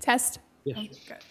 Test? Yes, Okay, sir. good.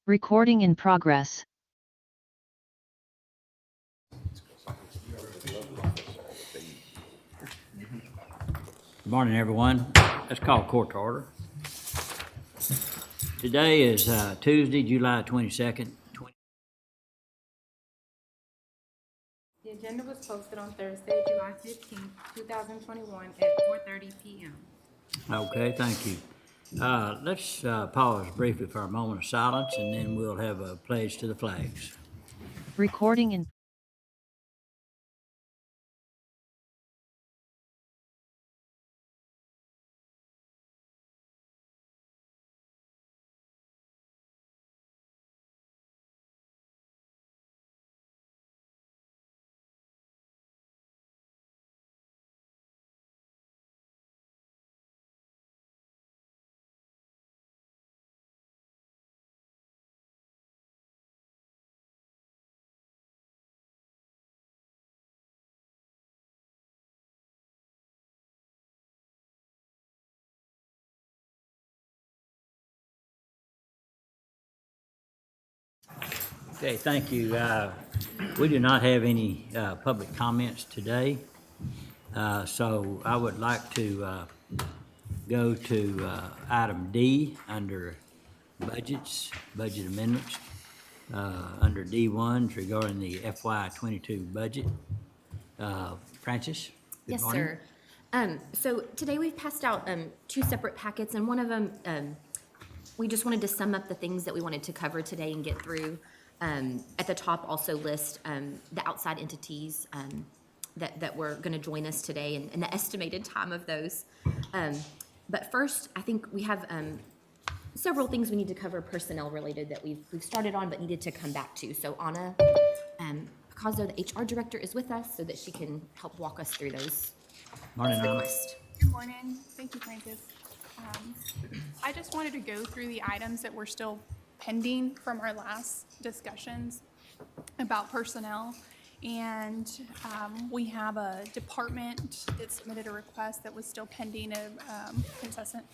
Recording in progress. Good morning, everyone. Let's call court to order. Today is Tuesday, July 22nd. The agenda was posted on Thursday, July 15th, 2021 at 4:30 p.m. Okay, thank you. Let's pause briefly for a moment of silence, and then we'll have a pledge to the flags. Recording in Okay, thank you. We do not have any public comments today, so I would like to go to item D under budgets, budget amendments. Under D1 regarding the FY '22 budget. Francis? Good Yes, morning. sir. So today we've passed out two separate packets, and one of them, we just wanted to sum up the things that we wanted to cover today and get through. At the top also list the outside entities that were going to join us today and the estimated time of those. But first, I think we have several things we need to cover personnel related that we've started on but needed to come back to. So Anna Picasso, the HR director, is with us so that she can help walk us through those Morning, Anna. requests. Good morning. Thank you, Francis. I just wanted to go through the items that were still pending from our last discussions about personnel. And we have a department that submitted a request that was still pending.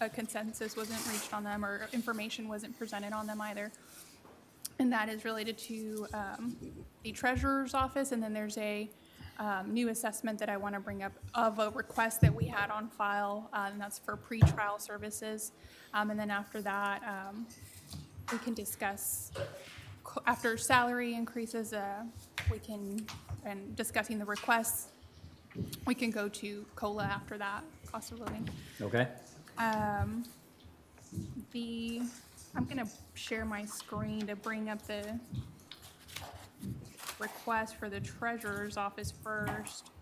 A consensus wasn't reached on them, or information wasn't presented on them either. And that is related to the treasurer's office. And then there's a new assessment that I want to bring up of a request that we had on file, and that's for pretrial services. And then after that, we can discuss, after salary increases, and discussing the requests, we can go to COLA after that, cost of living. Okay. I'm gonna share my screen to bring up the request for the treasurer's office first.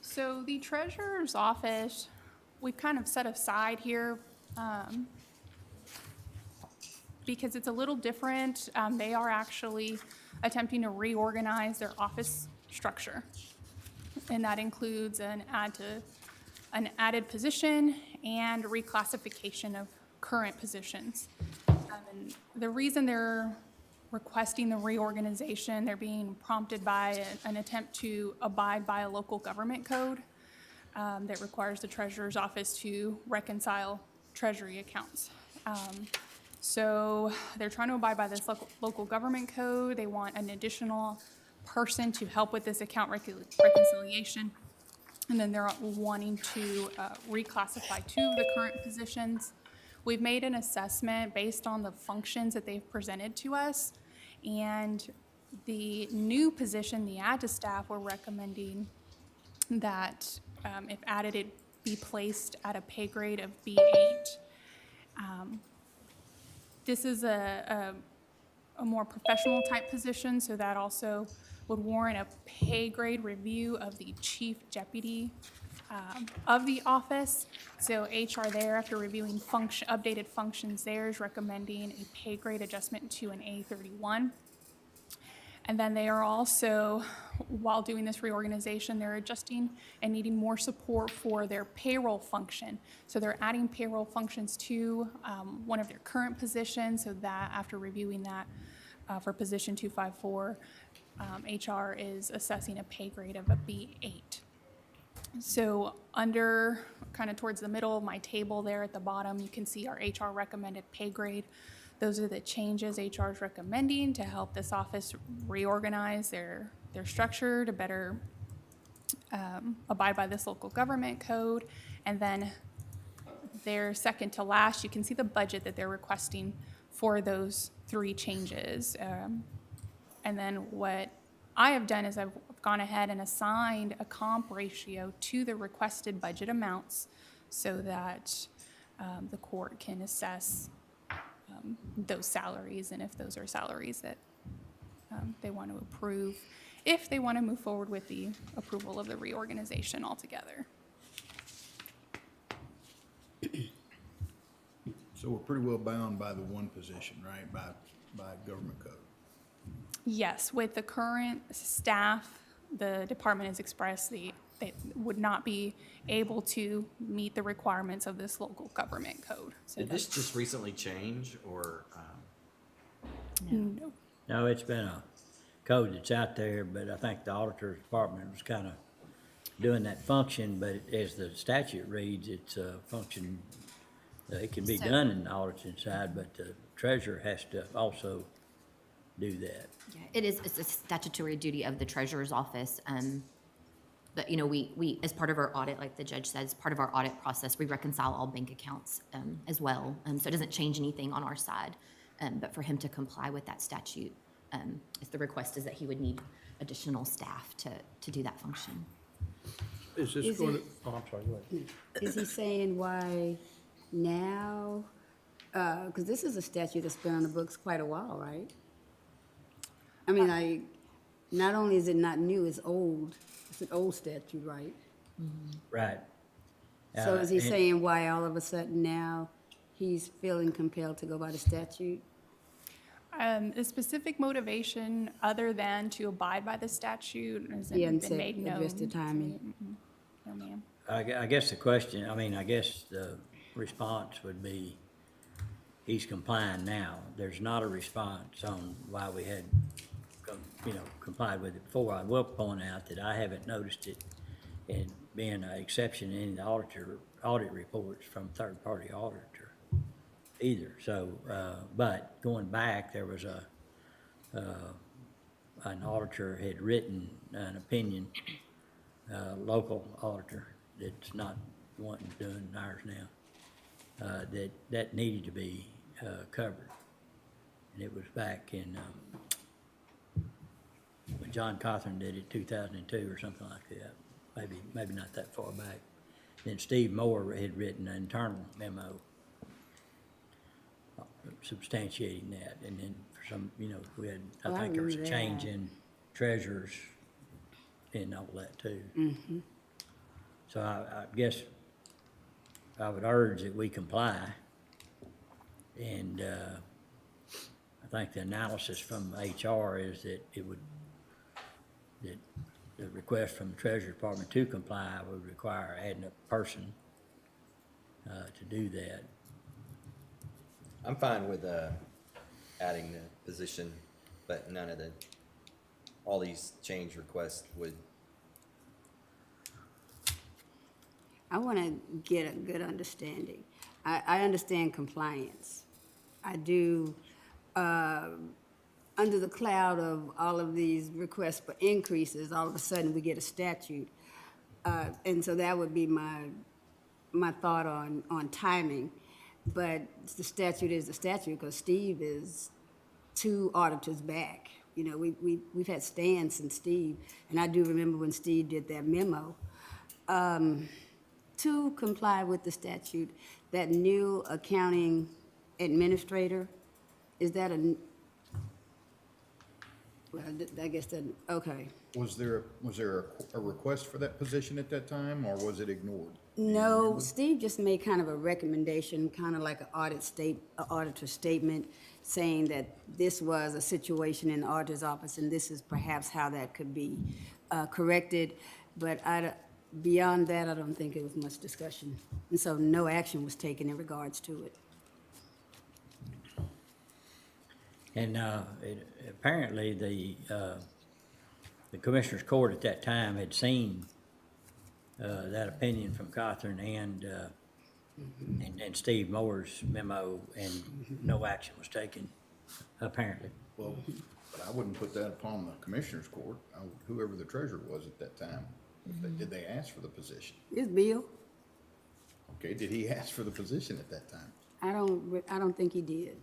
So the treasurer's office, we've kind of set aside here because it's a little different. They are actually attempting to reorganize their office structure. And that includes an added position and reclassification of current positions. And the reason they're requesting the reorganization, they're being prompted by an attempt to abide by a local government code that requires the treasurer's office to reconcile treasury accounts. So they're trying to abide by this local government code. They want an additional person to help with this account reconciliation. And then they're wanting to reclassify two of the current positions. We've made an assessment based on the functions that they've presented to us. And the new position, the add to staff, we're recommending that if added, it be placed at a pay grade of B8. This is a more professional type position, so that also would warrant a pay grade review of the chief deputy of the office. So HR there, after reviewing updated functions there, is recommending a pay grade adjustment to an A31. And then they are also, while doing this reorganization, they're adjusting and needing more support for their payroll function. So they're adding payroll functions to one of their current positions, so that after reviewing that for position 254, HR is assessing a pay grade of a B8. So under, kind of towards the middle of my table there at the bottom, you can see our HR recommended pay grade. Those are the changes HR is recommending to help this office reorganize their structure to better abide by this local government code. And then their second to last, you can see the budget that they're requesting for those three changes. And then what I have done is I've gone ahead and assigned a comp ratio to the requested budget amounts so that the court can assess those salaries, and if those are salaries that they want to approve, if they want to move forward with the approval of the reorganization altogether. So we're pretty well bound by the one position, right, by government code? Yes, with the current staff the department has expressed they would not be able to meet the requirements of this local government code. So Did this just recently change, or, no. No, it's been a code that's out there, but I think the auditor's department was kind of doing that function, but as the statute reads, it's a function, it can be So- done in the auditing side, but the treasurer has to also do that. Yeah, it's a statutory duty of the treasurer's office. But, you know, we, as part of our audit, like the judge says, part of our audit process, we reconcile all bank accounts as well. So it doesn't change anything on our side. But for him to comply with that statute, if the request is that he would need additional staff to do that function. Is this Is going it- to, oh, I'm sorry, go ahead. Is he saying why now? Because this is a statute that's been on the books quite a while, right? I mean, not only is it not new, it's old. It's an old statute, right? Right. So is he And- saying why all of a sudden now he's feeling compelled to go by the statute? The specific motivation, other than to abide by the statute, hasn't He hadn't been said made known. address the timing. No, ma'am. I guess the question, I guess the response would be, he's complying now. There's not a response on why we had, complied with it before. I will point out that I haven't noticed it in being an exception in the audit reports from third-party auditor either. So, but going back, there was an auditor had written an opinion, local auditor that's not wanting doing ours now, that needed to be covered. And it was back in, when John Cawthorn did it, 2002 or something like that, maybe not that far back. Then Steve Moore had written an internal memo substantiating that, and then for some, we had, Oh, I I think there was a remember change that. in treasurers and all that too. So I guess I would urge that we comply, and I think the analysis from HR is that that the request from the Treasury Department to comply would require adding a person to do that. I'm fine with, adding the position, but none of all these change requests would. I want to get a good understanding. I understand compliance. I do, under the cloud of all of these requests for increases, all of a sudden we get a statute. And so that would be my thought on timing. But the statute is the statute, because Steve is 2 auditors back. We've had Stan since Steve, and I do remember when Steve did that memo. To comply with the statute, that new accounting administrator, is that well, I guess that, okay. Was there a request for that position at that time, or was it ignored? No, Steve just made kind of a recommendation, kind of like an auditor statement, saying that this was a situation in the auditor's office, and this is perhaps how that could be corrected. But beyond that, I don't think it was much discussion. And so no action was taken in regards to it. And apparently, the Commissioners Court at that time had seen that opinion from Cawthorn and Steve Moore's memo, and no action was taken, apparently. Well, but I wouldn't put that upon the Commissioners Court, whoever the treasurer was at that time. Did they ask for the position? It's Bill. Okay, did he ask for the position at that time? I don't think he did.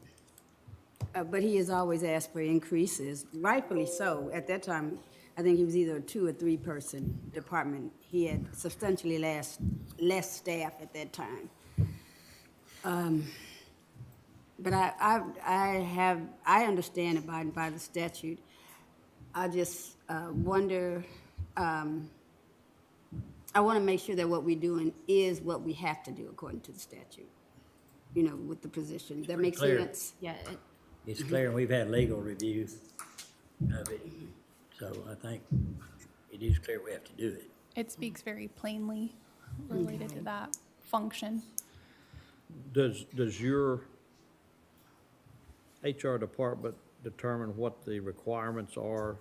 But he has always asked for increases, rightfully so. At that time, I think he was either a 2 or 3 person department. He had substantially less staff at that time. But I understand abiding by the statute. I just wonder, I want to make sure that what we're doing is what we have to do according to the statute, with the position. That makes clear. sense? Yeah, It's clear, and we've had legal review of it, so I think it is clear we have to do it. It speaks very plainly related to that function. Does your HR department determine what the requirements are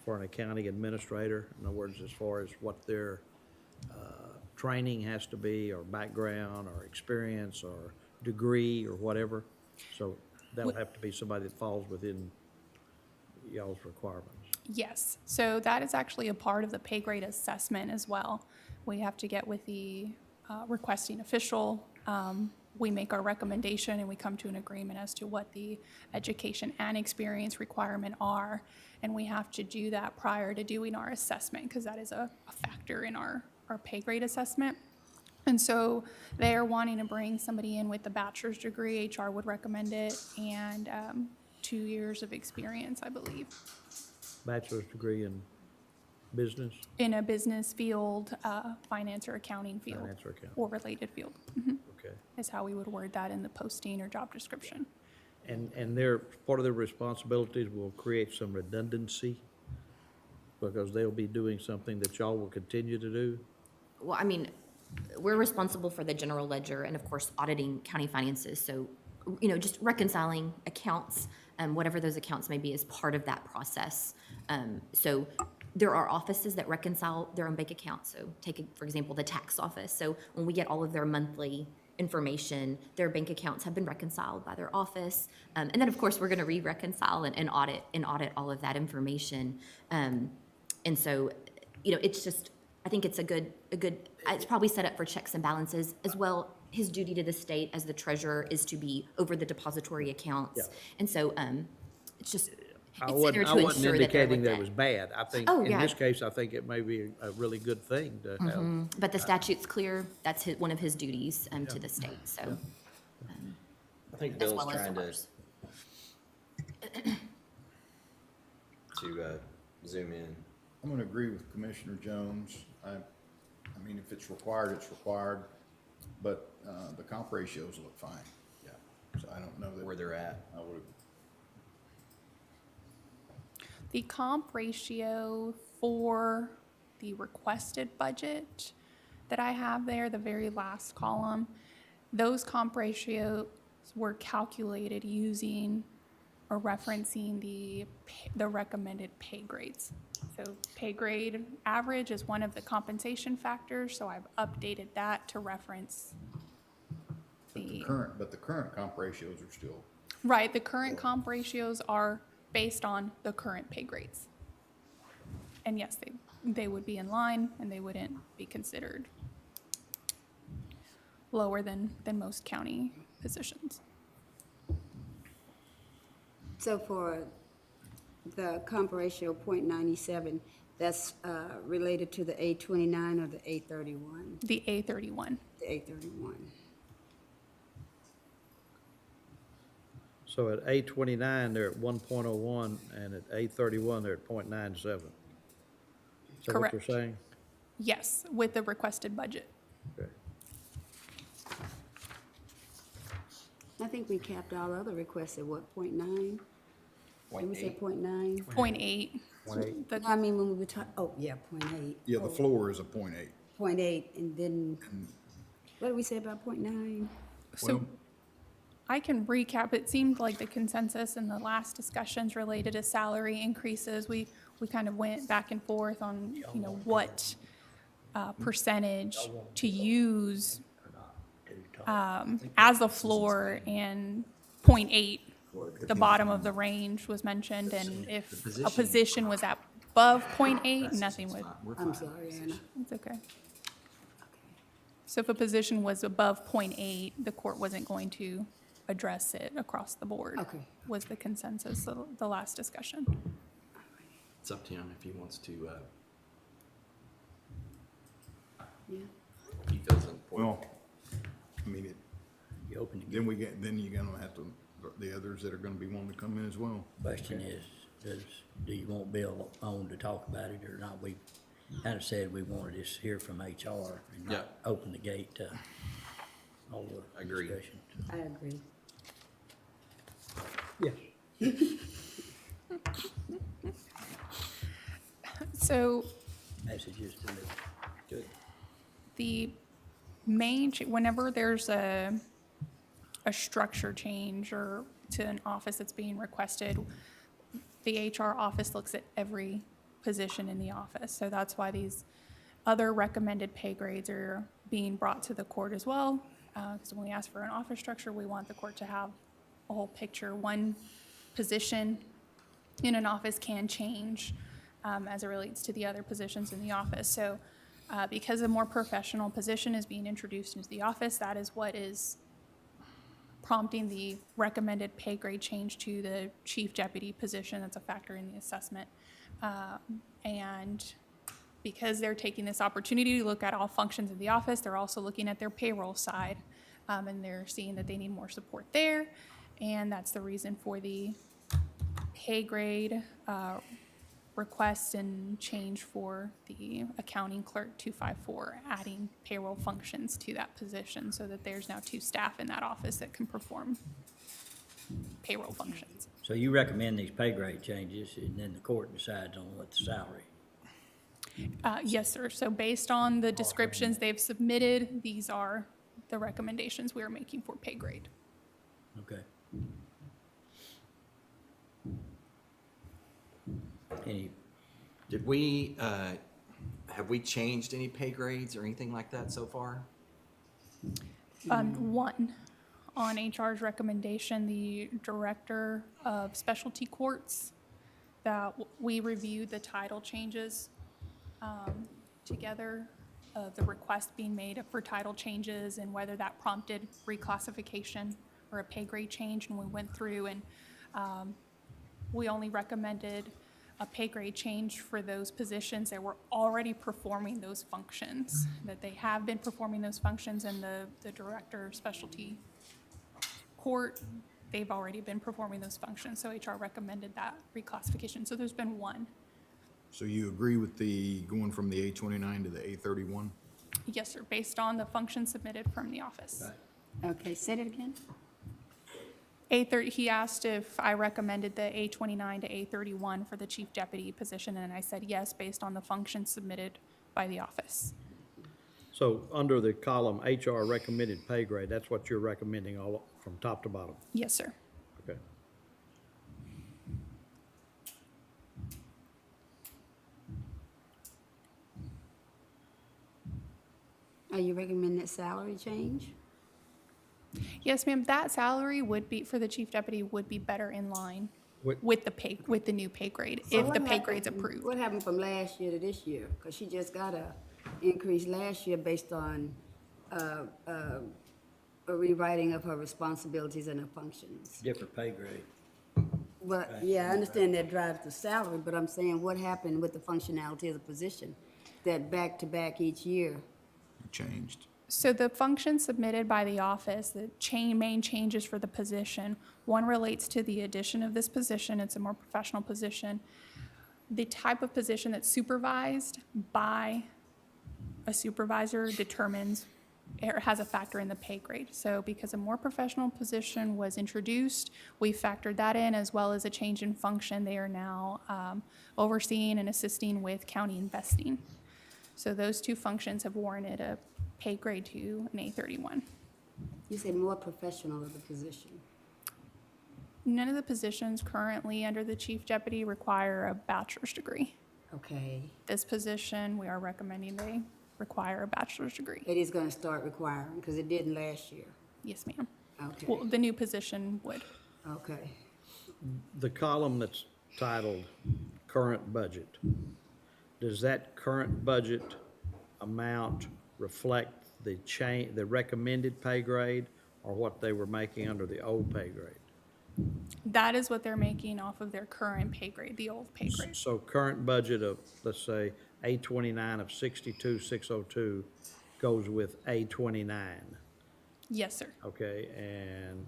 for an accounting administrator? In other words, as far as what their training has to be, or background, or experience, or degree, or whatever? So that'll have to be somebody that falls within y'all's requirements. Yes, so that is actually a part of the pay grade assessment as well. We have to get with the requesting official. We make our recommendation and we come to an agreement as to what the education and experience requirement are. And we have to do that prior to doing our assessment, because that is a factor in our pay grade assessment. And so they are wanting to bring somebody in with a bachelor's degree, HR would recommend it, and 2 years of experience, I believe, Bachelor's degree in business? in a business field, finance or accounting field. Finance or accounting. Or related field, Okay. is how we would word that in the posting or job description. And their, part of their responsibilities will create some redundancy, because they'll be doing something that y'all will continue to do? Well, I mean, we're responsible for the general ledger and of course auditing county finances. So, you know, just reconciling accounts, whatever those accounts may be, is part of that process. So there are offices that reconcile their own bank accounts. So take, for example, the tax office. So when we get all of their monthly information, their bank accounts have been reconciled by their office. And then of course, we're gonna re-reconcile and audit all of that information. And so, you know, it's just, I think it's it's probably set up for checks and balances as well. His duty to the state as the treasurer is to be over the depository accounts. Yeah. And so, it's just, I it's in there wasn't, to I wasn't ensure that they're indicating looked that at. it was bad. I think, Oh, in yeah. this case, I think it may be a really good thing to have. But the statute's clear, that's one of his duties, to the state, so, I think as Bill's well as trying to, ours. zoom in. I'm gonna agree with Commissioner Jones. I mean, if it's required, it's required, but, the comp ratios look fine. Yeah. So I don't know that. Where they're at. I would, The comp ratio for the requested budget that I have there, the very last column, those comp ratios were calculated using or referencing the recommended pay grades. So pay grade average is one of the compensation factors, so I've updated that to reference the, but the current comp ratios are still, right, the current comp ratios are based on the current pay grades. And yes, they would be in line and they wouldn't be considered lower than most county positions. So for the comp ratio .97, that's related to the A29 or the A31? The A31. The A31. So at A29, they're at 1.01, and at A31, they're at .97. Is that what Correct. you're saying? Yes, with the requested budget. Okay. I think we capped all other requests at what, .9? Did we say .8. .9? 0.8. The- I mean, when we were talking, oh, yeah, .8. yeah, the floor is a .8. .8, and then, what did we say about .9? So I can recap. It seemed like the consensus in the last discussions related to salary increases, we kind of went back and forth on, you know, what percentage to use as the floor, and 0.8, the bottom of the range was mentioned, and if a position was at above 0.8, nothing would, I'm sorry, Anna. it's okay. So if a position was above .8, the court wasn't going to address it across the board. Okay. Was the consensus, the last discussion. It's up to him if he wants to, Yeah. he feels important. Well, I mean, You open the then you're gonna have to, the others that are gonna be wanting to come in as well. question is, do you want Bill on to talk about it or not? We kind of said we wanted to just hear from HR and Yeah. not open the gate to all the Agreed. discussion. I agree. Yes. So messages to me. Good. The whenever there's a structure change or to an office that's being requested, the HR office looks at every position in the office. So that's why these other recommended pay grades are being brought to the court as well. Because when we ask for an office structure, we want the court to have a whole picture. One position in an office can change as it relates to the other positions in the office. So because a more professional position is being introduced into the office, that is what is prompting the recommended pay grade change to the chief deputy position. That's a factor in the assessment. And because they're taking this opportunity to look at all functions of the office, they're also looking at their payroll side. And they're seeing that they need more support there. And that's the reason for the pay grade request and change for the accounting clerk 254, adding payroll functions to that position so that there's now 2 staff in that office that can perform payroll functions. So you recommend these pay grade changes, and then the court decides on what the salary? Yes, sir. So based on the descriptions they've submitted, these are the recommendations we are making for pay grade. Okay. Any, Did we, have we changed any pay grades or anything like that so far? One, on HR's recommendation, the director of specialty courts, that we reviewed the title changes together, the request being made for title changes and whether that prompted reclassification or a pay grade change. And we went through and we only recommended a pay grade change for those positions that were already performing those functions, that they have been performing those functions, and the director of specialty court, they've already been performing those functions. So HR recommended that reclassification. So there's been one. So you agree with the going from the A29 to the A31? Yes, sir, based on the functions submitted from the office. Okay, say it again. A30, he asked if I recommended the A29 to A31 for the chief deputy position, and I said yes, based on the functions submitted by the office. So under the column HR recommended pay grade, that's what you're recommending all from top to bottom? Yes, sir. Okay. Are you recommending that salary change? Yes, ma'am, that salary would be, for the chief deputy, would be better in line What- with the new pay grade, So if what the pay happened- grade's approved. What happened from last year to this year? Because she just got a increase last year based on a rewriting of her responsibilities and her functions. different pay grade? But, yeah, I understand that drives the salary, but I'm saying what happened with the functionality of the position that back-to-back each year? Changed. So the functions submitted by the office, the main changes for the position, one relates to the addition of this position. It's a more professional position. The type of position that's supervised by a supervisor determines, or has a factor in the pay grade. So because a more professional position was introduced, we factored that in, as well as a change in function. They are now overseeing and assisting with county investing. So those 2 functions have warranted a pay grade to an A31. You said more professional of the position. None of the positions currently under the chief deputy require a bachelor's degree. Okay. This position, we are recommending they require a bachelor's degree. It is gonna start requiring, because it didn't last year. Yes, ma'am. Okay, Well, the new position would. okay. The column that's titled current budget, does that current budget amount reflect the recommended pay grade or what they were making under the old pay grade? That is what they're making off of their current pay grade, the old pay grade. So current budget of, let's say, A29 of 62,602 goes with A29, Yes, sir. okay, and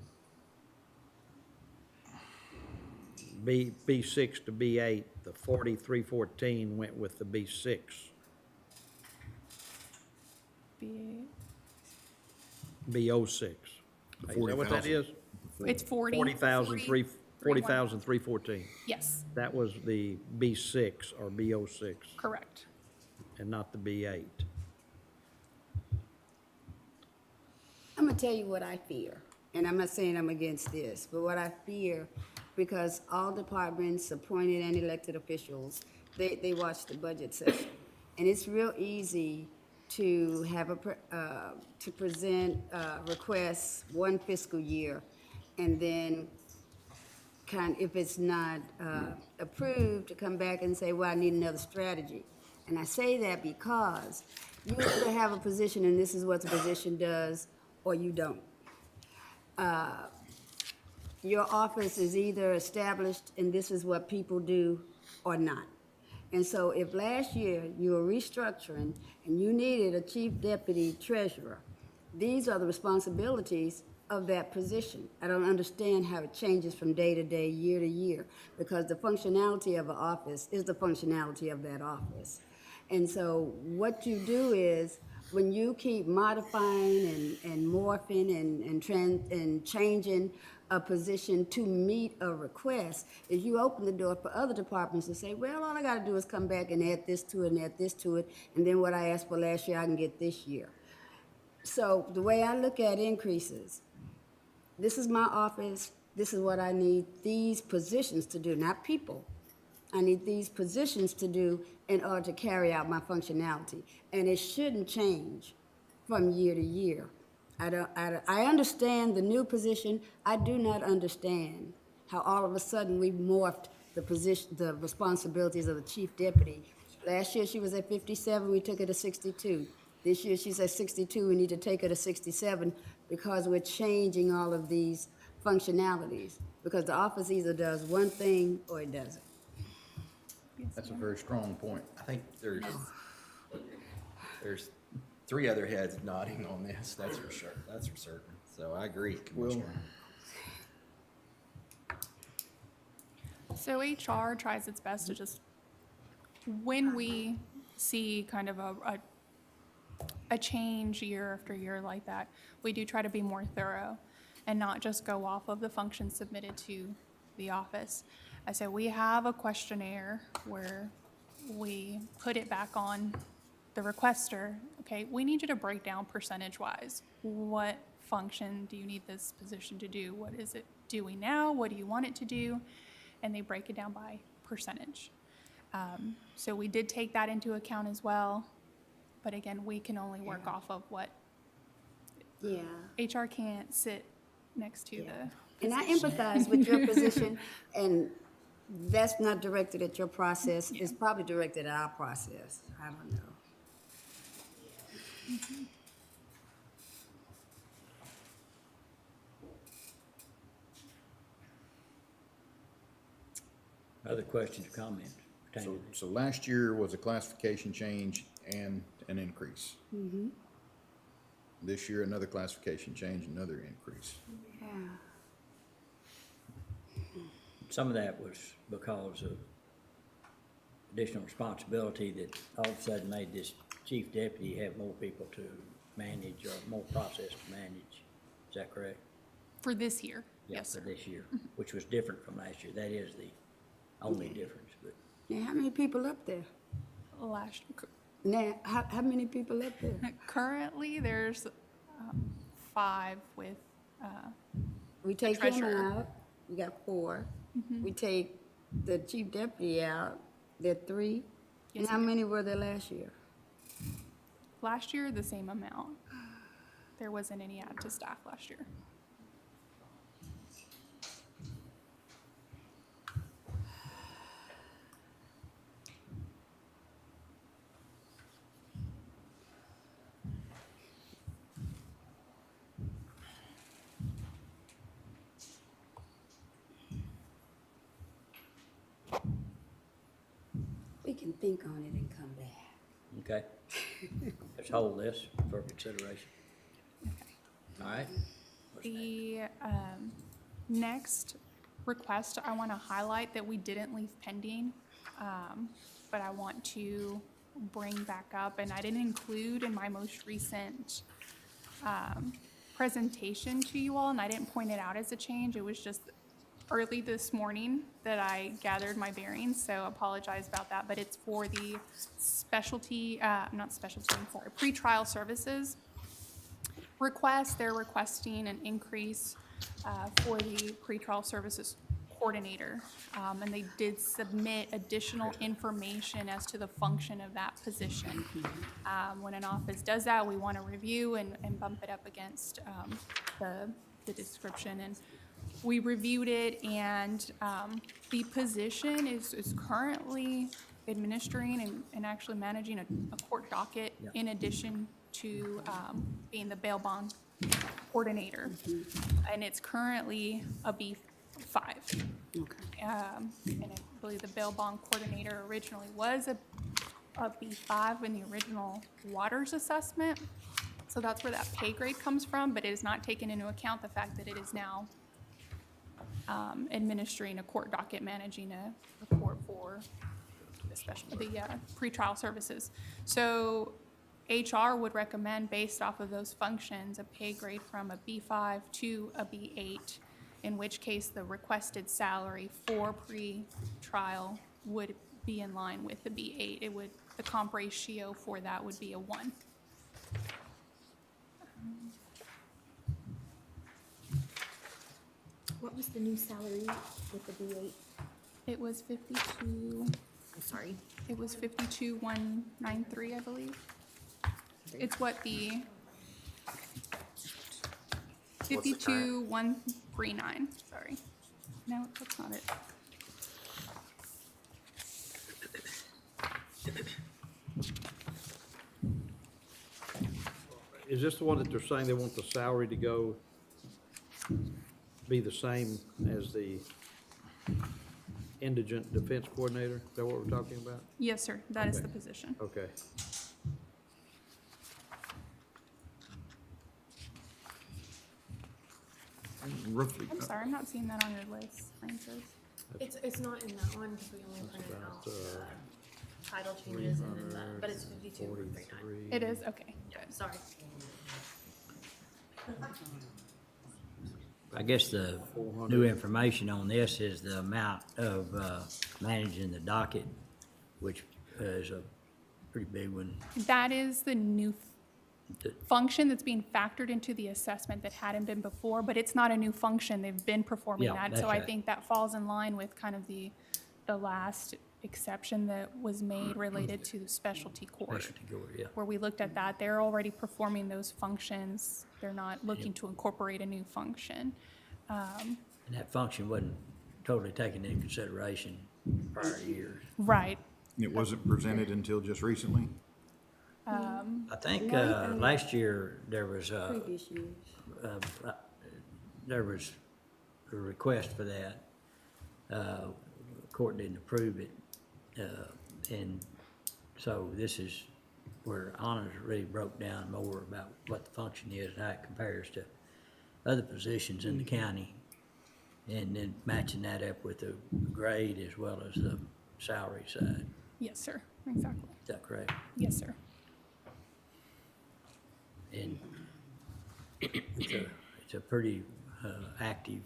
B6 to B8, the 4314 went with the B6. B06. Is that what that is? It's 40. 40,314. Yes, That was the B6 or B06. correct. and not the B8? I'm gonna tell you what I fear, and I'm not saying I'm against this, but what I fear, because all departments, appointed and elected officials, they watch the budget session. And it's real easy to have to present, requests one fiscal year, and then if it's not, approved, to come back and say, well, I need another strategy. And I say that because you either have a position and this is what the position does, or you don't. Your office is either established and this is what people do or not. And so if last year you were restructuring and you needed a chief deputy treasurer, these are the responsibilities of that position. I don't understand how it changes from day to day, year to year, because the functionality of an office is the functionality of that office. And so what you do is, when you keep modifying and morphing and changing a position to meet a request, is you open the door for other departments to say, well, all I gotta do is come back and add this to it and add this to it, and then what I asked for last year, I can get this year. So the way I look at increases, this is my office, this is what I need these positions to do, not people. I need these positions to do in order to carry out my functionality. And it shouldn't change from year to year. I understand the new position. I do not understand how all of a sudden we morphed the responsibilities of the chief deputy. Last year she was at 57, we took her to 62. This year she's at 62, we need to take her to 67 because we're changing all of these functionalities. Because the office either does one thing or it doesn't. That's a very strong point. I think there's three other heads nodding on this, that's for sure, that's for certain. So I agree, Commissioner. So HR tries its best to just, when we see kind of a change year after year like that, we do try to be more thorough and not just go off of the functions submitted to the office. I said, we have a questionnaire where we put it back on the requester. Okay, we need you to break down percentage-wise. What function do you need this position to do? What is it doing now? What do you want it to do? And they break it down by percentage. So we did take that into account as well. But again, we can only work off of what HR can't sit next to the. And I empathize with your position, and that's not directed at your process. It's probably directed at our process. I don't know. Other questions or comments pertaining to this? So last year was a classification change and an increase. This year, another classification change, another increase. Yeah. Some of that was because of additional responsibility that all of a sudden made this chief deputy have more people to manage or more process to manage. Is that correct? For this year, Yeah, yes, sir. for this year, which was different from last year. That is the only difference, but Now, how many people up there? Last, Now, how many people up there? currently, there's 5 with, We take him treasurer. out, we got 4. We take the chief deputy out, there are 3. Yes, And how we do. many were there last year? last year, the same amount. There wasn't any add to staff last year. We can think on it and come back. okay. Let's hold this for consideration. All right? The next request I want to highlight that we didn't leave pending, but I want to bring back up, and I didn't include in my most recent presentation to you all, and I didn't point it out as a change. It was just early this morning that I gathered my bearings, so apologize about that, but it's for the specialty, not specialty, I'm sorry, pretrial services request. They're requesting an increase for the pretrial services coordinator. And they did submit additional information as to the function of that position. When an office does that, we want to review and bump it up against the description. And we reviewed it, and the position is currently administering and actually managing a court docket in addition to being the bail bond coordinator. And it's currently a B5. And I believe the bail bond coordinator originally was a B5 in the original waters assessment. So that's where that pay grade comes from, but it is not taken into account the fact that it is now administering a court docket, managing a court for the pretrial services. So HR would recommend, based off of those functions, a pay grade from a B5 to a B8, in which case the requested salary for pre-trial would be in line with the B8. It would, the comp ratio for that would be a 1. What was the new salary with the B8? It was 52, I'm sorry. it was 52,193, I believe. It's what the 52,139, sorry. No, that's not it. Is this the one that they're saying they want the salary to go, be the same as the indigent defense coordinator? Is that what we're talking about? Yes, sir, that is Okay. the position. Okay. Roughly, I'm sorry, I'm not seeing that on your list, Francis. It's not in that one because we only printed About, out title changes and then that, but it's 52,139. 43. It is, okay, good. Sorry. I guess the new information on this is the amount of managing the docket, which is a pretty big one. That is the new The- function that's being factored into the assessment that hadn't been before, but it's not a new function. They've been performing Yeah, that. that's So I right. think that falls in line with kind of the last exception that was made related to the specialty court, Specialty court, yeah. where we looked at that. They're already performing those functions. They're not looking to incorporate a new function. And that function wasn't totally taken into consideration prior years. Right. it wasn't presented until just recently? I think last year there was Previous years. there was a request for that. Court didn't approve it. And so this is where honors really broke down more about what the function is and how it compares to other positions in the county. And then matching that up with the grade as well as the salary side. Yes, sir. Exactly. Is that correct? Yes, sir. And it's a pretty active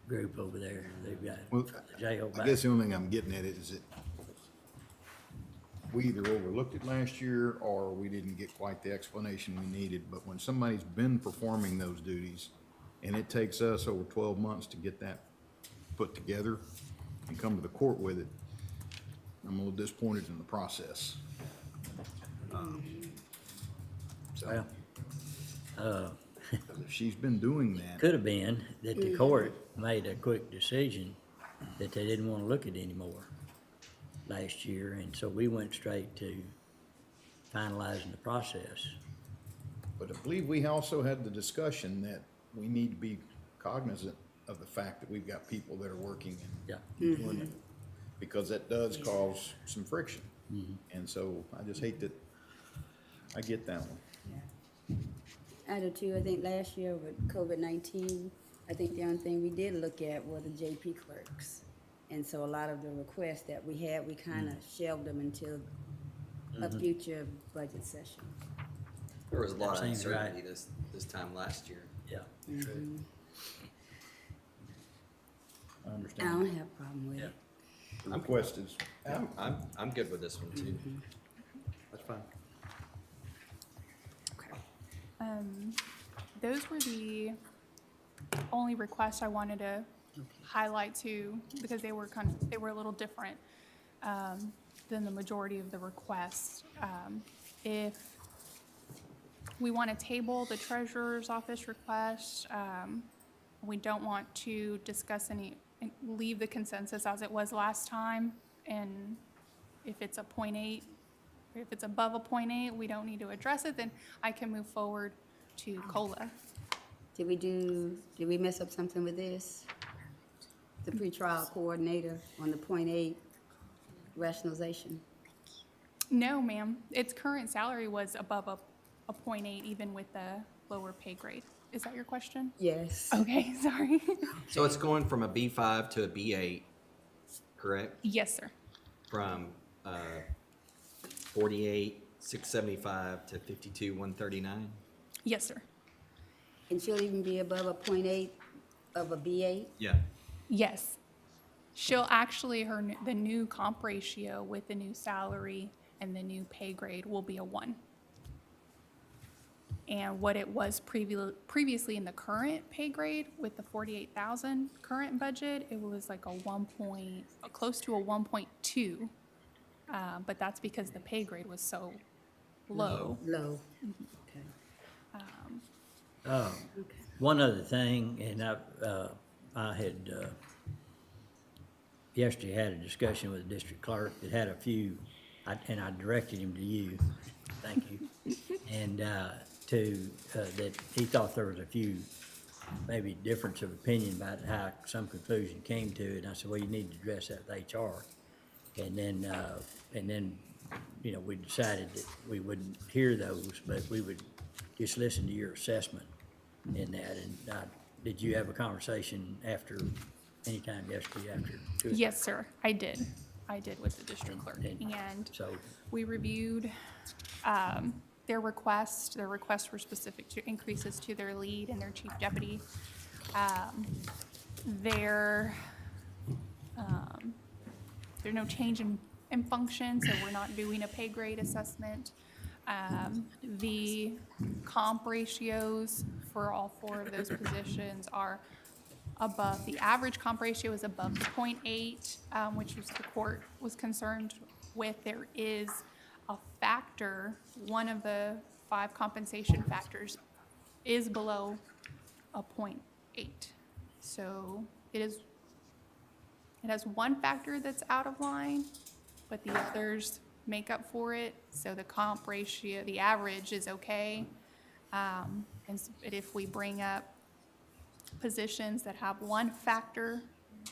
group over there. They've got Well, the jail I back. guess the only thing I'm getting at is that we either overlooked it last year or we didn't get quite the explanation we needed. But when somebody's been performing those duties and it takes us over 12 months to get that put together and come to the court with it, I'm a little disappointed in the process. Well, If she's been doing that, could have been that the court made a quick decision that they didn't want to look at anymore last year, and so we went straight to finalizing the process. but I believe we also had the discussion that we need to be cognizant of the fact that we've got people that are working Yeah. and doing it, because that does cause some friction. And so I just hate that, I get that one. I do too. I think last year with COVID-19, I think the only thing we did look at were the JP clerks. And so a lot of the requests that we had, we kind of shelved them until a future budget session. There was a lot of Seems right. uncertainty this time last year. Yeah. I I understand. don't have a problem with it. The request is, I'm good with this one too. That's fine. Those were the only requests I wanted to highlight too, because they were a little different than the majority of the requests. If we want to table the treasurer's office request, we don't want to discuss leave the consensus as it was last time, and if it's a 0.8, or if it's above a 0.8, we don't need to address it, then I can move forward to COLA. Did we mess up something with this? The pretrial coordinator on the 0.8 rationalization? No, ma'am. Its current salary was above a 0.8, even with the lower pay grade. Is that your question? Yes. Okay, sorry. So it's going from a B5 to a B8, correct? Yes, sir. From 48,675 to 52,139? Yes, sir. And she'll even be above a 0.8 of a B8? Yeah. Yes. She'll actually, the new comp ratio with the new salary and the new pay grade will be a 1. And what it was previously in the current pay grade with the 48,000 current budget, it was like close to a 1.2. But that's because the pay grade was so low. Low. Okay. One other thing, and I had, yesterday had a discussion with the district clerk that had a few, and I directed him to you, thank you. And, that he thought there was a few, maybe difference of opinion about how some conclusion came to it. And I said, well, you need to address that with HR. And then, you know, we decided that we wouldn't hear those, but we would just listen to your assessment in that. And did you have a conversation anytime yesterday after? 2 o'clock? Yes, sir, I did. I did with the district clerk. And So, we reviewed their requests. Their requests were specific to increases to their lead and their chief deputy. There's no change in function, so we're not doing a pay grade assessment. The comp ratios for all 4 of those positions are above, the average comp ratio is above the 0.8, which was the court was concerned with. There is a factor, one of the 5 compensation factors is below a 0.8. So it has one factor that's out of line, but the others make up for it. So the comp ratio, the average is okay. But if we bring up positions that have one factor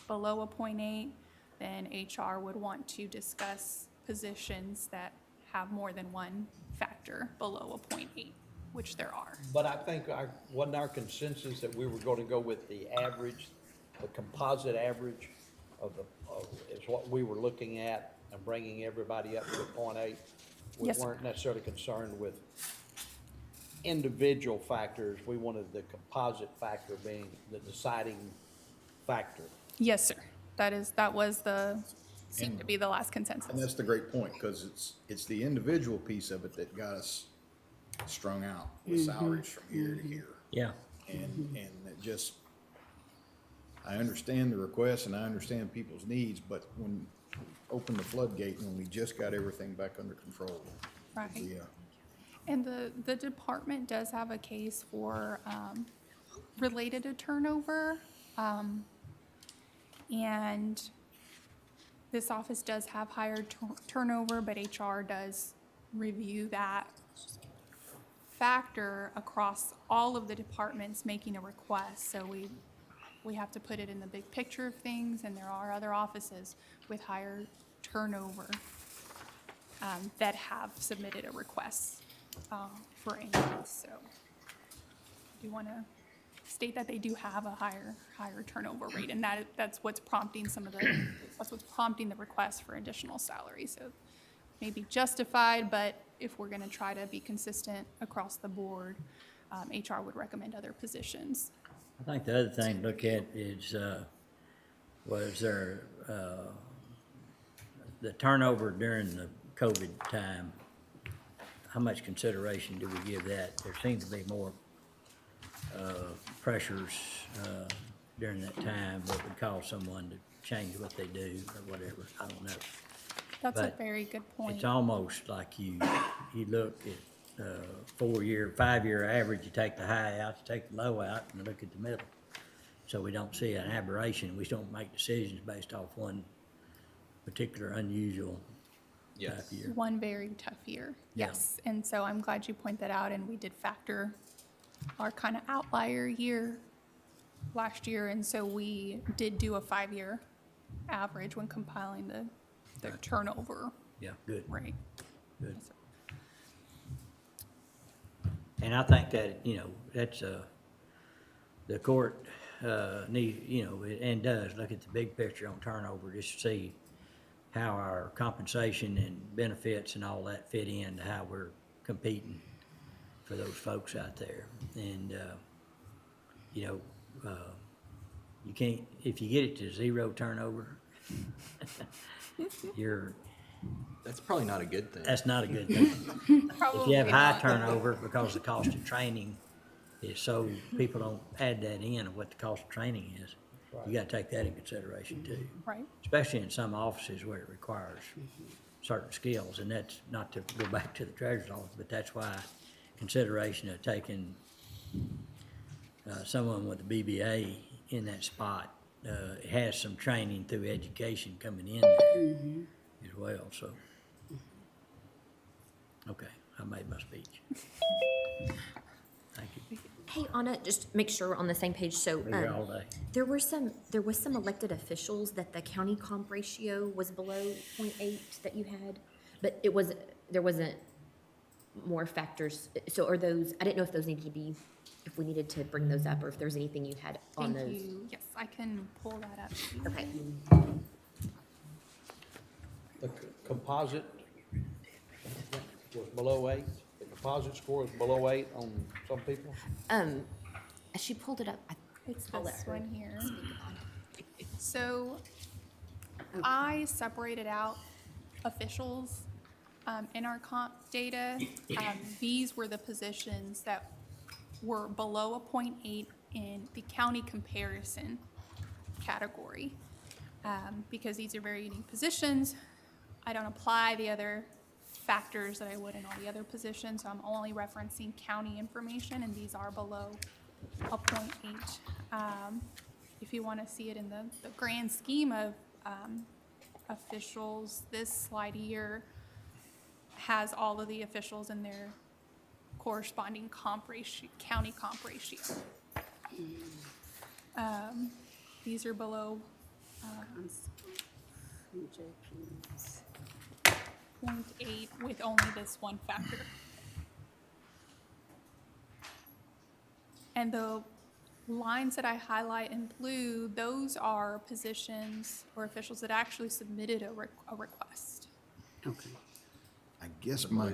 below a 0.8, then HR would want to discuss positions that have more than one factor below a 0.8, which there are. But I think wasn't our consensus that we were going to go with the average, the composite average is what we were looking at and bringing everybody up to a 0.8? We Yes, sir. weren't necessarily concerned with individual factors. We wanted the composite factor being the deciding factor. Yes, sir. Seemed to be the last consensus. and that's the great point, because it's the individual piece of it that got us strung out with salaries from year to year. yeah, And it just, I understand the requests and I understand people's needs, but when, open the floodgate when we just got everything back under control. Right. Yeah. And the department does have a case for, related to turnover. And this office does have higher turnover, but HR does review that factor across all of the departments making a request. So we have to put it in the big picture of things, and there are other offices with higher turnover that have submitted a request for increase. So I do want to state that they do have a higher turnover rate, and that's what's prompting that's what's prompting the request for additional salary. So maybe justified, but if we're going to try to be consistent across the board, HR would recommend other positions. I think the other thing to look at is, was there, the turnover during the COVID time, how much consideration do we give that? There seemed to be more, pressures, during that time that would cause someone to change what they do or whatever, I don't know. That's a But very good point. It's almost like you look at, 4-year, 5-year average, you take the high out, you take the low out, and look at the middle. So we don't see an aberration, we don't make decisions based off one particular unusual type Yes. year. One very tough year, Yeah. yes. And so I'm glad you point that out, and we did factor our kind of outlier year last year, and so we did do a 5-year average when compiling the turnover Yeah, good, rate. good. And I think that, that's, the court, need, and does look at the big picture on turnover, just to see how our compensation and benefits and all that fit into how we're competing for those folks out there. And, you can't, if you get it to 0 turnover, That's probably not a good thing. that's not a good thing. If you have high turnover, because the cost of training is so, people don't add that in of what the cost of training is. You gotta take that in consideration too, Right, especially in some offices where it requires certain skills. And that's not to go back to the treasurer's office, but that's why consideration of taking someone with a BBA in that spot has some training through education coming in there as well, so. Okay, I made my speech. Thank you. Hey, Anna, just make sure we're on the same page. So, Be here all day. there was some elected officials that the county comp ratio was below 0.8 that you had, but there wasn't more factors. So are those, I didn't know if those needed to be, if we needed to bring those up, or if there's anything you had on thank those. you. Yes, I can pull that up. Okay, The composite was below 8. The composite score is below 8 on some people. she pulled it up. It's I'll let this her one here. So I separated out officials in our comp data. These were the positions that were below a 0.8 in the county comparison category. Because these are very unique positions, I don't apply the other factors that I would in all the other positions, so I'm only referencing county information, and these are below a 0.8. If you want to see it in the grand scheme of officials, this slide here has all of the officials in their corresponding comp ratio, county comp ratio. These are below 0.8 with only this one factor. And the lines that I highlight in blue, those are positions or officials that actually submitted a request. Okay. I guess my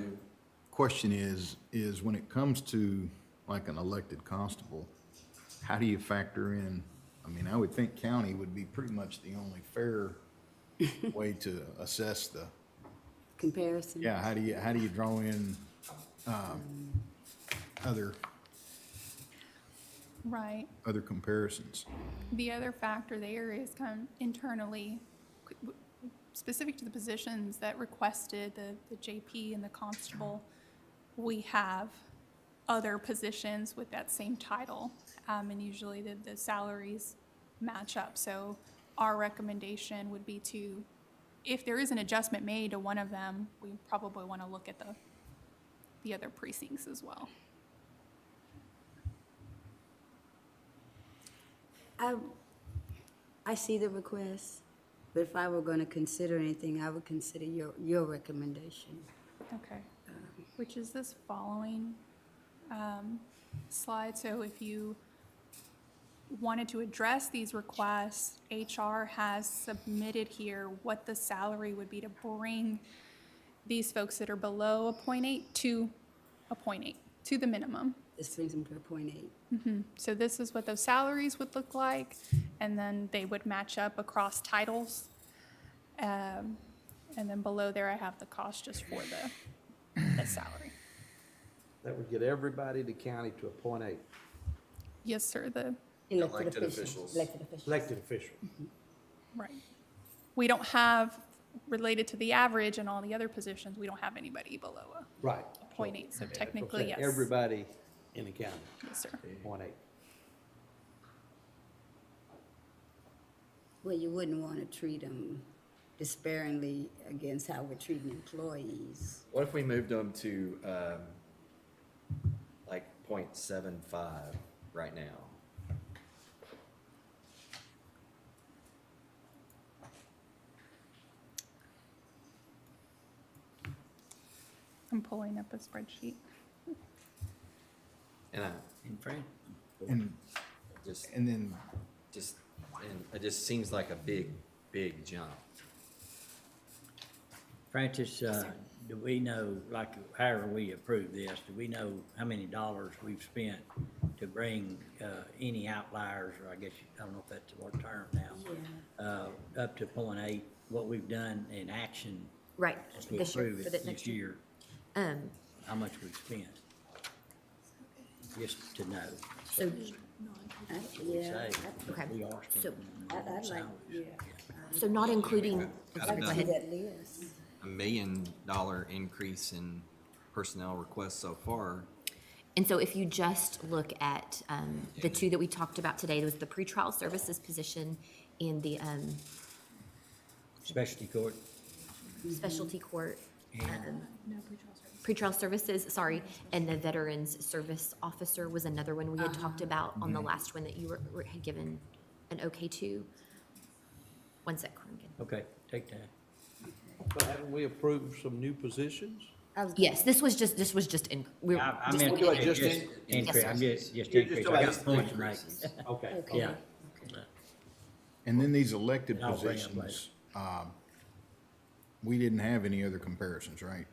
question is when it comes to like an elected constable, how do you factor in, I mean, I would think county would be pretty much the only fair way to assess the, Comparison? yeah, how do you draw in, Right. other comparisons? The other factor there is kind of internally, specific to the positions that requested the JP and the constable, we have other positions with that same title, and usually the salaries match up. So our recommendation would be to, if there is an adjustment made to one of them, we probably want to look at the other precincts as well. I see the request, but if I were going to consider anything, I would consider your recommendation. Okay. Which is this following slide. So if you wanted to address these requests, HR has submitted here what the salary would be to bring these folks that are below a 0.8 to a 0.8, to the minimum. This brings them to a .8. So this is what those salaries would look like, and then they would match up across titles. And then below there, I have the cost just for the salary. That would get everybody in the county to a .8, Yes, sir, Elected officials. elected official. right. We don't have, related to the average and all the other positions, we don't have anybody below Right. a .8, so So technically, yes. everybody in the county, Yes, sir. .8. Well, you wouldn't want to treat them disparingly against how we're treating employees. What if we moved them to, like 0.75 right now? I'm pulling up a spreadsheet. And In Fran? And, just, and then, and it just seems like a big jump. Francis, do we know, like, however we approve this, do we know how many dollars we've spent to bring, any outliers, or I guess, I don't know if that's the word term now, up to .8, what we've done in action Right, as we this year, approve for it the this next year. year, how much we've spent? Just to know. So, Yeah, Say, Okay. we are So, spending I'd like, salaries. yeah. so not including, Got sorry, go enough. ahead. That list. $1 million increase in personnel requests so far. And so if you just look at the two that we talked about today, there was the pretrial services position and the Specialty court, specialty court. Pretrial services, sorry, and the veterans service officer was another one we had talked about on the last one that you had given an okay to. One sec, Corrigan. okay, take that. But haven't we approved some new positions? Yes, this was just, we're I just meant looking at just just in- increase, sir. I'm just You're just increase, talking I about got points to make. Okay. Yeah, and then these elected And I'll bring it up positions, we didn't have any other comparisons, right?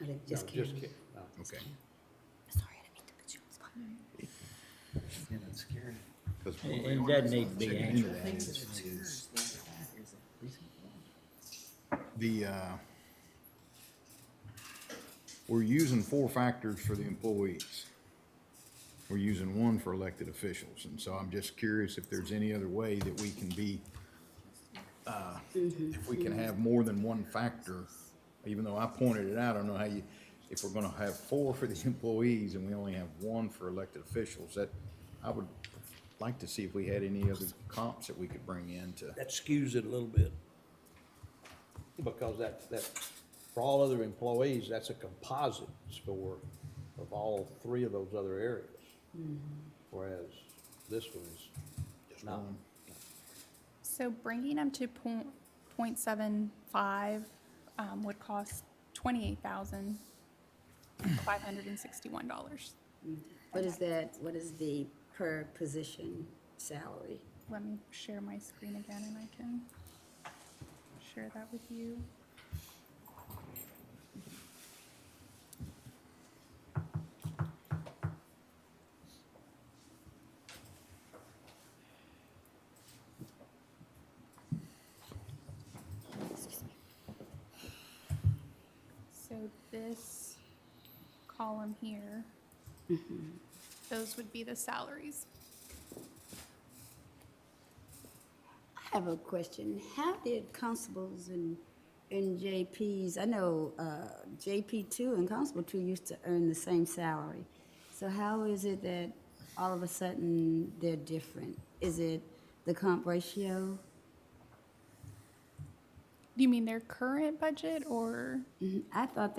I think No, just just can't. kidding. No. Okay. Sorry, I didn't mean to put you on the spot. Yeah, that's scary. 'Cause it doesn't need to be checking into answered. that is the, we're using 4 factors for the employees. We're using 1 for elected officials, and so I'm just curious if there's any other way that we can be, if we can have more than 1 factor, even though I pointed it out, I don't know how you, if we're gonna have 4 for the employees and we only have 1 for elected officials, that, I would like to see if we had any other comps that we could bring in to. That skews it a little bit. Because that, for all other employees, that's a composite score of all 3 of those other areas. Whereas this one's not. So bringing them to .75 would cost $28,561. What is that, what is the per position salary? Let me share my screen again and I can share that with you. So this column here, those would be the salaries. I have a question. How did constables and JPs, I know JP2 and Constable 2 used to earn the same salary. So how is it that all of a sudden they're different? Is it the comp ratio? Do you mean their current budget or? I thought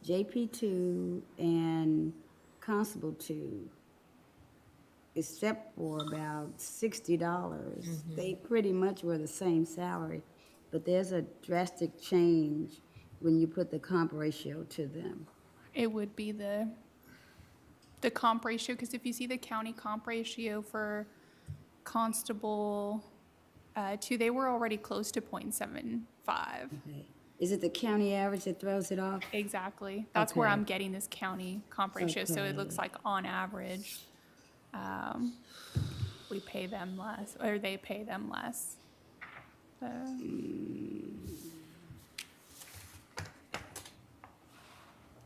JP2 and Constable 2, except for about $60, they pretty much were the same salary. But there's a drastic change when you put the comp ratio to them. It would be the comp ratio, because if you see the county comp ratio for Constable 2, they were already close to .75. Okay. Is it the county average that throws it off? Exactly. That's where Okay. I'm getting this county comp ratio. So Okay. it looks like on average, we pay them less, or they pay them less.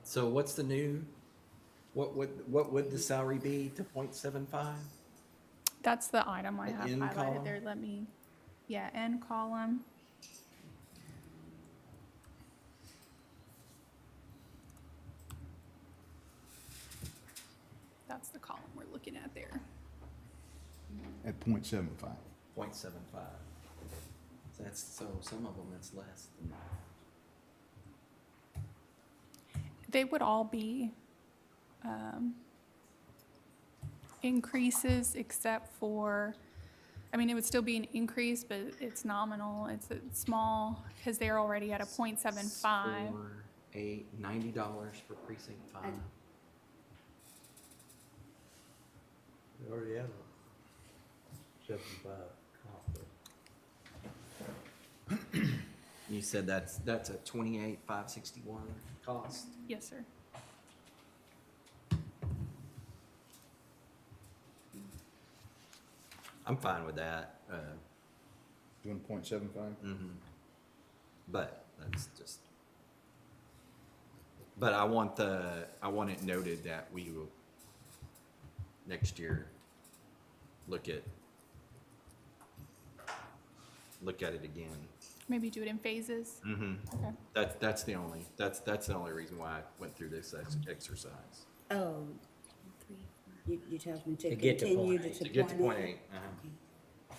So what's the new, what would the salary be to 0.75? That's the item I The have end highlighted column? there. Let me, yeah, end column. That's the column we're looking at there. At 0.75. 0.75. So some of them, that's less than that. They would all be increases except for, I mean, it would still be an increase, but it's nominal. It's small because they're already at a 0.75. $90 for precinct 5. We already have a 75 comp. You said that's a 28,561 cost? Yes, sir. I'm fine with that, Doing 0.75? but that's just. But I want it noted that we will, next year, look at it again. Maybe do it in phases. Okay. That's the only reason why I went through this exercise. Oh, you told me to To get to continue point eight. To get to point 8,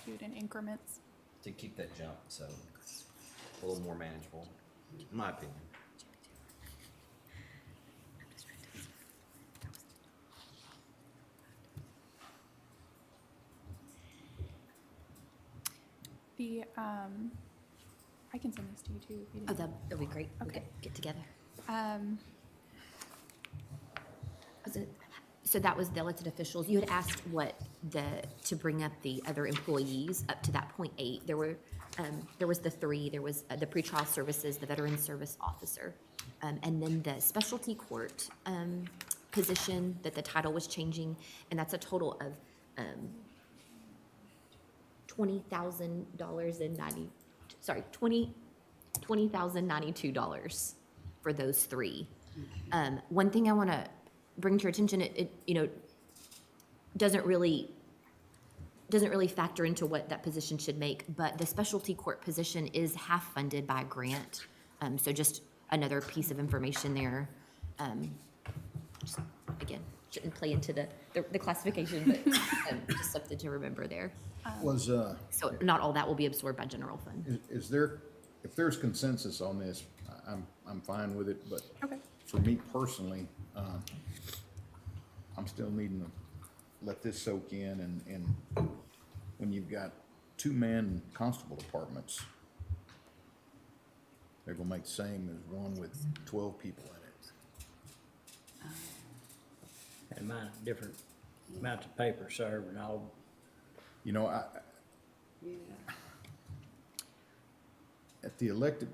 Do it in increments. to keep that jump, so a little more manageable, in my opinion. The, I can send this to you too if you Oh, didn't. that'd be great. We'll Okay. get together. Was it, So that was the elected officials. You had asked to bring up the other employees up to that 0.8. There was the 3, there was the pretrial services, the veteran service officer, and then the specialty court position that the title was changing, and that's a total of $20,092 for those 3. One thing I want to bring to your attention, it doesn't really factor into what that position should make, but the specialty court position is half funded by a grant. So just another piece of information there. Just, again, shouldn't play into the classification, but just something to remember there. Was, So not all that will be absorbed by general fund. is there, if there's consensus on this, I'm fine with it, but okay. for me personally, I'm still needing to let this soak in, and when you've got 2-man constable departments, they're gonna make the same as one with 12 people in it. And mine, different amounts of paper served and all. You know, at the elected,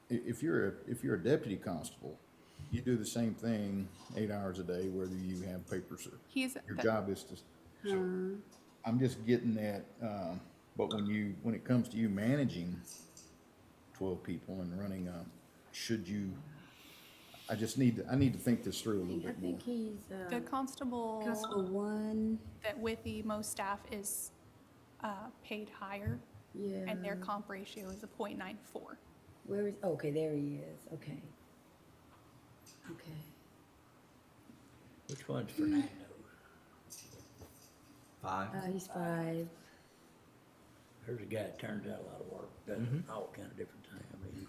if you're a deputy constable, you do the same thing 8 hours a day, whether you have papers or, He's, your job is to, so, I'm just getting that, but when it comes to you managing 12 people and running I need to think this through a little I bit more. think he's, the constable Constable 1, that with the most staff is paid higher, yeah. and their comp ratio is a 0.94. Where is, okay, there he is, okay. Okay. Which one's Fernando? 5. He's 5. There's a guy that turns out a lot of work, does all kind of different things. I mean,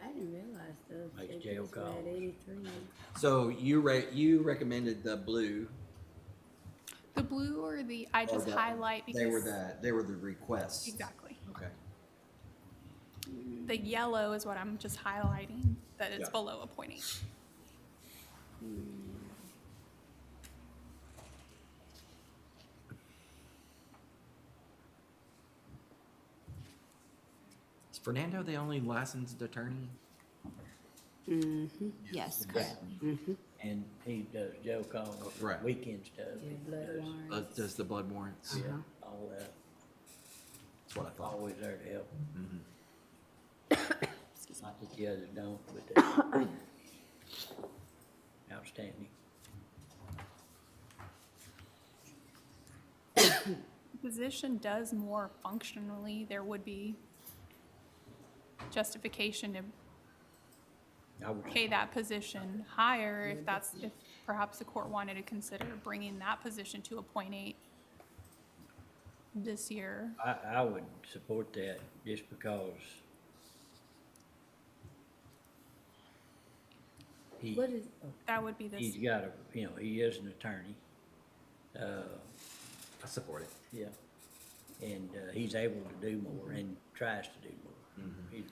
I didn't realize those. Makes they jail just were at calls. 83. So you recommended the blue. The blue or the, I just or the- highlight because. They were the requests. Exactly. Okay. The yellow is what I'm just highlighting, that it's Yeah. below a 0.8. Fernando the only licensed attorney? Yes, currently. And he does jail calls, Right. weekend stuff. He blood does warrants. Does the blood warrants? all that, That's what I thought. always there to help. Excuse me. Not that the others don't, but outstanding. Position does more functionally, there would be justification to I would, pay that position higher if perhaps the court wanted to consider bringing that position to a .8 this year. I would support that just because he, What is, That would be this, he's got a, he is an attorney. I support it. Yeah. And, he's able to do more and tries to do more. He's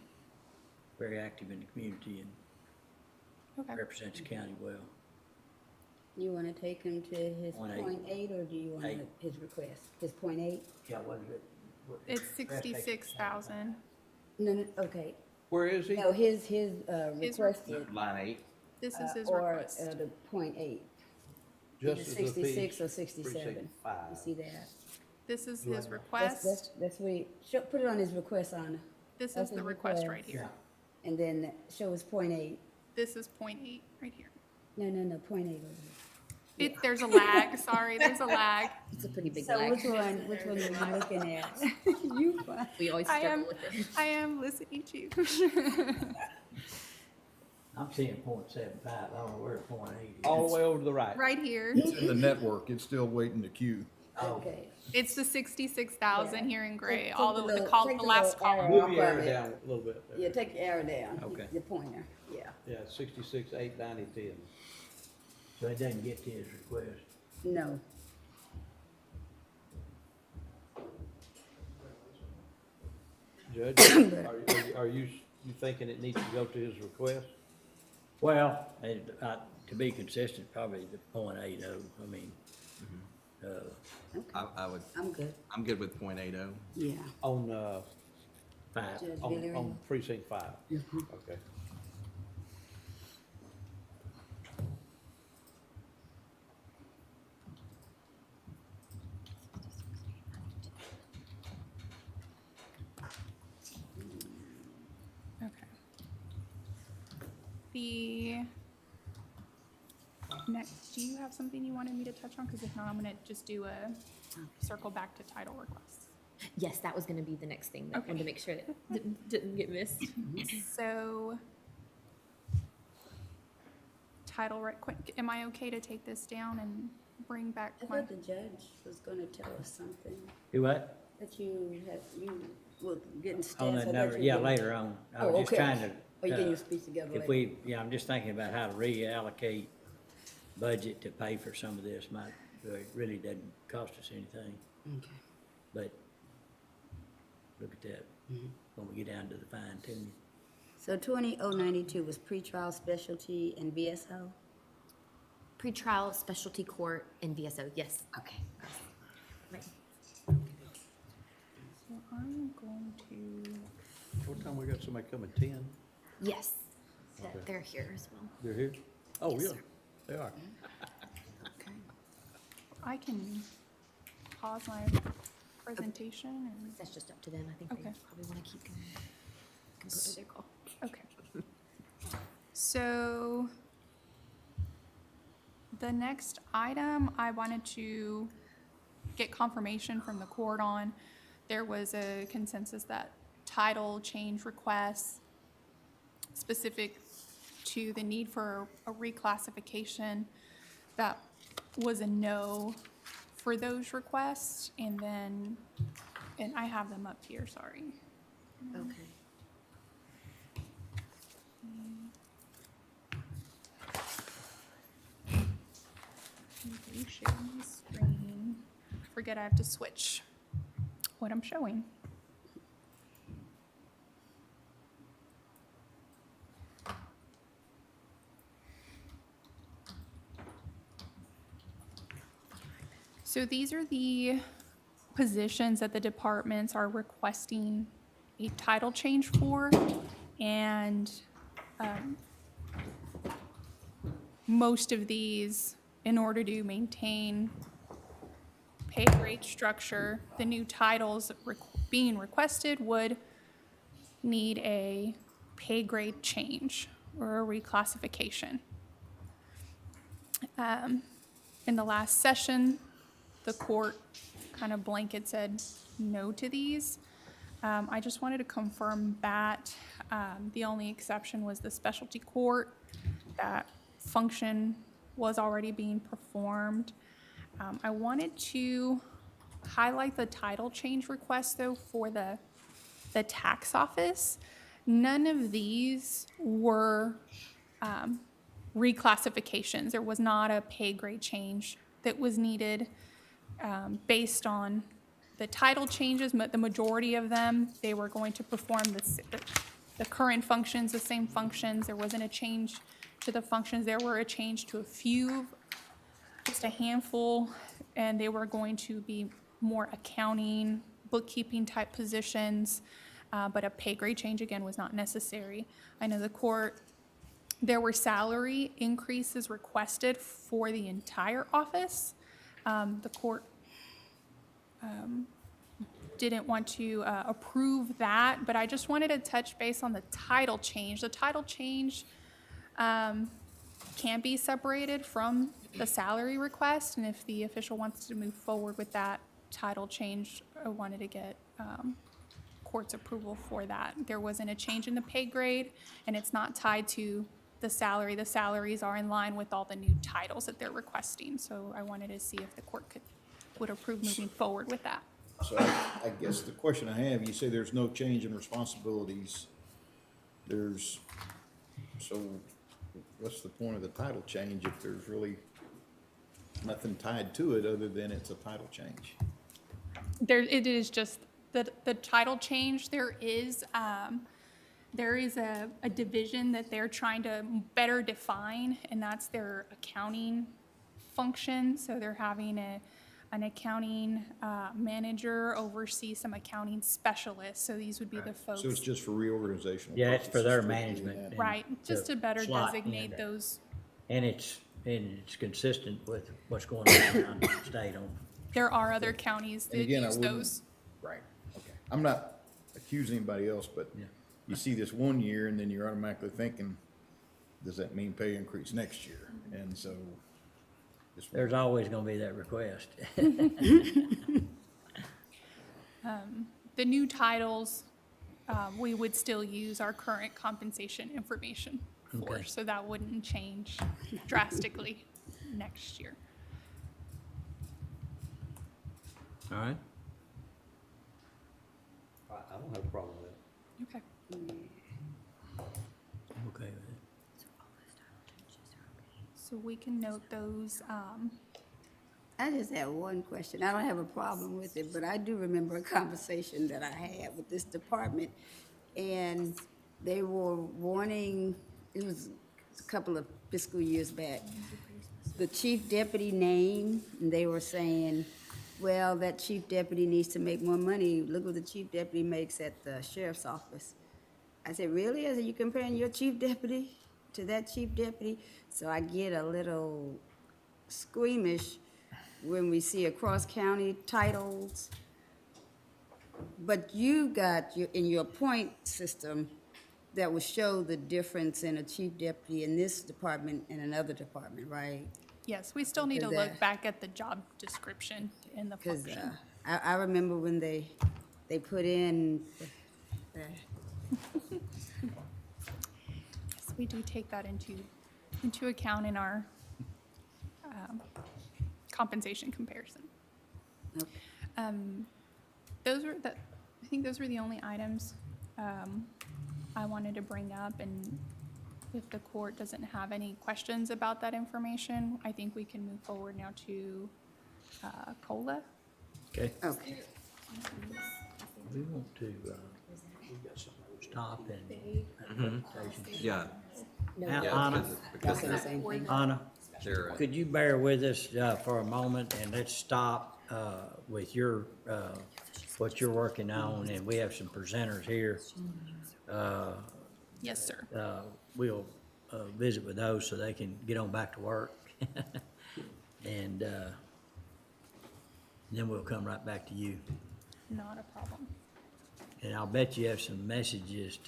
very active in the community and okay. represents the county well. you wanna take him to his 0.8. .8, or do you want Eight. his request, his .8? Yeah, what is it? It's 66,000. No, okay, Where is he? no, his requested, Line 8. This is his or, request. the .8. Just Either as the fee- 66 or 67. precinct five. You see that? This is his That's, request. that's what, put it on his request on, This is that's the his request request. right here. and then show his .8. This is .8 right here. No, .8 over here. There's a lag, sorry, there's a lag. It's a pretty big So lag. which one are you looking at? You fine. We always I am, struggle with it. I am listening to you. I'm seeing .75, I don't know where .8 is. All the way over to the right. Right here. It's in the network, it's still waiting to queue. Okay. It's the 66,000 here in gray, Take all the the little- the last take the little column. arrow Move your off arrow of it. down a little bit there. Yeah, take your arrow down. Okay. Your pointer, yeah. Yeah, 66, 8, 90, 10. So it doesn't get to his request. No. Judge, are you thinking it needs to go to his request? Well, to be consistent, probably the .80, I mean, I'm good. I'm good with .80. Yeah. On, 5. Judge on Villarreal. precinct 5? Okay. Okay. The next, do you have something you wanted me to touch on? Because if not, I'm gonna just do a circle back to title requests. Yes, that was gonna be the next thing. I Okay. wanted to make sure that didn't get missed. So, am I okay to take this down and bring back I my? thought the judge was gonna tell us something, Do what? that you were getting stats. On I that thought number, you yeah, were- later on. I Oh, was just okay. trying to. Oh, you getting your speech together If later? I'm just thinking about how to reallocate budget to pay for some of this, it really doesn't cost us anything, Okay. but look at that, Mm-hmm. when we get down to the fine tuning. So 20092 was pretrial specialty and VSO? Pretrial specialty court and VSO, yes. Okay. Right. So I'm going to, What time we got somebody coming, 10? Yes, Okay. they're here as well. They're here? Oh, Yes, yeah, sir. they are. okay. I can pause my presentation and, That's just up to them. I think they Okay. probably want to keep going. Completely their call. okay. So, the next item I wanted to get confirmation from the court on, there was a consensus that title change requests specific to the need for a reclassification, that was a no for those requests, and then, and I have them up here, sorry. Okay. You share my screen. Forget I have to switch what I'm showing. So these are the positions that the departments are requesting a title change for, and most of these, in order to maintain pay grade structure, the new titles being requested would need a pay grade change or a reclassification. In the last session, the court kind of blanket said no to these. I just wanted to confirm that. The only exception was the specialty court. That function was already being performed. I wanted to highlight the title change request, though, for the tax office. None of these were reclassifications. There was not a pay grade change that was needed based on the title changes. The majority of them, they were going to perform the current functions, the same functions. There wasn't a change to the functions. There were a change to a few, just a handful, and they were going to be more accounting, bookkeeping type positions, but a pay grade change, again, was not necessary. I know the court, there were salary increases requested for the entire office. The court didn't want to approve that, but I just wanted to touch base on the title change. The title change can be separated from the salary request, and if the official wants to move forward with that title change, I wanted to get court's approval for that. There wasn't a change in the pay grade, and it's not tied to the salary. The salaries are in line with all the new titles that they're requesting, so I wanted to see if the court would approve moving forward with that. So I guess the question I have, you say there's no change in responsibilities. So what's the point of the title change if there's really nothing tied to it other than it's a title change? It is just the title change. There is a division that they're trying to better define, and that's their accounting function. So they're having an accounting manager oversee some accounting specialists. So these would be the folks. So it's just for reorganizational Yeah, it's for their purposes, strictly management. that. Right, just to better slot in designate there. those. And it's consistent with what's going on around the state on. There are other counties And that again, I use wouldn't- those. Right, okay. I'm not accusing anybody else, but Yeah. you see this one year and then you're automatically thinking, does that mean pay increase next year? And so. just- There's always gonna be that request. The new titles, we would still use our current compensation information for, Okay. so that wouldn't change drastically next year. All right? I don't have a problem with it. Okay. Okay with it. So we can note those, I just have one question. I don't have a problem with it, but I do remember a conversation that I had with this department, and they were wanting, it was a couple of fiscal years back, the chief deputy name, and they were saying, well, that chief deputy needs to make more money. Look what the chief deputy makes at the sheriff's office. I said, really? I said, you comparing your chief deputy to that chief deputy? So I get a little squeamish when we see across county titles. But you got in your point system that will show the difference in a chief deputy in this department and another department, right? yes, we still need to Because, look back at the job description in the Because function. I remember when they put in the Yes, we do take that into account in our compensation comparison. okay. I think those were the only items I wanted to bring up, and if the court doesn't have any questions about that information, I think we can move forward now to COLA. Okay. Okay. We want to, stop and presentation. Yeah. Now, Yeah, Anna, because Y'all say the same thing? Anna, they're, could you bear with us for a moment and let's stop with your what you're working on, and we have some presenters here. Yes, sir. We'll visit with those so they can get on back to work. And then we'll come right back to you. Not a problem. And I'll bet you have some messages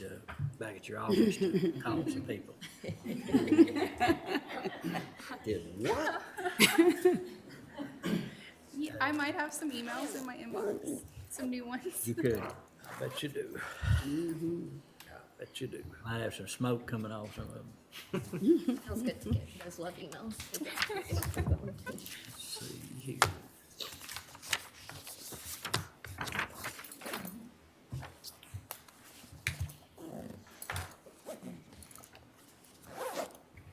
back at your office to call some people. Did what? Yeah, I might have some emails in my inbox, some new ones. You could. I bet you do. I bet you do. Might have some smoke coming off some of them. Feels good to get those love emails. See here.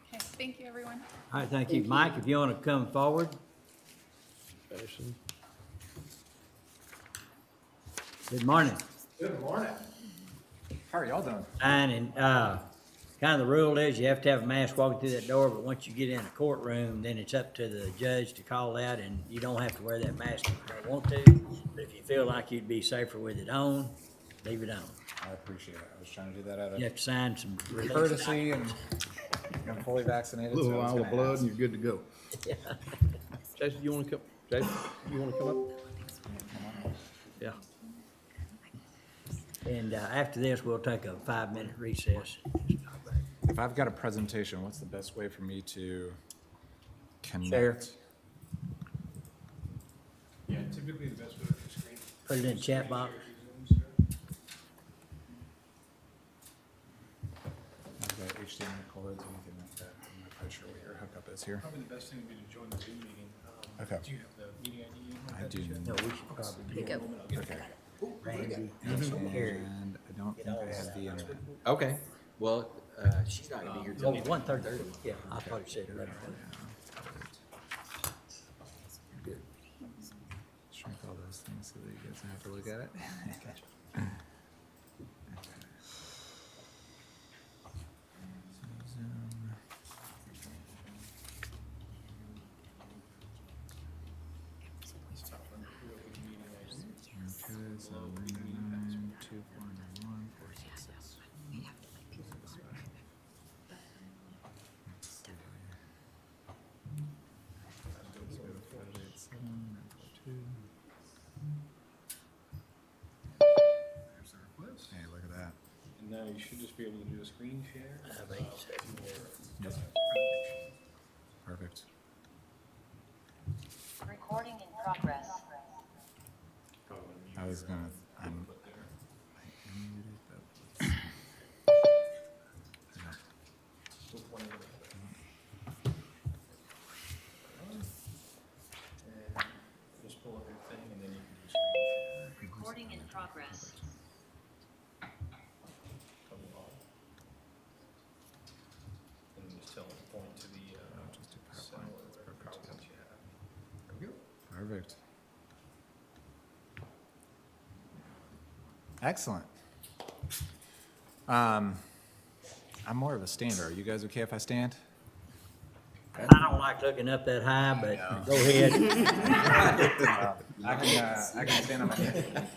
Okay, thank you, everyone. All right, thank you. Mike, if you want to come forward. Jason? Good morning. Good morning. How are y'all doing? Fine, and kind of the rule is you have to have a mask walking through that door, but once you get in a courtroom, then it's up to the judge to call that, and you don't have to wear that mask if you don't want to. But if you feel like you'd be safer with it on, leave it on. I appreciate it. I was trying to do that out You of have to sign some release courtesy, and I'm fully vaccinated. A little so I was vial of gonna blood ask. and you're good to go. Jason, you wanna come, Jason, you wanna come up? Yeah. And after this, we'll take a 5-minute recess. If I've got a presentation, what's the best way for me to connect? Share. Yeah, typically the best way to screen. Put it in the chat box. I've got HDMI cords, anything like that. I'm not quite sure what your hookup is here. Probably the best thing would be to join the Zoom meeting. Okay. Do you have the meeting ID? I do. No, we should probably There you go. Okay. Randy. And I don't think I have the internet. Okay, well, she's not gonna be here Oh, till 1:30. Yeah, I thought it said 11. Shrink all those things so that you guys don't have to look at it. Zoom. Okay, so 999, 2491, 466. Let's see. Let's go to 587, 942. There's the request. Hey, look at that. And now you should just be able to do a screen share. Yep. Perfect. Recording in progress. I was gonna, I unmuted it, but. Yeah. Just pull up your thing and then you can do screen share. Recording in progress. Come along. And then just tell them to point to the, Just do cell PowerPoint. or That's whatever perfect. PowerPoint you have. There we go. Perfect. Excellent. I'm more of a stander. Are you guys okay if I stand? I don't like looking up that high, but go ahead. I can stand on my head.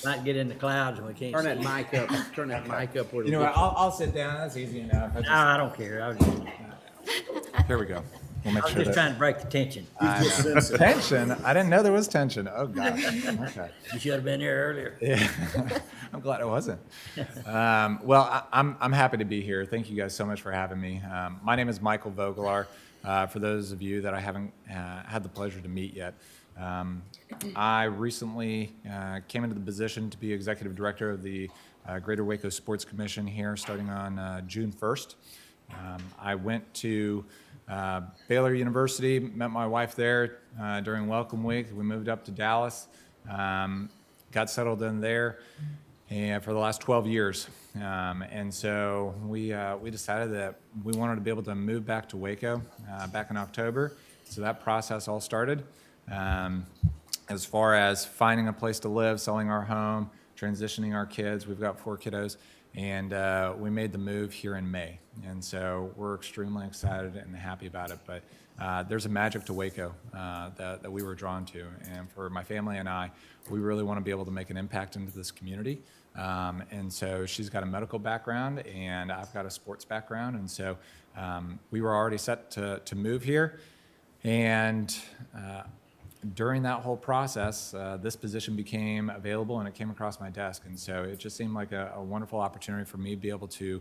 Might get in the clouds and we can't Turn see. that mic up, turn that mic up where You know what? I'll sit down. That's easy enough. No, I don't care. Here we go. We'll make I was sure just that. trying to break the tension. Tension? I didn't know there was tension. Oh, gosh. Okay. You should have been here earlier. Yeah. I'm glad it wasn't. Well, I'm happy to be here. Thank you guys so much for having me. My name is Michael Vogelaar. For those of you that I haven't had the pleasure to meet yet, I recently came into the position to be executive director of the Greater Waco Sports Commission here starting on June 1st. I went to Baylor University, met my wife there during Welcome Week. We moved up to Dallas, got settled in there and for the last 12 years. And so we decided that we wanted to be able to move back to Waco back in October. So that process all started. As far as finding a place to live, selling our home, transitioning our kids, we've got 4 kiddos, And we made the move here in May. And so we're extremely excited and happy about it. But there's a magic to Waco that we were drawn to. And for my family and I, we really want to be able to make an impact into this community. And so she's got a medical background and I've got a sports background. And so we were already set to move here. And during that whole process, this position became available and it came across my desk. And so it just seemed like a wonderful opportunity for me to be able to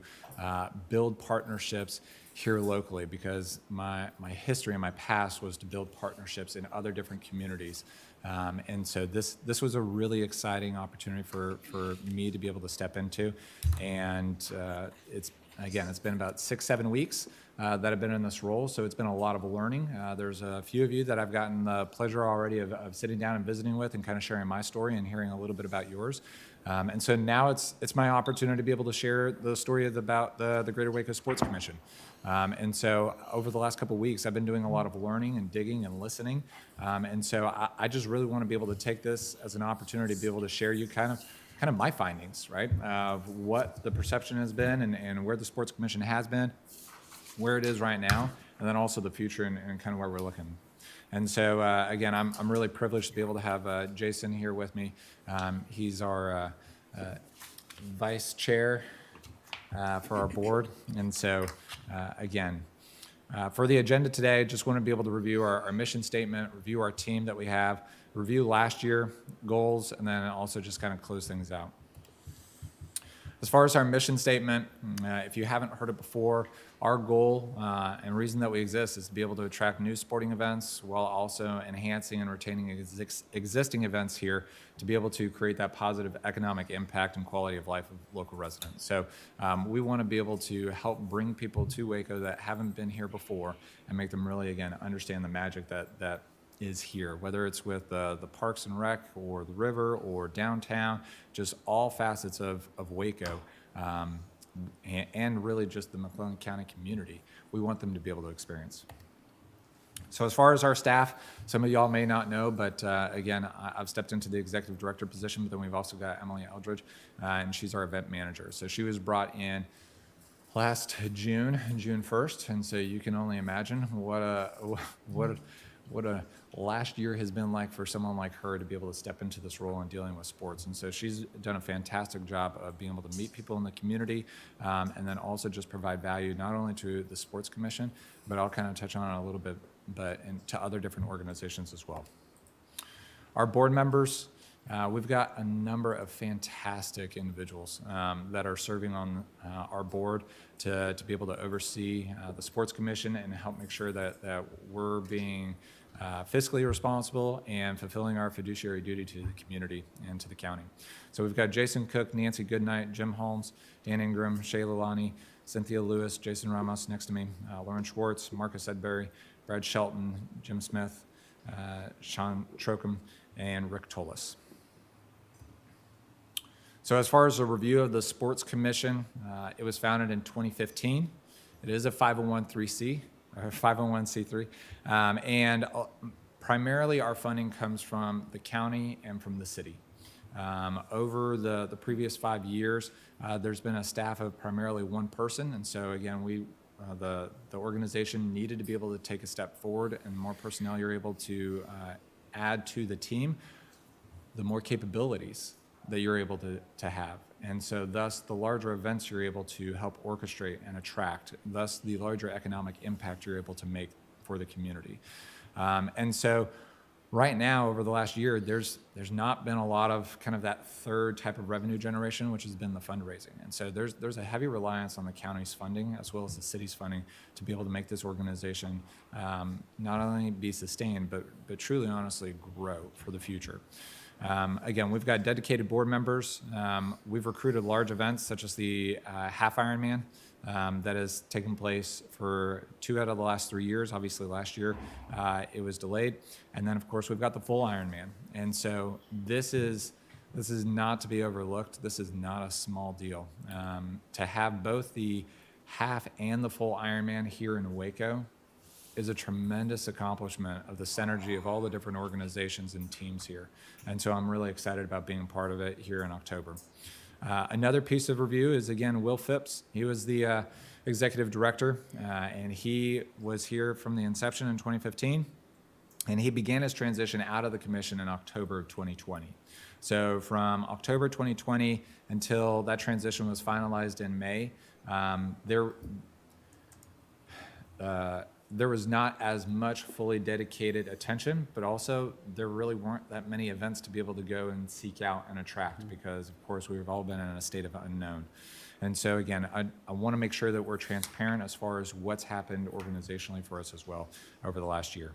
build partnerships here locally, because my history and my past was to build partnerships in other different communities. And so this was a really exciting opportunity for me to be able to step into. And it's been about 6-7 weeks that I've been in this role, so it's been a lot of learning. There's a few of you that I've gotten the pleasure already of sitting down and visiting with and kind of sharing my story and hearing a little bit about yours. And so now it's my opportunity to be able to share the story about the Greater Waco Sports Commission. And so over the last couple of weeks, I've been doing a lot of learning and digging and listening. And so I just really want to be able to take this as an opportunity to be able to share you kind of my findings, right, of what the perception has been and where the Sports Commission has been, where it is right now, and then also the future and kind of where we're looking. And so, again, I'm really privileged to be able to have Jason here with me. He's our vice chair for our board. And so, again, for the agenda today, just want to be able to review our mission statement, review our team that we have, review last year goals, and then also just kind of close things out. As far as our mission statement, if you haven't heard it before, our goal and reason that we exist is to be able to attract new sporting events while also enhancing and retaining existing events here to be able to create that positive economic impact and quality of life of local residents. So we want to be able to help bring people to Waco that haven't been here before and make them really, again, understand the magic that is here, whether it's with the Parks and Rec or the river or downtown, just all facets of Waco, and really just the McClellan County community. We want them to be able to experience. So as far as our staff, some of y'all may not know, but again, I've stepped into the executive director position, but then we've also got Emily Eldridge, and she's our event manager. So she was brought in last June 1st, and so you can only imagine what a last year has been like for someone like her to be able to step into this role and dealing with sports. And so she's done a fantastic job of being able to meet people in the community, and then also just provide value not only to the Sports Commission, but I'll kind of touch on it a little bit, but to other different organizations as well. Our board members, we've got a number of fantastic individuals that are serving on our board to be able to oversee the Sports Commission and help make sure that we're being fiscally responsible and fulfilling our fiduciary duty to the community and to the county. So we've got Jason Cook, Nancy Goodnight, Jim Holmes, Dan Ingram, Shayla Lonnie, Cynthia Lewis, Jason Ramos next to me, Lauren Schwartz, Marcus Edbury, Brad Shelton, Jim Smith, Sean Trokum, and Rick Tolis. So as far as a review of the Sports Commission, it was founded in 2015. It is a 501c3, and primarily our funding comes from the county and from the city. Over the previous 5 years, there's been a staff of primarily one person, and so again, the organization needed to be able to take a step forward, and the more personnel you're able to add to the team, the more capabilities that you're able to have. And so thus the larger events you're able to help orchestrate and attract, thus the larger economic impact you're able to make for the community. And so right now, over the last year, there's not been a lot of kind of that third type of revenue generation, which has been the fundraising. And so there's a heavy reliance on the county's funding as well as the city's funding to be able to make this organization not only be sustained, but truly, honestly, grow for the future. Again, we've got dedicated board members. We've recruited large events such as the Half Ironman that has taken place for 2 out of the last 3 years. Obviously, last year it was delayed. And then, of course, we've got the full Ironman. And so this is not to be overlooked. This is not a small deal. To have both the half and the full Ironman here in Waco is a tremendous accomplishment of the synergy of all the different organizations and teams here. And so I'm really excited about being part of it here in October. Another piece of review is, again, Will Phipps. He was the executive director, and he was here from the inception in 2015. And he began his transition out of the commission in October of 2020. So from October 2020 until that transition was finalized in May, there was not as much fully dedicated attention, but also there really weren't that many events to be able to go and seek out and attract because, of course, we've all been in a state of unknown. And so, again, I want to make sure that we're transparent as far as what's happened organizationally for us as well over the last year.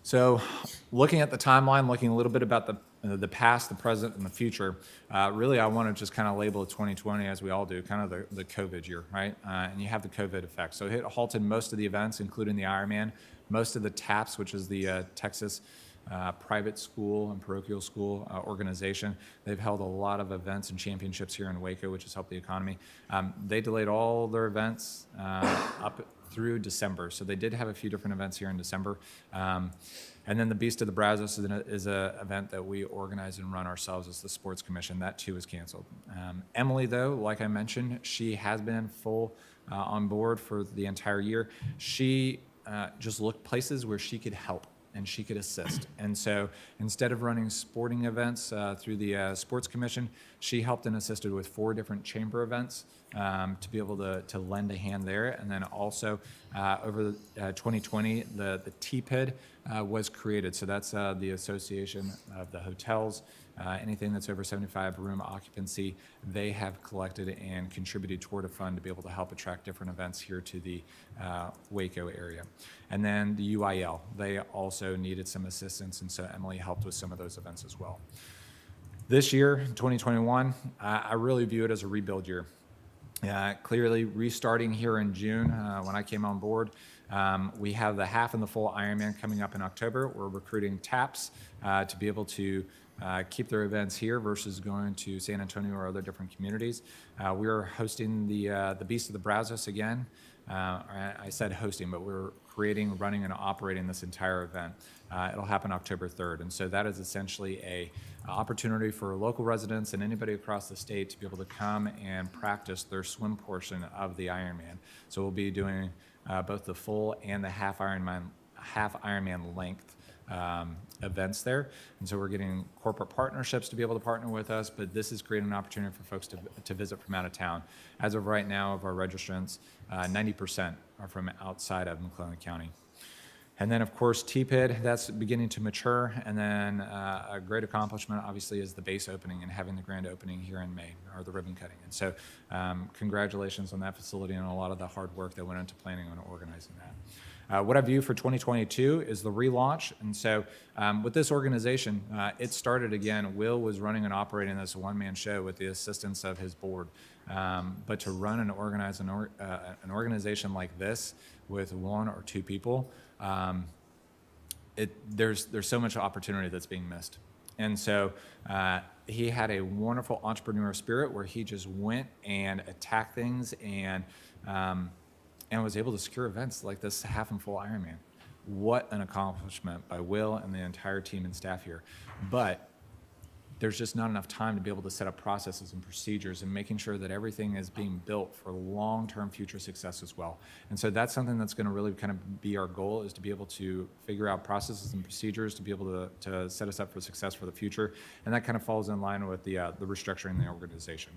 So looking at the timeline, looking a little bit about the past, the present, and the future, really I want to just kind of label 2020, as we all do, kind of the COVID year, right? And you have the COVID effect. So it halted most of the events, including the Ironman, most of the TAPS, which is the Texas private school and parochial school organization. They've held a lot of events and championships here in Waco, which has helped the economy. They delayed all their events up through December. So they did have a few different events here in December. And then the Beast of the Brazos is an event that we organize and run ourselves as the Sports Commission. That too is canceled. Emily, though, like I mentioned, she has been full on board for the entire year. She just looked places where she could help and she could assist. And so instead of running sporting events through the Sports Commission, she helped and assisted with 4 different chamber events to be able to lend a hand there. And then also over 2020, the TPID was created. So that's the Association of the Hotels. Anything that's over 75 room occupancy, they have collected and contributed toward a fund to be able to help attract different events here to the Waco area. And then the UIL, they also needed some assistance, and so Emily helped with some of those events as well. This year, 2021, I really view it as a rebuild year. Clearly restarting here in June when I came on board. We have the half and the full Ironman coming up in October. We're recruiting TAPS to be able to keep their events here versus going to San Antonio or other different communities. We are hosting the Beast of the Brazos again. I said hosting, but we're creating, running, and operating this entire event. It'll happen October 3rd. And so that is essentially a opportunity for local residents and anybody across the state to be able to come and practice their swim portion of the Ironman. So we'll be doing both the full and the half Ironman length events there. And so we're getting corporate partnerships to be able to partner with us, but this is creating an opportunity for folks to visit from out of town. As of right now, of our registrants, 90% are from outside of McClellan County. And then, of course, TPID, that's beginning to mature. And then a great accomplishment, obviously, is the base opening and having the grand opening here in May, or the ribbon cutting. And so congratulations on that facility and a lot of the hard work that went into planning on organizing that. What I view for 2022 is the relaunch. And so with this organization, it started again, Will was running and operating this one-man show with the assistance of his board. But to run and organize an organization like this with 1 or 2 people, there's so much opportunity that's being missed. And so he had a wonderful entrepreneur spirit where he just went and attacked things and was able to secure events like this half and full Ironman. What an accomplishment by Will and the entire team and staff here. But there's just not enough time to be able to set up processes and procedures and making sure that everything is being built for long-term future success as well. And so that's something that's going to really kind of be our goal, is to be able to figure out processes and procedures to be able to set us up for success for the future. And that kind of falls in line with the restructuring the organization.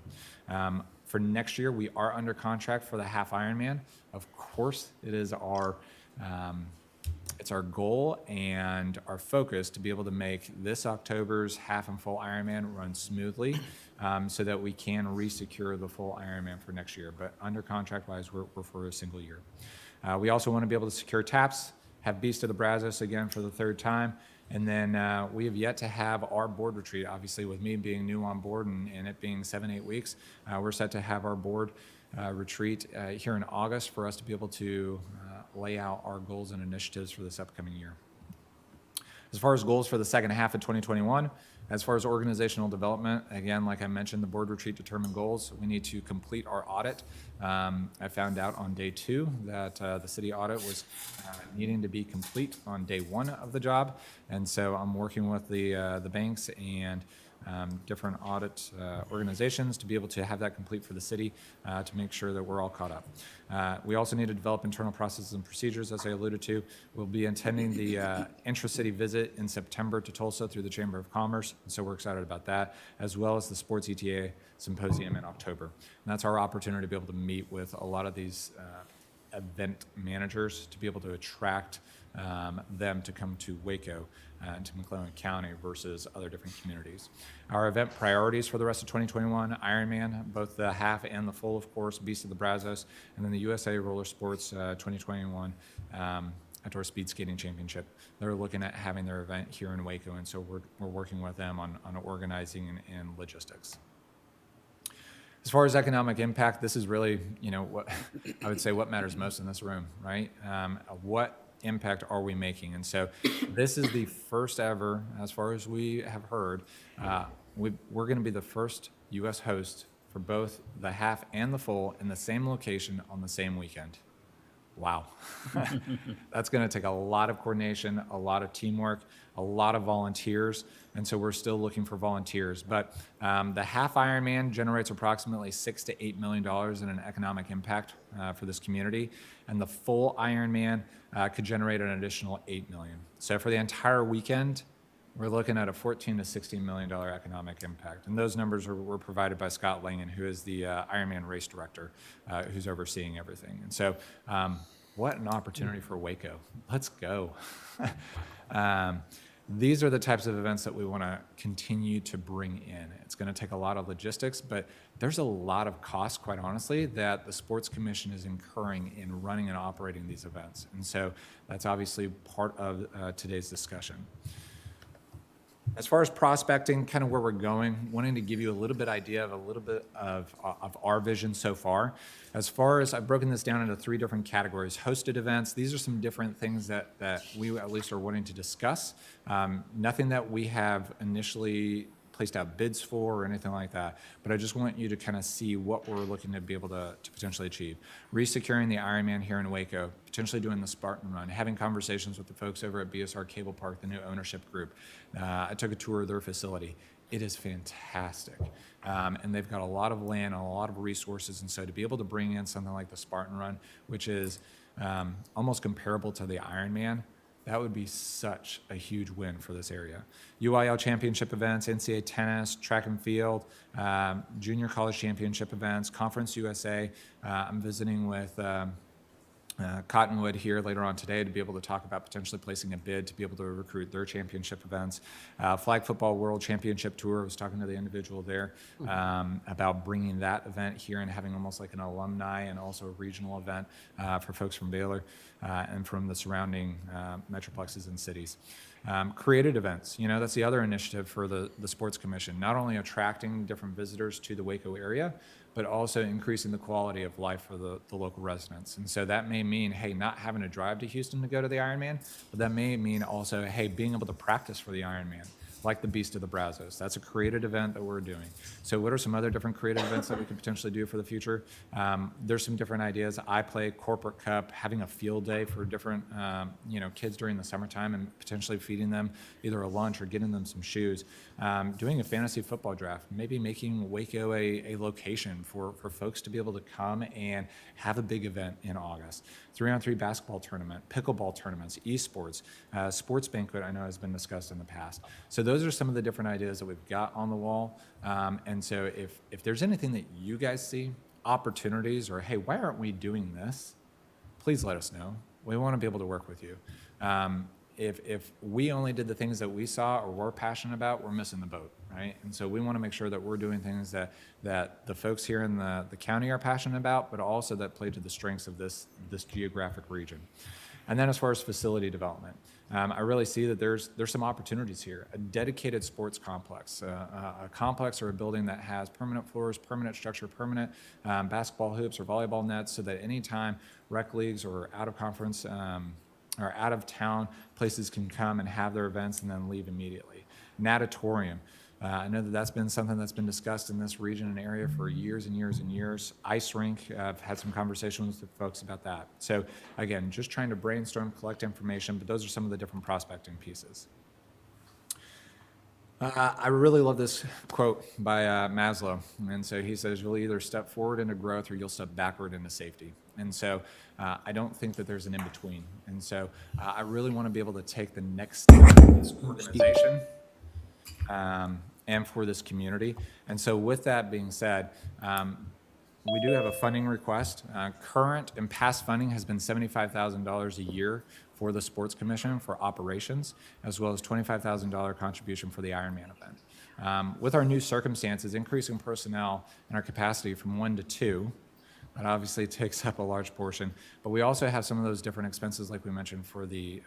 For next year, we are under contract for the half Ironman. Of course, it is it's our goal and our focus to be able to make this October's half and full Ironman run smoothly so that we can resecure the full Ironman for next year. But under contract-wise, we're for a single year. We also want to be able to secure TAPS, have Beast of the Brazos again for the 3rd time. And then we have yet to have our board retreat. Obviously, with me being new on board and it being 7-8 weeks, we're set to have our board retreat here in August for us to be able to lay out our goals and initiatives for this upcoming year. As far as goals for the second half of 2021, as far as organizational development, again, like I mentioned, the board retreat determined goals. We need to complete our audit. I found out on day 2 that the city audit was needing to be complete on day 1 of the job. And so I'm working with the banks and different audit organizations to be able to have that complete for the city to make sure that we're all caught up. We also need to develop internal processes and procedures, as I alluded to. We'll be attending the intra-city visit in September to Tulsa through the Chamber of Commerce, so we're excited about that, as well as the Sports ETA Symposium in October. And that's our opportunity to be able to meet with a lot of these event managers to be able to attract them to come to Waco and to McClellan County versus other different communities. Our event priorities for the rest of 2021, Ironman, both the half and the full, of course, Beast of the Brazos, and then the USA Roller Sports 2021 Outdoor Speed Skating Championship. They're looking at having their event here in Waco, and so we're working with them on organizing and logistics. As far as economic impact, this is really, what I would say what matters most in this room, right? What impact are we making? And so this is the first ever, as far as we have heard, we're going to be the first U.S. host for both the half and the full in the same location on the same weekend. Wow. That's going to take a lot of coordination, a lot of teamwork, a lot of volunteers, and so we're still looking for volunteers. But the half Ironman generates approximately $6 to $8 million in an economic impact for this community, and the full Ironman could generate an additional $8 million. So for the entire weekend, we're looking at a $14 to $16 million economic impact. And those numbers were provided by Scott Langen, who is the Ironman race director, who's overseeing everything. And so what an opportunity for Waco. Let's go. These are the types of events that we want to continue to bring in. It's going to take a lot of logistics, but there's a lot of costs, quite honestly, that the Sports Commission is incurring in running and operating these events. And so that's obviously part of today's discussion. As far as prospecting, kind of where we're going, wanting to give you a little bit of our vision so far. As far as I've broken this down into 3 different categories. Hosted events, these are some different things that we at least are wanting to discuss. Nothing that we have initially placed out bids for or anything like that, but I just want you to kind of see what we're looking to be able to potentially achieve. Resecuring the Ironman here in Waco, potentially doing the Spartan Run, having conversations with the folks over at BSR Cable Park, the new ownership group. I took a tour of their facility. It is fantastic. And they've got a lot of land and a lot of resources, and so to be able to bring in something like the Spartan Run, which is almost comparable to the Ironman, that would be such a huge win for this area. UIL championship events, NCAA tennis, track and field, junior college championship events, Conference USA. I'm visiting with Cottonwood here later on today to be able to talk about potentially placing a bid to be able to recruit their championship events. Flag Football World Championship Tour, I was talking to the individual there about bringing that event here and having almost like an alumni and also a regional event for folks from Baylor and from the surrounding metroplexes and cities. Created events, that's the other initiative for the Sports Commission, not only attracting different visitors to the Waco area, but also increasing the quality of life for the local residents. And so that may mean, hey, not having to drive to Houston to go to the Ironman, but that may mean also, hey, being able to practice for the Ironman, like the Beast of the Brazos. That's a created event that we're doing. So what are some other different creative events that we could potentially do for the future? There's some different ideas. I play Corporate Cup, having a field day for different kids during the summertime and potentially feeding them either a lunch or getting them some shoes. Doing a fantasy football draft, maybe making Waco a location for folks to be able to come and have a big event in August. 3-on-3 basketball tournament, pickleball tournaments, esports, sports banquet I know has been discussed in the past. So those are some of the different ideas that we've got on the wall. And so if there's anything that you guys see, opportunities, or hey, why aren't we doing this? Please let us know. We want to be able to work with you. If we only did the things that we saw or we're passionate about, we're missing the boat, right? And so we want to make sure that we're doing things that the folks here in the county are passionate about, but also that play to the strengths of this geographic region. And then as far as facility development, I really see that there's some opportunities here. A dedicated sports complex, a complex or a building that has permanent floors, permanent structure, permanent basketball hoops or volleyball nets, so that anytime rec leagues or out of conference or out of town places can come and have their events and then leave immediately. Natatorium. I know that that's been something that's been discussed in this region and area for years and years and years. Ice rink, I've had some conversations with folks about that. So again, just trying to brainstorm, collect information, but those are some of the different prospecting pieces. I really love this quote by Maslow. And so he says, you'll either step forward into growth or you'll step backward into safety. And so I don't think that there's an in-between. And so I really want to be able to take the next step in this organization and for this community. And so with that being said, we do have a funding request. Current and past funding has been $75,000 a year for the Sports Commission for operations, as well as $25,000 contribution for the Ironman event. With our new circumstances, increasing personnel and our capacity from 1 to 2, that obviously takes up a large portion. But we also have some of those different expenses, like we mentioned, for the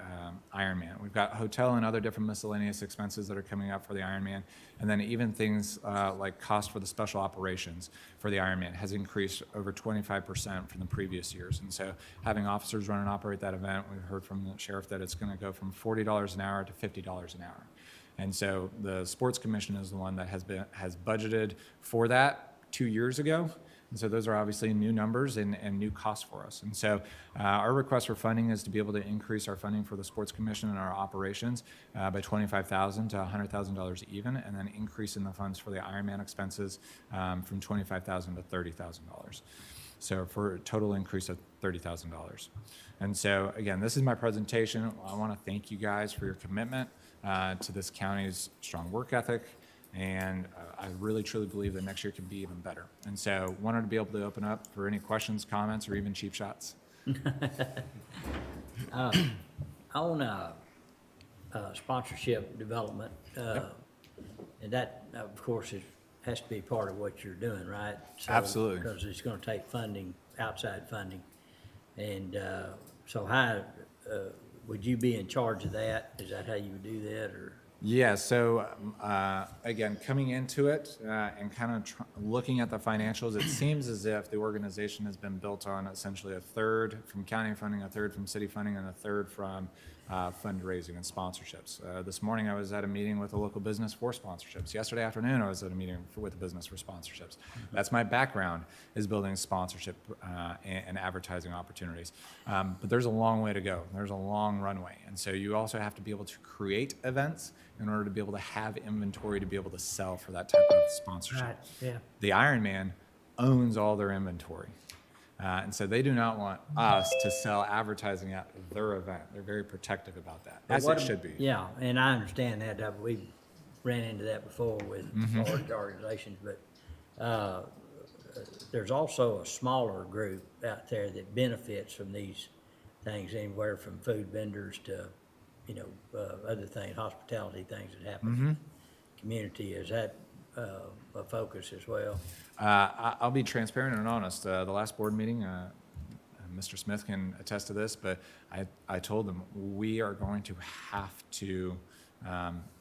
Ironman. We've got hotel and other different miscellaneous expenses that are coming up for the Ironman. And then even things like cost for the special operations for the Ironman has increased over 25% from the previous years. And so having officers run and operate that event, we've heard from the sheriff that it's going to go from $40 an hour to $50 an hour. And so the Sports Commission is the one that has budgeted for that 2 years ago. And so those are obviously new numbers and new costs for us. And so our request for funding is to be able to increase our funding for the Sports Commission and our operations by $25,000 to $100,000 even, and then increase in the funds for the Ironman expenses from $25,000 to $30,000. So for a total increase of $30,000. And so again, this is my presentation. I want to thank you guys for your commitment to this county's strong work ethic. And I really, truly believe that next year can be even better. And so wanted to be able to open up for any questions, comments, or even cheap shots. On sponsorship development, and that, of course, has to be part of what you're doing, right? So, Absolutely. Because it's going to take funding, outside funding. And so how, would you be in charge of that? Is that how you would do that, or? Yeah, so again, coming into it and kind of looking at the financials, it seems as if the organization has been built on essentially a third from county funding, a third from city funding, and a third from fundraising and sponsorships. This morning I was at a meeting with a local business for sponsorships. Yesterday afternoon I was at a meeting with a business for sponsorships. That's my background, is building sponsorship and advertising opportunities. But there's a long way to go. There's a long runway. And so you also have to be able to create events in order to be able to have inventory to be able to sell for that type of sponsorship. Right, yeah. The Ironman owns all their inventory. And so they do not want us to sell advertising at their event. They're very protective about that, as it should be. Yeah, and I understand that. We ran into that before with large organizations, but there's also a smaller group out there that benefits from these things, anywhere from food vendors to, other things, hospitality things that happen in the community. Is that a focus as well? I'll be transparent and honest. The last board meeting, Mr. Smith can attest to this, but I told them we are going to have to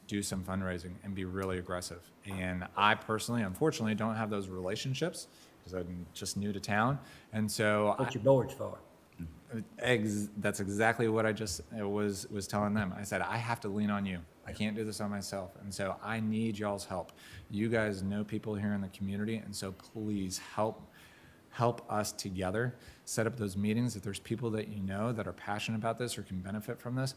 do some fundraising and be really aggressive. And I personally, unfortunately, don't have those relationships because I'm just new to town. And so What's your board's for? That's exactly what I just was telling them. I said, I have to lean on you. I can't do this on myself. And so I need y'all's help. You guys know people here in the community, and so please help us together set up those meetings. If there's people that you know that are passionate about this or can benefit from this,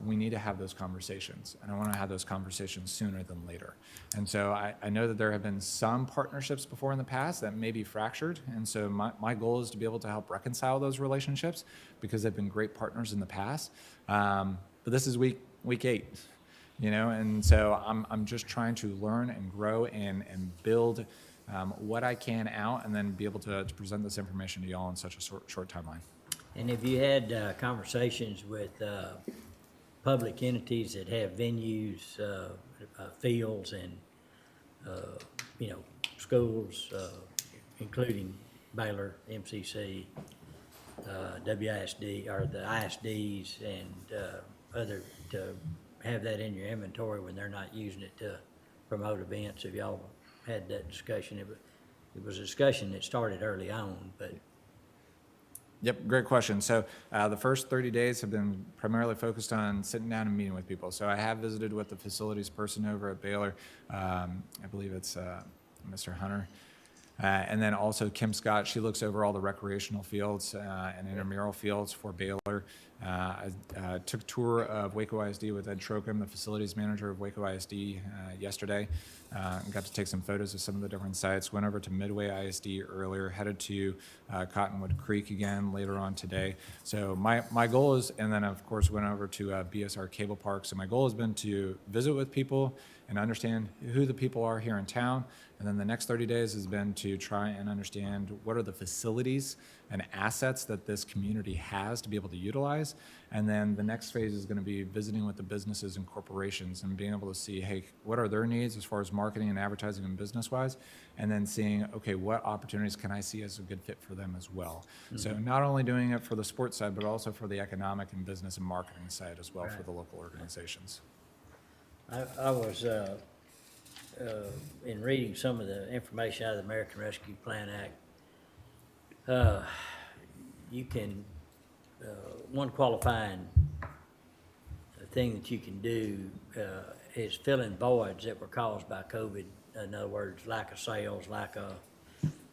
we need to have those conversations. And I want to have those conversations sooner than later. And so I know that there have been some partnerships before in the past that may be fractured. And so my goal is to be able to help reconcile those relationships because they've been great partners in the past. But this is week 8, and so I'm just trying to learn and grow and build what I can out, and then be able to present this information to y'all in such a short timeline. And have you had conversations with public entities that have venues, fields, and schools, including Baylor, MCC, WISD, or the ISDs, and other, to have that in your inventory when they're not using it to promote events? Have y'all had that discussion? It was a discussion that started early on, but. Yep, great question. So the first 30 days have been primarily focused on sitting down and meeting with people. So I have visited with the facilities person over at Baylor. I believe it's Mr. Hunter. And then also Kim Scott, she looks over all the recreational fields and intramural fields for Baylor. I took a tour of Waco ISD with Ed Trokum, the facilities manager of Waco ISD, yesterday. And got to take some photos of some of the different sites. Went over to Midway ISD earlier, headed to Cottonwood Creek again later on today. So my goal is, and then of course went over to BSR Cable Park. So my goal has been to visit with people and understand who the people are here in town. And then the next 30 days has been to try and understand what are the facilities and assets that this community has to be able to utilize. And then the next phase is going to be visiting with the businesses and corporations and being able to see, hey, what are their needs as far as marketing and advertising and business-wise? And then seeing, okay, what opportunities can I see as a good fit for them as well? So not only doing it for the sports side, but also for the economic and business and marketing side as well for the local organizations. I was, in reading some of the information out of the American Rescue Plan Act, you can, one qualifying thing that you can do is fill in voids that were caused by COVID. In other words, lack of sales, lack of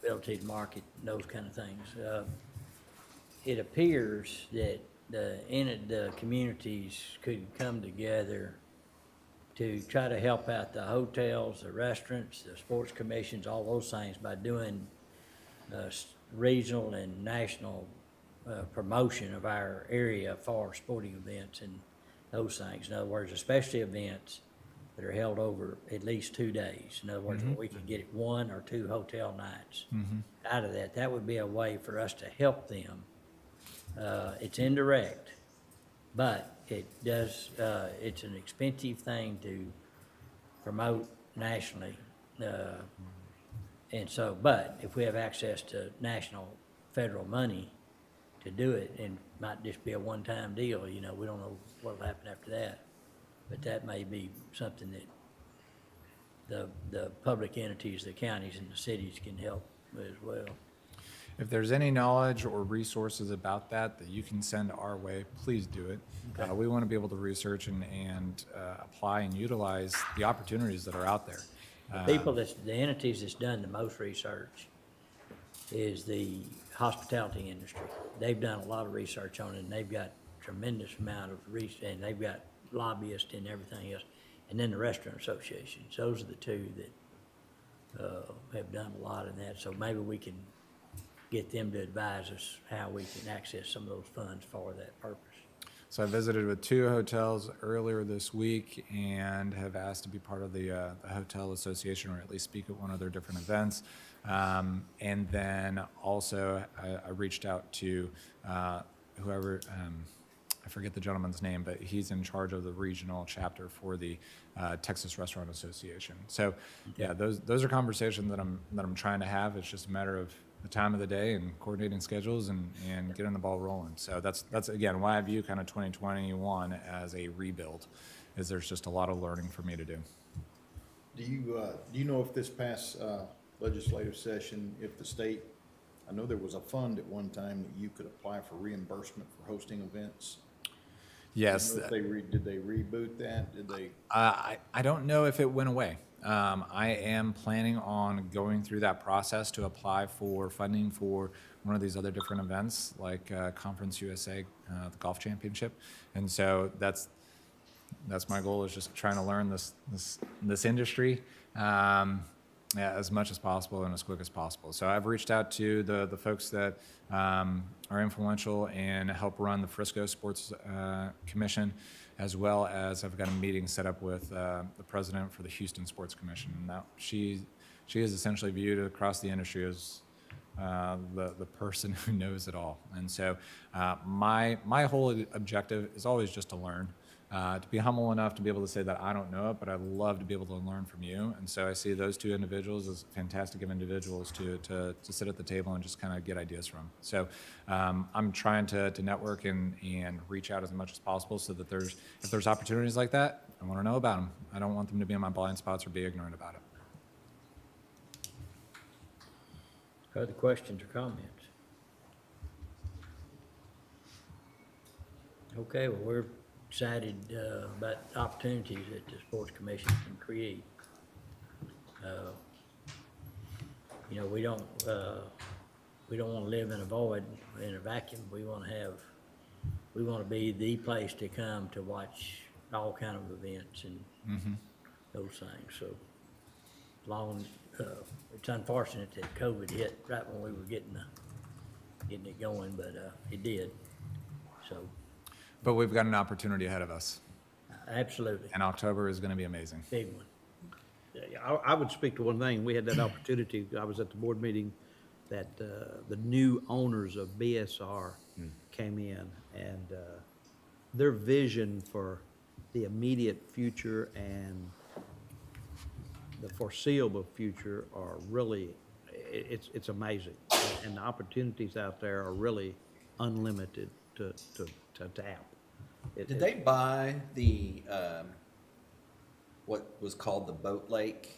ability to market, those kind of things. It appears that the communities could come together to try to help out the hotels, the restaurants, the sports commissions, all those things by doing regional and national promotion of our area for sporting events and those things. In other words, especially events that are held over at least 2 days. In other words, where we can get 1 or 2 hotel nights out of that. That would be a way for us to help them. It's indirect, but it does, it's an expensive thing to promote nationally. And so, but if we have access to national, federal money to do it, and it might just be a one-time deal, you know, we don't know what'll happen after that. But that may be something that the public entities, the counties and the cities can help as well. If there's any knowledge or resources about that you can send our way, please do it. Okay. We want to be able to research and apply and utilize the opportunities that are out there. The entities that's done the most research is the hospitality industry. They've done a lot of research on it, and they've got tremendous amount of research, and they've got lobbyists and everything else. And then the restaurant associations, those are the two that have done a lot in that. So maybe we can get them to advise us how we can access some of those funds for that purpose. So I visited with 2 hotels earlier this week and have asked to be part of the hotel association, or at least speak at one of their different events. And then also I reached out to whoever, I forget the gentleman's name, but he's in charge of the regional chapter for the Texas Restaurant Association. So yeah, those are conversations that I'm trying to have. It's just a matter of the time of the day and coordinating schedules and getting the ball rolling. So that's again why I view kind of 2021 as a rebuild, is there's just a lot of learning for me to do. Do you know if this past legislative session, if the state, I know there was a fund at one time that you could apply for reimbursement for hosting events. Yes. Did they reboot that? Did they? I don't know if it went away. I am planning on going through that process to apply for funding for one of these other different events, like Conference USA, the golf championship, and so that's my goal, is just trying to learn this industry as much as possible and as quick as possible. So I've reached out to the folks that are influential and help run the Frisco Sports Commission, as well as I've got a meeting set up with the president for the Houston Sports Commission. Now, she is essentially viewed across the industry as the person who knows it all. And so my whole objective is always just to learn, to be humble enough to be able to say that I don't know it, but I'd love to be able to learn from you. And so I see those 2 individuals as fantastic of individuals to sit at the table and just kind of get ideas from. So I'm trying to network and reach out as much as possible, so that if there's opportunities like that, I want to know about them. I don't want them to be in my blind spots or be ignorant about it. Other questions or comments? Okay, well, we're excited about opportunities that the Sports Commission can create. you know, we don't wanna live in a void, in a vacuum. We wanna be the place to come to watch all kind of events and those things, so. It's unfortunate that COVID hit right when we were getting it going, but, it did, so, But we've got an opportunity ahead of us, absolutely, and October is going to be amazing. big one. Yeah, I would speak to one thing. We had that opportunity. I was at the board meeting that the new owners of BSR came in, and their vision for the immediate future and the foreseeable future are really, it's amazing. And the opportunities out there are really unlimited to tap. Did they buy the, what was called the Boat Lake?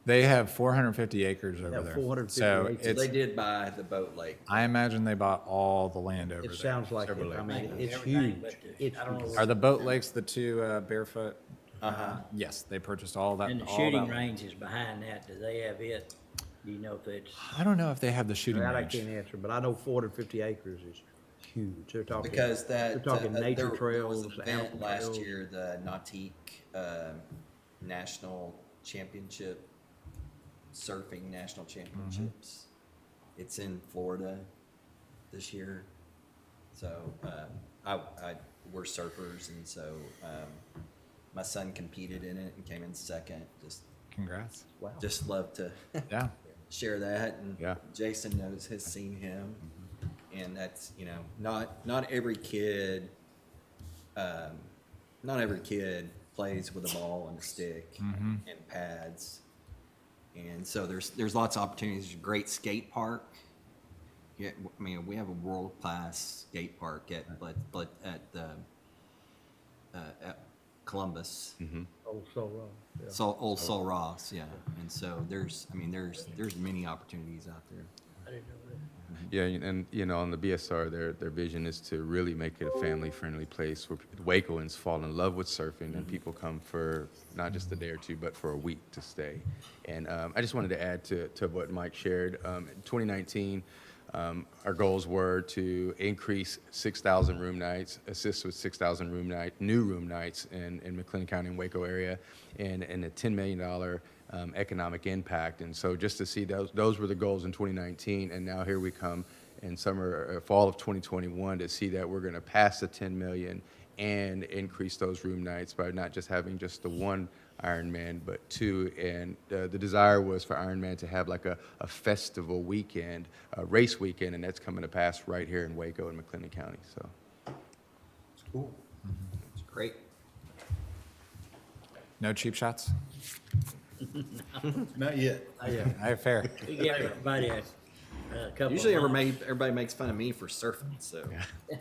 They have 450 acres over Yeah, there. 450 So acres. So it's, they did buy the Boat Lake. I imagine they bought all the land over there. It sounds like it. I mean, it's Everything huge. but the- It's I don't know huge. Are the boat lakes the two barefoot? Uh-huh. Yes, they purchased all that. And the all shooting that. range is behind that. Do they have it? Do you know if it's, I don't know if they have the shooting That I range. can't answer, but I know 450 acres is huge. They're talking. Because that. They're talking nature there trails, was an event animal last trails. year, the Nautique, National Championship, Surfing National Championships. It's in Florida this year. So, we're surfers, and so, my son competed in it and came in second. Congrats. Just love to Yeah. share that, and Yeah. Jason has seen him, and that's, you know, not every kid plays with a ball and a stick and pads, and so there's lots of opportunities. There's a great skate park. Yeah, I mean, we have a world-class skate park at Columbus. Oh, so, yeah. So Old Sol Ross, yeah, and so there's many opportunities out there. I didn't know that. Yeah, and you know, on the BSR, their vision is to really make it a family-friendly place where Wacoans fall in love with surfing, and people come for not just a day or two, but for a week to stay. And I just wanted to add to what Mike shared. In 2019, our goals were to increase 6,000 room nights, assist with 6,000 new room nights in McLennan County and Waco area, and a $10 million economic impact. And so just to see those were the goals in 2019, and now here we come in fall of 2021 to see that we're going to pass the 10 million and increase those room nights by not just having just the one Ironman, but two. And the desire was for Ironman to have like a festival weekend, a race weekend, and that's coming to pass right here in Waco and McLennan County. So It's cool. It's great. No cheap shots? Not yet. I fair. We give everybody a couple. Usually of months. everybody makes fun of me for surfing, so.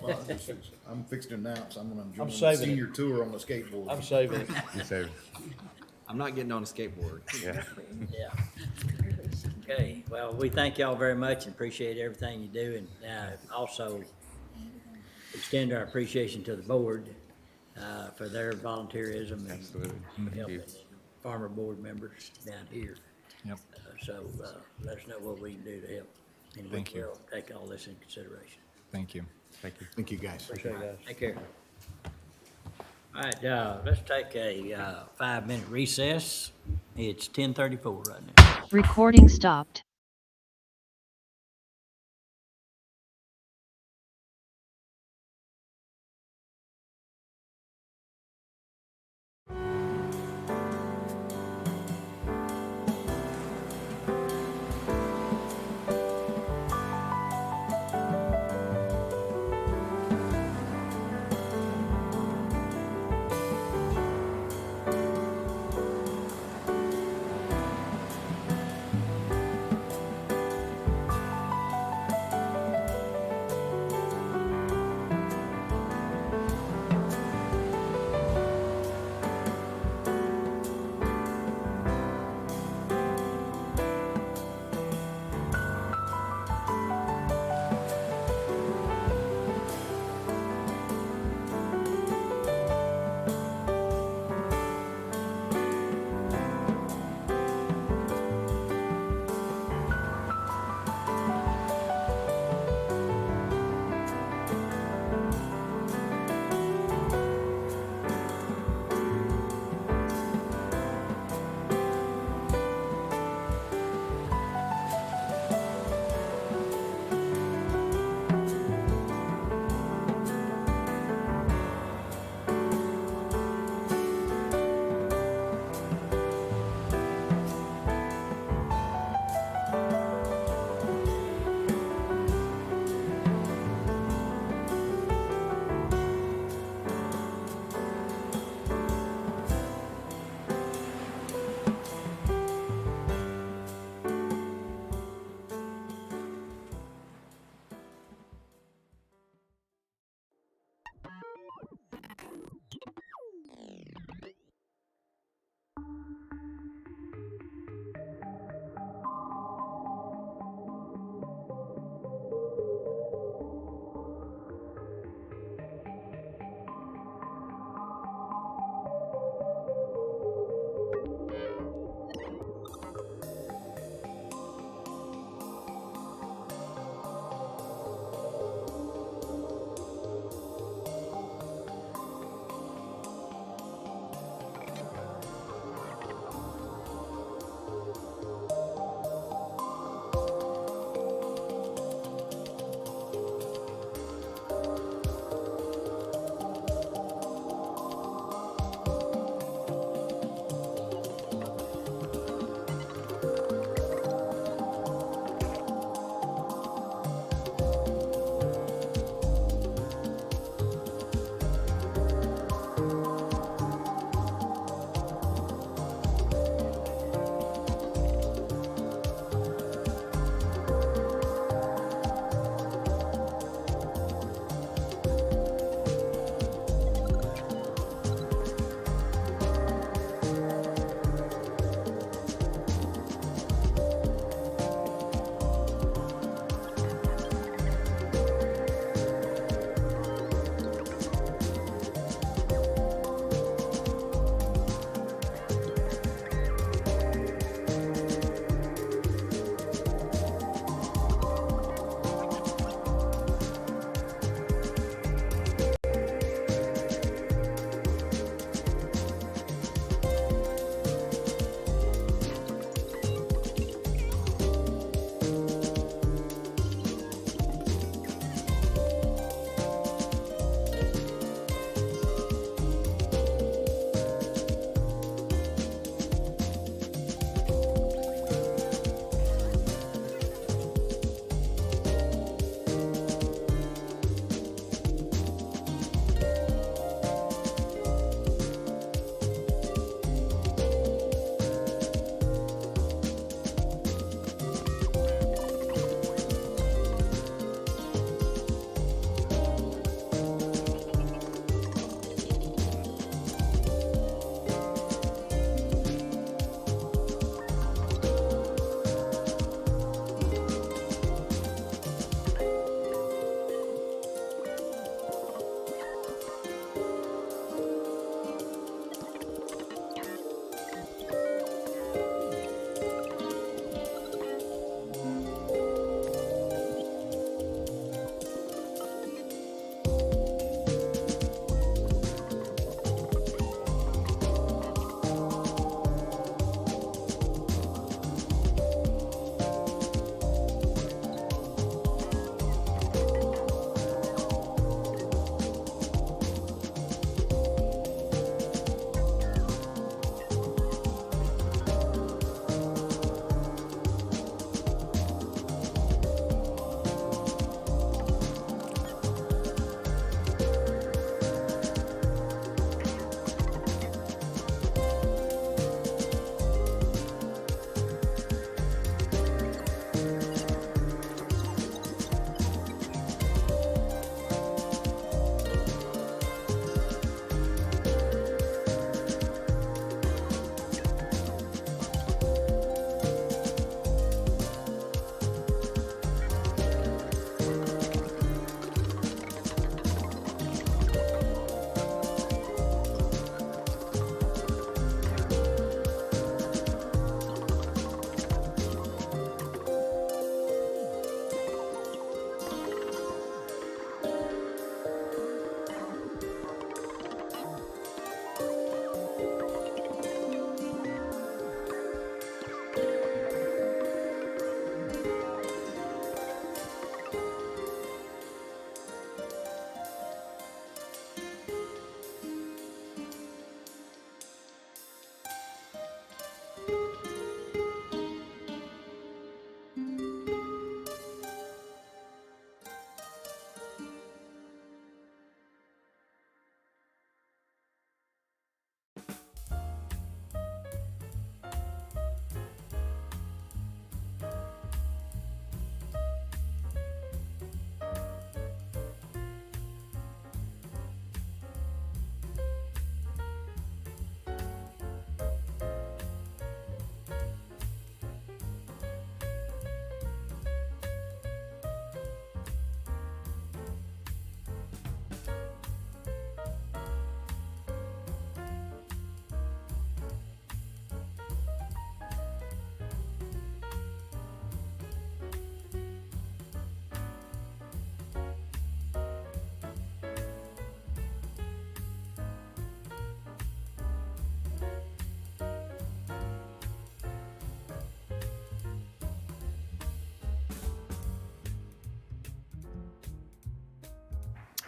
Well, I'm fixing to announce I'm gonna join the saving it. senior tour on the skateboard. I'm saving it. so, I'm not getting on a skateboard. yeah. Yeah. Okay, well, we thank y'all very much and appreciate everything you do, and also extend our appreciation to the board for their volunteerism and Absolutely. Thank helping you. farmer board members down here. Yep. So let us know what we can do to help. And Thank you. we'll take all this in consideration. Thank you. Thank you. Thank you, guys. Appreciate it, guys. Take care. All right, let's take a 5-minute recess. It's 10:34 right now. Recording stopped.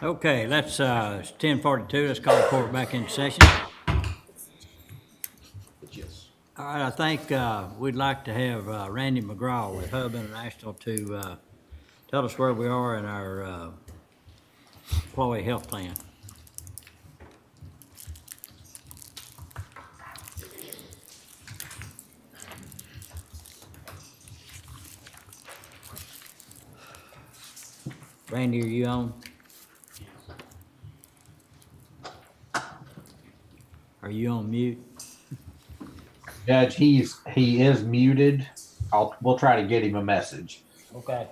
Okay, it's 10:42, let's call the court back into session. Yes. All right, I think we'd like to have Randy McGraw with Hub International to tell us where we are in our employee health plan. Randy, are you on? Are you on mute? Judge, he is muted. We'll try to get him a message. Okay.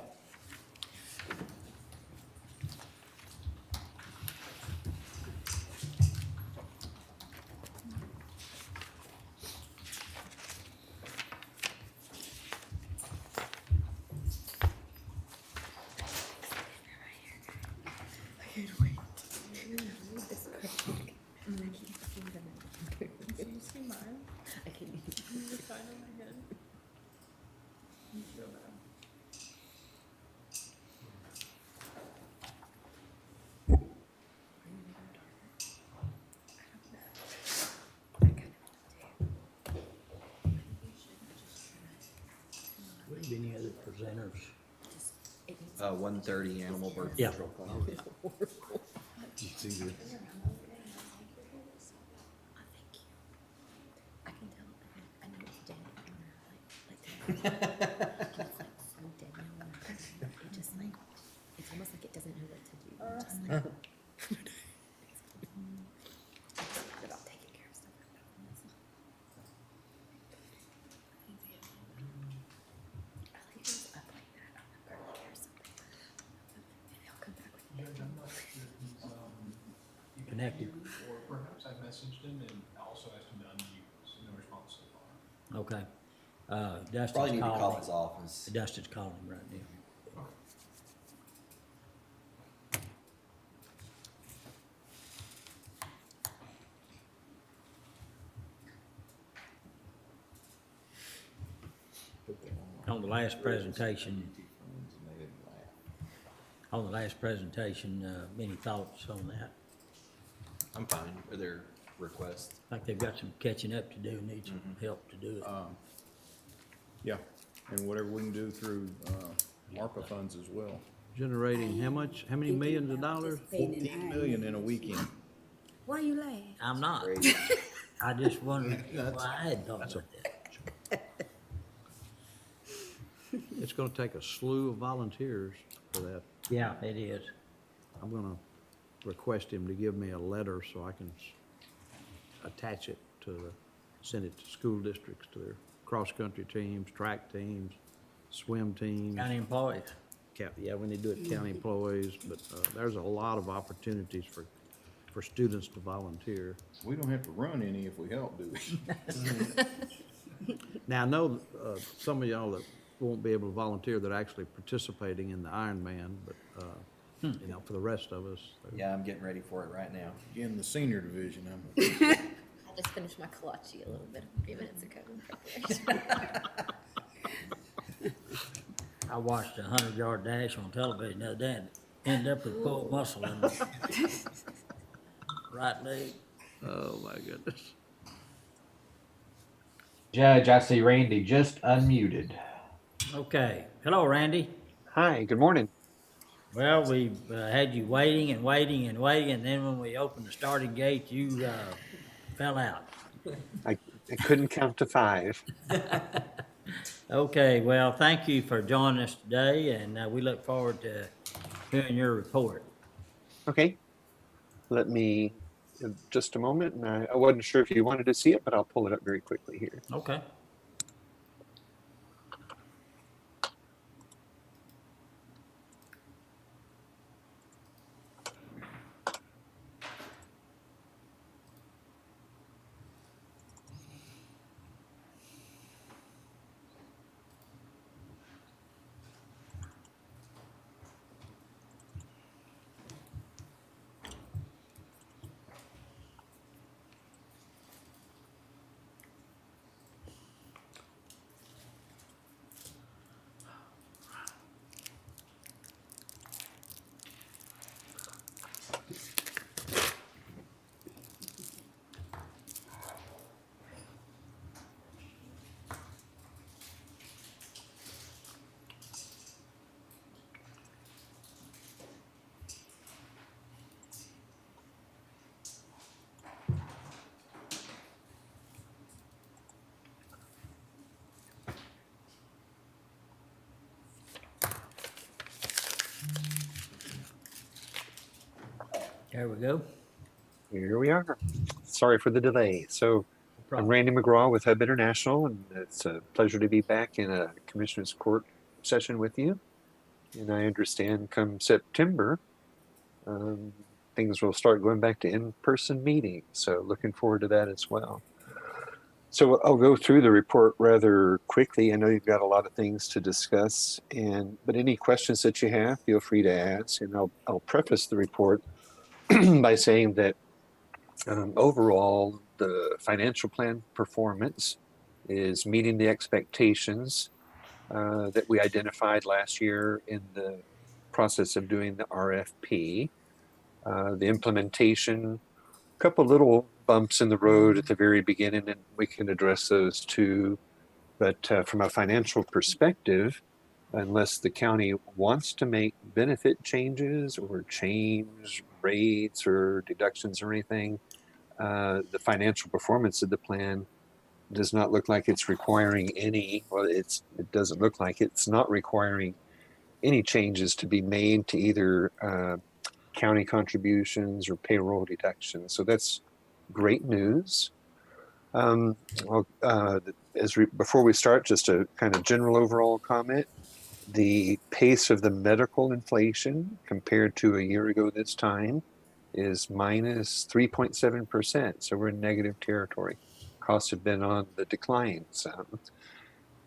Any other presenters? 1:30 animal birth Yeah. control. It's either- I can tell, I know it's dead. It's like so dead now. It just like, it's almost like it doesn't know what to do. It just like. It's about taking care of stuff like that. I like it was up like that on the girl or something. And they'll come back with. Connected. Or perhaps I messaged him and also asked him to unmute, no response so far. Okay. Probably Dustin's need to call calling. his office. Dustin's calling him right now. On the last presentation, any thoughts on that? I'm fine. Are there requests? I think they've got some catching up to do, need some help to do it. Yeah, and whatever we can do through ARPA funds as well. Generating how much, how many millions of dollars? 14 million in a weekend. Why you laughing? I'm not. Great. I just wondered why I had thought about that. It's gonna take a slew of volunteers for that. Yeah, it is. I'm gonna request him to give me a letter so I can attach it send it to school districts, to their cross-country teams, track teams, swim teams. County employees. Yeah, we need to do it county employees, but there's a lot of opportunities for students to volunteer. We don't have to run any if we help, do we? Now, I know some of y'all that won't be able to volunteer that are actually participating in the Ironman, but, you know, for the rest of us. Yeah, I'm getting ready for it right now. In the senior division, I just finished my kolache a little bit, a few minutes ago in preparation. I watched a 100-yard dash on television the other day and ended up with pulled muscle in the right leg. Oh, my goodness. Judge, I see Randy just unmuted. Okay. Hello, Randy. Hi, good morning. Well, we had you waiting and waiting and waiting, and then when we opened the starting gate, you fell out. I couldn't count to 5. Okay, well, thank you for joining us today, and we look forward to hearing your report. Okay, let me, just a moment, and I wasn't sure if you wanted to see it, but I'll pull it up very quickly here. Okay. There we go. Here we are. Sorry for the delay. So I'm Randy McGraw with Hub International, and it's a pleasure to be back in a Commissioner's Court session with you. And I understand come September, things will start going back to in-person meetings. So looking forward to that as well. So I'll go through the report rather quickly. I know you've got a lot of things to discuss, but any questions that you have, feel free to ask. And I'll preface the report by saying that overall, the financial plan performance is meeting the expectations that we identified last year in the process of doing the RFP. The implementation, a couple little bumps in the road at the very beginning, and we can address those too. But from a financial perspective, unless the county wants to make benefit changes or change rates or deductions or anything, the financial performance of the plan does not look like it's requiring any, well, it doesn't look like it's not requiring any changes to be made to either county contributions or payroll deductions. So that's great news. Before we start, just a kind of general overall comment. The pace of the medical inflation compared to a year ago this time is minus 3.7%. So we're in negative territory. Costs have been on the decline some.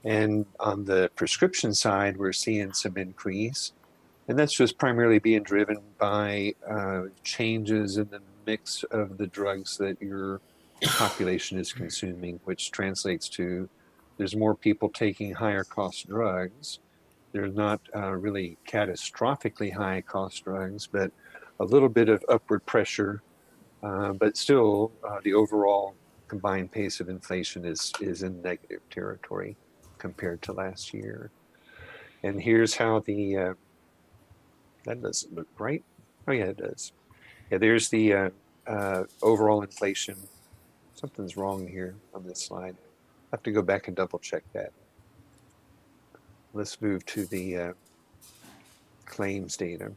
And on the prescription side, we're seeing some increase. And that's just primarily being driven by changes in the mix of the drugs that your population is consuming, which translates to there's more people taking higher cost drugs. They're not really catastrophically high cost drugs, but a little bit of upward pressure. But still, the overall combined pace of inflation is in negative territory compared to last year. And here's how the, that doesn't look right. Oh yeah, it does. Yeah, there's the overall inflation. Something's wrong here on this slide. I have to go back and double check that. Let's move to the claims data.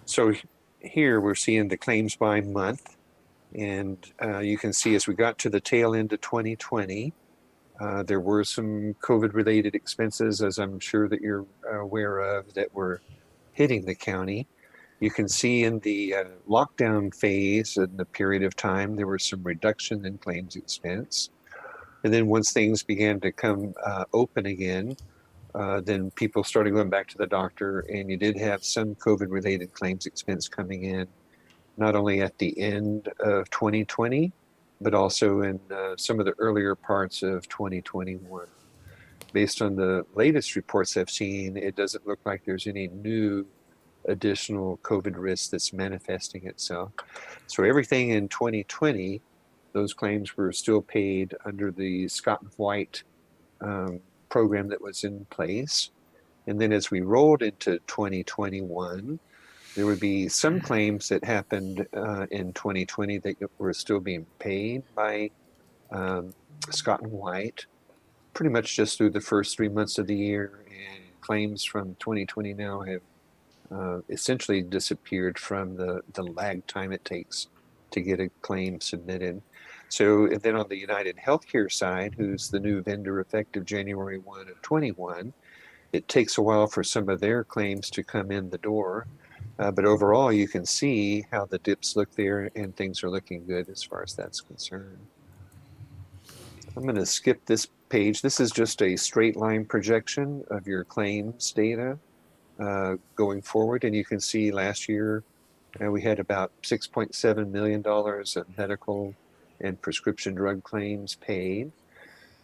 So here we're seeing the claims by month. And you can see as we got to the tail end of 2020, there were some COVID-related expenses, as I'm sure that you're aware of, that were hitting the county. You can see in the lockdown phase in the period of time, there was some reduction in claims expense. And then once things began to come open again, then people started going back to the doctor, and you did have some COVID-related claims expense coming in, not only at the end of 2020, but also in some of the earlier parts of 2021. Based on the latest reports I've seen, it doesn't look like there's any new additional COVID risk that's manifesting itself. So everything in 2020, those claims were still paid under the Scott and White program that was in place. And then as we rolled into 2021, there would be some claims that happened in 2020 that were still being paid by Scott and White, pretty much just through the first 3 months of the year. And claims from 2020 now have essentially disappeared from the lag time it takes to get a claim submitted. So and then on the United Healthcare side, who's the new vendor effective January 1 of 21, it takes a while for some of their claims to come in the door. But overall, you can see how the dips look there, and things are looking good as far as that's concerned. I'm going to skip this page. This is just a straight line projection of your claims data going forward. And you can see last year we had about $6.7 million of medical and prescription drug claims paid.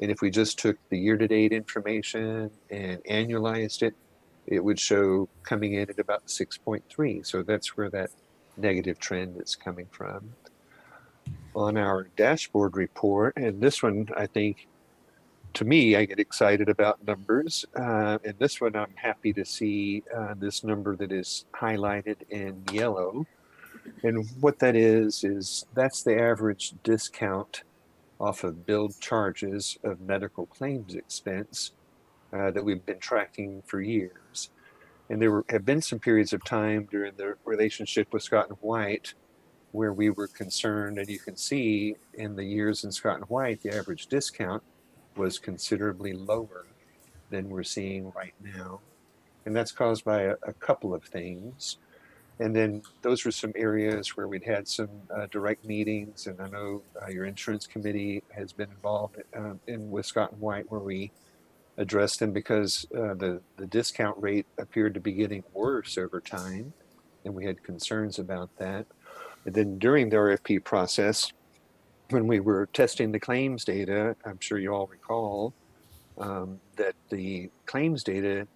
And if we just took the year-to-date information and annualized it, it would show coming in at about 6.3. So that's where that negative trend is coming from. On our dashboard report, and this one, I think, to me, I get excited about numbers. And this one, I'm happy to see this number that is highlighted in yellow. And what that is that's the average discount off of billed charges of medical claims expense that we've been tracking for years. And there have been some periods of time during the relationship with Scott and White where we were concerned, and you can see in the years in Scott and White, the average discount was considerably lower than we're seeing right now. And that's caused by a couple of things. And then those were some areas where we'd had some direct meetings, and I know your insurance committee has been involved with Scott and White, where we addressed them because the discount rate appeared to be getting worse over time, and we had concerns about that. And then during the RFP process, when we were testing the claims data, I'm sure you all recall that the claims data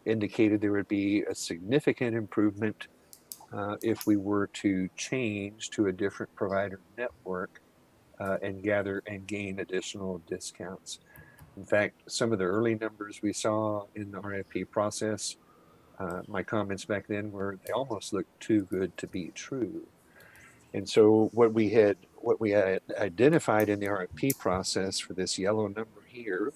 indicated there would be a significant improvement if we were to change to a different provider network and gather and gain additional discounts. In fact, some of the early numbers we saw in the RFP process, my comments back then were they almost looked too good to be true. And so what we had identified in the RFP process for this yellow number here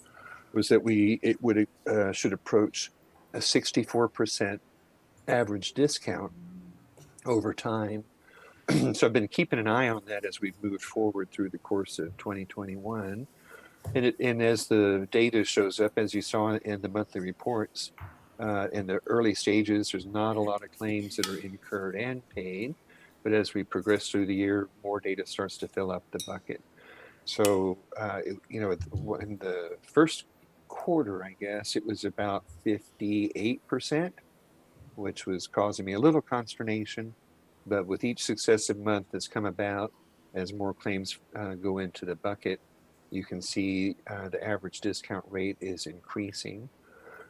was that it should approach a 64% average discount over time. So I've been keeping an eye on that as we've moved forward through the course of 2021. And as the data shows up, as you saw in the monthly reports, in the early stages, there's not a lot of claims that are incurred and paid. But as we progress through the year, more data starts to fill up the bucket. So, in the first quarter, I guess, it was about 58%, which was causing me a little consternation. But with each successive month that's come about, as more claims go into the bucket, you can see the average discount rate is increasing.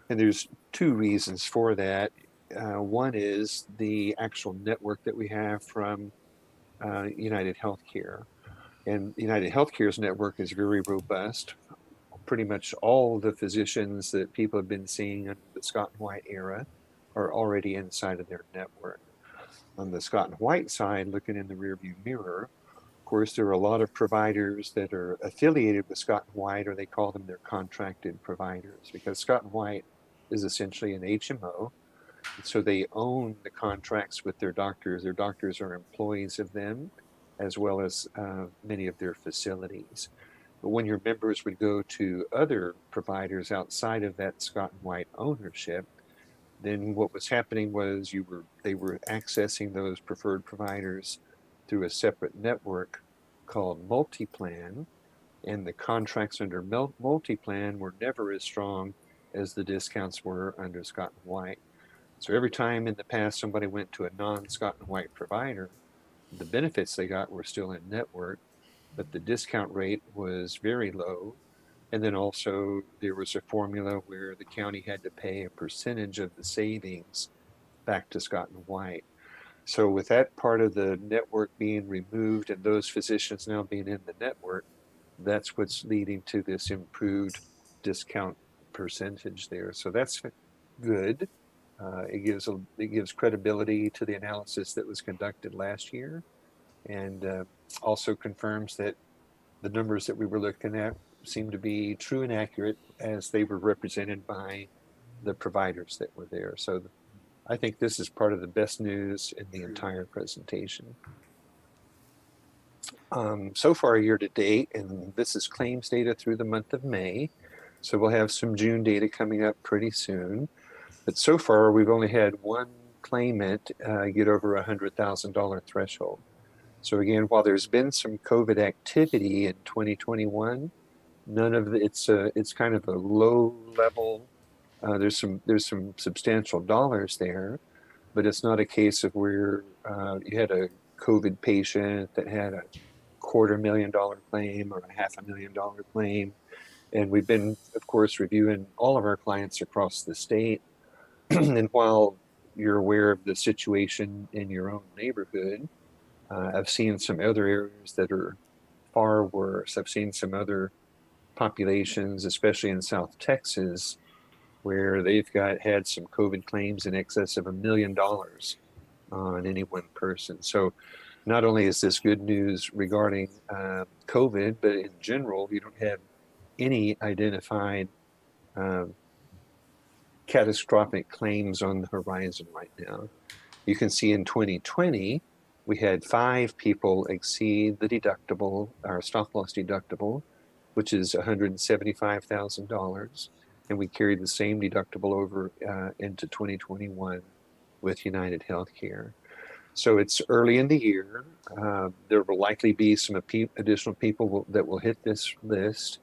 And there's two reasons for that. One is the actual network that we have from United Healthcare. And United Healthcare's network is very robust. Pretty much all the physicians that people have been seeing in the Scott and White era are already inside of their network. On the Scott and White side, looking in the rearview mirror, of course, there are a lot of providers that are affiliated with Scott and White, or they call them their contracted providers, because Scott and White is essentially an HMO. So they own the contracts with their doctors. Their doctors are employees of them, as well as many of their facilities. But when your members would go to other providers outside of that Scott and White ownership, then what was happening was they were accessing those preferred providers through a separate network called MultiPlan, and the contracts under MultiPlan were never as strong as the discounts were under Scott and White. So every time in the past somebody went to a non-Scott and White provider, the benefits they got were still in network, but the discount rate was very low. And then also there was a formula where the county had to pay a percentage of the savings back to Scott and White. So with that part of the network being removed and those physicians now being in the network, that's what's leading to this improved discount percentage there. So that's good. It gives credibility to the analysis that was conducted last year, and also confirms that the numbers that we were looking at seem to be true and accurate as they were represented by the providers that were there. So I think this is part of the best news in the entire presentation. So far year to date, and this is claims data through the month of May, so we'll have some June data coming up pretty soon. But so far, we've only had one claimant get over a $100,000 threshold. So again, while there's been some COVID activity in 2021, none of it's kind of a low level. There's some substantial dollars there, but it's not a case of where you had a COVID patient that had a $250,000 claim or a $500,000 claim. And we've been, of course, reviewing all of our clients across the state. And while you're aware of the situation in your own neighborhood, I've seen some other areas that are far worse. I've seen some other populations, especially in South Texas, where they've had some COVID claims in excess of $1 million on any one person. So not only is this good news regarding COVID, but in general, you don't have any identified catastrophic claims on the horizon right now. You can see in 2020, we had 5 people exceed the deductible, our stop loss deductible, which is $175,000. And we carried the same deductible over into 2021 with United Healthcare. So it's early in the year. There will likely be some additional people that will hit this list.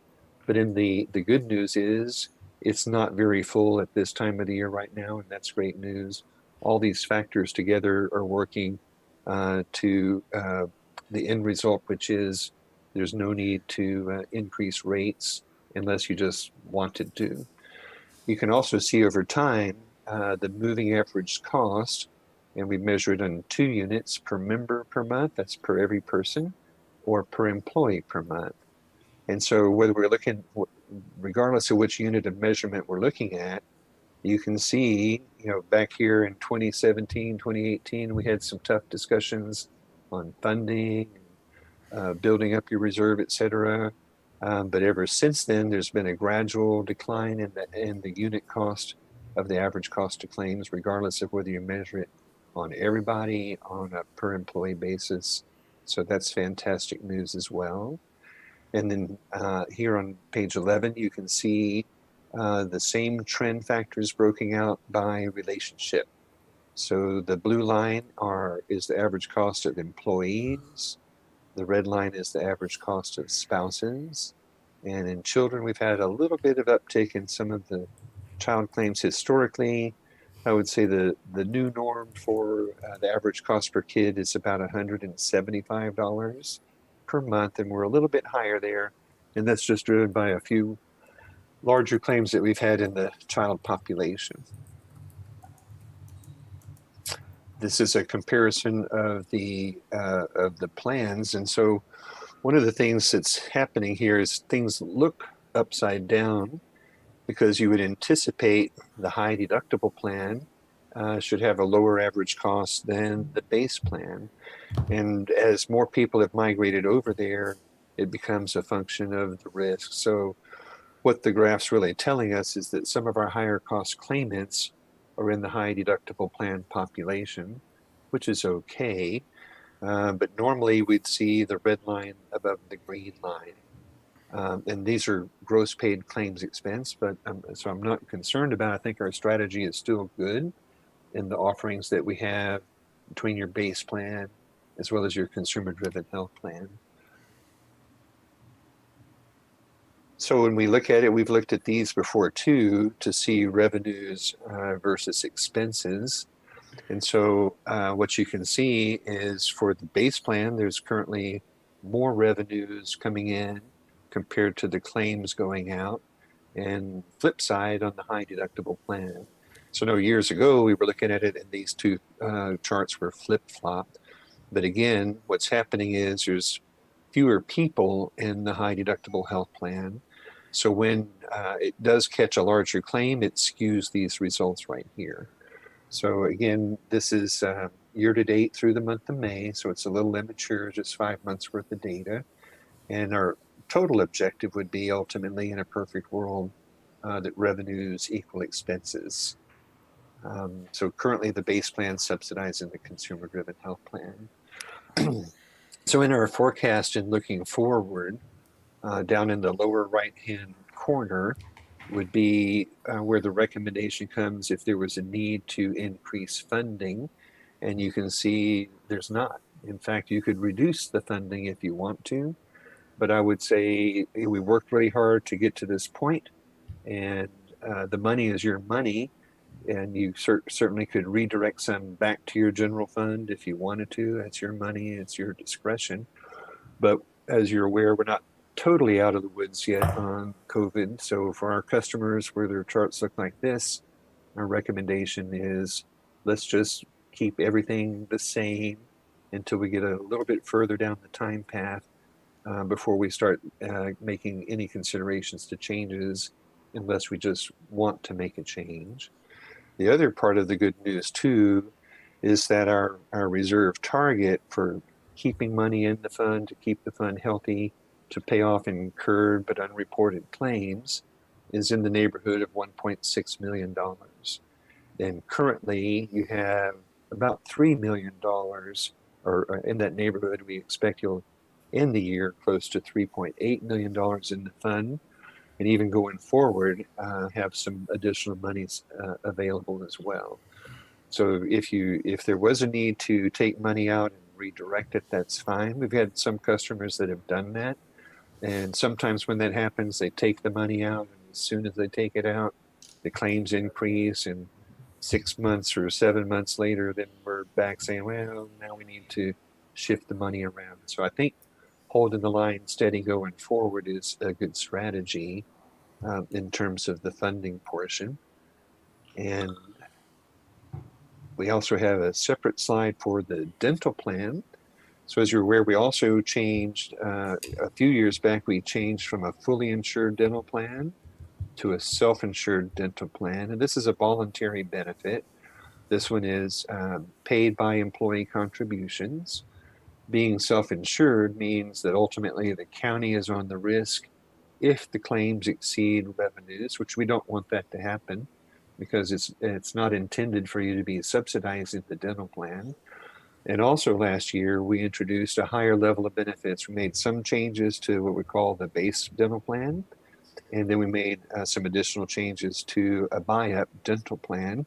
But in the good news is it's not very full at this time of the year right now, and that's great news. All these factors together are working to the end result, which is there's no need to increase rates unless you just wanted to. You can also see over time the moving average cost, and we measure it on 2 units per member per month, that's per every person, or per employee per month. And so whether we're looking, regardless of which unit of measurement we're looking at, you can see, back here in 2017, 2018, we had some tough discussions on funding, building up your reserve, et cetera. But ever since then, there's been a gradual decline in the unit cost of the average cost of claims, regardless of whether you measure it on everybody on a per employee basis. So that's fantastic news as well. And then here on page 11, you can see the same trend factors broken out by relationship. So the blue line is the average cost of employees. The red line is the average cost of spouses. And in children, we've had a little bit of uptick in some of the child claims historically. I would say the new norm for the average cost per kid is about $175 per month, and we're a little bit higher there. And that's just driven by a few larger claims that we've had in the child population. This is a comparison of the plans, and so one of the things that's happening here is things look upside down because you would anticipate the high deductible plan should have a lower average cost than the base plan. And as more people have migrated over there, it becomes a function of the risk. So what the graph's really telling us is that some of our higher cost claimants are in the high deductible plan population, which is okay. But normally we'd see the red line above the green line. And these are gross paid claims expense, but so I'm not concerned about it. I think our strategy is still good in the offerings that we have between your base plan as well as your consumer-driven health plan. So when we look at it, we've looked at these before too, to see revenues versus expenses. And so what you can see is for the base plan, there's currently more revenues coming in compared to the claims going out, and flip side on the high deductible plan. So no, years ago, we were looking at it and these two charts were flip-flopped. But again, what's happening is there's fewer people in the high deductible health plan. So when it does catch a larger claim, it skews these results right here. So again, this is year to date through the month of May. So it's a little immature, just 5 months worth of data. And our total objective would be ultimately in a perfect world that revenues equal expenses. So currently the base plan subsidizing the consumer-driven health plan. So in our forecast and looking forward, down in the lower right-hand corner would be where the recommendation comes if there was a need to increase funding. And you can see there's not. In fact, you could reduce the funding if you want to. But I would say we worked really hard to get to this point, and the money is your money, and you certainly could redirect some back to your general fund if you wanted to. That's your money, it's your discretion. But as you're aware, we're not totally out of the woods yet on COVID. So for our customers where their charts look like this, our recommendation is let's just keep everything the same until we get a little bit further down the time path before we start making any considerations to changes, unless we just want to make a change. The other part of the good news too is that our reserve target for keeping money in the fund to keep the fund healthy to pay off incurred but unreported claims is in the neighborhood of $1.6 million. And currently you have about $3 million or in that neighborhood. We expect you'll end the year close to $3.8 million in the fund, and even going forward, have some additional monies available as well. So if there was a need to take money out and redirect it, that's fine. We've had some customers that have done that, and sometimes when that happens, they take the money out, and as soon as they take it out, the claims increase, and 6 months or 7 months later, then we're back saying, well, now we need to shift the money around. So I think holding the line steady going forward is a good strategy in terms of the funding portion. And we also have a separate slide for the dental plan. So as you're aware, we also changed, a few years back, we changed from a fully insured dental plan to a self-insured dental plan. And this is a voluntary benefit. This one is paid by employee contributions. Being self-insured means that ultimately the county is on the risk if the claims exceed revenues, which we don't want that to happen because it's not intended for you to be subsidizing the dental plan. And also last year, we introduced a higher level of benefits. We made some changes to what we call the base dental plan. And then we made some additional changes to a buy-up dental plan.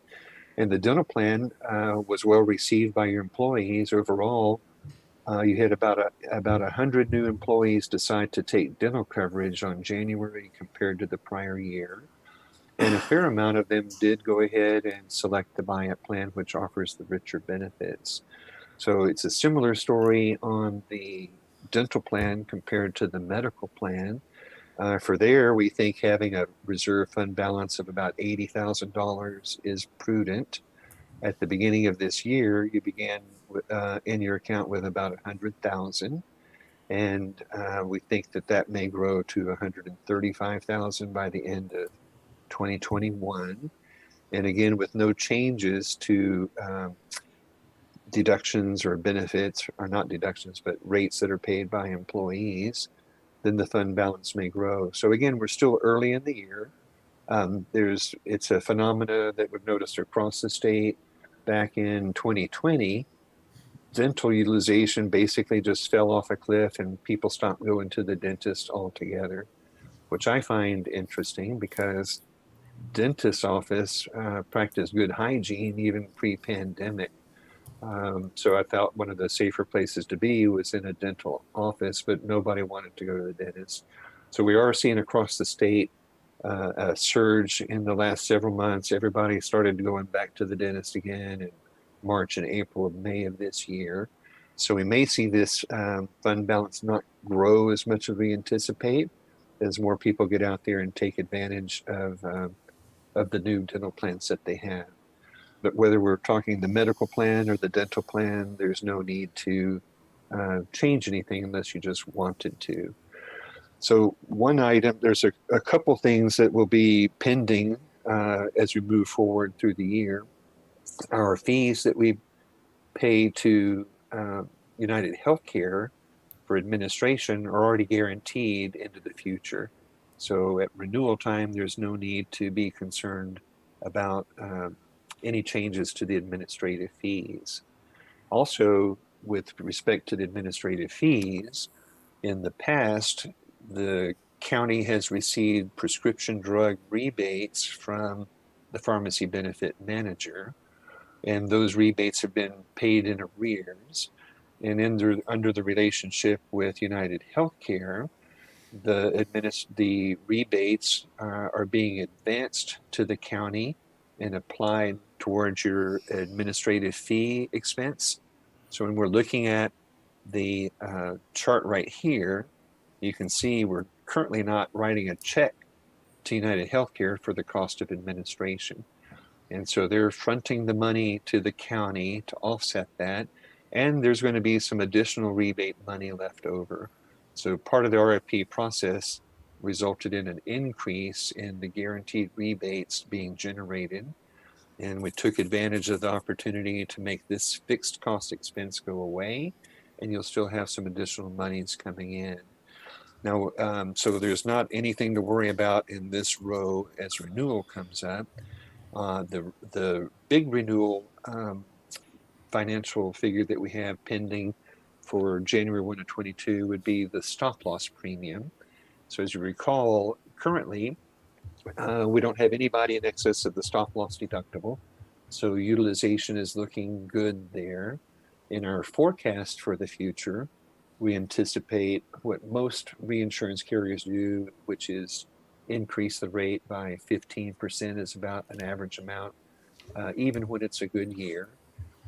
And the dental plan was well received by your employees. Overall, you had about 100 new employees decide to take dental coverage on January compared to the prior year. And a fair amount of them did go ahead and select the buy-up plan, which offers the richer benefits. So it's a similar story on the dental plan compared to the medical plan. For there, we think having a reserve fund balance of about $80,000 is prudent. At the beginning of this year, you began in your account with about $100,000, and we think that may grow to $135,000 by the end of 2021. And again, with no changes to deductions or benefits, or not deductions, but rates that are paid by employees, then the fund balance may grow. So again, we're still early in the year. It's a phenomena that we've noticed across the state. Back in 2020, dental utilization basically just fell off a cliff and people stopped going to the dentist altogether, which I find interesting because dentist's office practiced good hygiene even pre-pandemic. So I thought one of the safer places to be was in a dental office, but nobody wanted to go to the dentist. So we are seeing across the state a surge in the last several months. Everybody started going back to the dentist again in March and April and May of this year. So we may see this fund balance not grow as much as we anticipate as more people get out there and take advantage of the new dental plans that they have. But whether we're talking the medical plan or the dental plan, there's no need to change anything unless you just wanted to. So one item, there's a couple things that will be pending as we move forward through the year. Our fees that we pay to United Healthcare for administration are already guaranteed into the future. So at renewal time, there's no need to be concerned about any changes to the administrative fees. Also, with respect to the administrative fees, in the past, the county has received prescription drug rebates from the pharmacy benefit manager, and those rebates have been paid in arrears. And under the relationship with United Healthcare, the rebates are being advanced to the county and applied towards your administrative fee expense. So when we're looking at the chart right here, you can see we're currently not writing a check to United Healthcare for the cost of administration. And so they're fronting the money to the county to offset that. And there's going to be some additional rebate money left over. So part of the RFP process resulted in an increase in the guaranteed rebates being generated. And we took advantage of the opportunity to make this fixed cost expense go away, and you'll still have some additional monies coming in. Now, so there's not anything to worry about in this row as renewal comes up. The big renewal financial figure that we have pending for January 1 of 22 would be the stop loss premium. So as you recall, currently, we don't have anybody in excess of the stop loss deductible. So utilization is looking good there. In our forecast for the future, we anticipate what most reinsurance carriers do, which is increase the rate by 15% is about an average amount, even when it's a good year.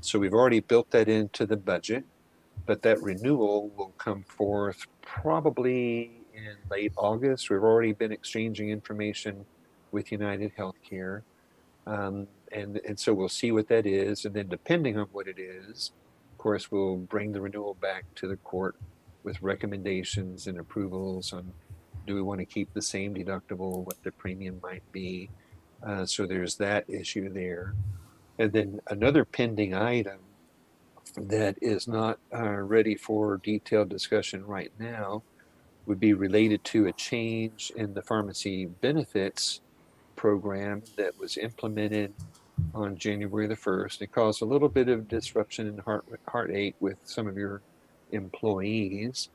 So we've already built that into the budget, but that renewal will come forth probably in late August. We've already been exchanging information with United Healthcare. And so we'll see what that is. And then depending on what it is, of course, we'll bring the renewal back to the court with recommendations and approvals on, do we want to keep the same deductible, what the premium might be. So there's that issue there. And then another pending item that is not ready for detailed discussion right now would be related to a change in the pharmacy benefits program that was implemented on January the 1st. It caused a little bit of disruption and heartache with some of your employees.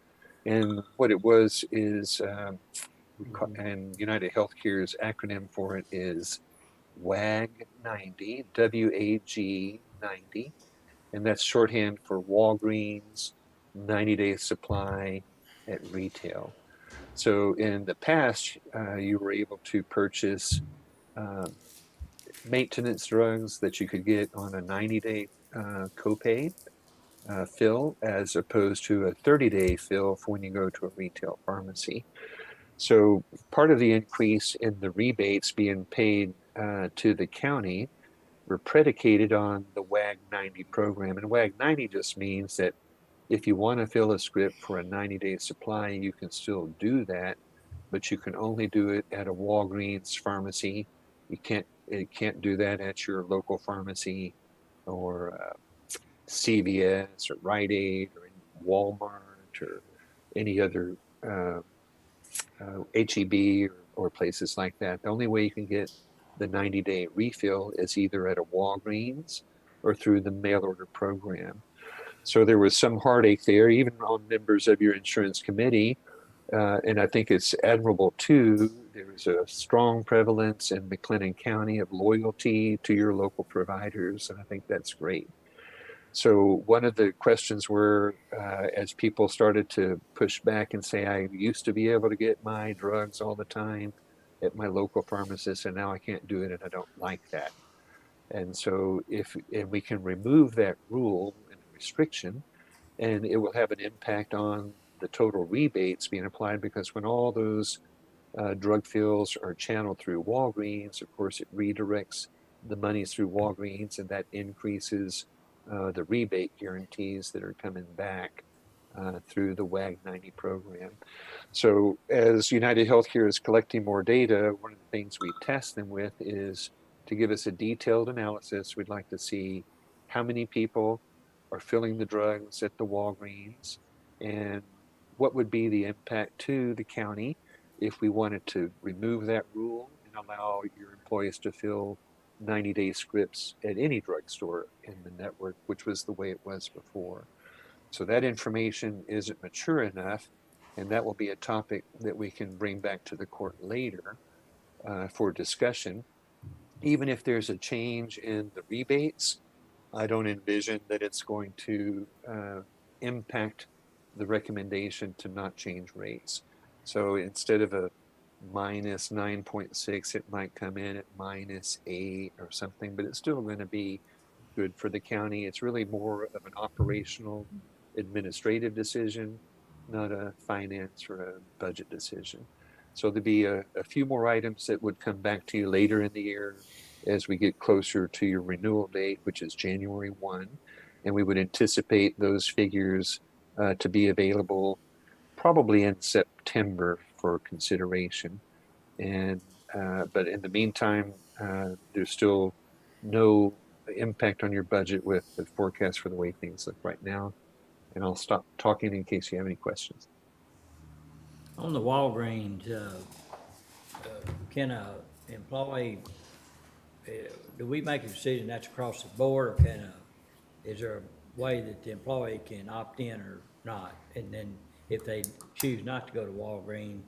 And what it was is, and United Healthcare's acronym for it is WAG 90, WAG 90. And that's shorthand for Walgreens 90-day supply at retail. So in the past, you were able to purchase maintenance drugs that you could get on a 90-day copay fill, as opposed to a 30-day fill for when you go to a retail pharmacy. So part of the increase in the rebates being paid to the county were predicated on the WAG 90 program. And WAG 90 just means that if you want to fill a script for a 90-day supply, you can still do that, but you can only do it at a Walgreens pharmacy. You can't do that at your local pharmacy or CVS or Rite Aid or Walmart or any other HEB or places like that. The only way you can get the 90-day refill is either at a Walgreens or through the mail order program. So there was some heartache there, even on members of your insurance committee. And I think it's admirable too. There's a strong prevalence in McLennan County of loyalty to your local providers, and I think that's great. So one of the questions were, as people started to push back and say, I used to be able to get my drugs all the time at my local pharmacist, and now I can't do it, and I don't like that. And so if we can remove that rule and restriction, and it will have an impact on the total rebates being applied, because when all those drug fills are channeled through Walgreens, of course, it redirects the monies through Walgreens, and that increases the rebate guarantees that are coming back through the WAG 90 program. So as United Healthcare is collecting more data, one of the things we test them with is to give us a detailed analysis. We'd like to see how many people are filling the drugs at the Walgreens, and what would be the impact to the county if we wanted to remove that rule and allow your employees to fill 90-day scripts at any drugstore in the network, which was the way it was before. So that information isn't mature enough, and that will be a topic that we can bring back to the court later for discussion. Even if there's a change in the rebates, I don't envision that it's going to impact the recommendation to not change rates. So instead of a minus 9.6, it might come in at minus 8 or something, but it's still going to be good for the county. It's really more of an operational administrative decision, not a finance or a budget decision. So there'd be a few more items that would come back to you later in the year as we get closer to your renewal date, which is January 1. And we would anticipate those figures to be available probably in September for consideration. And but in the meantime, there's still no impact on your budget with the forecast for the way things look right now. And I'll stop talking in case you have any questions. On the Walgreens, can a employee, do we make a decision that's across the board, or can a is there a way that the employee can opt in or not? And then if they choose not to go to Walgreens,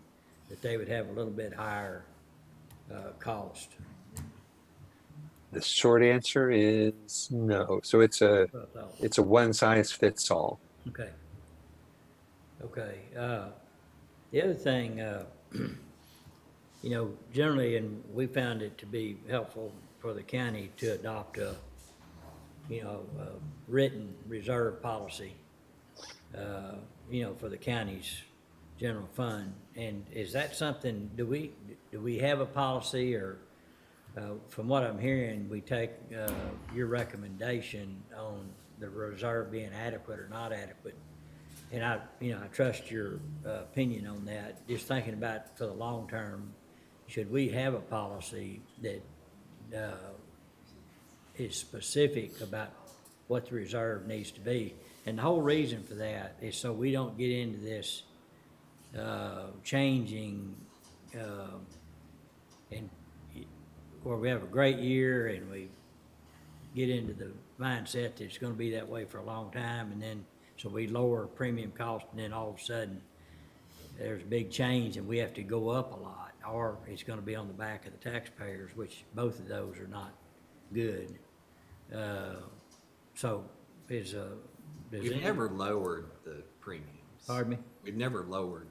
that they would have a little bit higher cost? The short answer is no. So it's a one size fits all. Okay. Okay. The other thing, you know, generally, and we found it to be helpful for the county to adopt a, you know, a written reserve policy, you know, for the county's general fund. And is that something, do we have a policy, or from what I'm hearing, we take your recommendation on the reserve being adequate or not adequate? And I trust your opinion on that. Just thinking about for the long term, should we have a policy that is specific about what the reserve needs to be? And the whole reason for that is so we don't get into this changing and where we have a great year and we get into the mindset that it's going to be that way for a long time, and then so we lower premium cost, and then all of a sudden there's a big change and we have to go up a lot, or it's going to be on the back of the taxpayers, which both of those are not good. So is We've never lowered the premiums. Pardon me? We've never lowered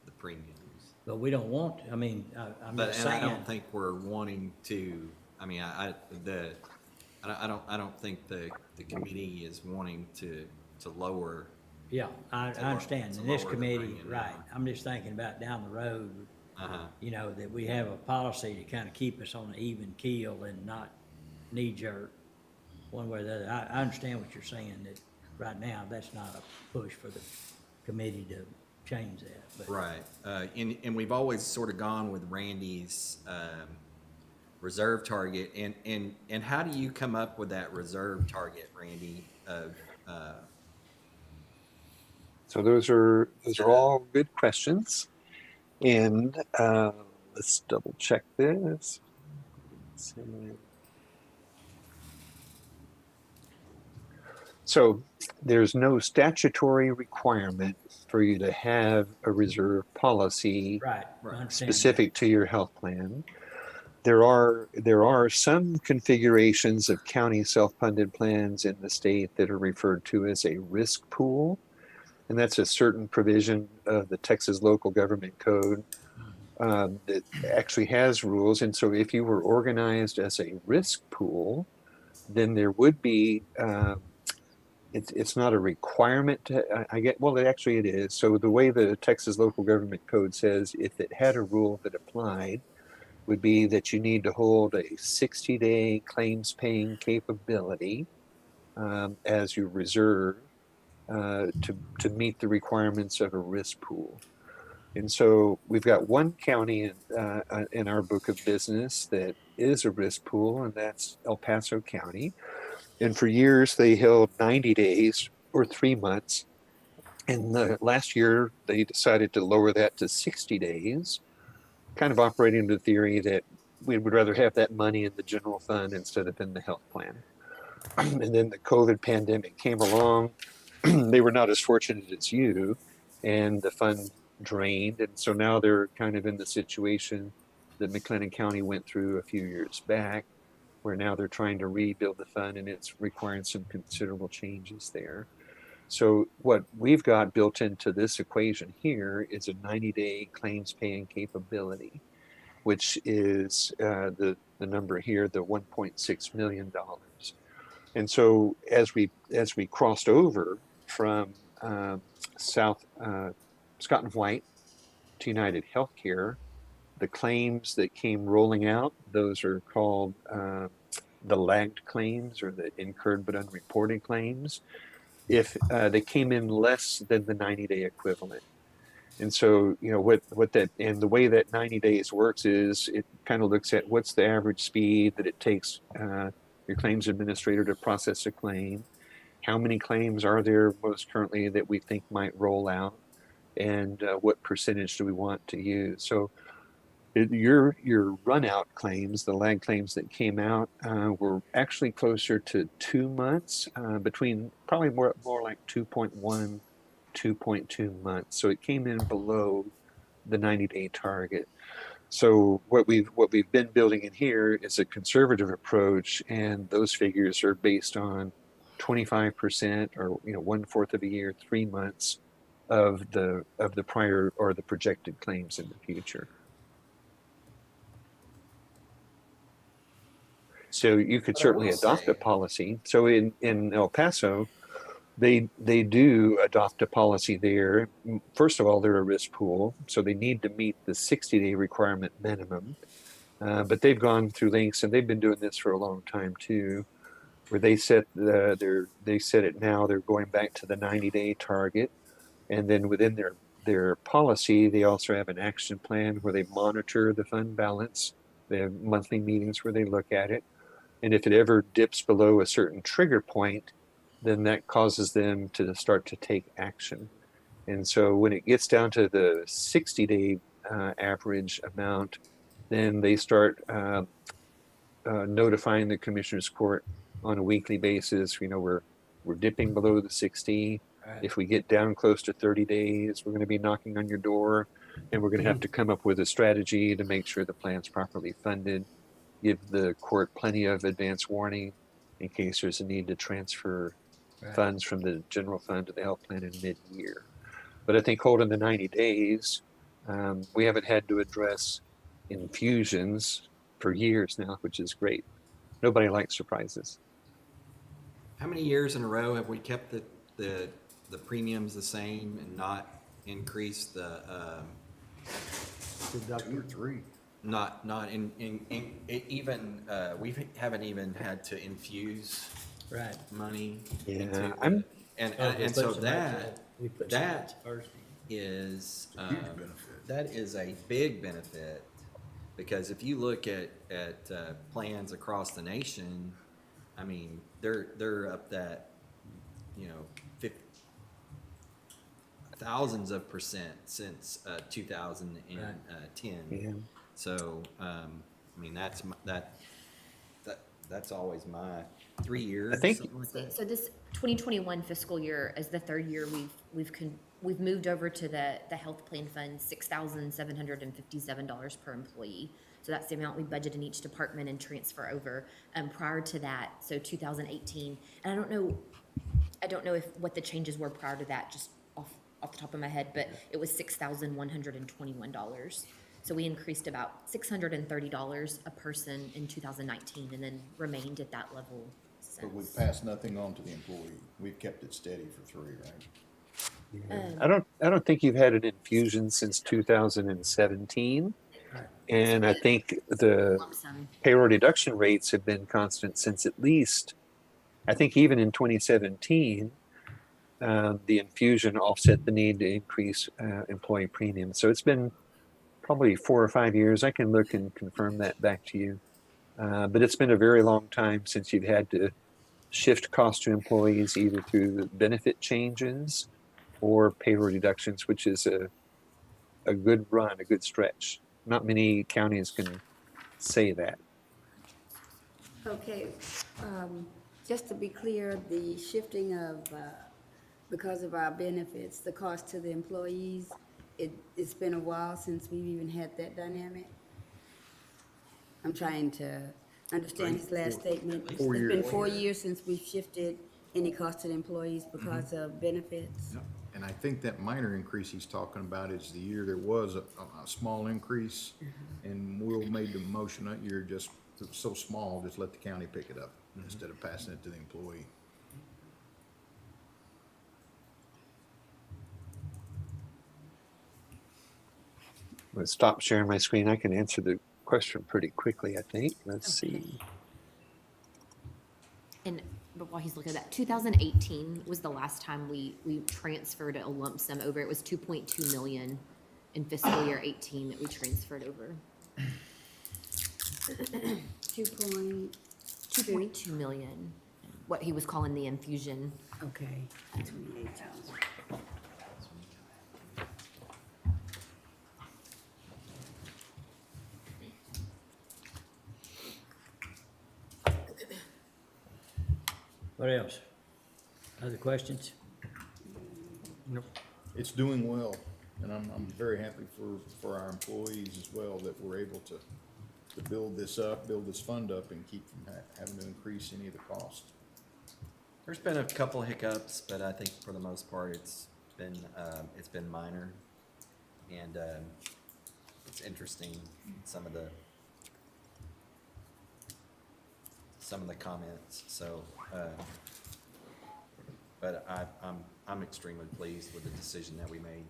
the premiums. But we don't want, I mean, I'm But, just and I saying. don't think we're wanting to, I mean, I don't think the committee is wanting to lower. Yeah, I understand, to in this lower the committee, premium right, amount. I'm just thinking about down the road, you know, that we have a policy to kind of keep us on an even keel and not knee jerk one way or the other. I understand what you're saying, that right now, that's not a push for the committee to change that, but. Right, and we've always sort of gone with Randy's reserve target, and how do you come up with that reserve target, Randy, of, So those are all good questions. And let's double check this. So there's no statutory requirement for you to have a reserve policy Right, I understand. specific to your health plan. There are some configurations of county self-funded plans in the state that are referred to as a risk pool. And that's a certain provision of the Texas Local Government Code that actually has rules. And so if you were organized as a risk pool, then there would be, it's not a requirement to, well, actually it is. So the way the Texas Local Government Code says, if it had a rule that applied, would be that you need to hold a 60-day claims paying capability as your reserve to meet the requirements of a risk pool. And so we've got one county in our book of business that is a risk pool, and that's El Paso County. And for years they held 90 days or 3 months. And last year they decided to lower that to 60 days, kind of operating under the theory that we would rather have that money in the general fund instead of in the health plan. And then the COVID pandemic came along. They were not as fortunate as you, and the fund drained. And so now they're kind of in the situation that McLennan County went through a few years back, where now they're trying to rebuild the fund, and it's requiring some considerable changes there. So what we've got built into this equation here is a 90-day claims paying capability, which is the number here, the $1.6 million. And so as we crossed over from Scott and White to United Healthcare, the claims that came rolling out, those are called the lagged claims, or the incurred but unreported claims, if they came in less than the 90-day equivalent. And so, you know, what that, and the way that 90 days works is it kind of looks at what's the average speed that it takes your claims administrator to process a claim, how many claims are there most currently that we think might roll out, and what percentage do we want to use. So Your run out claims, the lag claims that came out, were actually closer to 2 months, between probably more like 2.1, 2.2 months. So it came in below the 90-day target. So what we've been building in here is a conservative approach, and those figures are based on 25%, or 1/4 of a year, 3 months of the prior or the projected claims in the future. So you could But I certainly will adopt say- a policy. So in El Paso, they do adopt a policy there. First of all, they're a risk pool, so they need to meet the 60-day requirement minimum. But they've gone through lengths, and they've been doing this for a long time too, where they set it now. They're going back to the 90-day target, and then within their policy, they also have an action plan where they monitor the fund balance. They have monthly meetings where they look at it. And if it ever dips below a certain trigger point, then that causes them to start to take action. And so when it gets down to the 60-day average amount, then they start notifying the Commissioner's Court on a weekly basis. We're dipping below the 60. Right. If we get down close to 30 days, we're going to be knocking on your door, and we're going to have to come up with a strategy to make sure the plan's properly funded, give the court plenty of advance warning in case there's a need to transfer funds from the general fund to the health plan in mid-year. But I think holding the 90 days, we haven't had to address infusions for years now, which is great. Nobody likes surprises. How many years in a row have we kept the premiums the same and not increased the, Two or three. not in even, we haven't even had to infuse Right. money Yeah, into I'm- and Oh, we so put some that extra- we put some that extra first. is huge benefit. that is a big benefit, because if you look at plans across the nation, I mean, they're up that, thousands of percent since 2010. Yeah. So I mean, that's always my 3 years. I think- something like that. So this 2021 fiscal year is the third year we've moved over to the health plan fund, $6,757 per employee. So that's the amount we budget in each department and transfer over. Prior to that, so 2018, and I don't know what the changes were prior to that, just off the top of my head, but it was $6,121. So we increased about $630 a person in 2019, and then remained at that level since. But we've passed nothing on to the employee. We've kept it steady for 3, right? I don't think you've had an infusion since 2017. And I think the Lump sum. payroll deduction rates have been constant since at least, I think even in 2017, the infusion offset the need to increase employee premiums. So it's been probably 4 or 5 years. I can look and confirm that back to you. But it's been a very long time since you've had to shift costs to employees either through benefit changes or payroll deductions, which is a good run, a good stretch. Not many counties can say that. Okay, just to be clear, the shifting of, because of our benefits, the cost to the employees, it's been a while since we've even had that dynamic. I'm trying to understand his last statement. 4 It's years. been 4 years since we've shifted any cost to the employees because of benefits. And I think that minor increase he's talking about is the year there was a small increase, and Will made the motion that year just so small, just let the county pick it up instead of passing it to the employee. I'm gonna stop sharing my screen. I can answer the question pretty quickly, I think. Let's see. But while he's looking at that, 2018 was the last time we transferred a lump sum over. It was 2.2 million in fiscal year 18 that we transferred over. 2.2 million, what he was calling the infusion. Okay, 28,000. What else? Other questions? It's doing well, and I'm very happy for our employees as well, that we're able to build this up, build this fund up, and keep from having to increase any of the costs. There's been a couple hiccups, but I think for the most part, it's been minor. And, it's interesting, some of the comments, so, but I'm extremely pleased with the decision that we made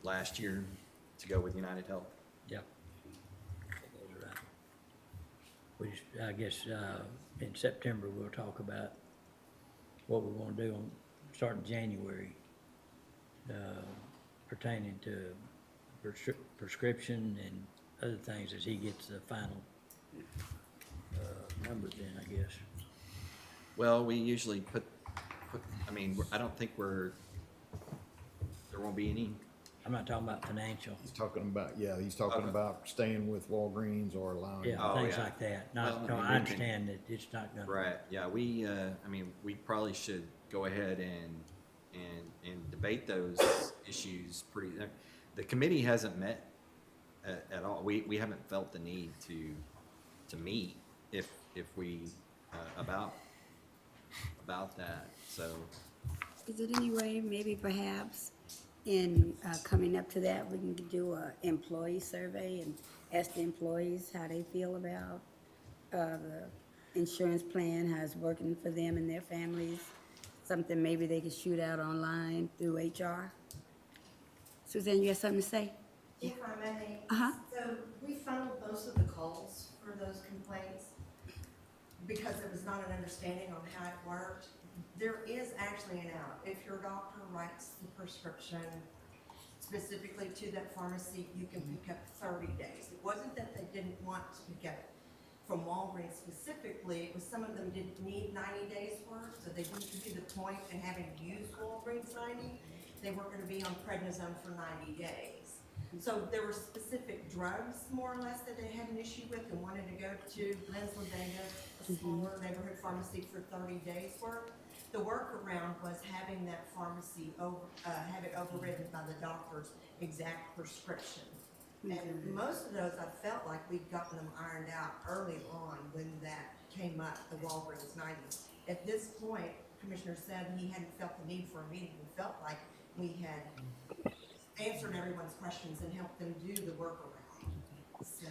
last year to go with United Health. Yep. Those are right. We just, I guess, in September, we'll talk about what we're gonna do starting January, pertaining to prescription and other things as he gets the final, numbers in, I guess. Well, we usually I mean, I don't think there won't be any. I'm not talking about financial. He's talking about about staying with Walgreens or allowing. Yeah, things like that. Well, No, I mean, I understand that it's not gonna. Right, yeah, we, I mean, we probably should go ahead and debate those issues the committee hasn't met at all. We haven't felt the need to meet if we, about that, so. Is it any way, maybe perhaps, in coming up to that, we can do a employee survey and ask the employees how they feel about the insurance plan, how it's working for them and their families? Something maybe they could shoot out online through HR? Suzanne, you have something to say? If I may. Uh-huh. So we funneled most of the calls for those complaints because there was not an understanding on how it worked. There is actually an out. If your doctor writes the prescription specifically to that pharmacy, you can pick up 30 days. It wasn't that they didn't want to pick up from Walgreens specifically. It was some of them didn't need 90 days worth, so they didn't see the point in having used Walgreens 90. They weren't going to be on prednisone for 90 days. So there were specific drugs, more or less, that they had an issue with and wanted to go to Glens Vega, a smaller neighborhood pharmacy, for 30 days worth. The workaround was having that pharmacy have it overridden by the doctor's exact prescription. And most of those, I felt like we'd gotten them ironed out early on when that came up, the Walgreens 90. At this point, Commissioner said he hadn't felt the need for a meeting. We felt like we had answered everyone's questions and helped them do the workaround. So,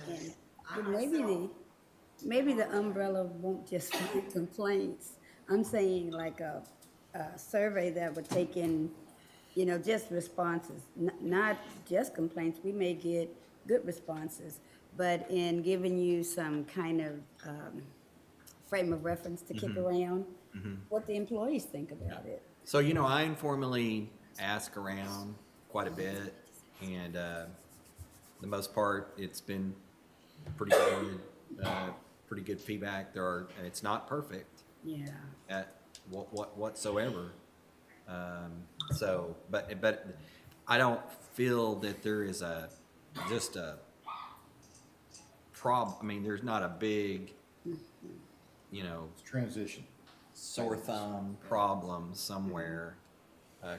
maybe the umbrella won't just be complaints. I'm saying like a survey that would take in, just responses, not just complaints. We may get good responses, but in giving you some kind of frame of reference to kick around, what the employees think about it. So, I informally ask around quite a bit, and the most part, it's been pretty good feedback. And it's not perfect. Yeah. At whatsoever. So, but I don't feel that there is just a problem. I mean, there's not a big, Transition. sore thumb problem somewhere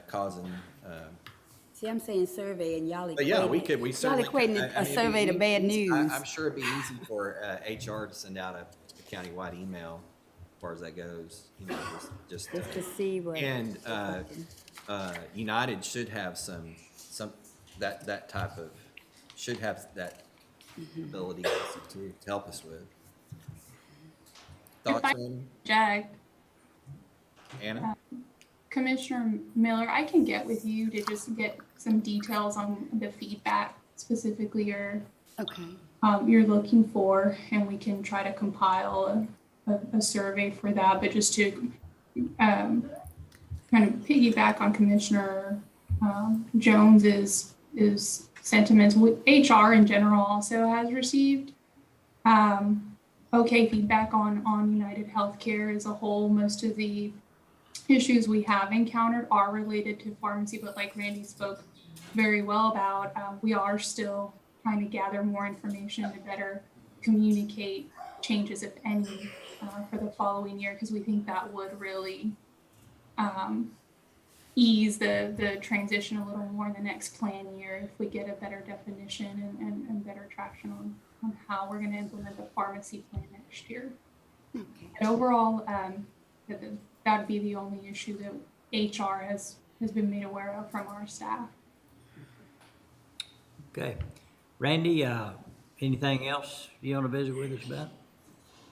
causing. See, I'm saying survey, and y'all But yeah, we equating certainly. a survey to bad news. I'm sure it'd be easy for HR to send out a countywide email, as far as that goes. Just to see what. And United should have some that type of should have that ability to help us with. Thoughts on Jack, Anna? Commissioner Miller, I can get with you to just get some details on the feedback specifically you're looking for, and we can try to compile a survey for that. But just to kind of piggyback on Commissioner Jones's sentiments, HR in general also has received okay feedback on United Healthcare as a whole. Most of the issues we have encountered are related to pharmacy, but like Randy spoke very well about, we are still trying to gather more information to better communicate changes, if any, for the following year, because we think that would really ease the transition a little more in the next plan year if we get a better definition and better traction on how we're going to implement the pharmacy plan next year. And overall, that would be the only issue that HR has been made aware of from our staff. Okay. Randy, anything else you want to visit with us about?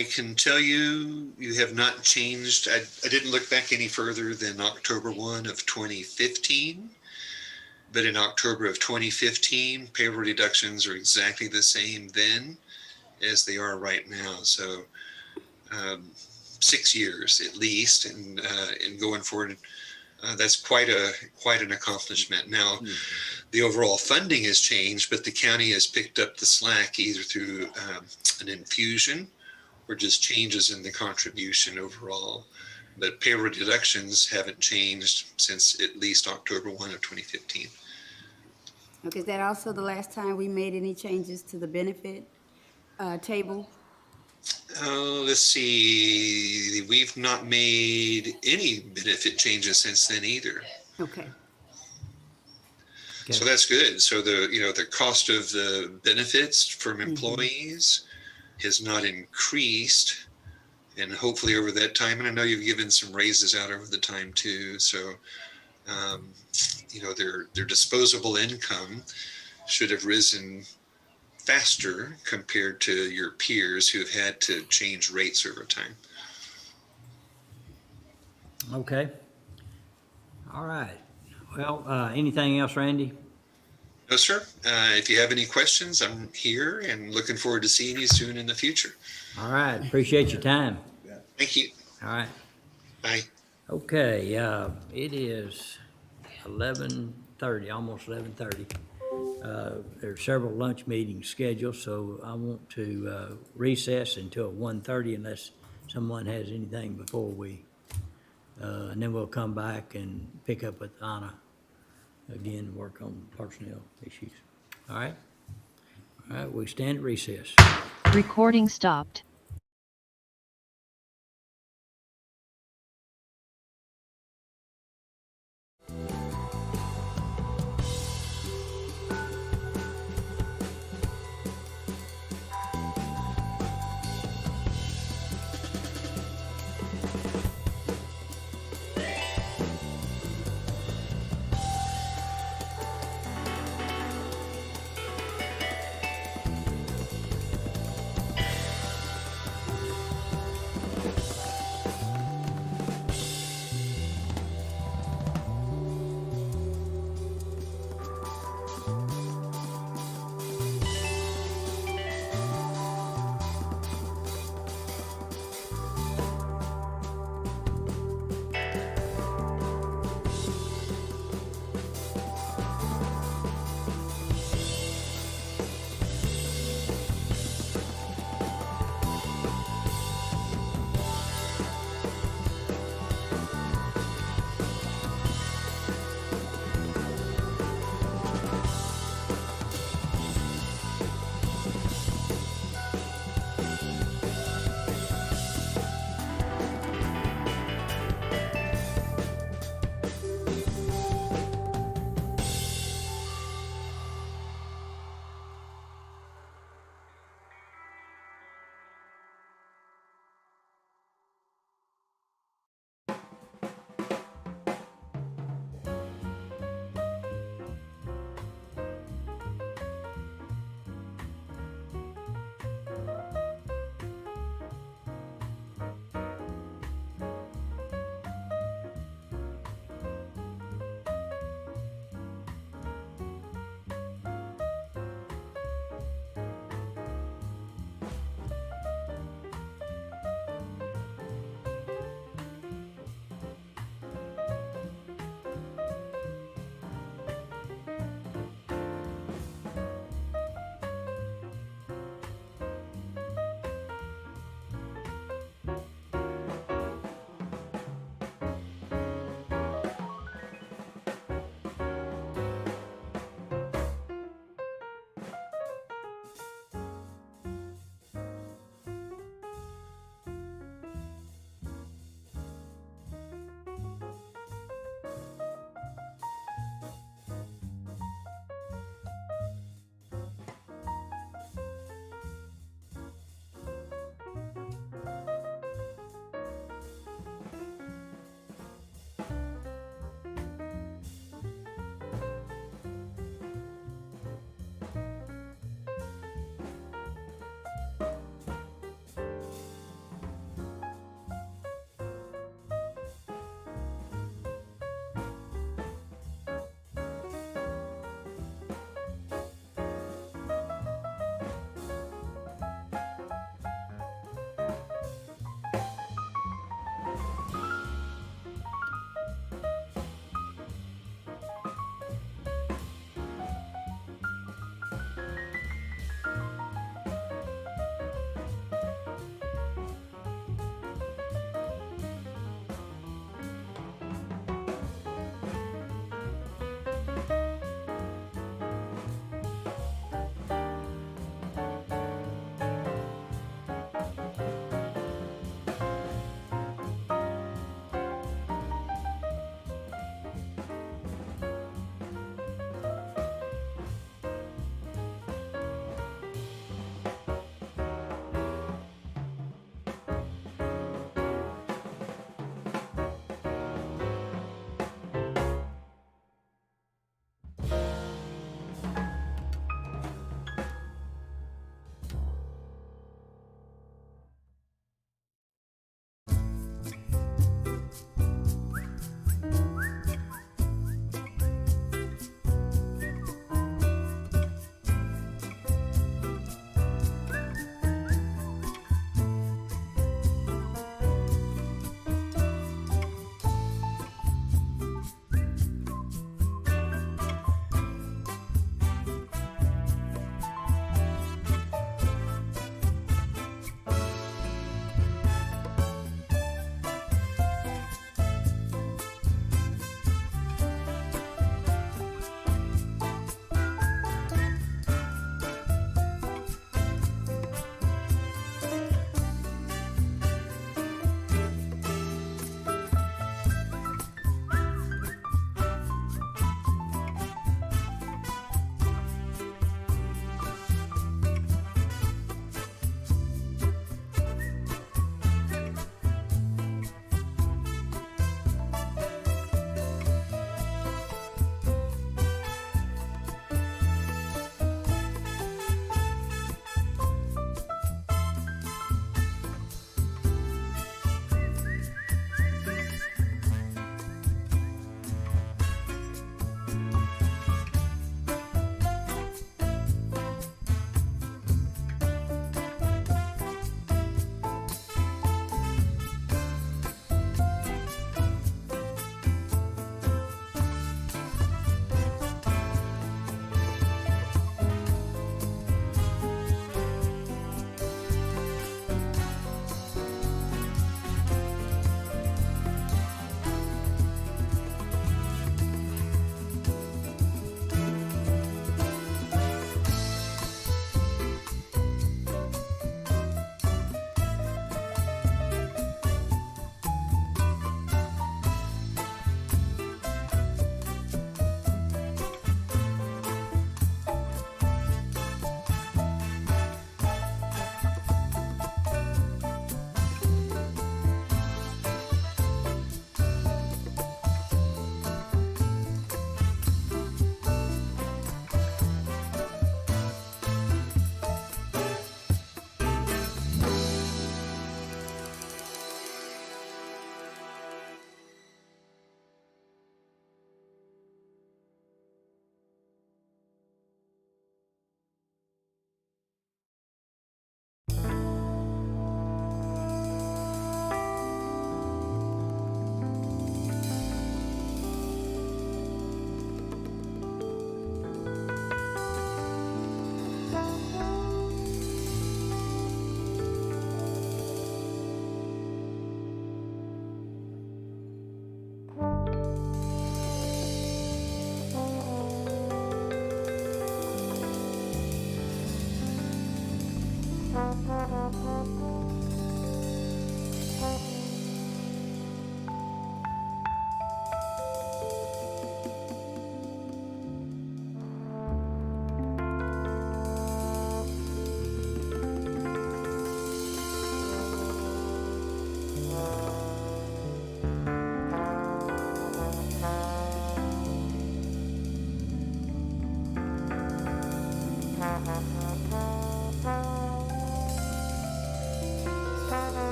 I can tell you, you have not changed. I didn't look back any further than October 1 of 2015. But in October of 2015, payroll deductions are exactly the same then as they are right now. So 6 years at least, and going forward, that's quite an accomplishment. Now, the overall funding has changed, but the county has picked up the slack either through an infusion or just changes in the contribution overall. But payroll deductions haven't changed since at least October 1 of 2015. Okay, is that also the last time we made any changes to the benefit table? Let's see, we've not made any benefit changes since then either. Okay. So that's good. So the cost of the benefits from employees has not increased, and hopefully over that time, and I know you've given some raises out over the time too. So, their disposable income should have risen faster compared to your peers who have had to change rates over time. Okay. All right. Well, anything else, Randy? No, sir. If you have any questions, I'm here and looking forward to seeing you soon in the future. All right. Appreciate your time. Thank you. All right. Bye. Okay, it is 11:30, almost 11:30. There are several lunch meetings scheduled, so I want to recess until 1:30 unless someone has anything before we, and then we'll come back and pick up with Anna again and work on personnel issues. All right? All right, we stand at recess. Recording stopped.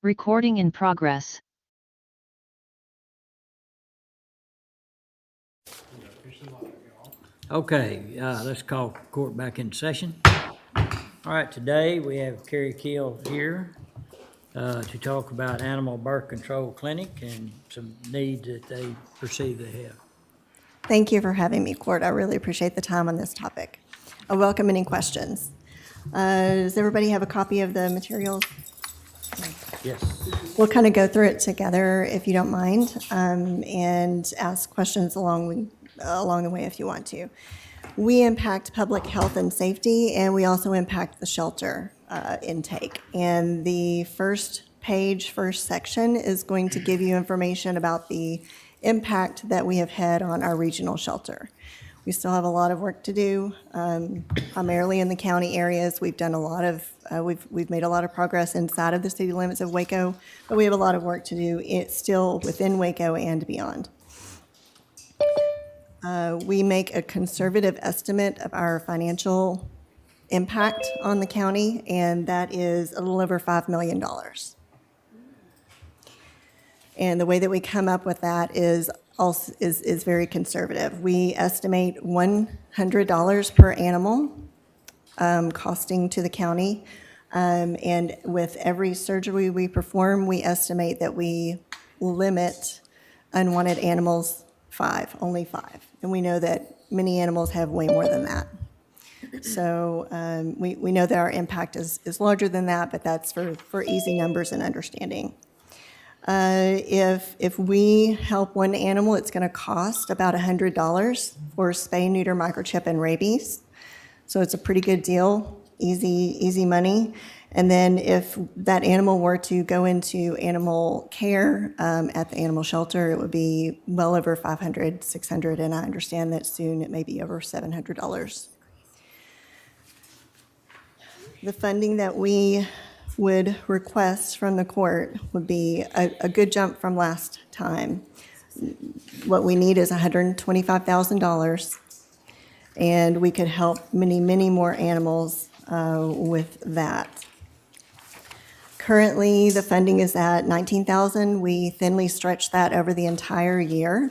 Recording in progress. Okay, let's call court back in session. All right, today we have Carrie Keel here to talk about animal birth control clinic and some needs that they perceive they have. Thank you for having me, Court. I really appreciate the time on this topic. I welcome any questions. Does everybody have a copy of the materials? Yes. We'll kind of go through it together if you don't mind, and ask questions along the way if you want to. We impact public health and safety, and we also impact the shelter intake. And the first section is going to give you information about the impact that we have had on our regional shelter. We still have a lot of work to do, primarily in the county areas. We've done a lot of, we've made a lot of progress inside of the city limits of Waco, but we have a lot of work to do still within Waco and beyond. We make a conservative estimate of our financial impact on the county, and that is a little over $5 million. And the way that we come up with that is very conservative. We estimate $100 per animal costing to the county. And with every surgery we perform, we estimate that we limit unwanted animals only 5. And we know that many animals have way more than that. So we know that our impact is larger than that, but that's for easy numbers and understanding. If we help one animal, it's going to cost about $100 for spay, neuter, microchip, and rabies. So it's a pretty good deal, easy money. And then if that animal were to go into animal care at the animal shelter, it would be well over $500, $600, and I understand that soon it may be over $700. The funding that we would request from the court would be a good jump from last time. What we need is $125,000, and we could help many more animals with that. Currently, the funding is at $19,000. We thinly stretched that over the entire year.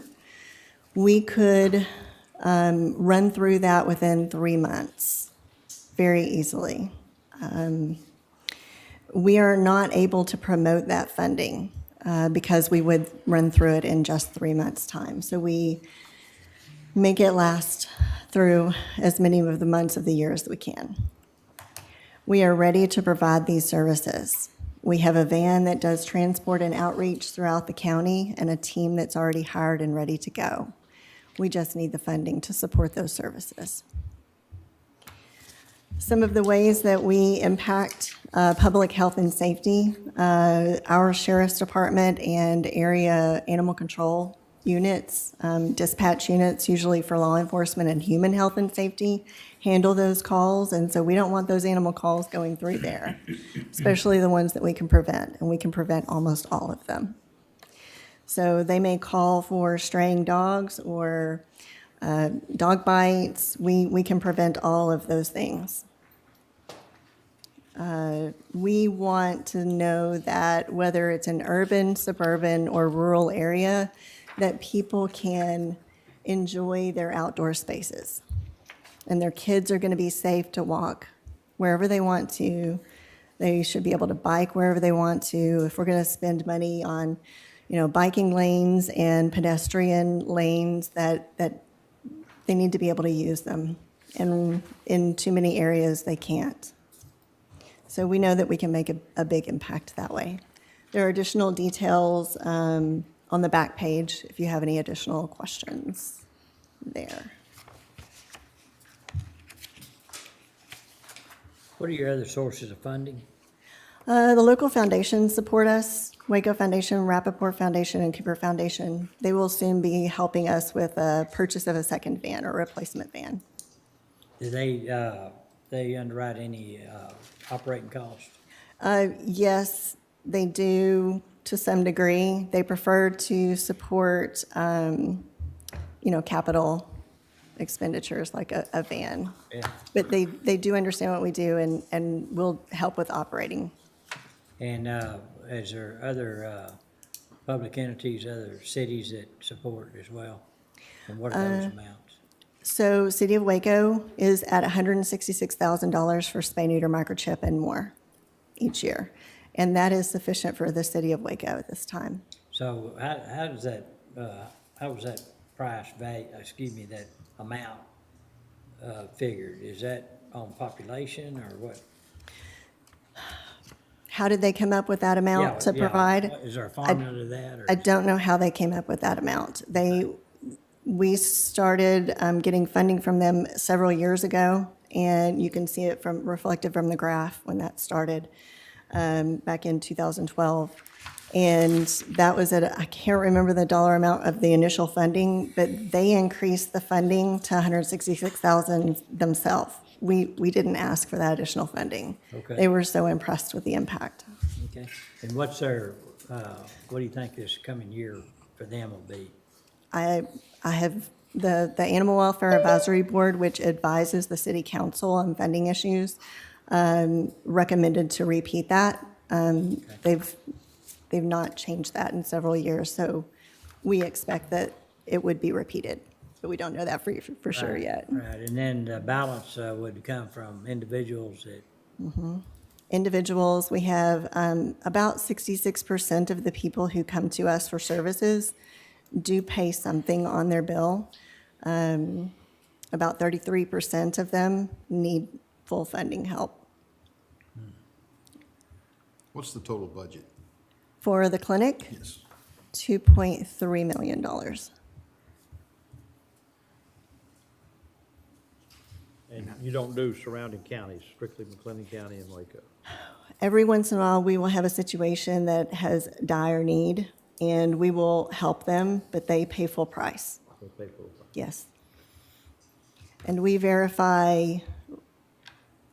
We could run through that within 3 months very easily. We are not able to promote that funding because we would run through it in just 3 months' time. So we make it last through as many of the months of the year as we can. We are ready to provide these services. We have a van that does transport and outreach throughout the county and a team that's already hired and ready to go. We just need the funding to support those services. Some of the ways that we impact public health and safety, our sheriff's department and area animal control units, dispatch units, usually for law enforcement and human health and safety, handle those calls. And so we don't want those animal calls going through there, especially the ones that we can prevent, and we can prevent almost all of them. So they may call for straying dogs or dog bites. We can prevent all of those things. We want to know that whether it's an urban, suburban, or rural area, that people can enjoy their outdoor spaces. And their kids are going to be safe to walk wherever they want to. They should be able to bike wherever they want to. If we're going to spend money on, biking lanes and pedestrian lanes, that they need to be able to use them. And in too many areas, they can't. So we know that we can make a big impact that way. There are additional details on the back page if you have any additional questions there. What are your other sources of funding? The local foundations support us, Waco Foundation, Rappaport Foundation, and Cooper Foundation. They will soon be helping us with a purchase of a second van or replacement van. Do they underwrite any operating costs? Yes, they do to some degree. They prefer to support, capital expenditures like a van. Yeah. But they do understand what we do and will help with operating. And, is there other, public entities, other cities that support as well? And what are those amounts? So City of Waco is at $166,000 for spay, neuter, microchip, and more each year. And that is sufficient for the City of Waco at this time. So how does that, how was that price that amount, figured? Is that on population or what? How did they come up with that amount to Yeah, provide? is there a formula to that? Or I don't know how they came up with that amount. We started getting funding from them several years ago, and you can see it reflected from the graph when that started back in 2012. And that was I can't remember the dollar amount of the initial funding, but they increased the funding to $166,000 themselves. We didn't ask for that additional funding. Okay. They were so impressed with the impact. Okay, and what's their, what do you think this coming year for them will be? I have the Animal Welfare Advisory Board, which advises the city council on funding issues, recommended to repeat that. They've not changed that in several years, so we expect that it would be repeated, but we don't know that for sure Right, yet. Right, and then the balance would come from individuals that, Individuals, we have about 66% of the people who come to us for services do pay something on their bill. About 33% of them need full funding help. What's the total budget? For the clinic, Yes. $2.3 million. And you don't do surrounding counties, strictly McLennan County and Waco. Every once in a while, we will have a situation that has dire need, and we will help them, but they pay full price. They pay for it. Yes. And we verify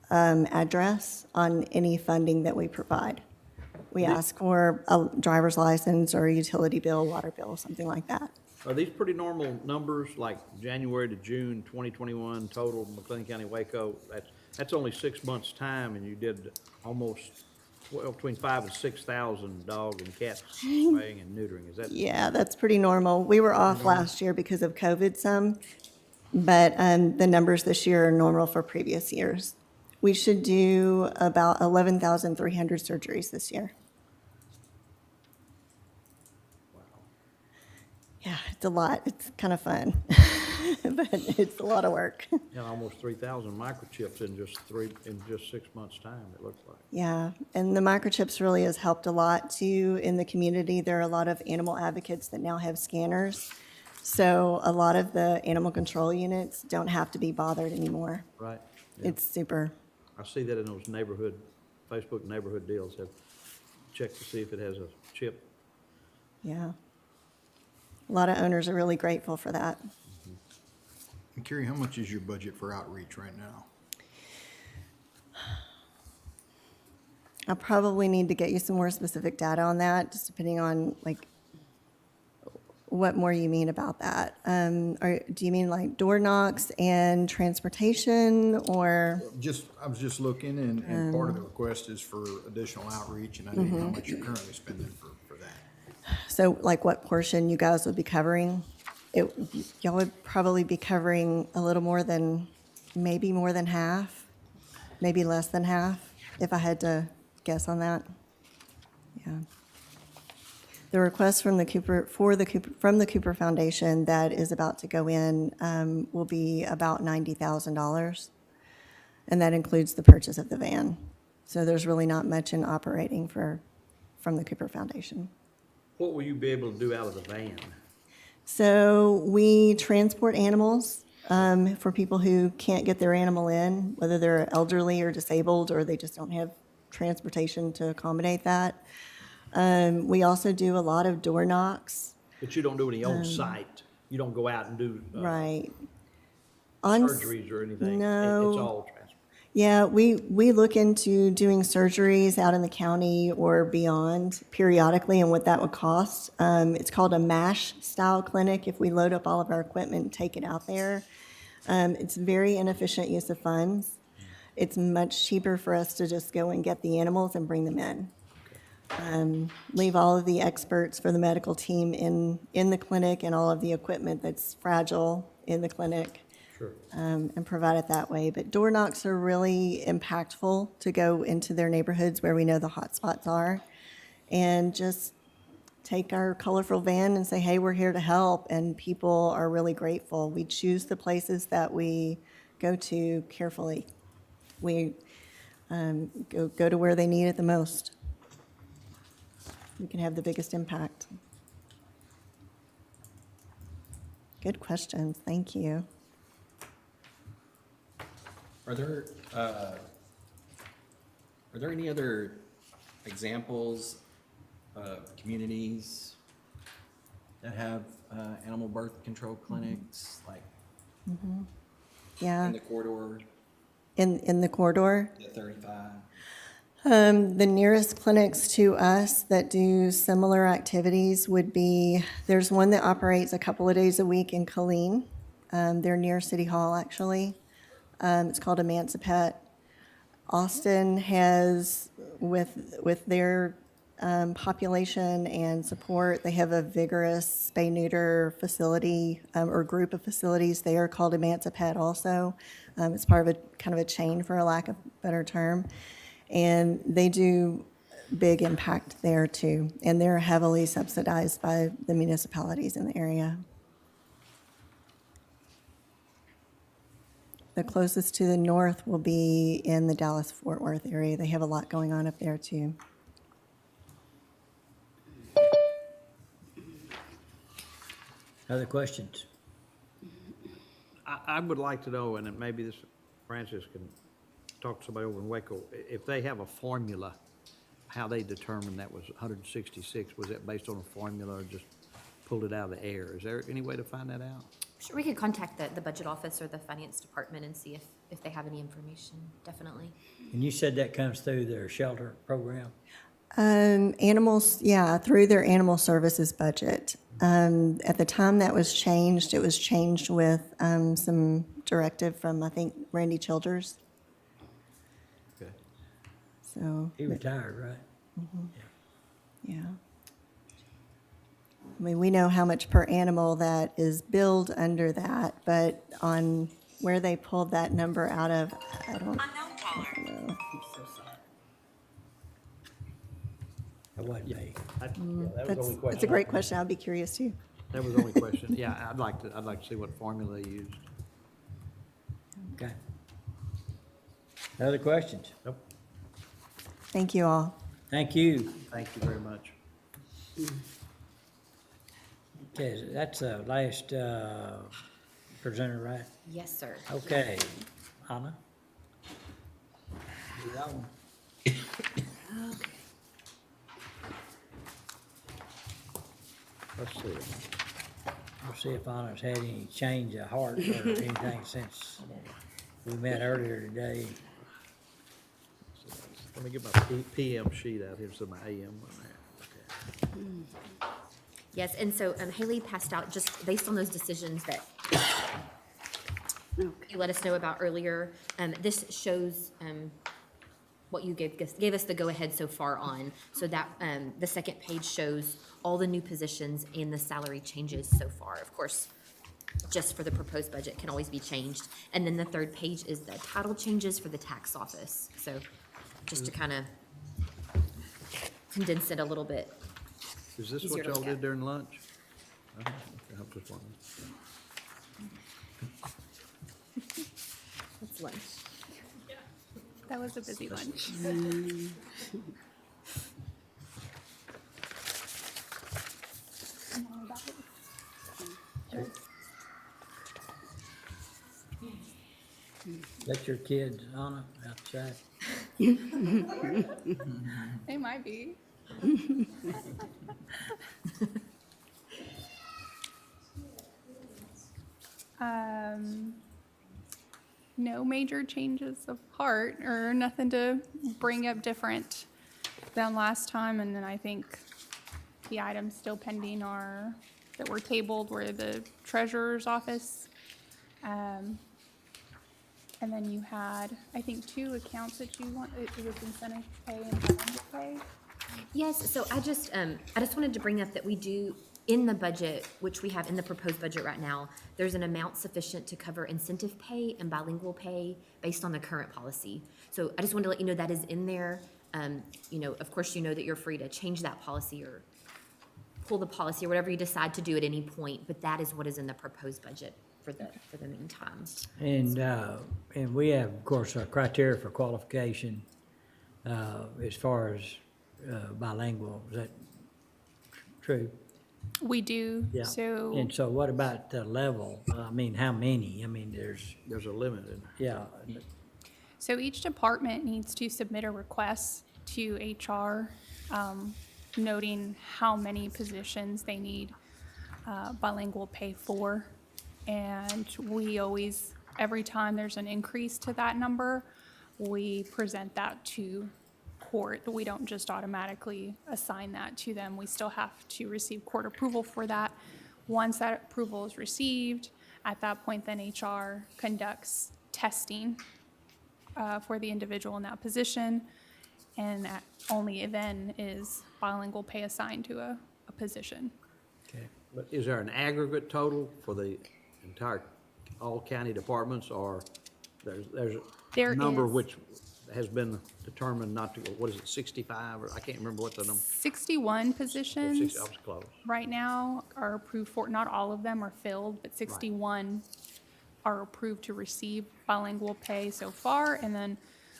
address on any funding that we provide. We ask for a driver's license or a utility bill, water bill, something like that. Are these pretty normal numbers, like January to June 2021 total McLennan County Waco? That's only 6 months' time, and you did almost, well, between 5,000 and 6,000 dog and cat spaying and neutering. Is that? Yeah, that's pretty normal. We were off last year because of COVID some, but the numbers this year are normal for previous years. We should do about 11,300 surgeries this year. Yeah, it's a lot. It's kind of fun, but it's a lot of work. Yeah, almost 3,000 microchips in just 6 months' time, it looks like. Yeah, and the microchips really has helped a lot too in the community. There are a lot of animal advocates that now have scanners. So a lot of the animal control units don't have to be bothered anymore. Right. Yeah. It's super. I see that in those Facebook neighborhood deals, have checked to see if it has a chip. Yeah. A lot of owners are really grateful for that. And Carrie, how much is your budget for outreach right now? I'll probably need to get you some more specific data on that, just depending on like what more you mean about that. Or do you mean like door knocks and transportation, or? I was just looking, and part of the request is for additional outreach, and I didn't know how much you're currently spending for that. So like what portion you guys would be covering? Y'all would probably be covering a little more than, maybe more than half, maybe less than half, if I had to guess on that. Yeah. The request from the Cooper Foundation that is about to go in will be about $90,000, and that includes the purchase of the van. So there's really not much in operating from the Cooper Foundation. What will you be able to do out of the van? So we transport animals for people who can't get their animal in, whether they're elderly or disabled, or they just don't have transportation to accommodate that. We also do a lot of door knocks. But you don't do any on-site? You don't go out and do Right. surgeries or anything? No. It's all transport? Yeah, we look into doing surgeries out in the county or beyond periodically and what that would cost. It's called a MASH style clinic if we load up all of our equipment and take it out there. It's very inefficient use of funds. It's much cheaper for us to just go and get the animals and bring them in. leave all of the experts for the medical team in the clinic and all of the equipment that's fragile in the clinic. Sure. And provide it that way. But door knocks are really impactful to go into their neighborhoods where we know the hot spots are. And just take our colorful van and say, hey, we're here to help. And people are really grateful. We choose the places that we go to carefully. We go to where they need it the most. We can have the biggest impact. Good questions. Thank you. Are there any other examples of communities that have animal birth control clinics, like Yeah, in the corridor, in the corridor. the 35? The nearest clinics to us that do similar activities would be, there's one that operates a couple of days a week in Colleen. They're near City Hall, actually. It's called Emancipet. Austin has, with their population and support, they have a vigorous spay-neuter facility or group of facilities there called Emancipet also. It's part of a kind of a chain, for a lack of a better term. And they do big impact there too. And they're heavily subsidized by the municipalities in the area. The closest to the north will be in the Dallas-Fort Worth area. They have a lot going on up there too. Other questions? I would like to know, and maybe this, Francis can talk to somebody over in Waco, if they have a formula, how they determined that was 166, was that based on a formula or just pulled it out of the air? Is there any way to find that out? Sure, we could contact the budget office or the finance department and see if they have any information, definitely. And you said that comes through their shelter program? Animals, yeah, through their animal services budget. At the time that was changed, it was changed with some directive from, I think, Randy Childers. Okay. So, He retired, right? yeah. I mean, we know how much per animal that is billed under that, but on where they pulled that number out of, I don't know. That wasn't me. That was the only question. That's a great question. I'd be curious too. That was the only question. Yeah, I'd like to see what formula they used. Okay. Other questions? Nope. Thank you all. Thank you. Thank you very much. Okay, that's the last presenter, right? Yes, sir. Okay, Anna? You got one? Let's see. We'll see if Anna's had any change of heart or anything since we met earlier today. Let me get my PM sheet out here, so my AM one there. Okay. Yes, and so Haley passed out, just based on those decisions that you let us know about earlier, this shows what you gave us the go-ahead so far on. So that the second page shows all the new positions and the salary changes so far. Of course, just for the proposed budget can always be changed. And then the third page is the title changes for the tax office. So just to kind of condense it a little bit. Is this Easier what to y'all look did at. during lunch? Okay, I'm just wondering. That's lunch. That was a busy lunch. Let your kids, Anna, outside. They might be. No major changes of heart or nothing to bring up different than last time. And then I think the items still pending are, that were tabled, were the treasurer's office. And then you had, I think, 2 accounts that you want, it was incentive pay and calendar pay. Yes, so I just wanted to bring up that we do, in the budget, which we have in the proposed budget right now, there's an amount sufficient to cover incentive pay and bilingual pay based on the current policy. So I just wanted to let you know that is in there. You know, of course, you know that you're free to change that policy or pull the policy or whatever you decide to do at any point, but that is what is in the proposed budget for the meantime. And we have, of course, a criteria for qualification, as far as, bilingual. Is that true? We do, Yeah. so. And so what about the level? I mean, how many? I mean, There's a limit in there. yeah, So each department needs to submit a request to HR, noting how many positions they need bilingual pay for. And we always, every time there's an increase to that number, we present that to court. We don't just automatically assign that to them. We still have to receive court approval for that. Once that approval is received, at that point, then HR conducts testing for the individual in that position, and that only then is bilingual pay assigned to a position. okay. But is there an aggregate total for the entire, all county departments, or there's There a number is. which has been determined not to go, what is it, 65, or I can't remember what the number? 61 positions I was close. right now are approved for, not all of them are filled, but 61 are approved to receive bilingual pay so far. And then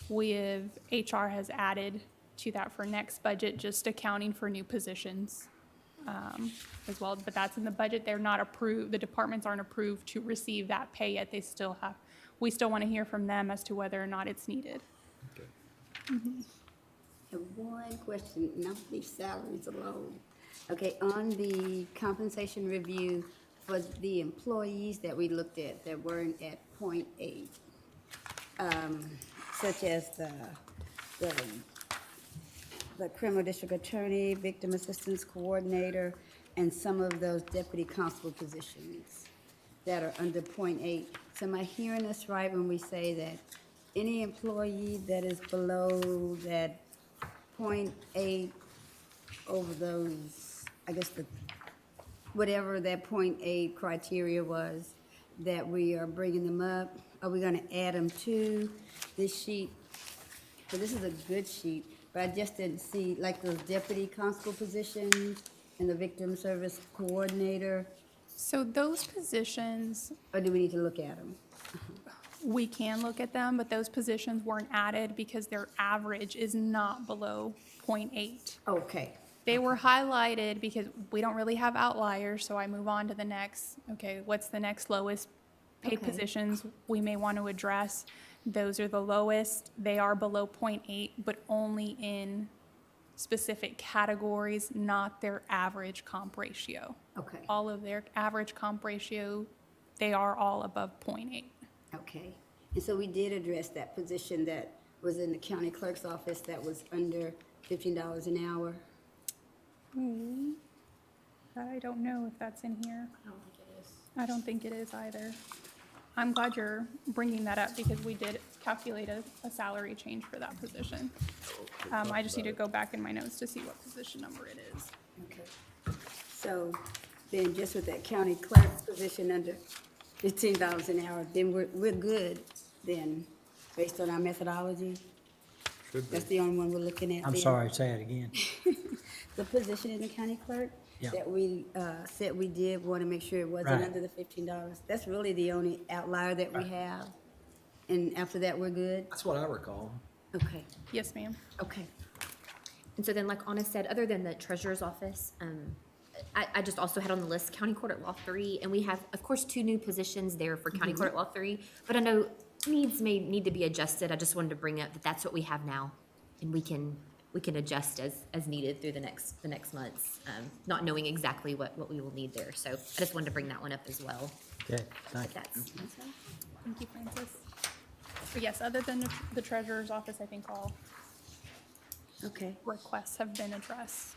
HR has added to that for next budget, just accounting for new positions as well. But that's in the budget. They're not approved, the departments aren't approved to receive that pay yet. We still want to hear from them as to whether or not it's needed. I have one question, not these salaries alone. Okay, on the compensation review for the employees that we looked at that weren't at .8, such as the criminal district attorney, victim assistance coordinator, and some of those deputy constable positions that are under .8. So am I hearing us right when we say that any employee that is below that .8 over those, I guess whatever that .8 criteria was, that we are bringing them up? Are we gonna add them to this sheet? So this is a good sheet, but I just didn't see, like those deputy constable positions and the victim service coordinator, So those positions, or do we need to look at them? we can look at them, but those positions weren't added because their average is not below .8. Okay, They were highlighted because we don't really have outliers, so I move on to the next. Okay, what's the next lowest paid Okay. positions we may want to address? Those are the lowest. They are below .8, but only in specific categories, not their average comp ratio. okay, All of their average comp ratio, they are all above .8. okay. And so we did address that position that was in the county clerk's office that was under $15 an hour. That I don't know if that's in here. I don't think it is. I don't think it is either. I'm glad you're bringing that up because we did calculate a salary change for that position. I just need to go back in my notes to see what position number it is. Okay. So then just with that county clerk's position under $15 an hour, then we're good then, based on our methodology? That's the only one we're looking at I'm then? sorry, say it again. The position in the county clerk? Yeah. That we said we did want to make sure it wasn't Right. under the $15. That's really the only outlier that we have. And after that, we're good? That's what I recall. Okay, Yes, ma'am. okay. And so then, like Anna said, other than the treasurer's office, I just also had on the list County Court at Law 3, and we have, of course, 2 new positions there for County Court at Law 3, but I know needs may need to be adjusted. I just wanted to bring up that that's what we have now, and we can adjust as needed through the next months, not knowing exactly what we will need there. So I just wanted to bring that one up as well. Okay, thank you. That's, Thank you, Francis. But yes, other than the treasurer's office, I think all Okay. requests have been addressed.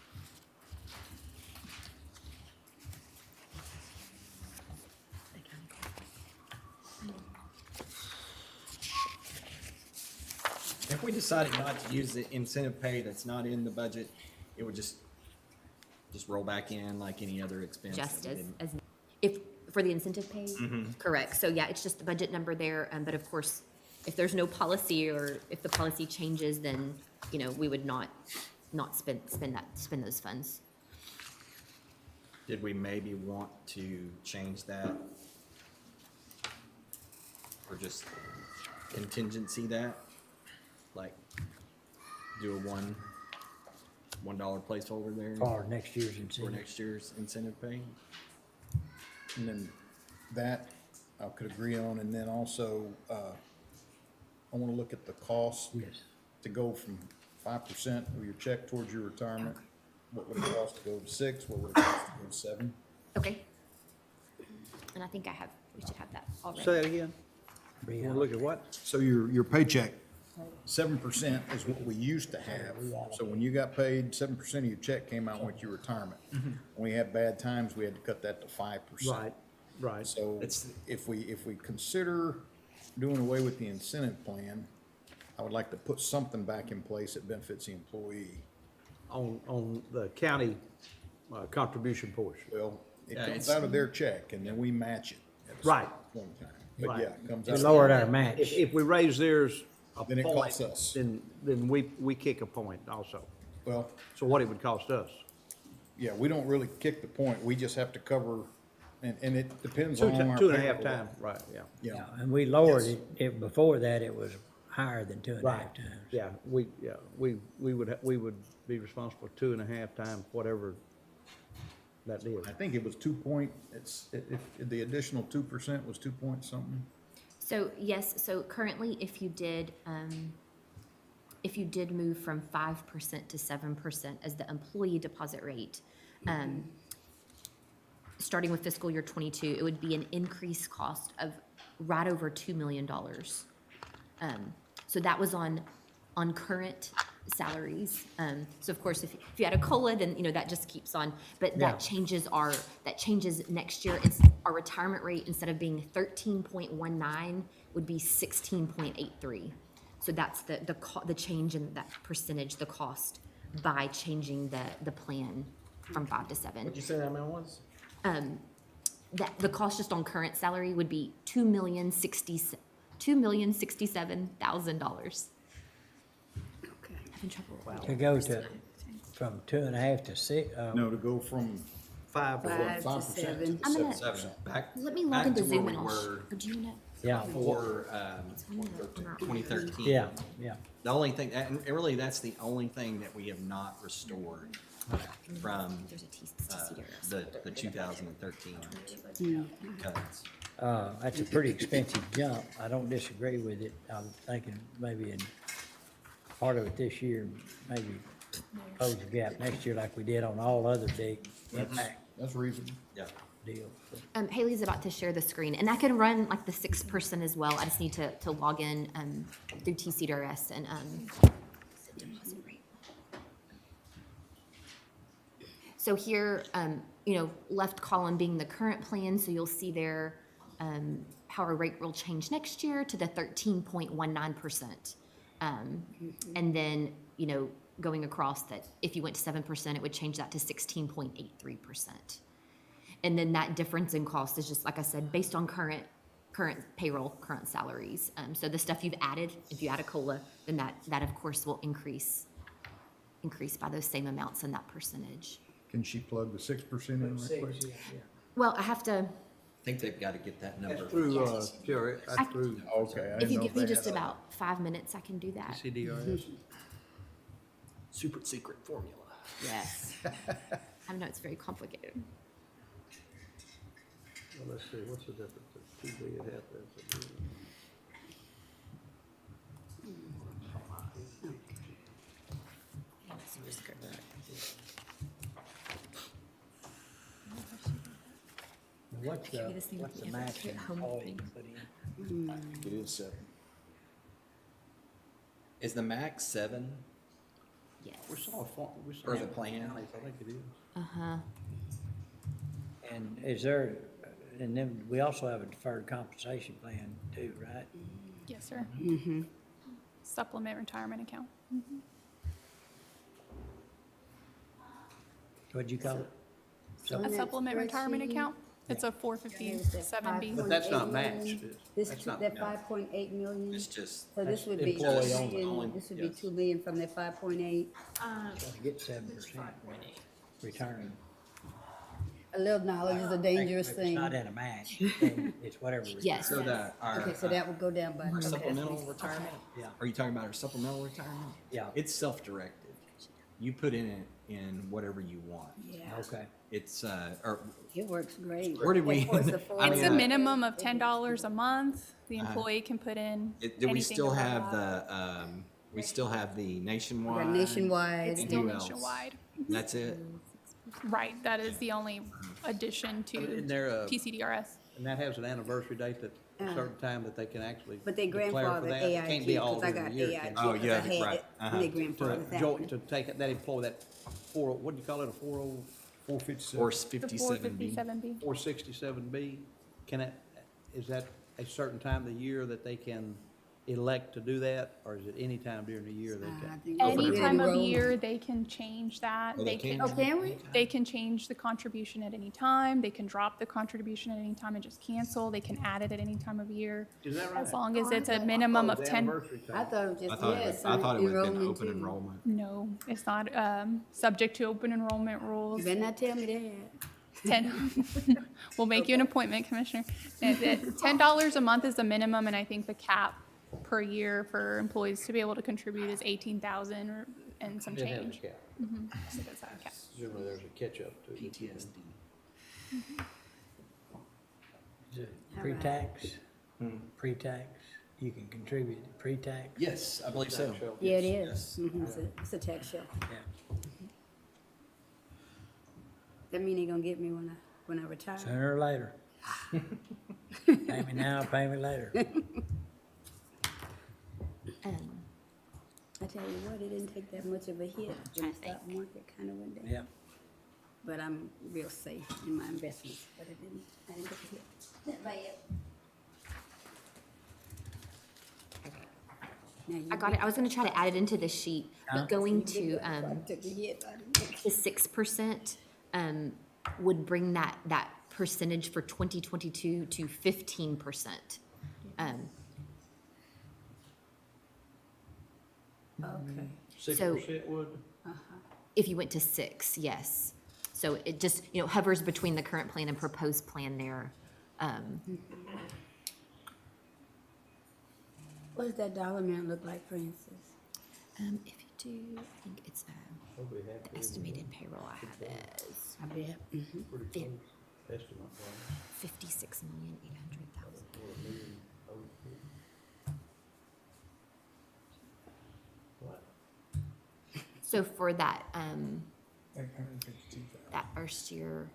If we decided not to use the incentive pay that's not in the budget, it would just roll back in like any other expense. Just that we as, didn't- if, for the incentive pay? Mhm. Correct. So yeah, it's just the budget number there, but of course, if there's no policy or if the policy changes, then, you know, we would not spend those funds. Did we maybe want to change that? Or just contingency that? Like, do a $1 placeholder there? For next year's For incentive. next year's incentive pay? And then that I could agree on, and then also, I wanna look at the cost. Yes. To go from 5% of your check towards your retirement. What would it cost to go to 6? What would it cost to go to 7? Okay. And I think we should have that already. Say that again. You wanna look at what? So your paycheck, 7% is what we used to have. So when you got paid, 7% of your check came out with your retirement. When we had bad times, we had to cut that to 5%. Right, right. So if we consider doing away with the incentive plan, I would like to put something back in place that benefits the employee. On the county contribution portion. Well, it Yeah, comes it's- out of their check and then we match it at a Right. certain point in time. But Right. yeah, it comes We out. lowered our match. If we raise theirs a Then it point, costs us. then we kick a point also. Well, So what it would cost us. yeah, we don't really kick the point. We just have to cover, and it depends Two on our. and a half payroll. times, right, yeah. Yeah. Yeah, and we lowered Yes. it, before that, it was higher than 2.5 Right. times. Yeah, we would be responsible for 2.5 times whatever that is. I think it was 2 point, if the additional 2% was 2 point something. So yes, so currently, if you did move from 5% to 7% as the employee deposit rate, starting with fiscal year '22, it would be an increased cost of right over $2 million. So that was on current salaries. So of course, if you had a COLA, then, you know, that just keeps on, but Yeah. that changes next year. It's our retirement rate, instead of being 13.19, would be 16.83. So that's the change in that percentage, the cost, by changing the plan from 5 to 7. What'd you say that amount was? That the cost just on current salary would be $2,067,000. Having trouble. To go from 2.5 to 6, No, to go from 5 to 5 to 5% 7. I'm gonna- 7%. Back, Let me log back into to Zoom where and we I'll, were or do you know? yeah, before, On our- 2013. yeah, yeah. The only thing, and really, that's the only thing that we have not restored from There's a TCDRS. the 2013 cuts. That's a pretty expensive jump. I don't disagree with it. I'm thinking maybe in part of it this year, maybe close the gap next year like we did on all other big impact That's reasonable. Yeah. deals. Haley's about to share the screen, and I can run like the 6% as well. I just need to log in through TCDRS and deposit rate. So here, you know, left column being the current plan, so you'll see there how our rate will change next year to the 13.19%. And then, you know, going across that, if you went to 7%, it would change that to 16.83%. And then that difference in cost is just, like I said, based on current payroll, current salaries. So the stuff you've added, if you add a COLA, then that of course will increase by those same amounts in that percentage. Can she plug the 6% in right quick? Well, I have to, I think they've got to get that number. Through, Jerry, that's through Okay. I if didn't you know give me they just had a- about 5 minutes, I can do that. CDRS. Super secret formula. Yes. I know it's very complicated. Well, let's see, what's the difference? It's 2 billion, half that's a billion. What's Maybe this needs what's to the be a max separate home employee thing. put in? It is 7. Is the max 7 Yes. We saw a form, we saw. for the plan? I think it is. Uh-huh. And is there, and then we also have a deferred compensation plan too, right? Yes, sir. Supplement retirement account. What'd you call it? On A that supplement retirement spreadsheet, account, it's a there's that 457B. But that's not 5.8 matched. million. This, That's not- that 5.8 million. It's just, So this would be employee 2 only. million, this would be 2 million from that 5.8. Trying to get 7% return. A little knowledge is a dangerous If thing. it's not in a match, then it's whatever. return. Yes. so that our Okay, so that would go down by. our okay, supplemental that's- retirement? Yeah. Are you talking about our supplemental retirement? Yeah. It's self-directed. You put in whatever you want. Yeah, Okay. It's, or, it works great. Where did we- Of course, the I It's mean, a minimum of $10 a month. The Uh-huh. employee can put in do we anything still over have that. the, we still have the We nationwide? got nationwide. It's and still who else? nationwide. That's it? Right, that is the only addition to And they're, PCDRS. and that has an anniversary date that, a certain time that they can actually But they declare for grandfather that. It AIG, can't be all because I during got the year, AIG, can it? Oh, because I yeah, had right. it, Uh-huh. they grandfather To that join, one. to take it, that employee, that what do you call it, a 457? Or The 57B? 457B. 467B, can it, is that a certain time of the year that they can elect to do that, or is it any time during the year they I can? think it's Any really time of rolling. year, they can change that. Oh, they can? Oh, can we? They can change the contribution at any time. They can drop the contribution at any time and just cancel. They can add it at any time of year. Is that As right? long as it's a minimum of The 10. anniversary I time. thought it was I just, thought yeah, it was, I thought it would have been enrollment open too. enrollment. No, it's not subject to open enrollment rules. You better not tell me that. 10, we'll make you an appointment, Commissioner. $10 a month is the minimum, and I think the cap per year for employees to be able to contribute is 18,000 or and some It has a change. cap. I think it's that cap. Presumably there's a catch-up to it. PTSD. Is it pre-tax? Pre-tax? You can contribute to pre-tax? Yes, I believe so. Yeah, it Yes. is. It's a tax shelter. Yeah. That mean he gonna get me when I retire? Sooner or later. Pay me now, pay me later. I tell you what, it didn't take that much of a hit when the stock market kind of went down. Yeah. But I'm real safe in my investments, but I didn't take a hit. That bad. Now you I got it. I was gonna try to add it into the sheet, but going to, took a hit. the 6%, would bring that percentage for 2022 to 15%. Okay. 6% would? If you went to 6, yes. So it just, hovers between the current plan and proposed plan there. What does that dollar amount look like, for instance? If you do, I think it's, the estimated payroll I have is I bet. Mhm. Pretty Yeah. close estimate, right? 56,800,000. What? So for that, that first year,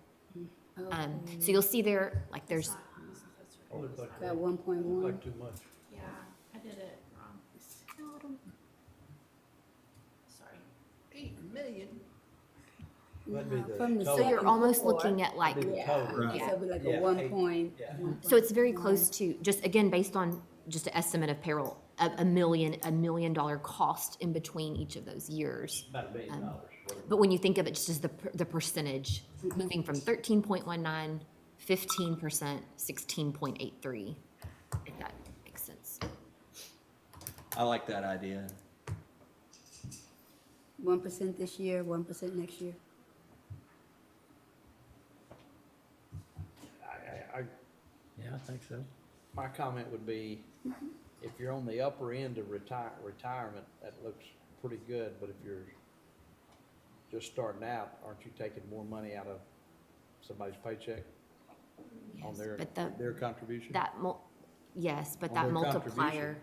so you'll see there, like there's, Oh, it's like- Got 1.1. Like too much. Yeah, I did it wrong. Sorry. 8 million? That'd be the From the total. so you're almost looking at like, That'd be the total. So it'd be like Yeah. a 1 point. Yeah. so it's very close to, just again, based on just an estimate of payroll, $1 million cost in between each of those years. About $1 million. Whatever. But when you think of it just as the percentage, moving from 13.19, 15%, 16.83, if that makes sense. I like that idea. 1% this year, 1% next year. Yeah, I think so. My comment would be, if you're on the upper end of retirement, that looks pretty good, but if you're just starting out, aren't you taking more money out of somebody's paycheck on Yes, their, but their contribution? Yes, but On that their multiplier, contribution.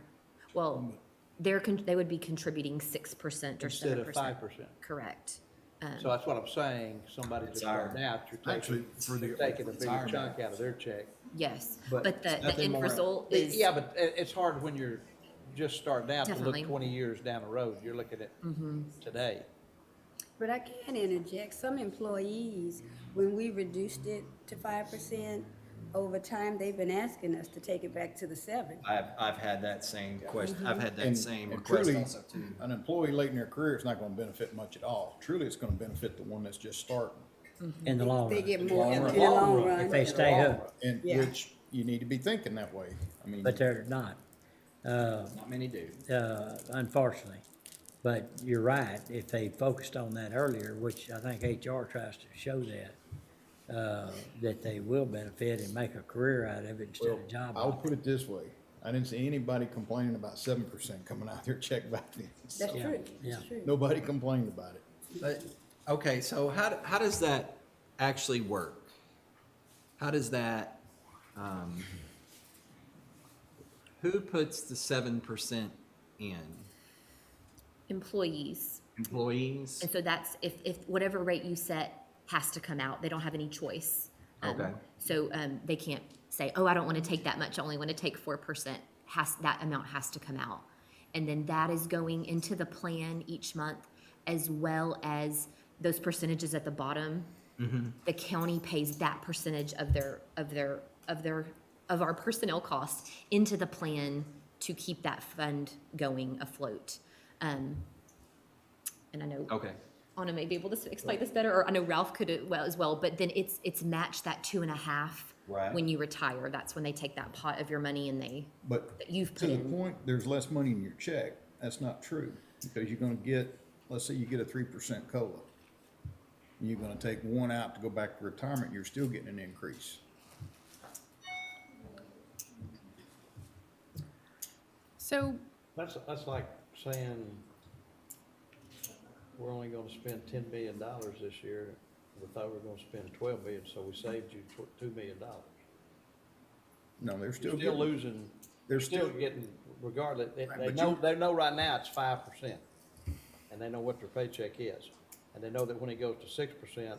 well, they would be contributing 6% or 7%. Instead of 5%. Correct. So that's what I'm saying, somebody just It's our- starting out, Actually, for the- you're taking a it's bigger our- chunk out of their check. Yes, But but the nothing end more- result is. Yeah, but it's hard when you're just starting out to Definitely. look 20 years down the road. You're looking at today. But I can interject, some employees, when we reduced it to 5%, over time, they've been asking us to take it back to the 7. I've had that same question, I've had that And- same and request truly, also too. An employee late in their career is not gonna benefit much at all. Truly, it's gonna benefit the one that's just starting. In the long They run. get more in the long long run. run. If they stay up, And Yeah. which you need to be thinking that way. I mean, but they're not, Not many do. unfortunately. But you're right, if they focused on that earlier, which I think HR tries to show that they will benefit and make a career out of it instead of job. I'll put it this way. I didn't see anybody complaining about 7% coming out of their check value. That's true, Yeah. that's true. Nobody complained about it. But, okay, so how does that actually work? How does that, who puts the 7% in? Employees. Employees? And so that's, if whatever rate you set has to come out, they don't have any choice. Okay. So, they can't say, oh, I don't want to take that much, I only want to take 4%. That amount has to come out. And then that is going into the plan each month, as well as those percentages at the bottom. The county pays that percentage of our personnel costs into the plan to keep that fund going afloat. And I know Okay. Anna may be able to explain this better, or I know Ralph could as well, but then it's matched that 2.5 Right. when you retire. That's when they take that pot of your money and But that you've to put the in. point, there's less money in your check. That's not true. Because you're gonna get, let's say you get a 3% COLA. And you're gonna take one out to go back to retirement, you're still getting an increase. So That's like saying we're only gonna spend $10 million this year. We thought we were gonna spend 12 million, so we saved you $2 million. No, they're You're still still getting, losing, they're they're still still, getting, regardless, Right, but they know right now it's 5%. And they know what their paycheck is. And they know that when it goes to 6%,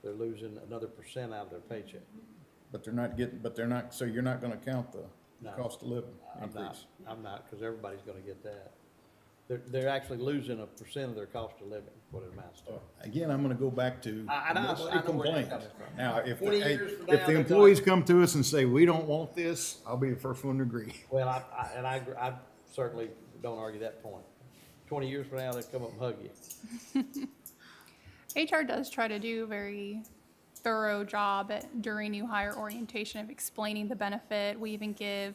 they're losing another percent out of their paycheck. but they're not, so you're not gonna count the No. cost of living I'm increase. not, because everybody's gonna get that. They're actually losing a percent of their cost of living, what it amounts to. Again, I'm gonna go back to, I know where nobody you're complained. coming from. Now, if, 20 hey, years from if now, the they're employees come to us and say, we don't want this, I'll be the first one to agree. Well, I agree, I certainly don't argue that point. 20 years from now, they'll come up and hug you. HR does try to do a very thorough job during new hire orientation of explaining the benefit. We even give,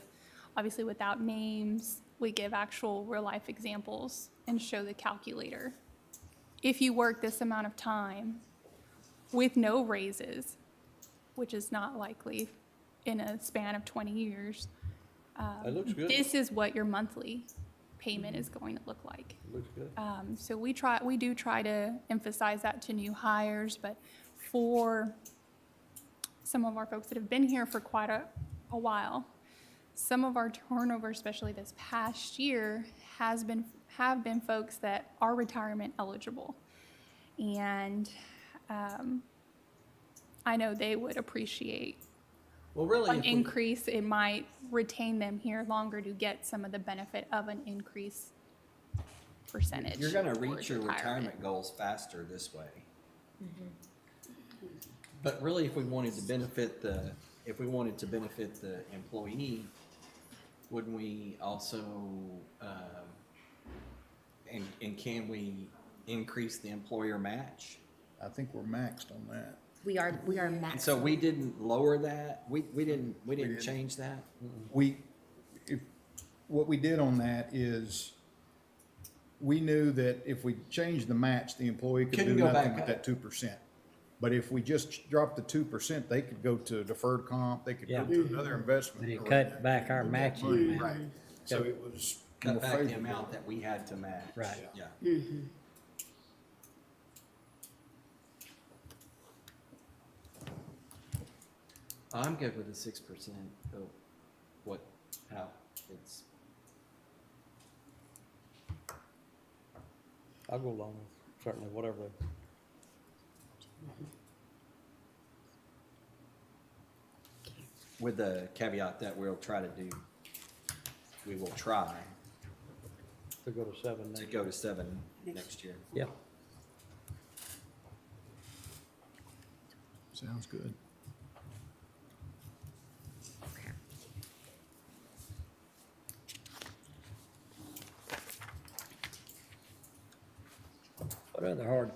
obviously without names, we give actual real life examples and show the calculator. If you work this amount of time with no raises, which is not likely in a span of 20 years, That looks good. this is what your monthly payment is going to look like. Looks good. So we do try to emphasize that to new hires, but for some of our folks that have been here for quite a while, some of our turnover, especially this past year, have been folks that are retirement eligible. And I know they would appreciate Well, really, an if we- increase. It might retain them here longer to get some of the benefit of an increase percentage. you're gonna towards reach your retirement goals faster this way. Mm-hmm. But really, if we wanted to benefit the employee, wouldn't we also, and can we increase the employer match? I think we're maxed on that. We are max. And so we didn't lower that, we didn't change that? What we did on that is, we knew that if we changed the match, the employee could do Couldn't go nothing back with up. that 2%. But if we just dropped the 2%, they could go to deferred comp, they could go Yeah. to another investment. But it or cut back our matching amount. Right, so it was Cut more back the favorable. amount that we had to match. Right. Yeah. I'm good with the 6%, but how it's, I'll go along with certainly whatever. with the caveat that we will try To go to 7 to next. go to 7 next year. Yeah. Sounds good.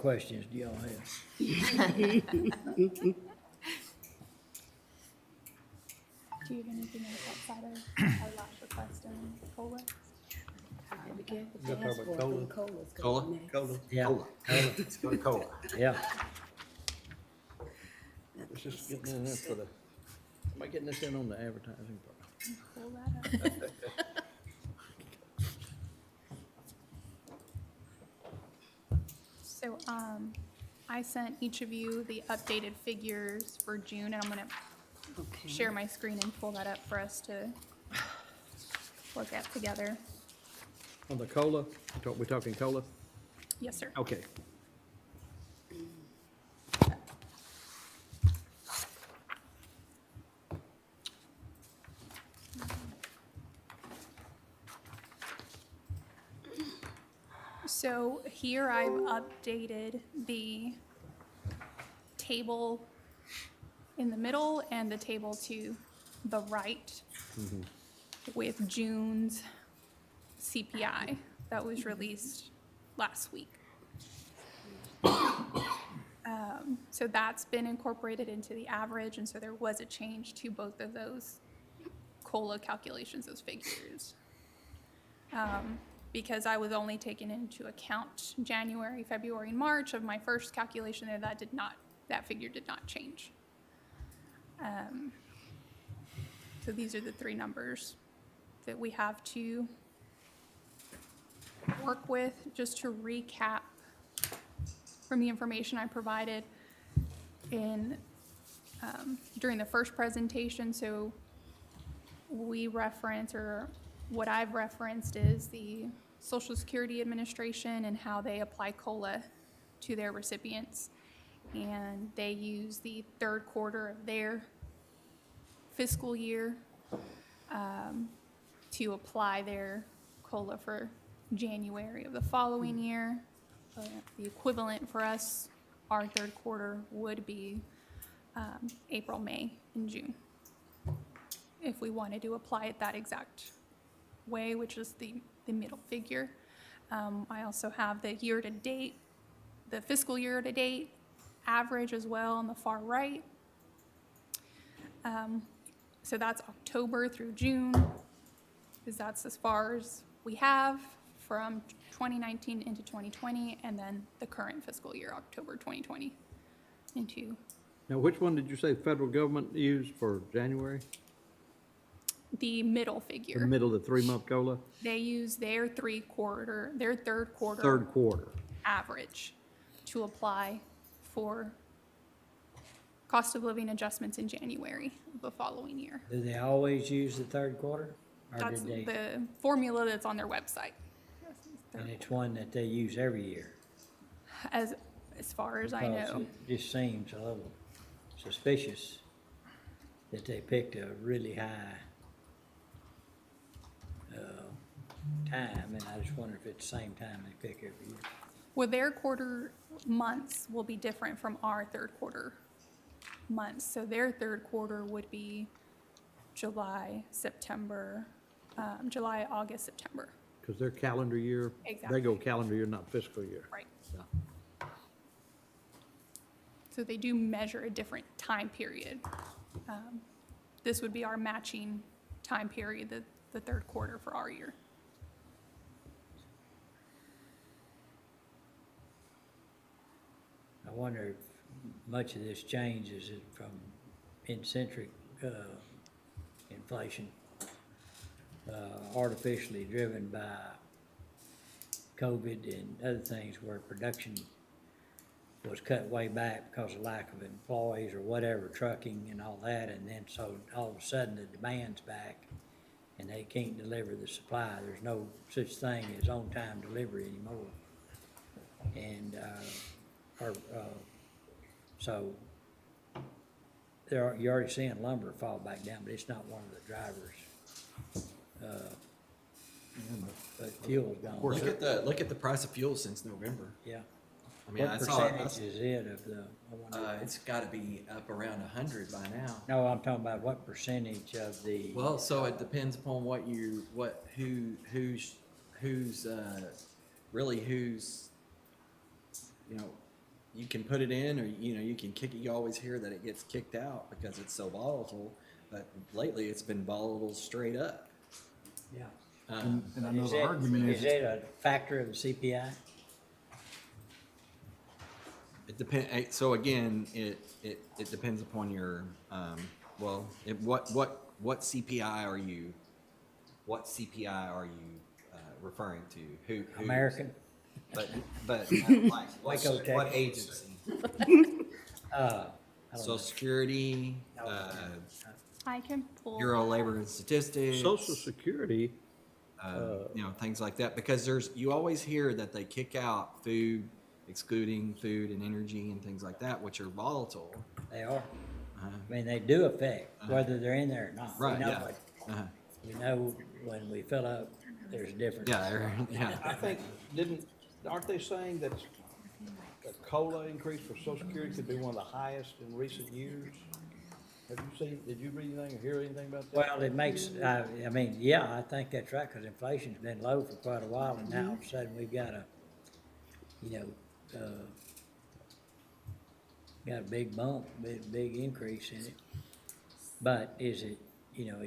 questions do y'all have? Do you have anything else outside of our last request and COLA? Cola? Yeah. Let's go to cola. Yeah. It's just getting in there for the, am I getting this in on the advertising part? Pull that up. So, I sent each of you the updated figures for June, and I'm gonna share my screen and pull that up for us to look at together. On the COLA, we talking COLA? Yes, sir. Okay. So here I've updated the table in the middle and the table to the right with June's CPI that was released last week. So that's been incorporated into the average, and so there was a change to both of those COLA calculations, those figures. Because I was only taking into account January, February, and March of my first calculation there, that figure did not change. So these are the three numbers that we have to work with. Just to recap from the information I provided during the first presentation, so we reference, or what I've referenced is the Social Security Administration and how they apply COLA to their recipients. And they use the third quarter of their fiscal year to apply their COLA for January of the following year. The equivalent for us, our third quarter, would be April, May, and June, if we wanted to apply it that exact way, which is the middle figure. I also have the year-to-date, the fiscal year-to-date average as well on the far right. So that's October through June, because that's as far as we have from 2019 into 2020, and then the current fiscal year, October 2020 into Now, which one did you say the federal government used for January? the middle figure. The middle of the 3-month COLA? They use their third quarter Third quarter. average to apply for cost of living adjustments in January of the following year. Do they always use the third quarter? Or That's did they, the formula that's on their website. and it's one that they use every year? As far as I Because know. It just seems a little suspicious that they picked a really high time, and I just wonder if it's the same time they pick every year. Well, their quarter months will be different from our third quarter months. So their third quarter would be July, September, July, August, September. Because their calendar year, Exactly. they go calendar year, not fiscal year. Right. Yeah. So they do measure a different time period. This would be our matching time period, the third quarter for our year. I wonder if much of this change is it from eccentric inflation, artificially driven by COVID and other things where production was cut way back because of lack of employees or whatever, trucking and all that, and then so all of a sudden the demand's back and they can't deliver the supply. There's no such thing as on-time delivery anymore. And so you're already seeing lumber fall back down, but it's not one of the drivers. But fuel's gone. Look at the price of fuel since November. Yeah. I mean, What I saw percentage is it of the? it's gotta be up around 100 by now. No, I'm talking about what percentage of the? Well, so it depends upon who's you can put it in, or, you know, you can kick it. You always hear that it gets kicked out because it's so volatile, but lately it's been volatile straight up. Yeah. And I know Is the it- argument is. Is it a factor of the CPI? It depend, so again, it depends upon your, well, what CPI are you, referring to? Who? American? But, like, Waco, what Texas. agency? I don't Social know. Security, I can pull. Bureau of Labor and Statistics. Social Security, You know, things like that, because you always hear that they kick out food, excluding food and energy and things like that, which are volatile. They are. I mean, they do affect, whether they're in there or not. We Right, know yeah. it. We know when we fill up, there's a difference. Yeah. I think, aren't they saying that the COLA increase for Social Security could be one of the highest in recent years? Have you seen, did you read anything or hear anything about that? Well, it makes, I mean, yeah, I think that's right, because inflation's been low for quite a while, and now all of a sudden we've got a, you know, got a big bump, big increase in it. But is it, you know,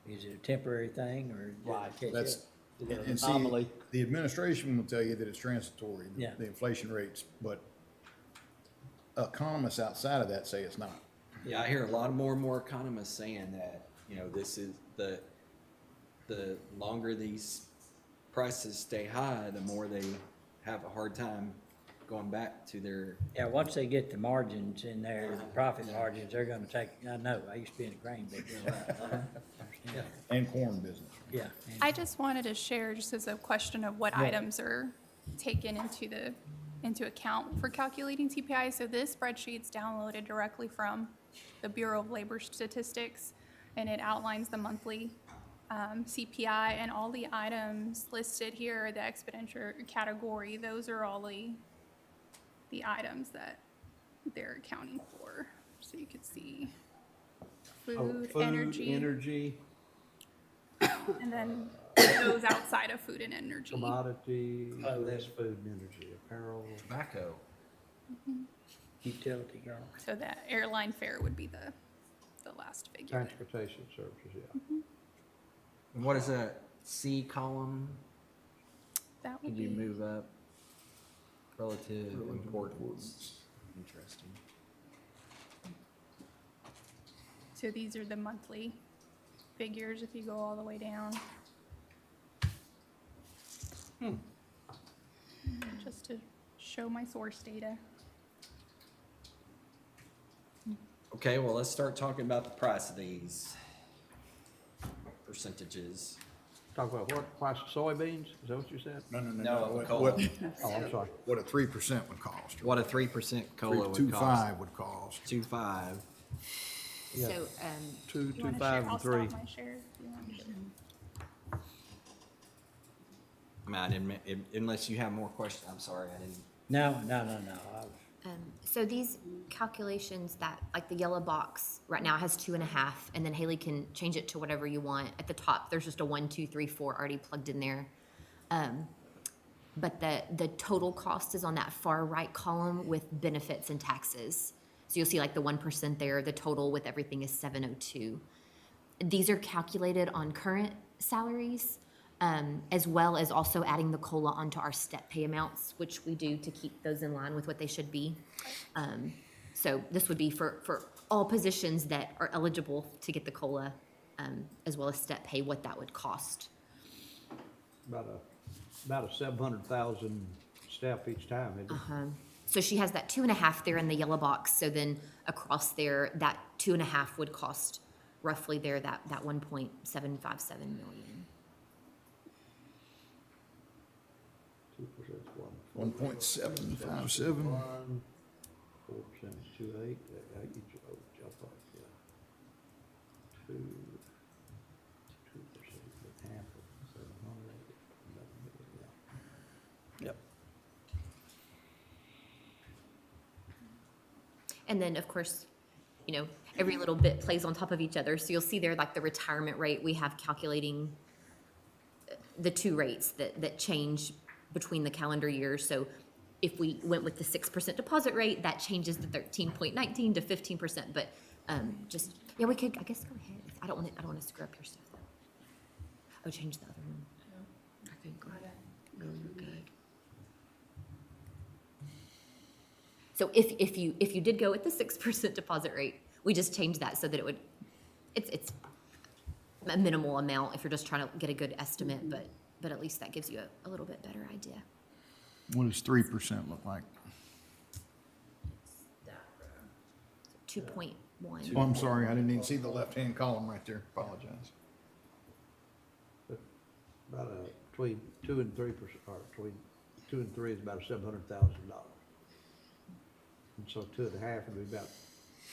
is it a temporary thing, or? Right, That's, Is it an and see, anomaly? the administration will tell you that it's transitory, Yeah. the inflation rates, but economists outside of that say it's not. Yeah, I hear a lot more and more economists saying that, you know, this is the longer these prices stay high, the more they have a hard time going back to their. Yeah, once they get the margins in there, the profit margins, they're gonna take, I know, I used to be in the grain business. Yeah, And corn business. yeah. I just wanted to share, just as a question of what items are taken into account for calculating CPI. So this spreadsheet's downloaded directly from the Bureau of Labor Statistics, and it outlines the monthly CPI, and all the items listed here, the expenditure category, those are all the items that they're accounting for. So you could see food, energy, and then those outside of food and energy. Commodity, less food and energy, apparel. Tobacco. Utility girl. So that airline fare would be the last figure. Transportation services, yeah. And what is that C column? That would Could you be, move up? Relative importance. Interesting. so these are the monthly figures if you go all the way down. Just to show my source data. Okay, well, let's start talking about the price of these percentages. Talk about what, price of soybeans? Is that what you said? No, What- COLA. what- Oh, I'm sorry. What a 3% would cost. What a 3% COLA would cost. 2.5 would cost. 2.5. Yeah. So, Two, You two, wanna five, share? I'll and three. stop my share if you want to. I mean, I didn't, unless you have more questions, I'm sorry, I didn't. No. so these calculations that, like the yellow box right now has 2.5, and then Haley can change it to whatever you want. At the top, there's just a 1, 2, 3, 4 already plugged in there. But the total cost is on that far right column with benefits and taxes. So you'll see like the 1% there, the total with everything is 702. These are calculated on current salaries, as well as also adding the COLA onto our step pay amounts, which we do to keep those in line with what they should be. So this would be for all positions that are eligible to get the COLA, as well as step pay, what that would cost. About a 700,000 step each time, isn't it? So she has that 2.5 there in the yellow box. So then across there, that 2.5 would cost roughly there that 1.757 million. 2% is 1.757. 4% is 2.8. Jump up, yeah. 2% with half of 700. Yeah. Yep. And then, of course, you know, every little bit plays on top of each other. So you'll see there, like the retirement rate, we have calculating the two rates that change between the calendar years. So if we went with the 6% deposit rate, that changes the 13.19 to 15%, but, just, yeah, we could, I guess, go ahead. I don't want to screw up your stuff though. Oh, change the other one. Okay, go ahead. No, you're good. So if you did go with the 6% deposit rate, we just changed that so that it would, it's a minimal amount if you're just trying to get a good estimate, but at least that gives you a little bit better idea. What does 3% look like? 2.1. Oh, I'm sorry, I didn't even see the left-hand column right there. Apologize. About between 2 and 3%, or between 2 and 3 is about $700,000. And so 2.5 would be about,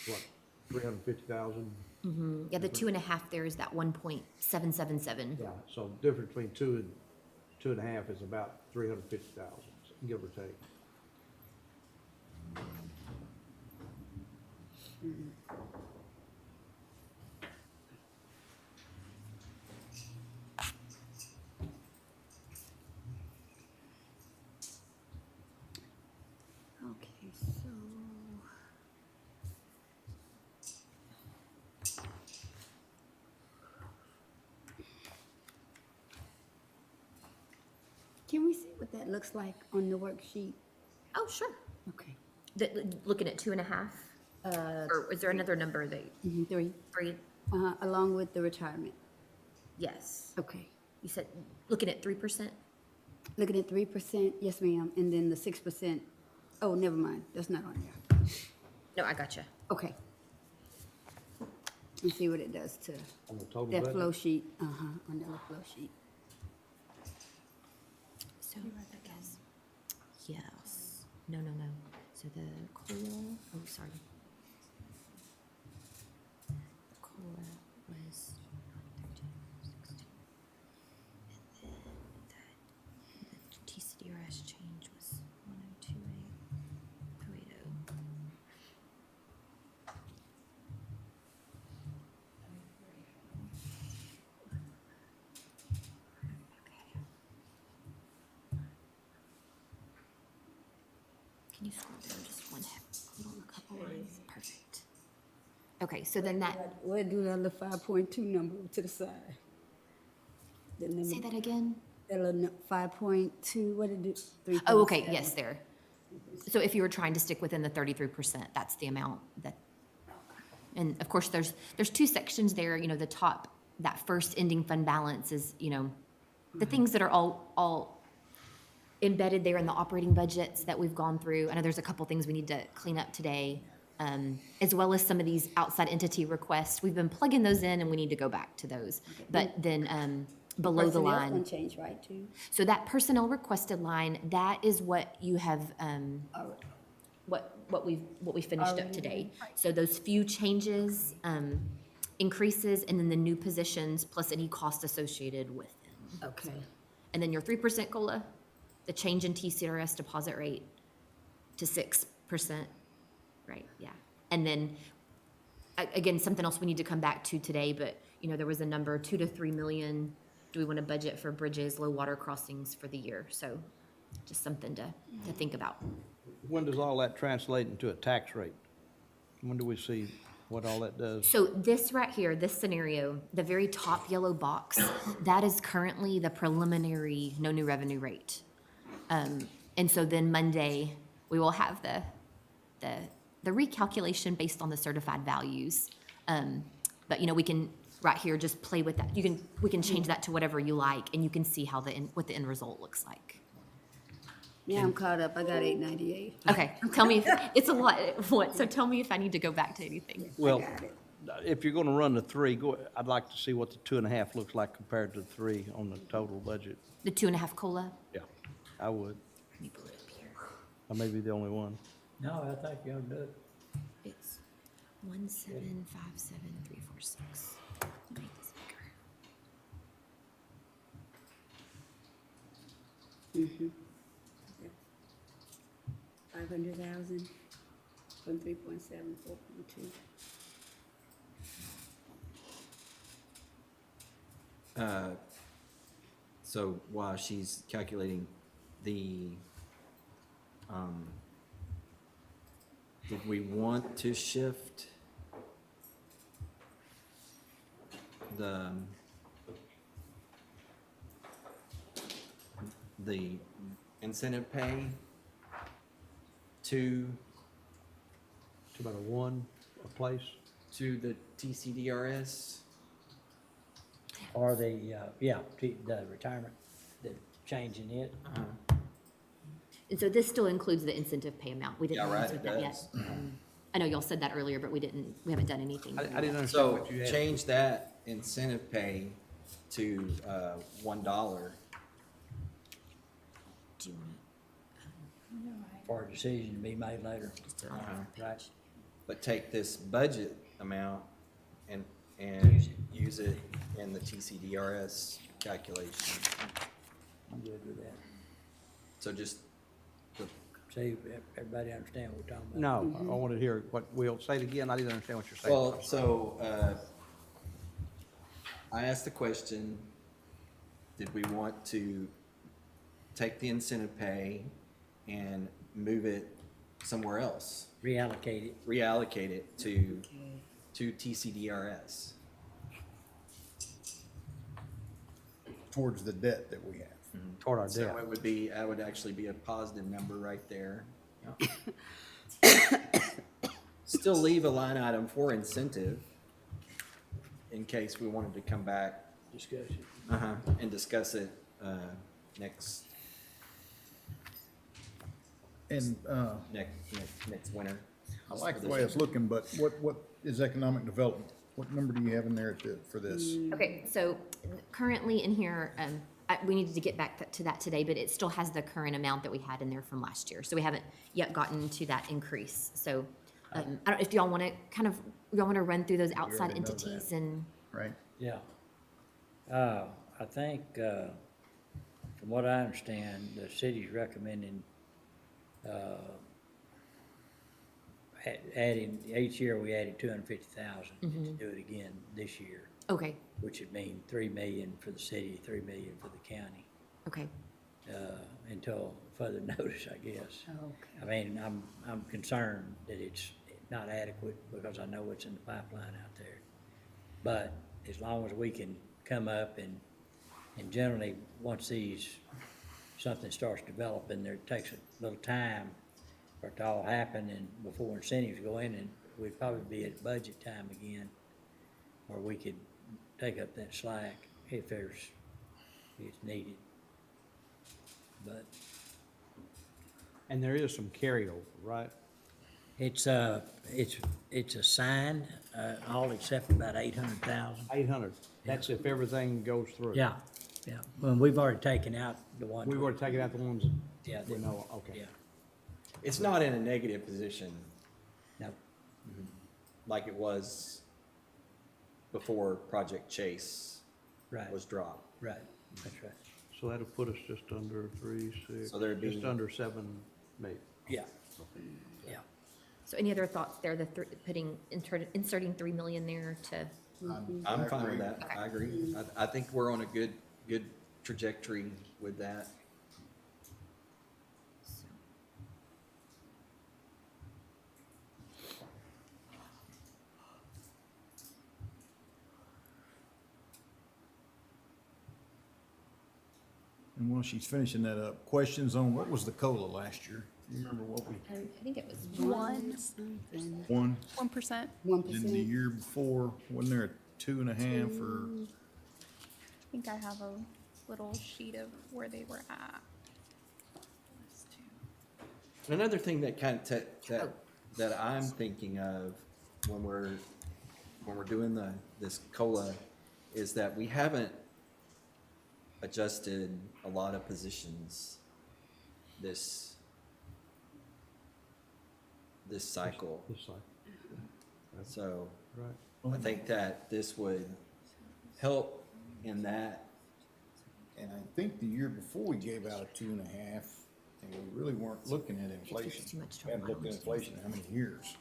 what, 350,000? Yeah, the 2.5 there is that 1.777. Yeah, so the difference between 2 and 2.5 is about 350,000, give or take. Okay, so. Can we see what that looks like on the worksheet? Oh, sure. Okay. Looking at 2.5, or is there another number that? 3. 3? Along with the retirement. Yes. Okay. You said, looking at 3%? Looking at 3%, yes, ma'am, and then the 6%, oh, never mind, that's not on there. No, I gotcha. Okay. Let's see what it does to On the total that budget? flow sheet, on the flow sheet. So, I guess, yes. No. So the COLA, oh, sorry. The COLA was 13, 16. And then the TCDRS change was 102.8, 080. Can you scroll down just one, a couple ways? Perfect. Okay, so then that, Where do the other 5.2 number to the side? The number- say that again? That little 5.2, what did it do? Oh, okay, yes, there. So if you were trying to stick within the 33%, that's the amount that, and of course, there's 2 sections there, the top, that first ending fund balance is, the things that are all embedded there in the operating budgets that we've gone through. I know there's a couple things we need to clean up today, as well as some of these outside entity requests. We've been plugging those in and we need to go back to those. But then below the Personnel's line. gonna change, right, too? So that personnel requested line, that is what you have, what we finished up Already today. So those few changes, increases, and then the new positions, plus any cost associated with them. Okay. And then your 3% COLA, the change in TCRS deposit rate to 6%, right, yeah. And then, again, something else we need to come back to today, but, there was a number, 2 to 3 million. Do we want to budget for bridges, low water crossings for the year? So just something to think about. When does all that translate into a tax rate? When do we see what all that does? So this right here, this scenario, the very top yellow box, that is currently the preliminary no new revenue rate. And so then Monday, we will have the recalculation based on the certified values. But we can right here just play with that. We can change that to whatever you like, and you can see how what the end result looks like. Yeah, I'm caught up, I got 898. Okay, tell me if it's a lot. What? So tell me if I need to go back to anything. Well, if you're gonna run the 3, I'd like to see what the 2.5 looks like compared to the 3 on the total budget. The 2.5 COLA. Yeah, I would. Let me pull it up here. I may be the only one. No, I think you'll do it. It's 1757346. Make this bigger. 500,000 from 3.7, 4.2. So while she's calculating the, did we want to shift the incentive pay to It's about a place. the TCDRS? Or the retirement, the changing it. And so this still includes the incentive pay amount. We didn't Yeah, right, mess with it that yet. does. I know y'all said that earlier, but we haven't done anything. I didn't understand So what you had. change that incentive pay to $1. For a decision to be made later. Right. But take this budget amount and use it in the TCDRS calculation. I'm good with that. So just the See, everybody understand what we're talking about? No, I wanted to hear what, Will, say it again. I didn't understand what you're saying. Well, so, I asked the question, did we want to take the incentive pay and move it somewhere else? Reallocate it. Reallocate it to TCDRS? Towards the debt that we have. Toward our So debt. it would be, that would actually be a positive number right there. Still leave a line item for incentive in case we wanted to come back. Discussion. And discuss it, next And, next winter. I like the way it's looking, but what is economic development? What number do you have in there for this? Okay, so currently in here, we needed to get back to that today, but it still has the current amount that we had in there from last year. So we haven't yet gotten to that increase. So I don't know if y'all want to run through those outside already know entities that. and, Right? Yeah. I think, from what I understand, the city's recommending, adding, each year we added 250,000 to do it again this year, okay, which would mean 3 million for the city, 3 million for the county, okay. until further notice, I guess. I mean, I'm concerned that it's not adequate because I know what's in the pipeline out there. But as long as we can come up and generally, once something starts developing, there takes a little time for it to all happen and before incentives go in, and we'd probably be at budget time again, where we could take up that slack if it's needed. But And there is some carryover, right? it's assigned, all except about 800,000. 800. That's if everything goes through. Yeah, yeah. Well, we've already taken out the one. We've already taken out the ones Yeah, we know, okay. Yeah, It's not in a negative position no, like it was before Project Chase right, was dropped. right, that's right. So that'll put us just under 3, 6, So there'd be- just under 7 million. Yeah, yeah. So any other thoughts there, inserting 3 million there to, I'm fine with that. I agree. I think we're on a good trajectory with that. And while she's finishing that up, questions on what was the COLA last year? You remember what we, I think it was 1%. 1? 1%. 1%. And the year before, wasn't there a 2.5 or? I think I have a little sheet of where they were at. Another thing that that I'm thinking of when we're doing this COLA is that we haven't adjusted a lot of positions this cycle. This side, So right. I think that this would help in that. And I think the year before we gave out a 2.5, and we really weren't looking at inflation. too much We hadn't looked at inflation in how many years?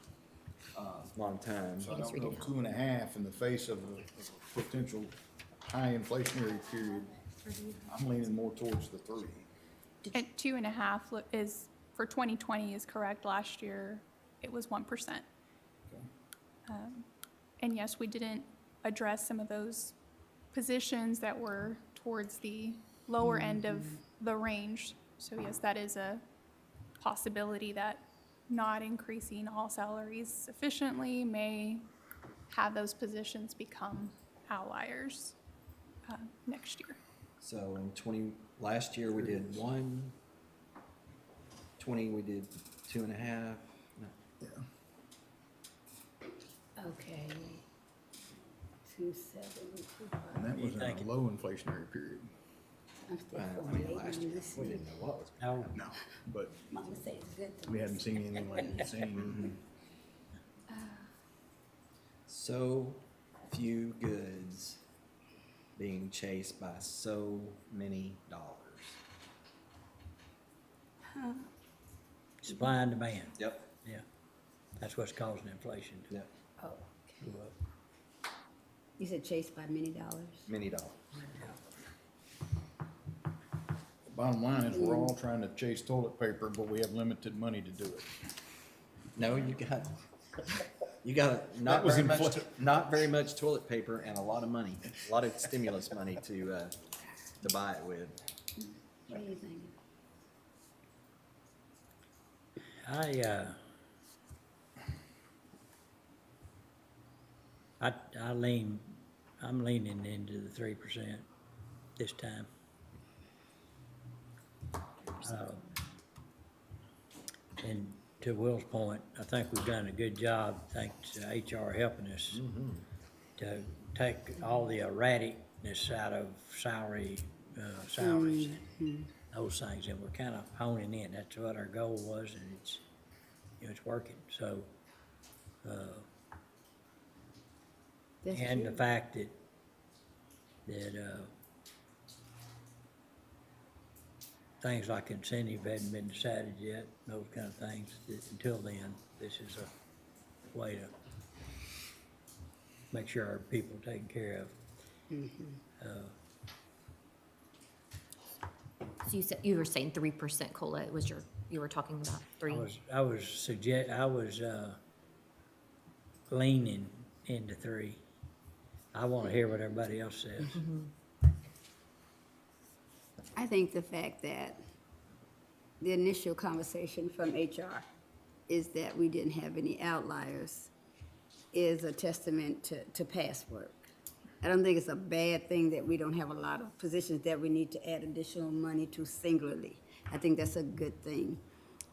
Long time. So I don't know if 2.5 in the face of a potential high inflationary period, I'm leaning more towards the 3. And 2.5 is, for 2020 is correct. Last year, it was 1%. And yes, we didn't address some of those positions that were towards the lower end of the range. So yes, that is a possibility that not increasing all salaries sufficiently may have those positions become outliers next year. So in last year we did 1, 20 we did 2.5. Yeah. Okay. 2.725. And that was in a low inflationary period. I'm still I mean, formulating last on year, this we one. didn't know what was. No, No, but Mama say it's good to we me. hadn't seen anything like we've seen. So few goods being chased by so many dollars. supply and demand, Yep. yeah. That's what's causing inflation to Yep. Oh, go up. you said chased by many dollars? Many dollars. Bottom line is, we're all trying to chase toilet paper, but we have limited money to do it. No, you got That was not very much toilet paper and a lot of money, a lot of stimulus money to buy it with. What do you think? I'm leaning into the 3% this time. And to Will's point, I think we've done a good job, thanks to HR helping us, to take all the erraticness out of salaries, those things, and we're kind of honing in. That's what our goal was, and it's, it's working, so. That's And the true. fact that things like incentive hadn't been decided yet, those kind of things, that until then, this is a way to make sure our people are taken care of. So you were saying 3% COLA was you were talking about 3? I was leaning into 3. I want to hear what everybody else says. I think the fact that the initial conversation from HR is that we didn't have any outliers is a testament to past work. I don't think it's a bad thing that we don't have a lot of positions that we need to add additional money to singularly. I think that's a good thing.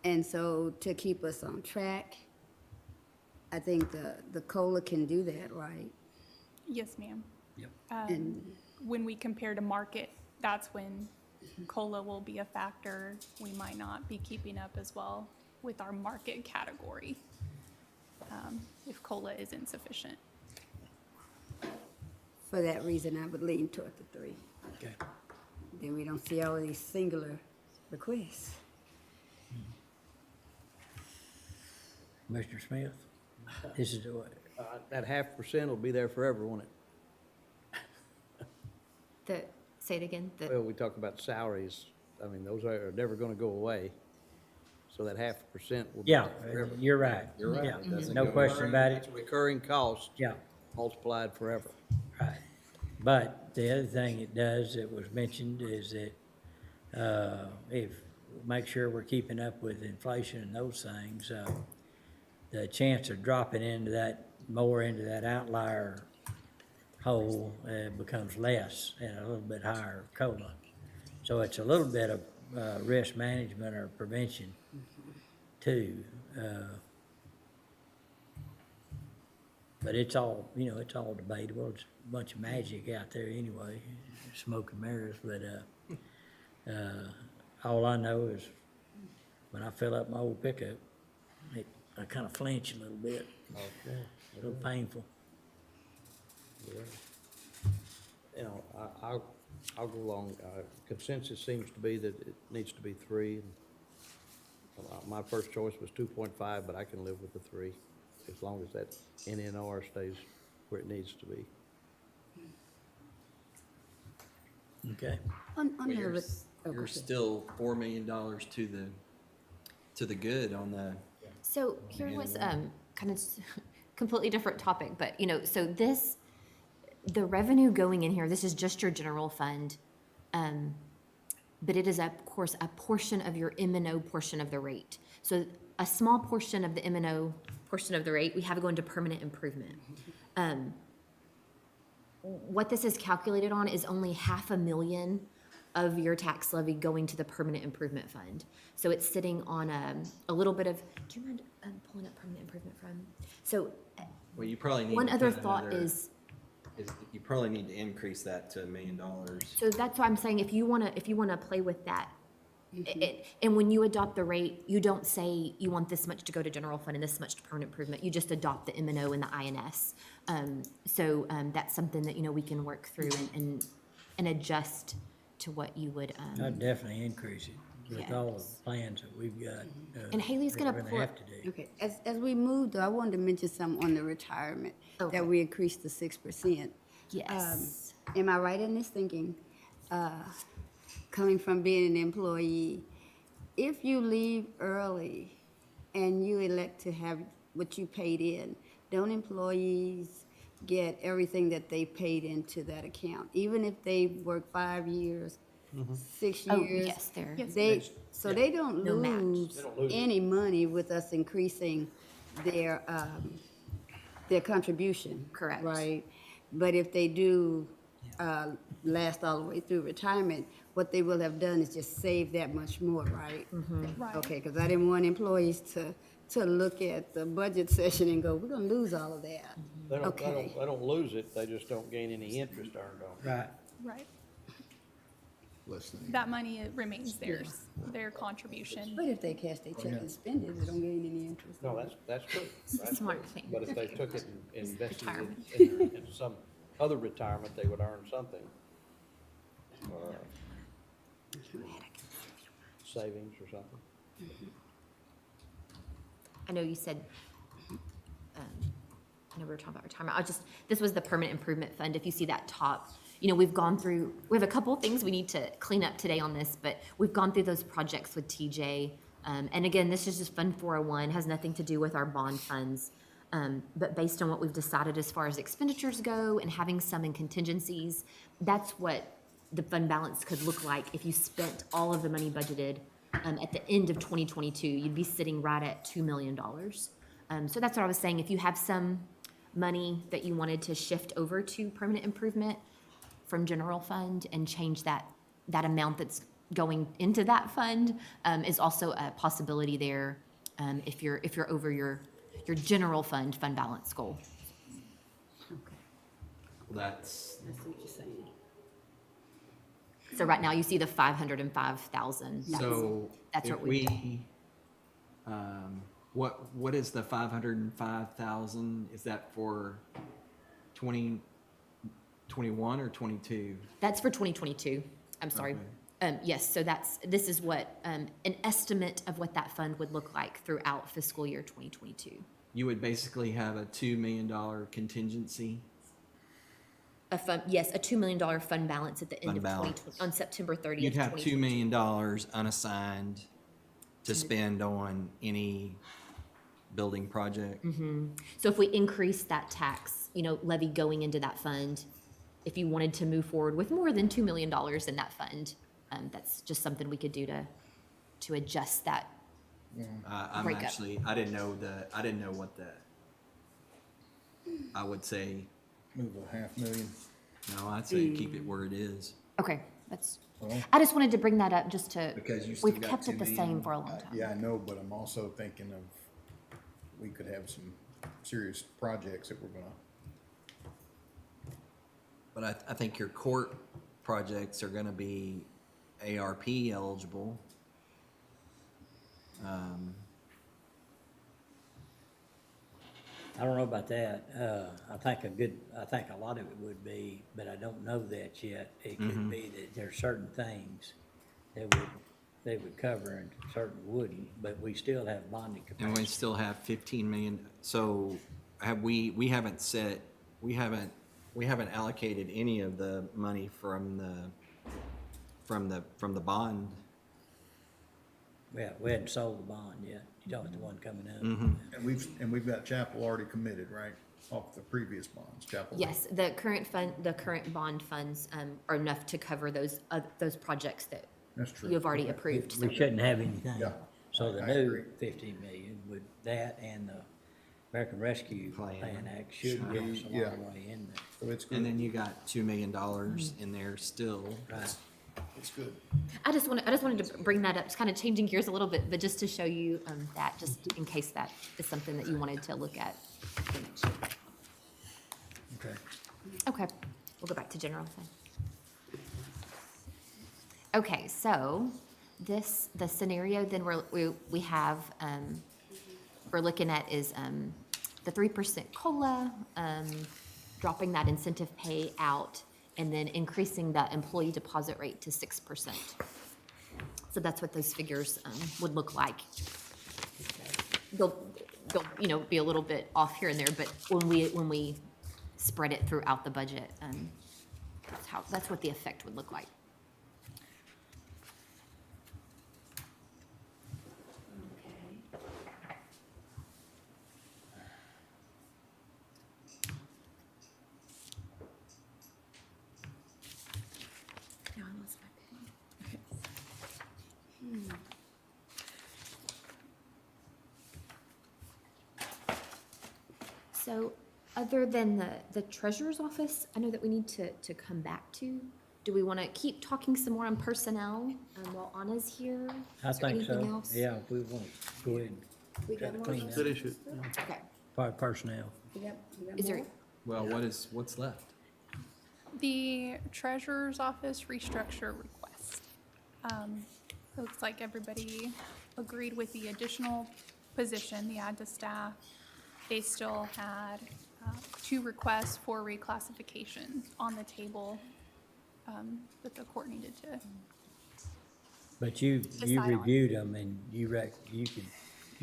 And so to keep us on track, I think the COLA can do that, right? Yes, ma'am. Yep. And When we compare to market, that's when COLA will be a factor. We might not be keeping up as well with our market category if COLA is insufficient. for that reason, I would lean toward the 3. Okay. Then we don't see all of these singular requests. Mr. Smith, this is the way. That 0.5% will be there forever, won't it? Say it again. Well, we talk about salaries. I mean, those are never gonna go away. So that 0.5% will be Yeah, there forever. you're right. You're right. Yeah, It doesn't no go question about It's it. a recurring cost. Yeah. Multiplied forever. Right. But the other thing it does that was mentioned is that, make sure we're keeping up with inflation and those things, the chance of dropping more into that outlier hole, becomes less and a little bit higher COLA. So it's a little bit of, risk management or prevention too. But it's all, it's all debatable. It's a bunch of magic out there anyway, smoke and mirrors. But all I know is when I fill up my old pickup, I kind of flinch a little bit. Okay. A little painful. I'll go along. Consensus seems to be that it needs to be 3. My first choice was 2.5, but I can live with the 3, as long as that NNR stays where it needs to be. Okay. On Well, the, yours- you're still $4 million to the good on the, So here was kind of completely different topic, but so the revenue going in here, this is just your general fund. But it is, of course, a portion of your M&O portion of the rate. So a small portion of the M&O portion of the rate, we have it going to permanent improvement. What this is calculated on is only $500,000 of your tax levy going to the permanent improvement fund. So it's sitting on a little bit of, do you mind pulling up permanent improvement from? So well, you probably need. one to other put thought another- is, you probably need to increase that to $1 million. so that's why I'm saying if you wanna play with that, and when you adopt the rate, you don't say you want this much to go to general fund and this much to permanent improvement. You just adopt the M&O and the INS. So that's something that we can work through and adjust to what you would. I'd definitely increase it with all the Yes. plans that we've got. And Haley's that gonna we're pull have up- to do. Okay, as we move, though, I wanted to mention something on the retirement, Okay. that we increased to 6%. Yes. Am I right in this thinking, coming from being an employee, if you leave early and you elect to have what you paid in, don't employees get everything that they paid into that account? Even if they work 5 years, 6 Oh, years? yes, they're- They don't No match. lose They don't lose it. any money with us increasing their contribution. Correct. Right? But if they do last all the way through retirement, what they will have done is just save that much more, right? Right. Okay, because I didn't want employees to look at the budget session and go, we're gonna lose all of that. Okay. They don't lose it, they just don't gain any interest earned on it. Right. Right. Less than. That money remains theirs, their contribution. But if they cash their check and spend it, they don't gain any interest. No, that's true. That's Smart true. thing. But if they took it and invested Retirement. it into some other retirement, they would earn something. Or savings or something. I know you said, I know we were talking about retirement. This was the permanent improvement fund. If you see that top, we've gone through, we have a couple of things we need to clean up today on this, but we've gone through those projects with TJ. And again, this is just Fund 401, has nothing to do with our bond funds. But based on what we've decided as far as expenditures go and having some in contingencies, that's what the fund balance could look like if you spent all of the money budgeted at the end of 2022. You'd be sitting right at $2 million. So that's what I was saying. If you have some money that you wanted to shift over to permanent improvement from general fund and change that amount that's going into that fund, is also a possibility there, if you're over your general fund balance goal. That's, I see what you're saying. So right now you see the 505,000. so That's if what we did. what is the 505,000? Is that for 2021 or 22? That's for 2022. I'm sorry. Yes, so this is what, an estimate of what that fund would look like throughout fiscal year 2022. You would basically have a $2 million contingency. Yes, a $2 million fund balance at the end Fund of balance. on September 30th. You'd have $2 2022. million unassigned to spend on any building project. So if we increase that tax, levy going into that fund, if you wanted to move forward with more than $2 million in that fund, that's just something we could do to adjust that. I'm Break up. actually, I didn't know what I would say, Move $500,000. no, I'd say keep it where it is. Okay, I just wanted to bring that up just to, Because you still we've got kept 2 it the million. same for a long time. Yeah, I know, but I'm also thinking of, we could have some serious projects that we're gonna. But I think your court projects are gonna be ARP eligible. I don't know about that. I think a lot of it would be, but I don't know that yet. It could be that there's certain things that they would cover and certain wouldn't, but we still have bonding And we capacity. still have 15 million, so we haven't allocated any of the money from from the bond. We hadn't sold the bond yet. You talking the one coming up? And we've got Chapel already committed, right? Off the previous bonds, Chapel. Yes, the current bond funds are enough to cover those projects that That's true. you have already approved. so- We shouldn't have anything. Yeah. So the I new agree. 15 million with that and the American Rescue Plan Act should get us a Yeah. long way in there. So it's And good. then you got $2 million in there still. Right. It's good. I just wanted to bring that up, it's kind of changing gears a little bit, but just to show you that, just in case that is something that you wanted to look at for next year. Okay. Okay, we'll go back to general then. Okay, so the scenario then we have, we're looking at is the 3% COLA, dropping that incentive pay out, and then increasing the employee deposit rate to 6%. So that's what those figures would look like. They'll be a little bit off here and there, but when we spread it throughout the budget, that's what the effect would look like. Now I lost my pen. So, other than the treasurer's office, I know that we need to come back to. Do we want to keep talking some more on personnel while Anna's here? I Is there think anything so. else? Yeah, we want to go ahead We and try got to more? clean Good up issue. Okay. part personnel. Is there, Well, what's left? The treasurer's office restructure request. Looks like everybody agreed with the additional position, the add to staff. They still had 2 requests for reclassification on the table that the court needed to. But you Decide on. reviewed them and you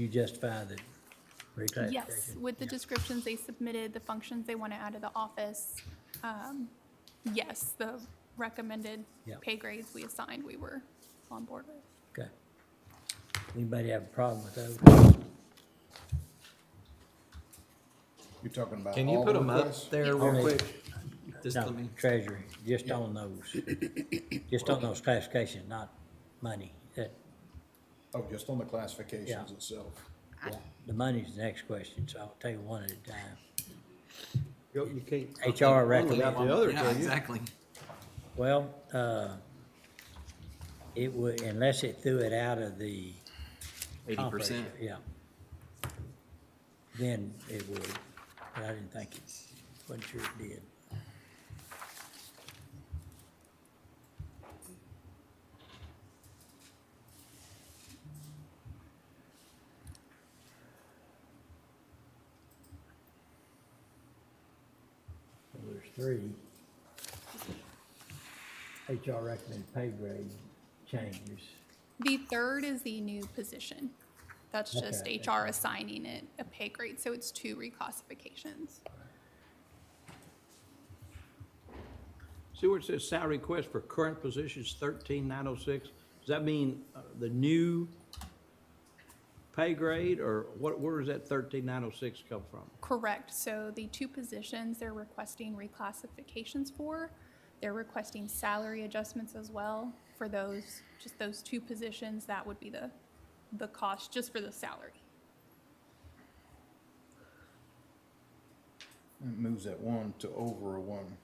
justify the reclassification? Yes, with the descriptions they submitted, the functions they want to add to the office. Yes, the recommended Yep. pay grades we assigned, we were on board with. Okay. Anybody have a problem with those? You're talking about Can you all put the them up requests? there real Only- quick? Just No, let me. Treasury, just on those. Just on those classifications, not money. Oh, just on the classifications Yeah. itself. The money's the next question, so I'll tell you one at a time. You can't. HR One without recommend. the other, Yeah, can you? exactly. Well, it would, unless it threw it out of the. comp 80%. ratio, Yeah. Then it would, but I didn't think it, wasn't sure it did. So there's 3. HR recommended pay grade changes. The third is the new position. That's just Okay. HR assigning it a pay grade, so it's 2 reclassifications. See where it says salary request for current positions 13,906? Does that mean the new pay grade, or where does that 13,906 come from? Correct, so the 2 positions they're requesting reclassifications for, they're requesting salary adjustments as well for those, just those 2 positions, that would be the cost just for the salary. It moves that 1 to over a 1.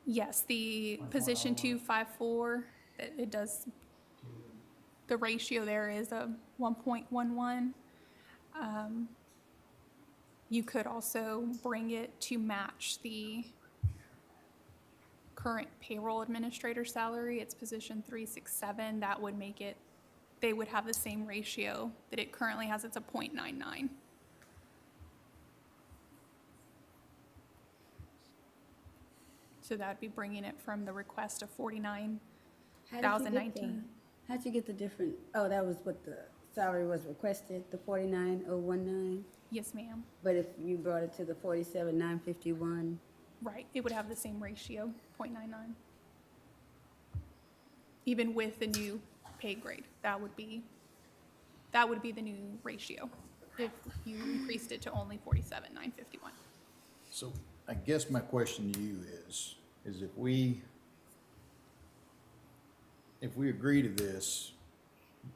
Yes, the position 254, it does, the ratio there is a 1.11. You could also bring it to match the current payroll administrator salary. It's position 367. That would make it, they would have the same ratio that it currently has. It's a 0.99. So that'd be bringing it from the request of 49,019. How'd you get the different, oh, that was what the salary was requested, the 49,019? Yes, ma'am. But if you brought it to the 47,951, Right, it would have the same ratio, 0.99. Even with the new pay grade, that would be the new ratio if you increased it to only 47,951. So I guess my question to you is if we agree to this,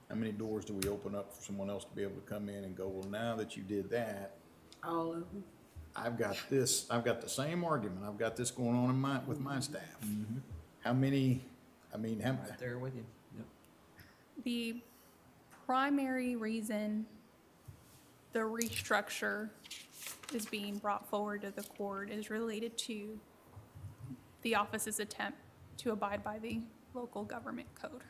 how many doors do we open up for someone else to be able to come in and go, well, now that you did that, All of them. I've got the same argument, I've got this going on with my staff. How many, Right there with you. Yep. The primary reason the restructure is being brought forward to the court is related to the office's attempt to abide by the local government code.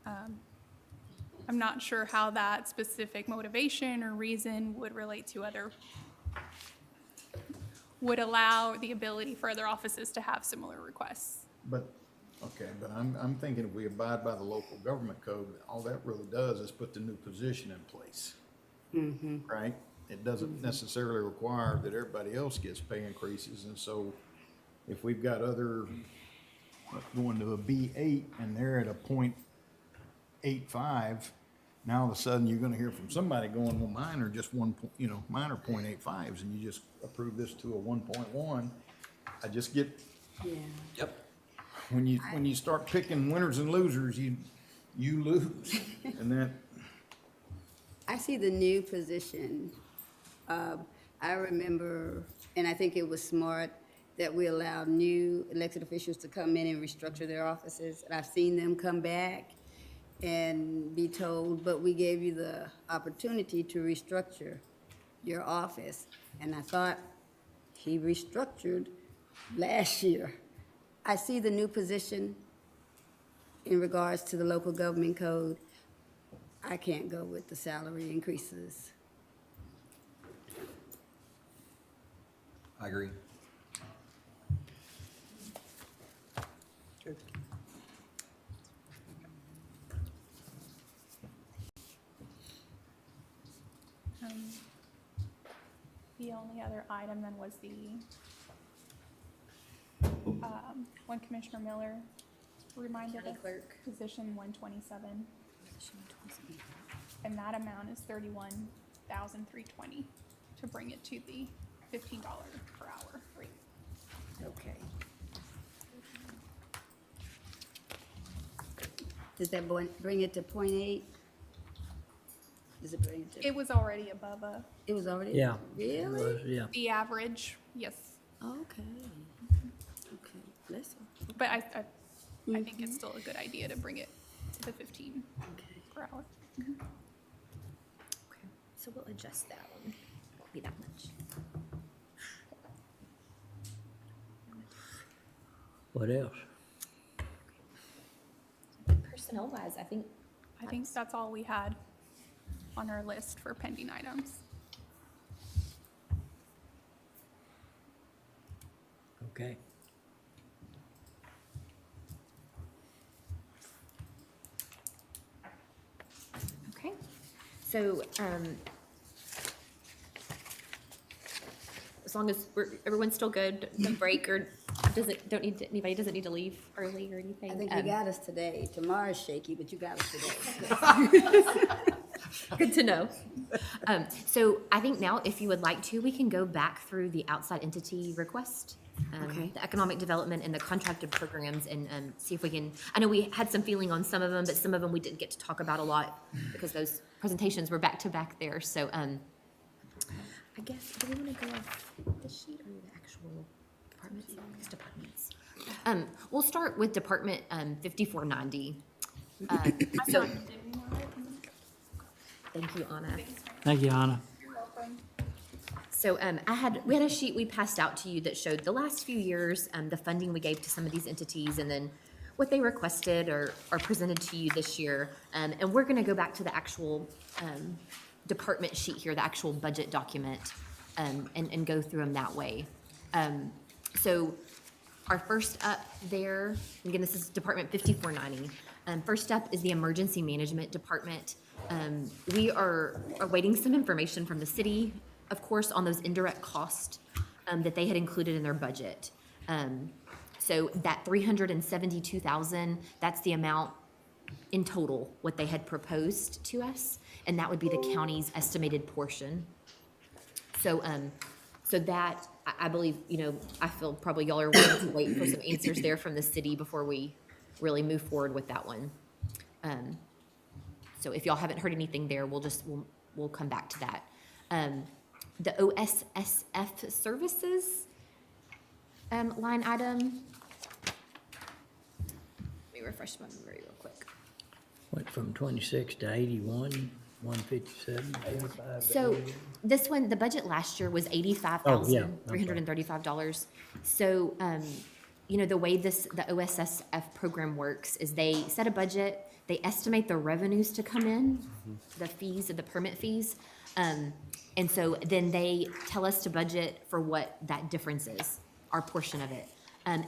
I'm not sure how that specific motivation or reason would relate to would allow the ability for other offices to have similar requests. but I'm thinking if we abide by the local government code, all that really does is put the new position in place. Right? It doesn't necessarily require that everybody else gets pay increases, and so if we've got other, going to a B8 and they're at a 0.85, now all of a sudden you're gonna hear from somebody going, well, mine are just mine are 0.85s, and you just approve this to a 1.1. I just get, Yeah. Yep. when you start picking winners and losers, you lose, and that. I see the new position. I remember, and I think it was smart that we allowed new elected officials to come in and restructure their offices. And I've seen them come back and be told, but we gave you the opportunity to restructure your office. And I thought he restructured last year. I see the new position in regards to the local government code. I can't go with the salary increases. I agree. The only other item then was the one Commissioner Miller reminded County us, clerk. position 127. And that amount is $31,320 to bring it to the $15 per hour rate. Okay. Does that bring it to 0.8? Does it bring it to? It was already above It was already? Yeah. Really? Yeah. the average, yes. Okay. Okay, bless her. But I think it's still a good idea to bring it to the 15 per hour. Okay, so we'll adjust that one. Won't be that much. What else? Personnel wise, I think That's all we had on our list for pending items. Okay. Okay, so, as long as everyone's still good, no break or anybody doesn't need to leave early or anything. I think you got us today. Tomorrow's shaky, but you got us today. Good to know. So I think now, if you would like to, we can go back through the outside entity request, Okay. the economic development and the contracted programs, and see if we can. I know we had some feeling on some of them, but some of them we didn't get to talk about a lot because those presentations were back to back there. So I guess, do we want to go off this sheet or the actual departments? I guess departments. We'll start with Department 5490. So, thank you, Anna. Thank you, Anna. You're welcome. So we had a sheet we passed out to you that showed the last few years, the funding we gave to some of these entities, and then what they requested or presented to you this year. And we're going to go back to the actual department sheet here, the actual budget document, and go through them that way. So our first up there, again, this is Department 5490. First up is the Emergency Management Department. We are awaiting some information from the city, of course, on those indirect costs that they had included in their budget. So that 372,000, that's the amount in total, what they had proposed to us, and that would be the county's estimated portion. So, so that, I believe, I feel probably y'all are wanting to wait for some answers there from the city before we really move forward with that one. So if y'all haven't heard anything there, we'll come back to that. The OSSF services line item. Let me refresh my memory real quick. Went from 26 to 81, 157, 45. So this one, the budget last year was $85,335. So, the way the OSSF program works is they set a budget, they estimate the revenues to come in, the fees, the permit fees. And so then they tell us to budget for what that difference is, our portion of it.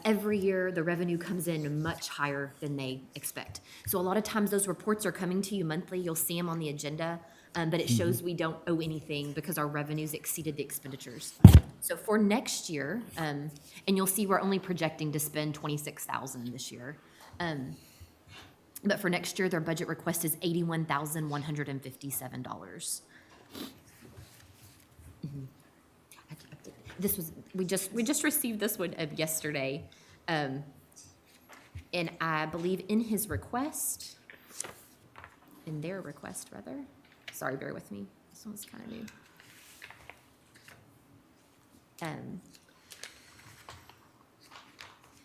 Every year, the revenue comes in much higher than they expect. So a lot of times, those reports are coming to you monthly. You'll see them on the agenda, but it shows we don't owe anything because our revenues exceeded the expenditures. So for next year, and you'll see we're only projecting to spend $26,000 this year. But for next year, their budget request is $81,157. This was, we just received this one yesterday. And I believe in his request, in their request rather, sorry, bear with me, this one's kind of new.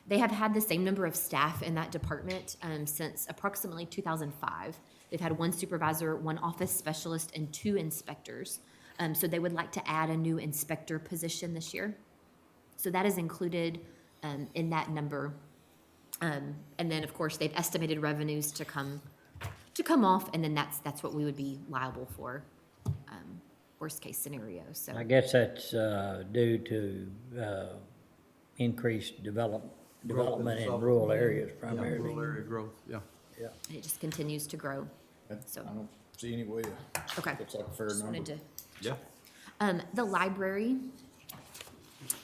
They have had the same number of staff in that department since approximately 2005. They've had one supervisor, one office specialist, and 2 inspectors. So they would like to add a new inspector position this year. So that is included in that number. And then, of course, they've estimated revenues to come off, and then that's what we would be liable for, worst case scenario. So I guess that's due to increased development in rural areas primarily. Rural area growth, yeah. Yeah. and it just continues to grow. So, I don't see any way. okay. Looks like a fair Just wanted number. to- Yeah. The library,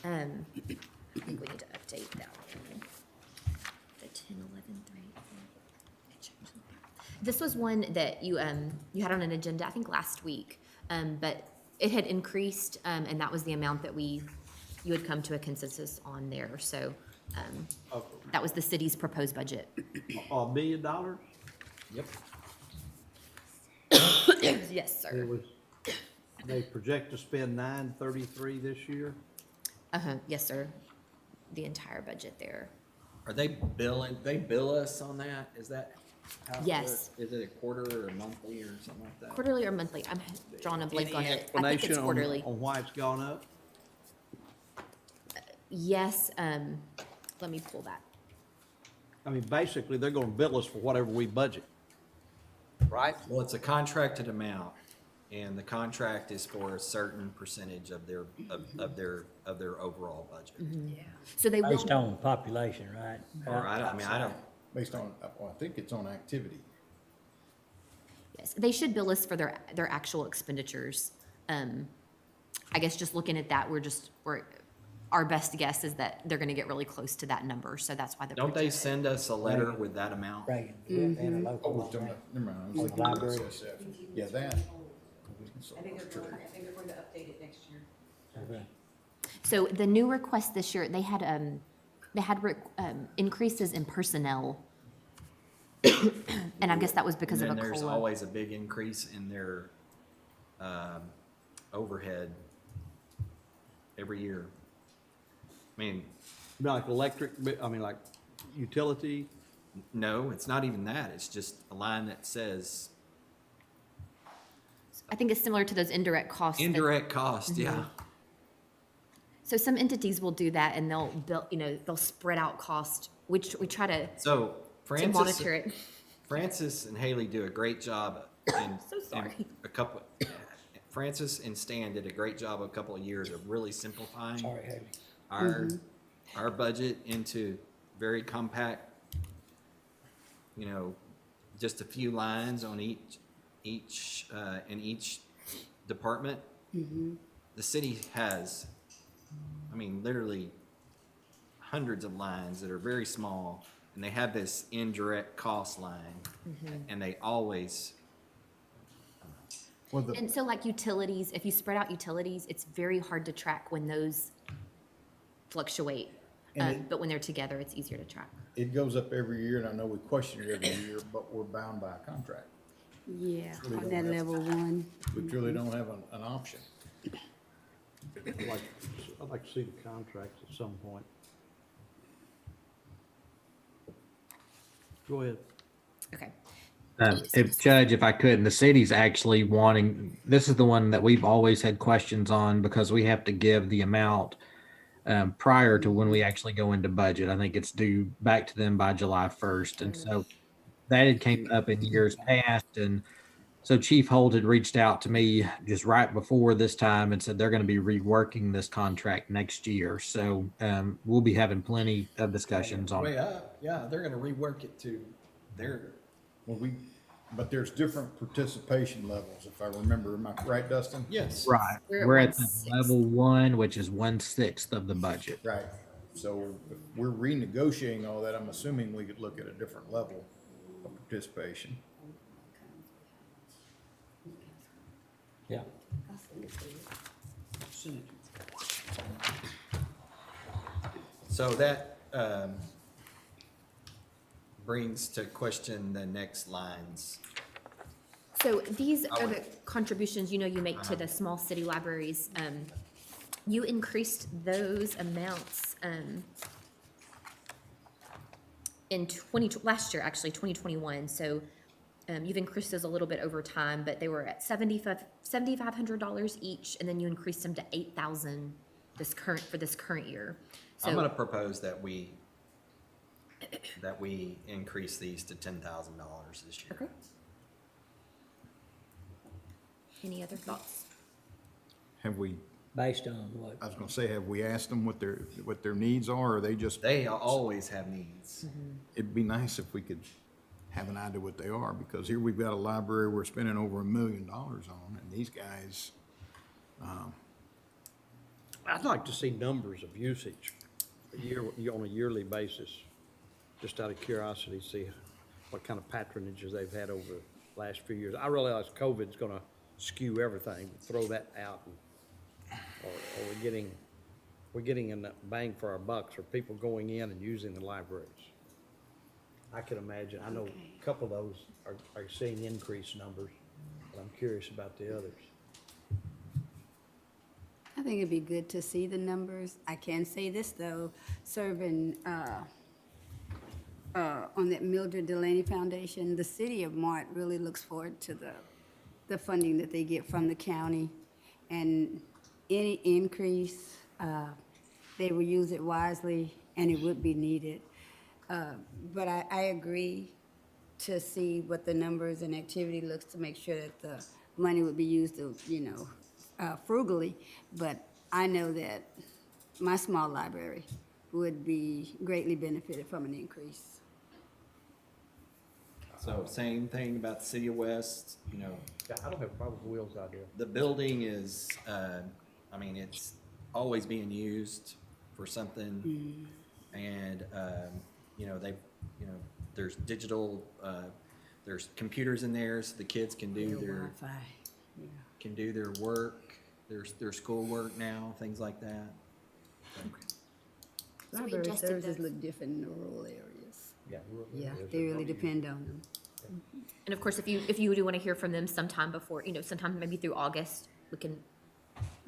I think we need to update that one. The 10, 11, 3. This was one that you had on an agenda, I think last week, but it had increased, and that was the amount that you had come to a consensus on there. So that was the city's proposed budget. $1 million? Yep. Yes, It sir. was, they project to spend $933 this year? Yes, sir. The entire budget there. Are they bill us on that? Is that? how it Yes. works? Is it a quarter or monthly or something like that? Quarterly or monthly? I'm drawing a blank on Any it. I think explanation it's on- quarterly. on why it's gone up? Yes, let me pull that. I mean, basically, they're gonna bill us for whatever we budget, right? Well, it's a contracted amount, and the contract is for a certain percentage of their overall budget. So they will, Based on population, right? Or I don't, Based on, well, I think it's on activity. yes, they should bill us for their actual expenditures. I guess just looking at that, our best guess is that they're gonna get really close to that number, so that's why the. don't they send us a letter with that amount? Reagan, and a local Oh, we're law. talking about, never mind. I was On thinking the about library. SSF. Yeah, that. I think they're going to update it next year. Okay. So the new request this year, they had increases in personnel. And I guess that was because of And a then there's COLA. always a big increase in their overhead every year. I mean, Like electric, like utility, no, it's not even that. It's just a line that says I think it's similar to those indirect costs. that- indirect cost, yeah. Mm-hmm. So some entities will do that and they'll build, they'll spread out cost, which we try to So monitor it. Francis and Haley do a great job in, So sorry. in a couple, Francis and Stan did a great job a couple of years of really simplifying Sorry, Haley. our budget into very compact, just a few lines on in each department. The city has I mean, literally hundreds of lines that are very small, and they have this indirect cost line, and they always, Well, And so like utilities, if you spread out utilities, it's very hard to track when those fluctuate. But when they're together, it's easier to track. it goes up every year, and I know we question it every year, but we're bound by a contract. Yeah, Really on don't that have- level one. We truly don't have an option. I'd like to see the contracts at some point. Go ahead. Okay. If Judge, if I could, and the city's actually wanting, this is the one that we've always had questions on because we have to give the amount prior to when we actually go into budget. I think it's due back to them by July 1st. And so that had came up in years past. And so Chief Holt had reached out to me just right before this time and said they're going to be reworking this contract next year. So we'll be having plenty of discussions on it. yeah, they're gonna rework it to their, Well, but there's different participation levels, if I remember. Am I right, Dustin? yes. Right. We're at We're at the 1/6. level one, which is 1/6 of the budget. Right. So if we're renegotiating all that, I'm assuming we could look at a different level of participation. Yeah. So that brings to question the next lines. So these are the contributions, you make to the small city libraries. You increased those amounts in last year, actually, 2021. So you've increased those a little bit over time, but they were at $7,500 each, and then you increased them to $8,000 for this current year. So I'm gonna propose that we increase these to $10,000 this year. Okay. Any other thoughts? Have we, Based on what? I was gonna say, have we asked them what their needs are, or are they just? They always have needs. It'd be nice if we could have an idea what they are, because here we've got a library we're spending over $1 million on, and these guys, I'd like to see numbers of usage on a yearly basis, just out of curiosity, see what kind of patronages they've had over the last few years. I realize COVID's gonna skew everything, throw that out. Or we're getting a bang for our bucks, or people going in and using the libraries. I can imagine, I know a couple of those are seeing increased numbers, but I'm curious about the others. I think it'd be good to see the numbers. I can say this, though, serving on that Mildred Delaney Foundation, the city of Mart really looks forward to the funding that they get from the county. And any increase, they will use it wisely, and it would be needed. But I agree to see what the numbers and activity looks to make sure that the money would be used, frugally. But I know that my small library would be greatly benefited from an increase. So same thing about the City of West, Yeah, I don't have a problem with Will's idea. the building is, it's always being used for something. And, there's digital, there's computers in there so the kids can do their, Wi-Fi, yeah. can do their work, their schoolwork now, things like that. So we Library adjusted services those. look different in the rural areas. Yeah. Yeah, they really depend on them. And of course, if you do want to hear from them sometime before, sometime maybe through August, we can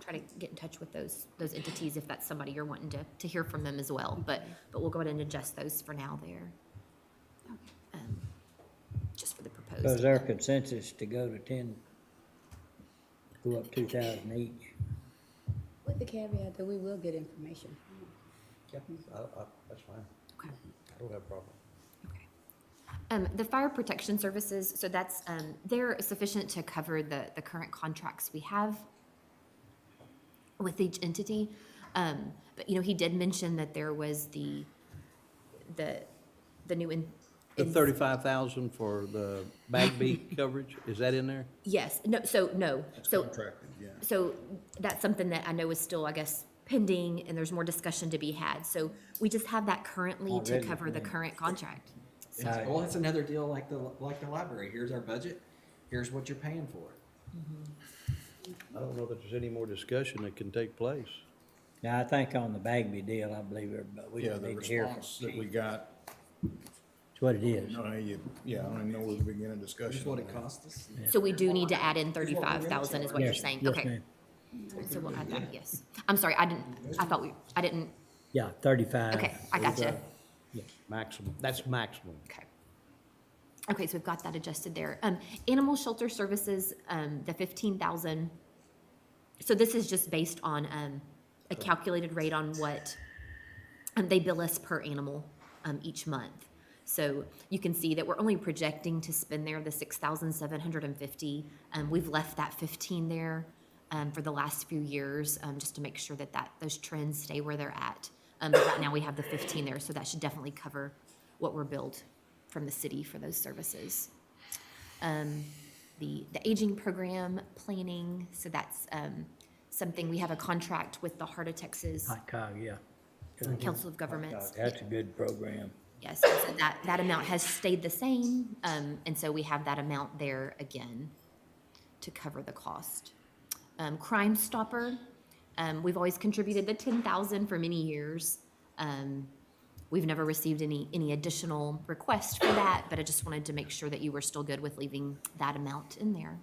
try to get in touch with those entities if that's somebody you're wanting to hear from them as well. But we'll go ahead and adjust those for now there. Just for the proposed. So is there consensus to go to 10, go up 2,000 each? With the caveat that we will get information. Yeah, that's fine. Okay. I don't have a problem. The fire protection services, so that's, they're sufficient to cover the current contracts we have with each entity. But, he did mention that there was the new The 35,000 for the Bagby coverage, is that in there? Yes, no, so, Contracted, yeah. so that's something that I know is still, I guess, pending and there's more discussion to be had. So we just have that currently to Already, cover the yeah. current contract. Well, it's another deal like the library. Here's our budget. Here's what you're paying for it. I don't know that there's any more discussion that can take place. Now, I think on the Bagby deal, I believe everybody, we Yeah, don't the need to hear from response that Chief. we got, It's what it is. no, yeah, I don't even know where to begin a discussion. Here's what on it that. cost us. So we do need to add in 35,000 is what you're Yes, saying? yes, Okay. ma'am. So we'll add that, yes. I'm sorry, I didn't, Yeah, 35. okay, I gotcha. Yeah, maximum, that's maximum. Okay. Okay, so we've got that adjusted there. Animal shelter services, the 15,000. So this is just based on, a calculated rate on what, they bill us per animal, each month. So you can see that we're only projecting to spend there the 6,750. We've left that 15 there, for the last few years, just to make sure that those trends stay where they're at. But right now we have the 15 there, so that should definitely cover what we're billed from the city for those services. The aging program planning, so that's something, we have a contract with the Heart of Texas Hot Cog, yeah. Council of Governments. That's a good program. Yes, so that amount has stayed the same, and so we have that amount there again to cover the cost. Crime Stopper, we've always contributed the 10,000 for many years. We've never received any additional requests for that, but I just wanted to make sure that you were still good with leaving that amount in there.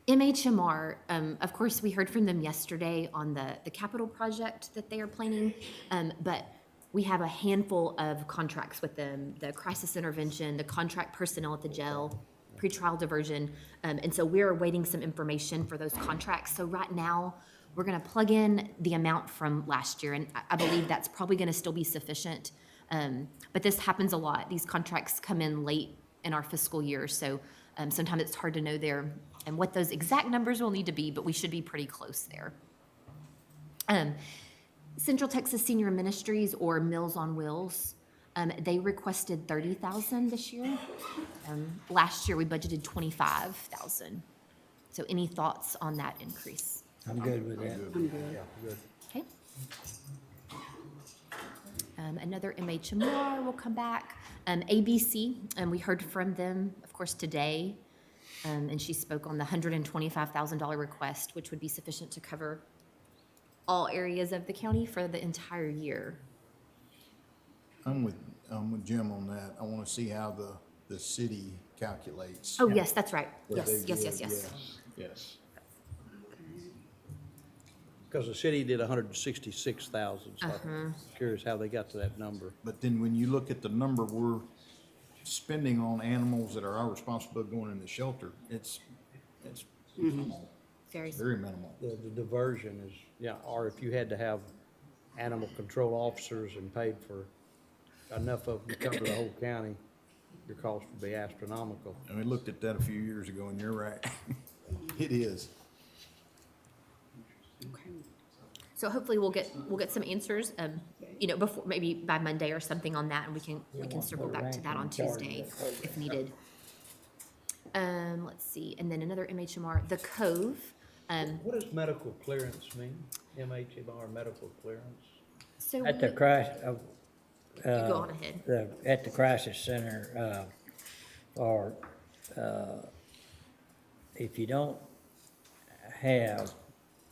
MHMR, of course, we heard from them yesterday on the capital project that they are planning, but we have a handful of contracts with them, the crisis intervention, the contract personnel at the jail, pretrial diversion, and so we're awaiting some information for those contracts. So right now, we're gonna plug in the amount from last year, and I believe that's probably gonna still be sufficient. But this happens a lot. These contracts come in late in our fiscal year, so sometimes it's hard to know there and what those exact numbers will need to be, but we should be pretty close there. Central Texas Senior Ministries, or Meals on Wheels, they requested 30,000 this year. Last year, we budgeted 25,000. So any thoughts on that increase? I'm good with that. I'm good. Okay. Another MHMR will come back. ABC, we heard from them, of course, today, and she spoke on the $125,000 request, which would be sufficient to cover all areas of the county for the entire year. I'm with Jim on that. I want to see how the city calculates. Oh, yes, that's right. what they Yes. give. Yes. Because the city did 166,000, so I'm curious how they got to that number. But then when you look at the number we're spending on animals that are our responsibility going in the shelter, it's minimal, Very very minimal. The diversion is, yeah, or if you had to have animal control officers and paid for enough of them to cover the whole county, your cost would be astronomical. And we looked at that a few years ago, and you're right. It is. So hopefully we'll get some answers, before, maybe by Monday or something on that, and we can circle back to that on Tuesday if needed. Let's see, and then another MHMR, the Cove. What does medical clearance mean? MHMR medical clearance? So At the crisis, go on ahead. at the crisis center, if you don't have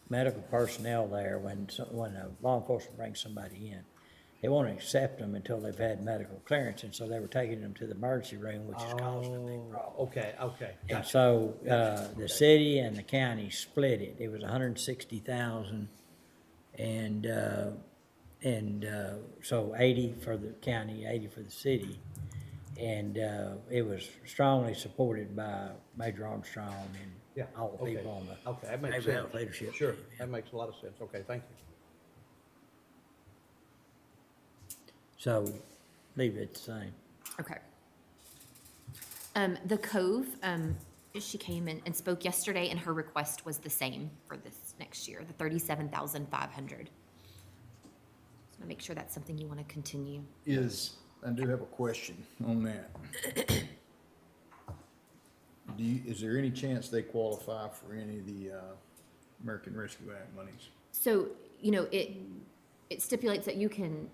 medical personnel there when a law enforcement brings somebody in, they won't accept them until they've had medical clearance, and so they were taking them to the emergency room, which is causing a big problem. Okay. And Gotcha. so, the city and the county split it. It was 160,000, and so 80 for the county, 80 for the city. And, it was strongly supported by Major Armstrong Yeah, and all the okay. people on the Okay, that makes Neighborhood sense. leadership Sure, team, yeah. that makes a lot of sense. Okay, thank you. So, leave it the same. Okay. The Cove, she came in and spoke yesterday, and her request was the same for this next year, the 37,500. So I make sure that's something you want to continue. I do have a question on that. Is there any chance they qualify for any of the, American Rescue Act monies? So, you know, it stipulates that you can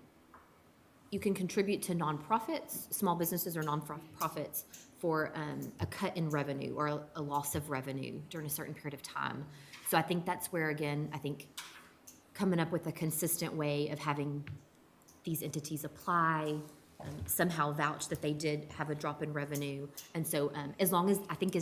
contribute to nonprofits, small businesses or nonprofits for a cut in revenue or a loss of revenue during a certain period of time. So I think that's where, again, I think coming up with a consistent way of having these entities apply, somehow vouch that they did have a drop in revenue. And so as long as, I think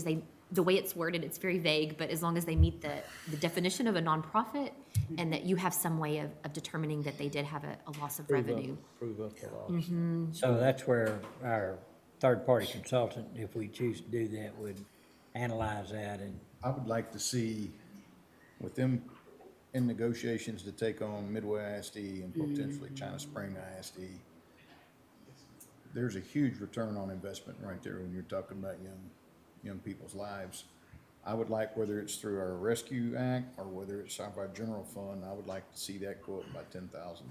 the way it's worded, it's very vague, but as long as they meet the definition of a nonprofit and that you have some way of determining that they did have a loss of revenue. Prove up the loss. So that's where our third-party consultant, if we choose to do that, would analyze that and. I would like to see, with them in negotiations to take on Midway ISD and potentially China Spring ISD, there's a huge return on investment right there when you're talking about young people's lives. I would like, whether it's through our Rescue Act or whether it's out of our general fund, I would like to see that go up by $10,000.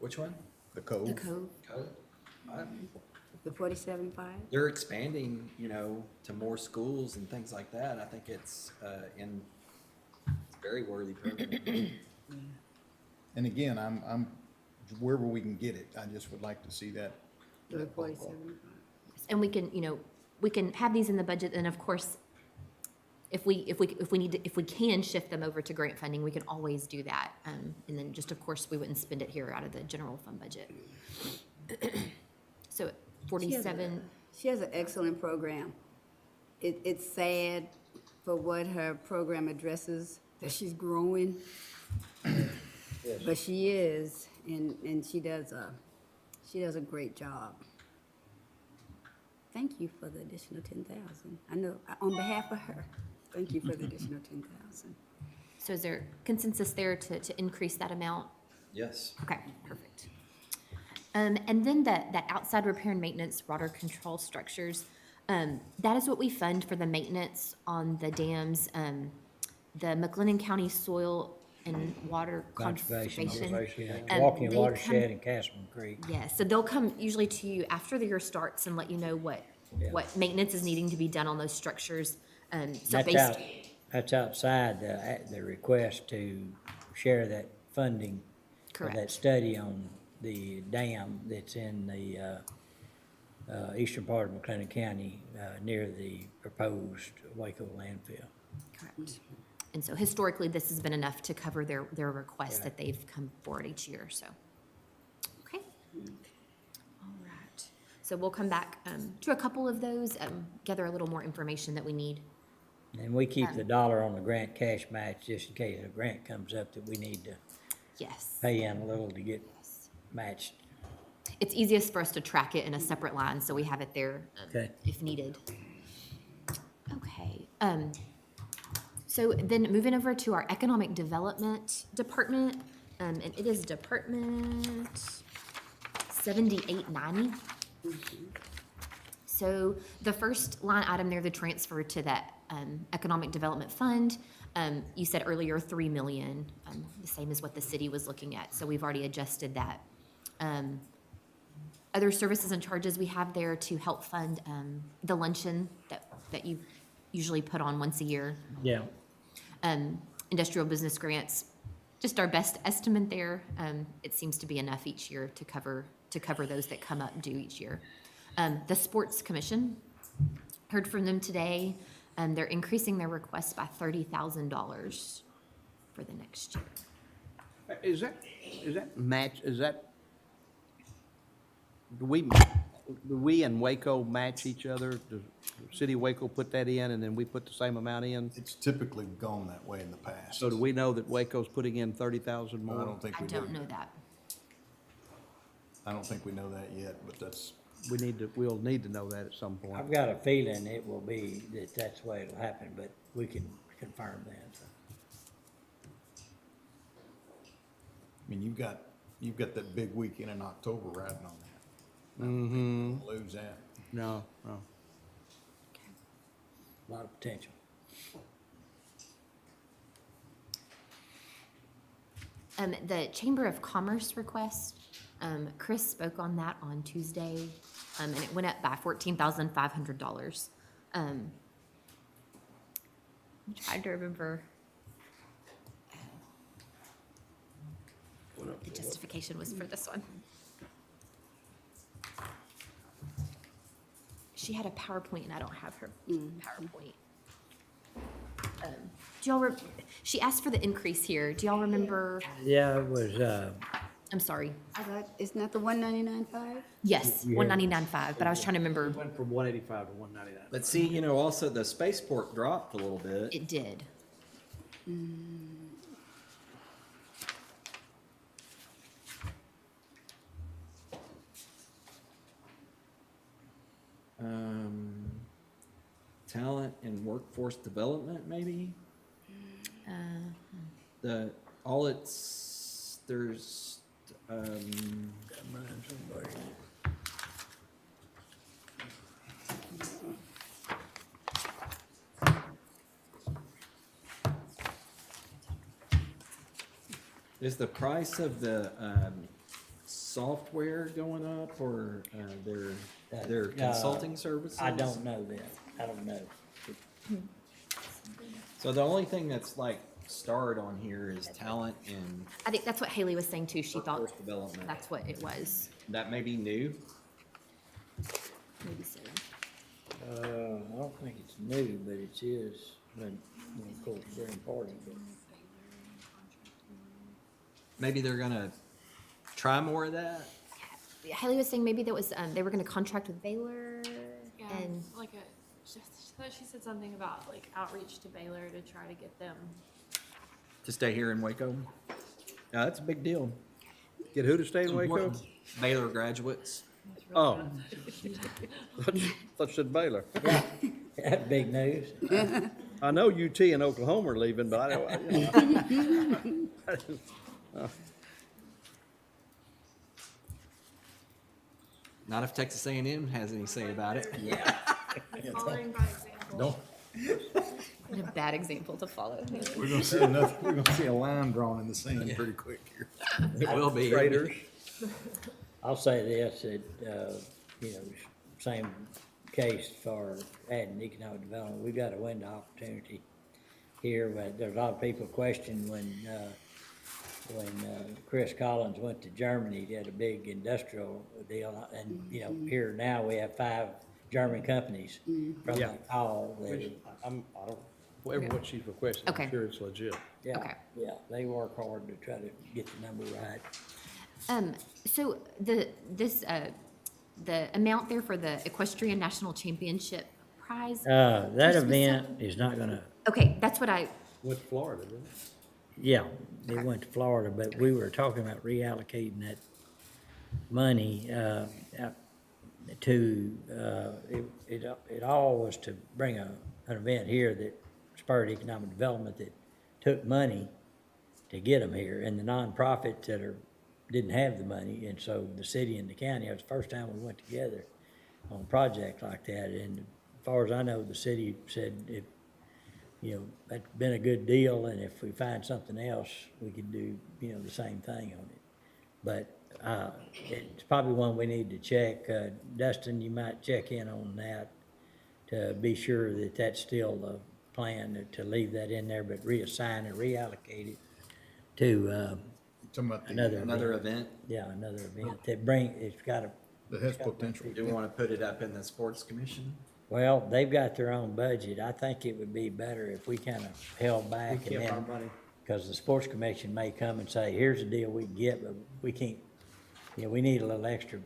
Which one? The Cove. The code. The 47.5? They're expanding, you know, to more schools and things like that. I think it's it's very worthy program. And again, I'm wherever we can get it, I just would like to see that. The 47.5. And we can, you know, we can have these in the budget, and of course, if we can shift them over to grant funding, we can always do that. And then just, of course, we wouldn't spend it here out of the general fund budget. So 47, She has an excellent program. It's sad for what her program addresses, that she's growing. But she is, and she does a great job. Thank you for the additional 10,000. I know, on behalf of her, thank you for the additional 10,000. so is there consensus there to increase that amount? Yes. Okay, perfect. And then that outside repair and maintenance water control structures, that is what we fund for the maintenance on the dams, the McLennan County Soil and Water Conservation. Walking They Watershed come- and Castleman Creek. Yes, so they'll come usually to you after the year starts and let you know what maintenance is needing to be done on those structures. So That's outside the request to share that funding. For that Correct. study on the dam that's in the eastern part of McLennan County, near the proposed Waco landfill. Correct. And so historically, this has been enough to cover their requests that they've come forward each year, so. Okay. All right. So we'll come back to a couple of those, gather a little more information that we need. And we keep the dollar on the grant cash match just in case a grant comes up that we need to Yes. pay in a little to get matched. It's easiest for us to track it in a separate line, so we have it there Okay. if needed. Okay. So then moving over to our Economic Development Department, and it is Department 7890. So the first line item there, the transfer to that Economic Development Fund, you said earlier 3 million, the same as what the city was looking at, so we've already adjusted that. Other services and charges we have there to help fund the luncheon that you usually put on once a year. Yeah. Industrial business grants, just our best estimate there. It seems to be enough each year to cover those that come up due each year. The Sports Commission, heard from them today. They're increasing their request by $30,000 for the next year. Is that match, do we and Waco match each other? Does the city of Waco put that in and then we put the same amount in? It's typically gone that way in the past. So do we know that Waco's putting in 30,000 more? I don't think I we do. don't know that. I don't think we know that yet, but that's, We'll need to know that at some point. I've got a feeling it will be, that's the way it'll happen, but we can confirm that. I mean, you've got that big weekend in October riding on that. Mm-hmm. Lose that. No. A lot of potential. The Chamber of Commerce request, Chris spoke on that on Tuesday. and it went up by $14,500. I'm trying to remember. what the justification was for this one. She had a PowerPoint and I don't have her PowerPoint. Do y'all, she asked for the increase here. Do y'all remember? Yeah, it was, I'm sorry. I thought, isn't that the 199.5? Yes, Yeah. 199.5, but I was trying to remember. It went from 185 to 199. But see, you know, also the spaceport dropped a little bit. It did. Talent and workforce development, maybe? Uh, There's, is the price of the, software going up or, their consulting services? I don't know that. I don't know. So the only thing that's like starred on here is talent and I think that's what Haley was saying too. She thought workforce development. that's what it was. That may be new. Maybe so. I don't think it's new, but it is, but, of course, very important. But Maybe they're gonna try more of that. Haley was saying maybe that was, they were gonna contract with Baylor Yeah, and, like she said something about like outreach to Baylor to try to get them. To stay here in Waco? Yeah, that's a big deal. Get who to stay in Waco? Important. Baylor graduates. Oh. Thought you said Baylor. that's big news. I know UT and Oklahoma are leaving, but I don't, you know. Not if Texas A&M has any say about it. Yeah. Following by example. a bad example to follow. We're gonna see another, we're gonna see a line drawn in the sand pretty quick here. It will be. Traitors. I'll say this, that, you know, same case for adding economic development. We got a window of opportunity here, but there's a lot of people question when Chris Collins went to Germany, he had a big industrial deal, and, you know, here now we have 5 German companies from Yeah. that call. that- I don't, whatever what she's requesting, Okay. I'm sure it's legit. Yeah, Okay. yeah, they work hard to try to get the number right. So the amount there for the Equestrian National Championship prize? That Just was event is not gonna, Okay, that's what I, Went to Florida, didn't it? yeah, it went to Florida, but we were talking about reallocating that money, out to, it all was to bring an event here that spurred economic development, that took money to get them here, and the nonprofits that didn't have the money, and so the city and the county, it was the first time we went together on a project like that, and as far as I know, the city said if, you know, that's been a good deal, and if we find something else, we could do, you know, the same thing on it. But, it's probably one we need to check. Dustin, you might check in on that to be sure that that's still the plan, to leave that in there, but reassign and reallocate it to, Talking about Another event. yeah, another event that it's got a, that has potential. Do we want to put it up in the sports commission? well, they've got their own budget. I think it would be better if we kind of held back and kept then, our money. because the sports commission may come and say, here's the deal we can get, but we can't, you know, we need a little extra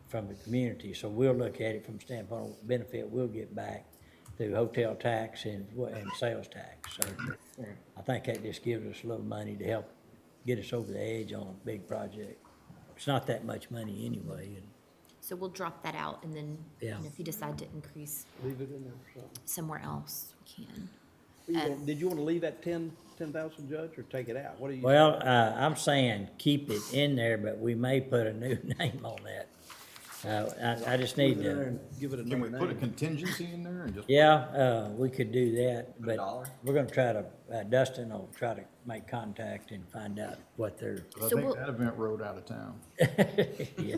from the community, so we'll look at it from the standpoint of benefit we'll get back through hotel tax and sales tax. So I think that just gives us a little money to help get us over the edge on a big project. It's not that much money anyway, and so we'll drop that out and then, you Yeah. know, if you decide to increase Leave it in there or something. somewhere else, we can. Did you want to leave that 10,000, Judge, or take it out? What do you? well, I'm saying keep it in there, but we may put a new name on that. I just need Leave it in there to, and give it Can we another put a name. contingency in there and just? yeah, we could do that, Put a but dollar? we're gonna try to, Dustin will try to make contact and find out what they're, I So think we'll- that event rode out of town. yeah.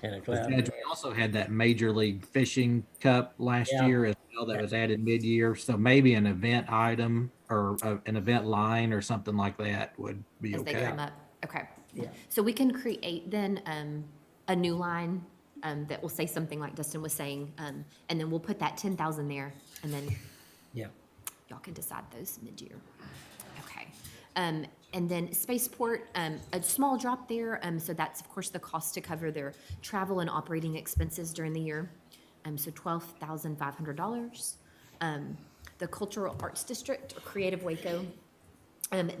And a cloud. Judge, we also had that Major League Fishing Cup last Yeah. year as well that was added mid-year. So maybe an event item or an event line or something like that would be As they okay. come up, okay. Yeah. So we can create then, a new line, that will say something like Dustin was saying, and then we'll put that 10,000 there, and then Yeah. y'all can decide those mid-year. Okay. And then Spaceport, a small drop there, so that's of course the cost to cover their travel and operating expenses during the year. So $12,500. The Cultural Arts District, or Creative Waco,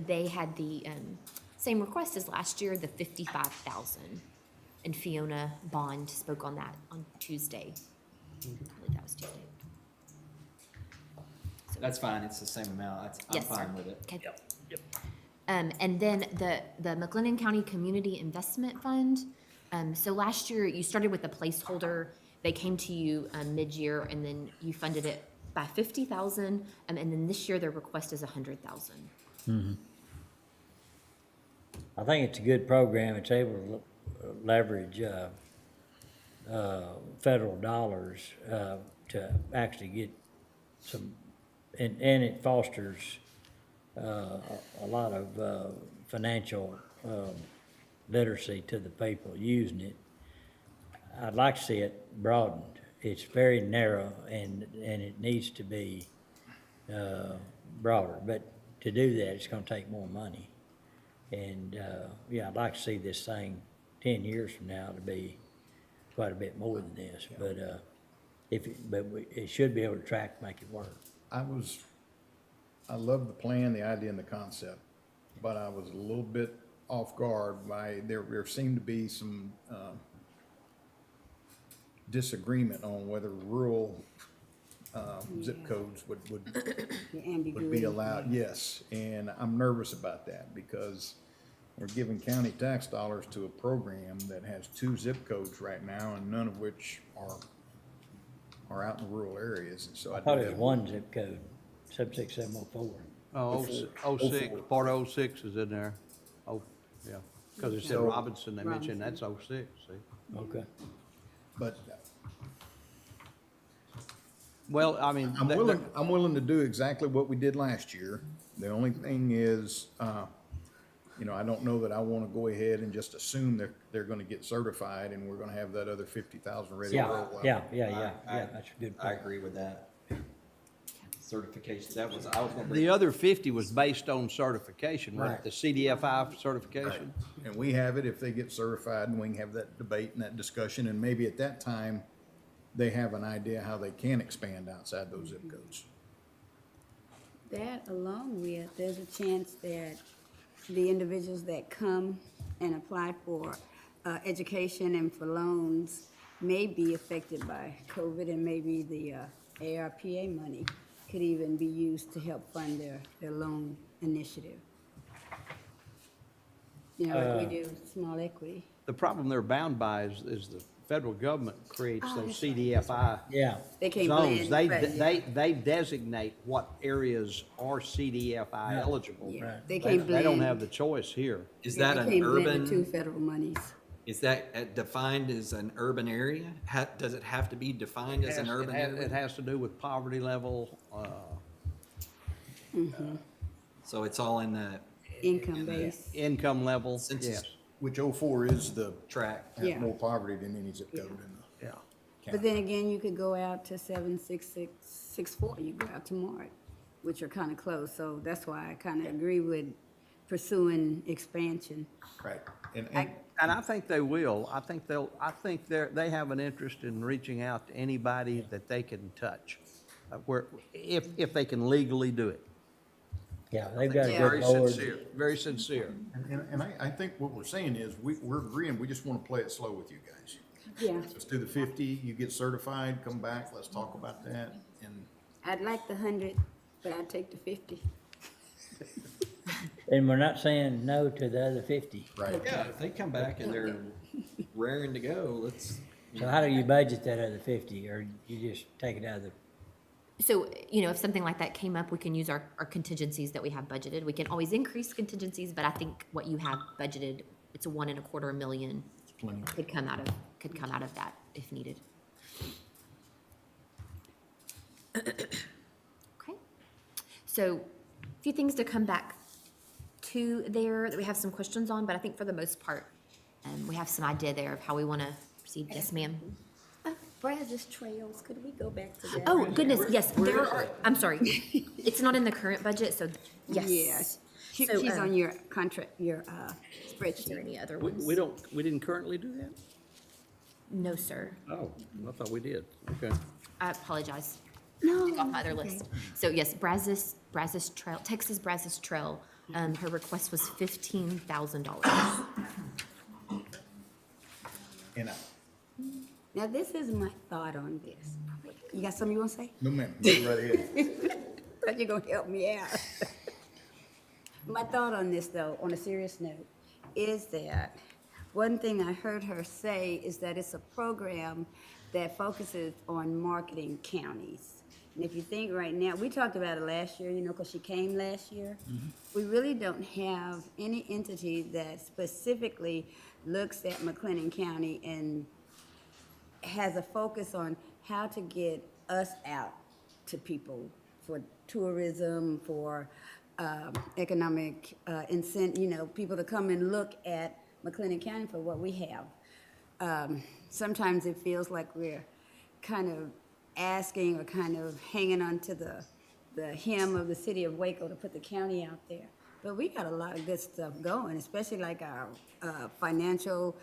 they had the, same request as last year, the 55,000. And Fiona Bond spoke on that on Tuesday. I believe that was Tuesday. That's fine, it's the same amount, I'm Yes, sir. fine with it. Okay. And then the McLennan County Community Investment Fund. So last year, you started with a placeholder. They came to you mid-year, and then you funded it by 50,000. And then this year, their request is 100,000. I think it's a good program. It's able to leverage federal dollars to actually get some, and it fosters a lot of financial literacy to the people using it. I'd like to see it broadened. It's very narrow and it needs to be broader, but to do that, it's gonna take more money. And, yeah, I'd like to see this thing 10 years from now to be quite a bit more than this, but, it should be able to track, make it work. I love the plan, the idea and the concept, but I was a little bit off guard by, there seemed to be some, disagreement on whether rural, zip codes would The ambiguity. be allowed, yes, and I'm nervous about that because we're giving county tax dollars to a program that has 2 zip codes right now and none of which are out in rural areas, and so I I thought do it was have. one zip code, 76704. Oh, 06, part of 06 is in there. Oh, yeah, because it said So- Robinson, they mentioned that's 06, see? Okay. But Well, I mean. I'm willing to do exactly what we did last year. The only thing is, I don't know that I want to go ahead and just assume they're going to get certified and we're going to have that other 50,000 ready to Yeah, roll out. yeah, that's a good I point. agree with that. Certification, I was gonna The bring, other 50 was based on certification, right? Right. The CDFI certification. And we have it if they get certified and we can have that debate and that discussion. And maybe at that time, they have an idea how they can expand outside those zip codes. That along with, there's a chance that the individuals that come and apply for education and for loans may be affected by COVID, and maybe the ARPA money could even be used to help fund their loan initiative. Like we do small equity. The problem they're bound by is the federal government creates Oh, those that's right. CDFI Yeah, They can't zones. blend, but They designate what areas are CDFI eligible. yeah, they can't blend. They don't have the choice here. is Yeah, that they an can't blend the urban, two federal monies. is that defined as an urban area? Does it have to be defined as an urban It area? has to do with poverty level, So it's all in the Income base. income level, Census yes. Which 04 is the, track. has Yeah. more poverty than any zip code in the. Yeah. But then again, you could go out to 76664, you go out to Mart, which are kind of close, so that's why I kind of agree with pursuing expansion. Right. And And I think they will. I think they have an interest in reaching out to anybody that they can touch, if they can legally do it. yeah, they've got a Very good board. sincere, very sincere. And I think what we're saying is, we're agreeing, we just want to play it slow with you guys. Yeah, Let's do the 50, you get certified, come back, let's talk about that, and I'd like the 100, but I'd take the 50. And we're not saying no to the other 50. right. Yeah, if they come back and they're raring to go, let's. So how do you budget that other 50, or you just take it out of the, So, if something like that came up, we can use our contingencies that we have budgeted. We can always increase contingencies, but I think what you have budgeted, it's a $1.25 million Plenty. could come out of that if needed. Okay, so a few things to come back to there that we have some questions on, but I think for the most part, we have some idea there of how we want to proceed. Yes, ma'am. Brazos Trails, could we go back to that? Oh, goodness, yes, there are, I'm sorry. It's not in the current budget, so yes. Yes. So, She's on your contract, your Is there spreadsheet. any other We, ones? we didn't currently do that? No, sir. Oh, I thought we did. Okay. I apologize. No, Took off my other okay. list. So yes, Brazos Trail, Texas Brazos Trail, her request was $15,000. And Now, this is my thought on this. You got something you want to say? no, ma'am, go right ahead. Thought you're gonna help me out. My thought on this, though, on a serious note, is that one thing I heard her say is that it's a program that focuses on marketing counties. And if you think right now, we talked about it last year, you know, because she came last year. We really don't have any entity that specifically looks at McLennan County and has a focus on how to get us out to people for tourism, for economic incentive, you know, people to come and look at McLennan County for what we have. Sometimes it feels like we're kind of asking or kind of hanging on to the hem of the city of Waco to put the county out there. But we got a lot of good stuff going, especially like our financial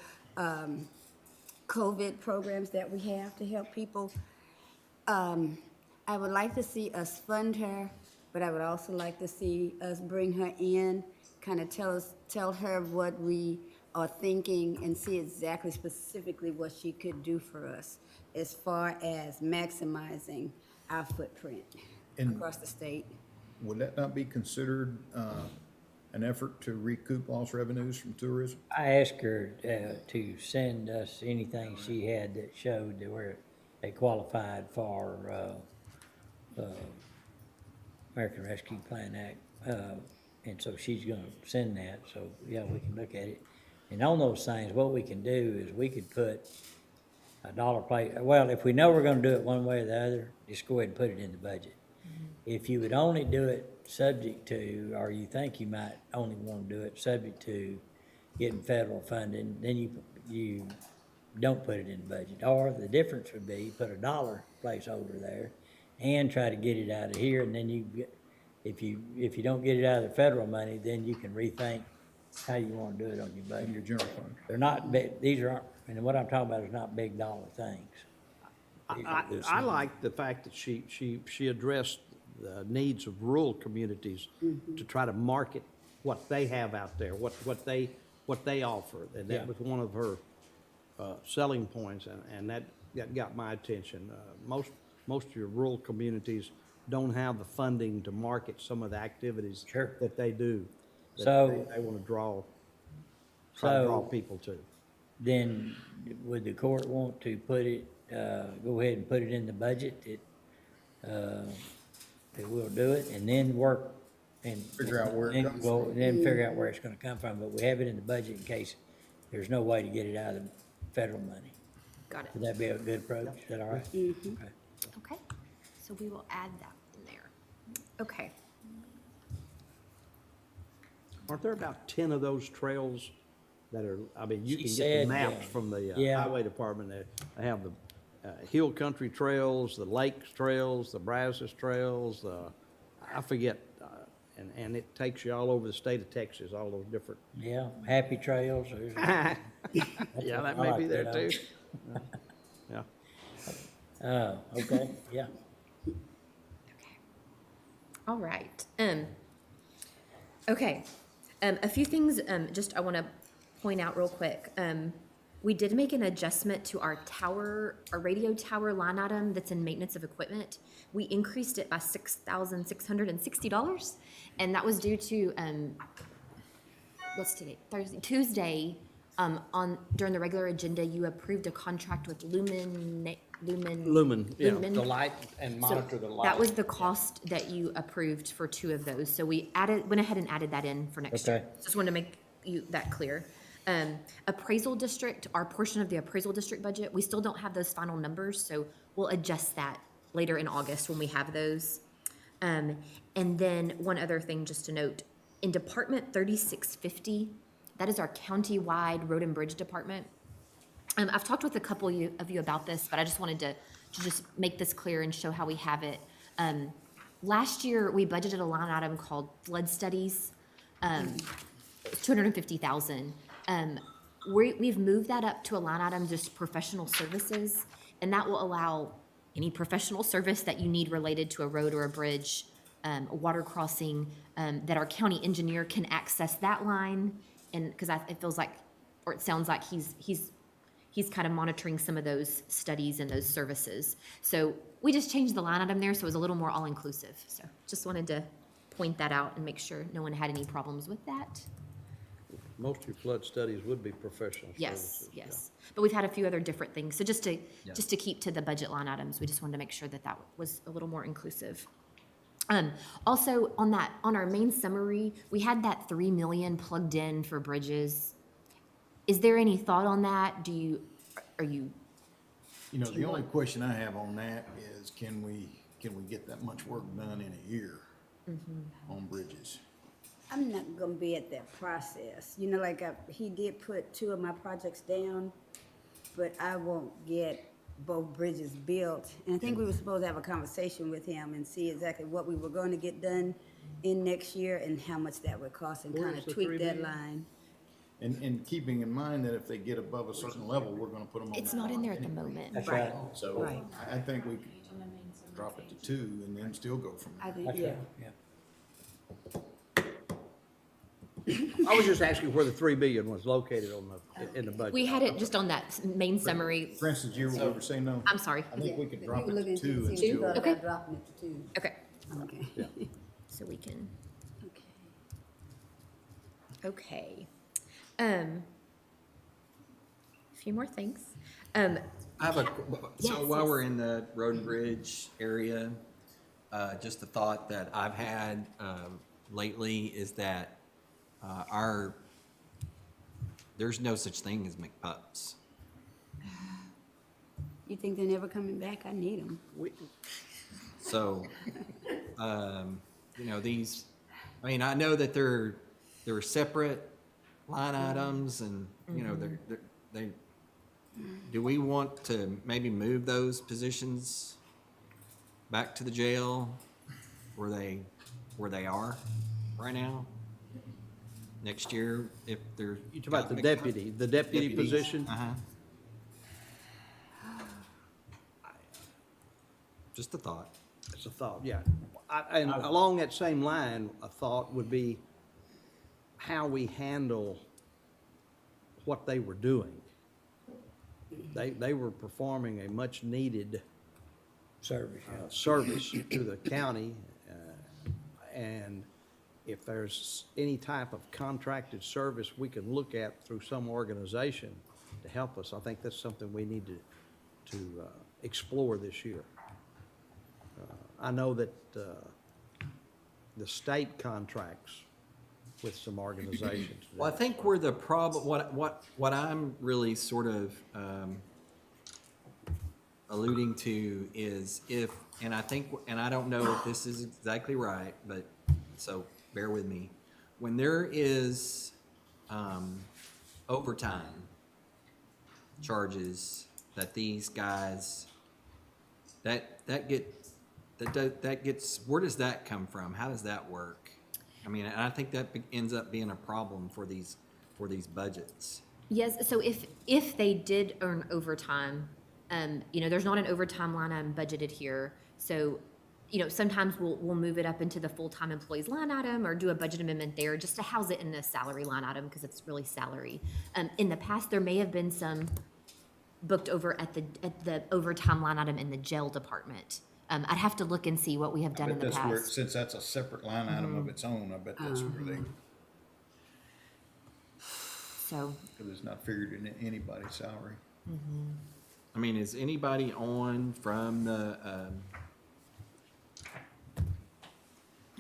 COVID programs that we have to help people. I would like to see us fund her, but I would also like to see us bring her in, kind of tell her what we are thinking and see exactly specifically what she could do for us as far as maximizing our footprint And- across the state. Would that not be considered an effort to recoup lost revenues from tourism? I asked her to send us anything she had that showed that where they qualified for American Rescue Plan Act. And so she's gonna send that, so yeah, we can look at it. And on those things, what we can do is we could put a dollar plate, well, if we know we're gonna do it one way or the other, just go ahead and put it in the budget. If you would only do it subject to, or you think you might only want to do it subject to getting federal funding, then you don't put it in the budget. Or the difference would be, put a dollar placeholder there and try to get it out of here, and then you get, if you don't get it out of the federal money, then you can rethink how you want to do it on your budget. Your general fund. They're not big, these aren't, and what I'm talking about is not big dollar things. I like the fact that she addressed the needs of rural communities to try to market what they have out there, what they offer. And Yeah. that was one of her selling points, and that got my attention. Most of your rural communities don't have the funding to market some of the activities Sure. that they do. that So- They want to try to draw So- people to. Then would the court want to put it, go ahead and put it in the budget that we'll do it and then work and. Figure out where it then comes go- from. Then figure out where it's gonna come from, but we have it in the budget in case there's no way to get it out of the federal money. Got it. Would that be a good approach? Is that all right? Okay. Okay, so we will add that in there. Okay. Aren't there about 10 of those trails that are, I mean, you She can get said, the maps yeah. from the Yeah. highway department. They have the hill country trails, the lakes trails, the Brazos trails, I forget, and it takes you all over the state of Texas, all those different. Yeah, Happy Trails. Yeah, that may be there too. Yeah. Okay, yeah. All right. Okay. A few things, just I want to point out real quick. We did make an adjustment to our radio tower line item that's in maintenance of equipment. We increased it by $6,660, and that was due to, what's today? Tuesday, during the regular agenda, you approved a contract with Lumen, yeah, The light and so monitor the light. that was the cost that you approved for 2 of those. So we went ahead and added that in for next year. Okay. Just wanted to make that clear. Appraisal district, our portion of the appraisal district budget, we still don't have those final numbers, so we'll adjust that later in August when we have those. And then one other thing just to note, in Department 3650, that is our county-wide road and bridge department. I've talked with a couple of you about this, but I just wanted to just make this clear and show how we have it. Last year, we budgeted a line item called flood studies, $250,000. We've moved that up to a line item, just professional services, and that will allow any professional service that you need related to a road or a bridge, a water crossing, that our county engineer can access that line, and, because it feels like, or it sounds like he's kind of monitoring some of those studies and those services. So we just changed the line item there, so it was a little more all-inclusive. So just wanted to point that out and make sure no one had any problems with that. Most of your flood studies would be professional Yes, services. yes. But we've had a few other different things. So just to keep to the budget line items, we just wanted to make sure that that was a little more inclusive. Also on our main summary, we had that 3 million plugged in for bridges. Is there any thought on that? Are you? You know, the only question I have on that is, can we get that much work done in a year on bridges? I'm not gonna be at that process. You know, like he did put 2 of my projects down, but I won't get both bridges built. And I think we were supposed to have a conversation with him and see exactly what we were going to get done in next year and how much that would cost and Where kind is of the tweak 3 that million? line. And keeping in mind that if they get above a certain level, we're gonna put them on. It's that not in line there at the anyway. moment. That's Right. right. So Right. I think we could drop it to 2 and then still go from there. I think, That's yeah. right, yeah. I was just asking where the 3 billion was located in the budget. We had it just on that main summary. For instance, you were saying no? I'm sorry. I think we could drop We were it to looking 2 and see, we still. thought Okay. about dropping it to 2. Okay. Okay. So we can, Okay. okay. A few more things. I have so Yes, while yes. we're in the road and bridge area, just a thought that I've had lately is that there's no such thing as McPups. You think they're never coming back? I need them. So, you know, these, I mean, I know that they're separate line items and, you know, they, do we want to maybe move those positions back to the jail where they are right now? Next year, if they're. You talk about the deputy Deputies. position? Uh-huh. Just a thought. It's a thought, yeah. And along that same line, a thought would be how we handle what they were doing. They were performing a much-needed Service, yeah. service to the county, and if there's any type of contracted service we can look at through some organization to help us, I think that's something we need to explore this year. I know that the state contracts with some organizations. Well, I think where the problem, what I'm really sort of alluding to is and I think, and I don't know if this is exactly right, but, so bear with me. When there is overtime charges that these guys, that gets, where does that come from? How does that work? I mean, and I think that ends up being a problem for these budgets. Yes, so if they did earn overtime, you know, there's not an overtime line item budgeted here. So, you know, sometimes we'll move it up into the full-time employees line item or do a budget amendment there just to house it in the salary line item because it's really salary. In the past, there may have been some booked over at the overtime line item in the jail department. I'd have to look and see what we have done in the That's where, past. since that's a separate line item of its own, I bet that's where they, So, because it's not figured in anybody's salary. I mean, is anybody on from the,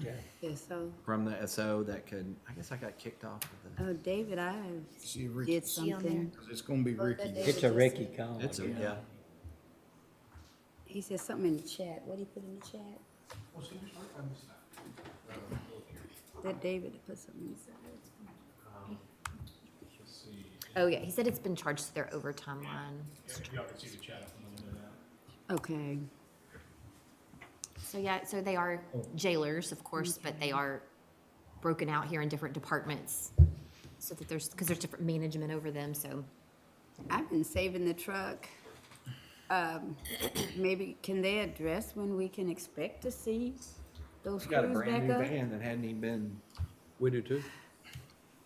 Yeah, so, from the SO that could, I guess I got kicked off of the. oh, David, I See, Ricky, did something. 'cause it's gonna be Ricky. It's a Ricky call. It's a, yeah. He said something in the chat. What did he put in the chat? Well, see, there's I missed that. That David put something in the chat. Let's see. Oh, yeah, he said it's been charged to their overtime line. Yeah, y'all can see the chat up in the window now. Okay. So, yeah, so they are jailers, of course, but they are broken out here in different departments. So that because there's different management over them, so. I've been saving the truck. Maybe, can they address when we can expect to see those Got a crews brand back new up? van that hadn't even been. We do too.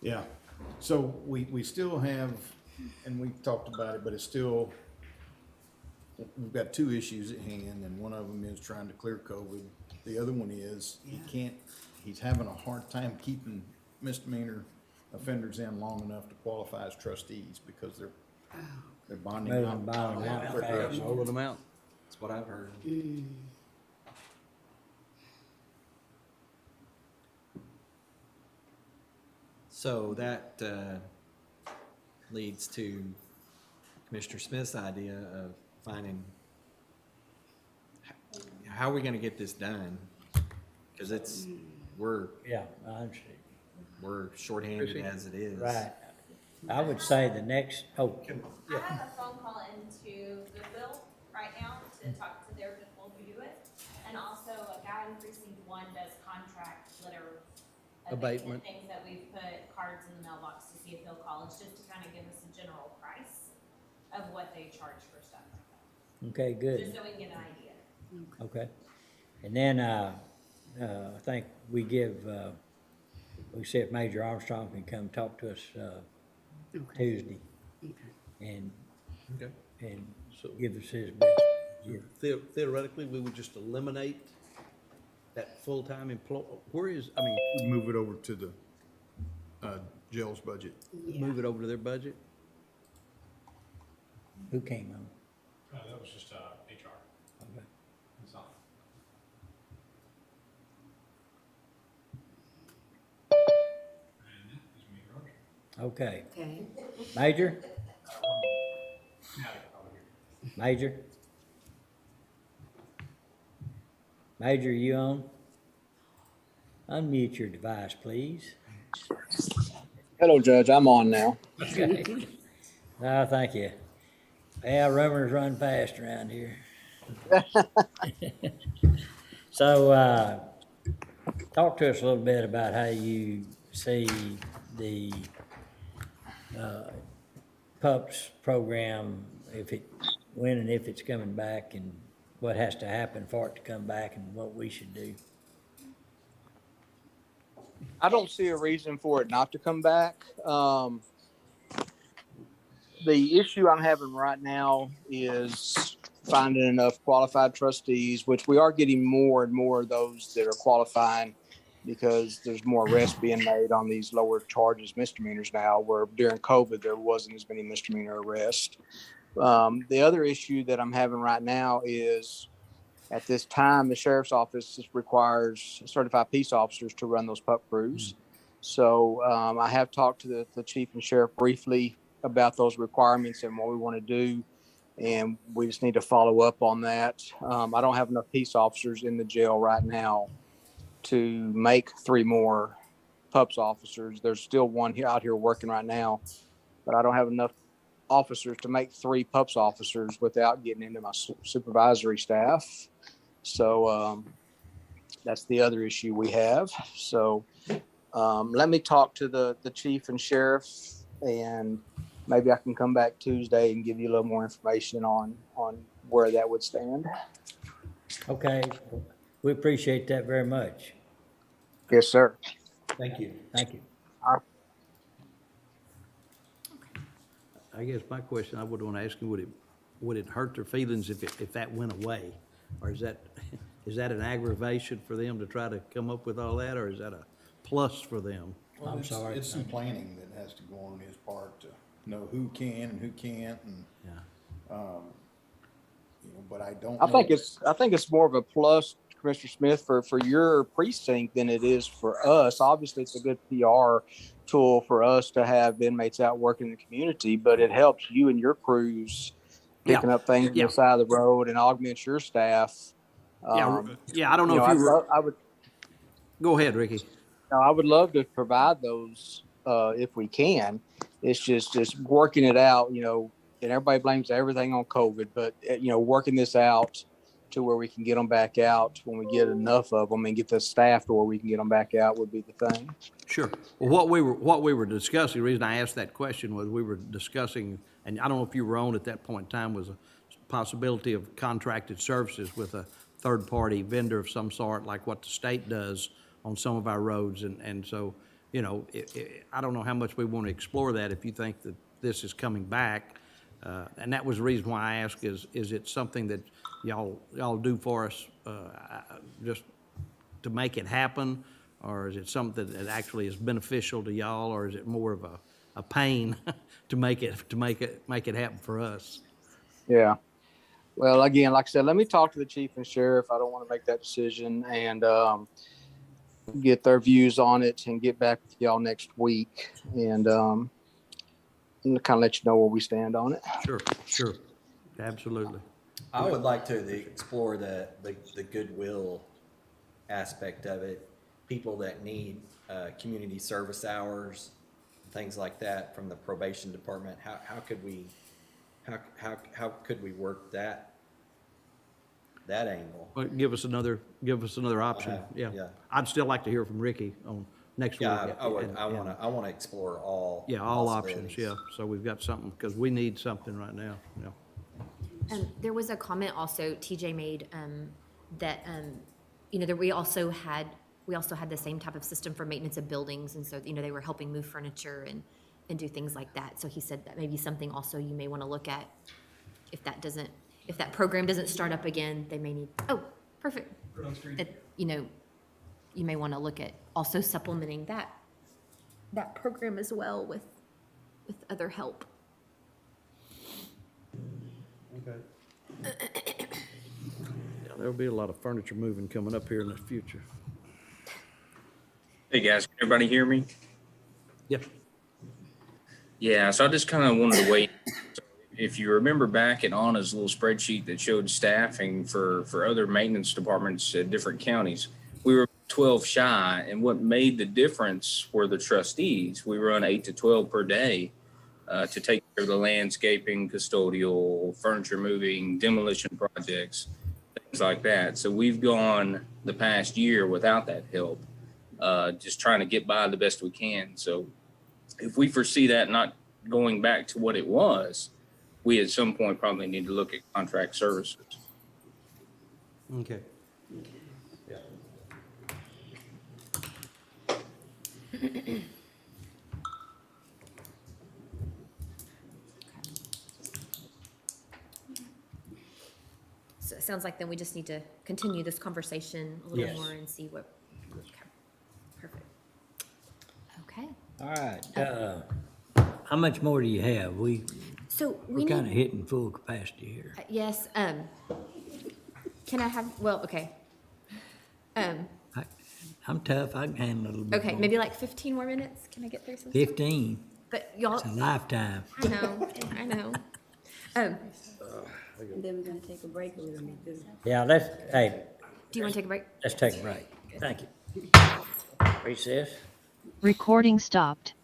Yeah, so we still have, and we talked about it, but it's still, we've got two issues at hand, and one of them is trying to clear COVID. The other one is, he's having a hard time keeping misdemeanor offenders in long enough to qualify as trustees, because they're bonding Moving, out. bonding out fast. Rolling them out. That's what I've heard. So that leads to Commissioner Smith's idea of finding, how are we gonna get this done? Because we're Yeah, I understand. we're shorthanded as it is. Right. I would say the next, I have a phone call into Goodwill right now to talk to their people who do it. And also a guy in precinct 1 does contract litter Abatement. things that we've put cards in the mailbox to see if he'll call us, just to kind of give us a general price of what they charge for stuff like okay, that. good. Just so we can get an idea. Okay. And then, I think we see if Major Armstrong can come talk to us, Tuesday. And, Okay. and So- give us his best. Theoretically, we would just eliminate that full-time employee. Where is, I mean, Move it over to the, jail's budget. move it over to their budget? Who came on? That was just, HR. Okay. It's not. And that is me, Roger. Okay. Okay. Major? Now you can probably hear me. Major? Major, you on? Unmute your device, please. Hello, Judge. I'm on now. Okay. No, thank you. Yeah, rumors run fast around here. So, talk to us a little bit about how you see the PUPS program, when and if it's coming back, and what has to happen for it to come back, and what we should do. I don't see a reason for it not to come back. The issue I'm having right now is finding enough qualified trustees, which we are getting more and more of those that are qualifying because there's more arrests being made on these lower charges misdemeanors now, where during COVID there wasn't as many misdemeanor arrests. The other issue that I'm having right now is at this time, the sheriff's office requires certified peace officers to run those PUP crews. So I have talked to the chief and sheriff briefly about those requirements and what we want to do. And we just need to follow up on that. I don't have enough peace officers in the jail right now to make 3 more PUPS officers. There's still one out here working right now, but I don't have enough officers to make 3 PUPS officers without getting into my supervisory staff. So that's the other issue we have. So let me talk to the chief and sheriff, and maybe I can come back Tuesday and give you a little more information on where that would stand. Okay, we appreciate that very much. Yes, sir. Thank you. Thank you. I guess my question, I would want to ask you, would it hurt their feelings if that went away? Or is that an aggravation for them to try to come up with all that, or is that a plus for them? Well, I'm sorry. It's some planning that has to go on his part to know who can and who can't, and, Yeah. but I don't. I think it's more of a plus Commissioner Smith, for your precinct than it is for us. Obviously, it's a good PR tool for us to have inmates out working in the community, but it helps you and your crews picking up things on the side of the road and augments your staff. Yeah, I don't know if you were. I would Go ahead, Ricky. No, I would love to provide those if we can. It's just working it out, you know, and everybody blames everything on COVID, but you know, working this out to where we can get them back out when we get enough of them and get the staff to where we can get them back out would be the thing. Sure. Well, what we were discussing, the reason I asked that question was we were discussing, and I don't know if you were on at that point in time, was a possibility of contracted services with a third-party vendor of some sort, like what the state does on some of our roads. And so, you know, I don't know how much we want to explore that if you think that this is coming back. And that was the reason why I asked, is it something that y'all do for us just to make it happen? Or is it something that actually is beneficial to y'all, or is it more of a pain to make it happen for us? Yeah. Well, again, like I said, let me talk to the chief and sheriff. I don't want to make that decision, and get their views on it and get back with y'all next week, and kind of let you know where we stand on it. Sure. Absolutely. I would like to explore the goodwill aspect of it. People that need community service hours, things like that from the probation department. How could we work that angle? Well, give us another option. Yeah. I'd still like to hear from Ricky on next week. Yeah, I want to explore all. Yeah, all options. Yeah. So we've got something, because we need something right now. Yeah. There was a comment also TJ made that you know, that we also had the same type of system for maintenance of buildings, and so, you know, they were helping move furniture and do things like that. So he said that may be something also you may want to look at if that program doesn't start up again. They may need, oh, perfect. You know, you may want to look at also supplementing that program as well with other help. Okay. Yeah, there'll be a lot of furniture moving coming up here in the future. Hey guys, can everybody hear me? Yep. Yeah, so I just kind of wanted to wait. So if you remember back at Anna's little spreadsheet that showed staffing for other maintenance departments at different counties, we were 12 shy, and what made the difference were the trustees. We run 8 to 12 per day to take care of the landscaping, custodial, furniture moving, demolition projects, things like that. So we've gone the past year without that help, just trying to get by the best we can. So if we foresee that not going back to what it was, we at some point probably need to look at contract services. Okay. Yeah. So it sounds like then we just need to continue this conversation a little Yes. more and see what. Okay. Perfect. Okay. All right, how much more do you have? We're We kind of need, hitting full capacity here. yes. Can I have? Well, okay. I'm tough, I can handle a little bit Okay, more. maybe like 15 more minutes. Can I get through some? 15, But y'all. it's a lifetime. I know. I know. And then we're gonna take a break, or we're gonna make this. Yeah, hey, Do you want to take a break? let's take a break. Thank you. Recess. Recording stopped.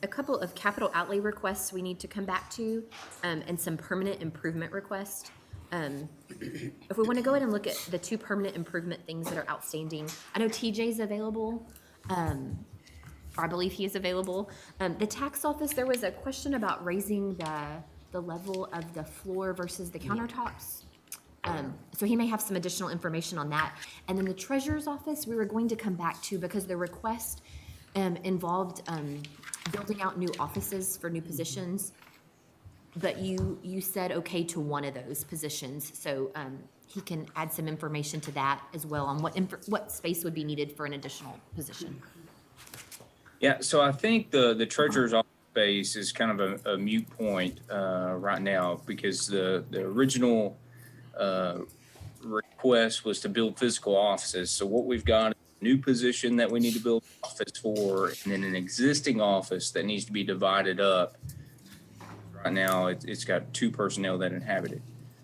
a couple of capital outlay requests we need to come back to, and some permanent improvement requests. If we want to go ahead and look at the two permanent improvement things that are outstanding, I know TJ's available, or I believe he is available. The tax office, there was a question about raising the level of the floor versus the countertops. So he may have some additional information on that. And then the treasurer's office, we were going to come back to because the request involved building out new offices for new positions. But you said okay to one of those positions, so he can add some information to that as well on what space would be needed for an additional position. Yeah, so I think the treasurer's office space is kind of a moot point right now because the original request was to build physical offices. So what we've got is a new position that we need to build an office for, and then an existing office that needs to be divided up. Right now, it's got 2 personnel that inhabit it.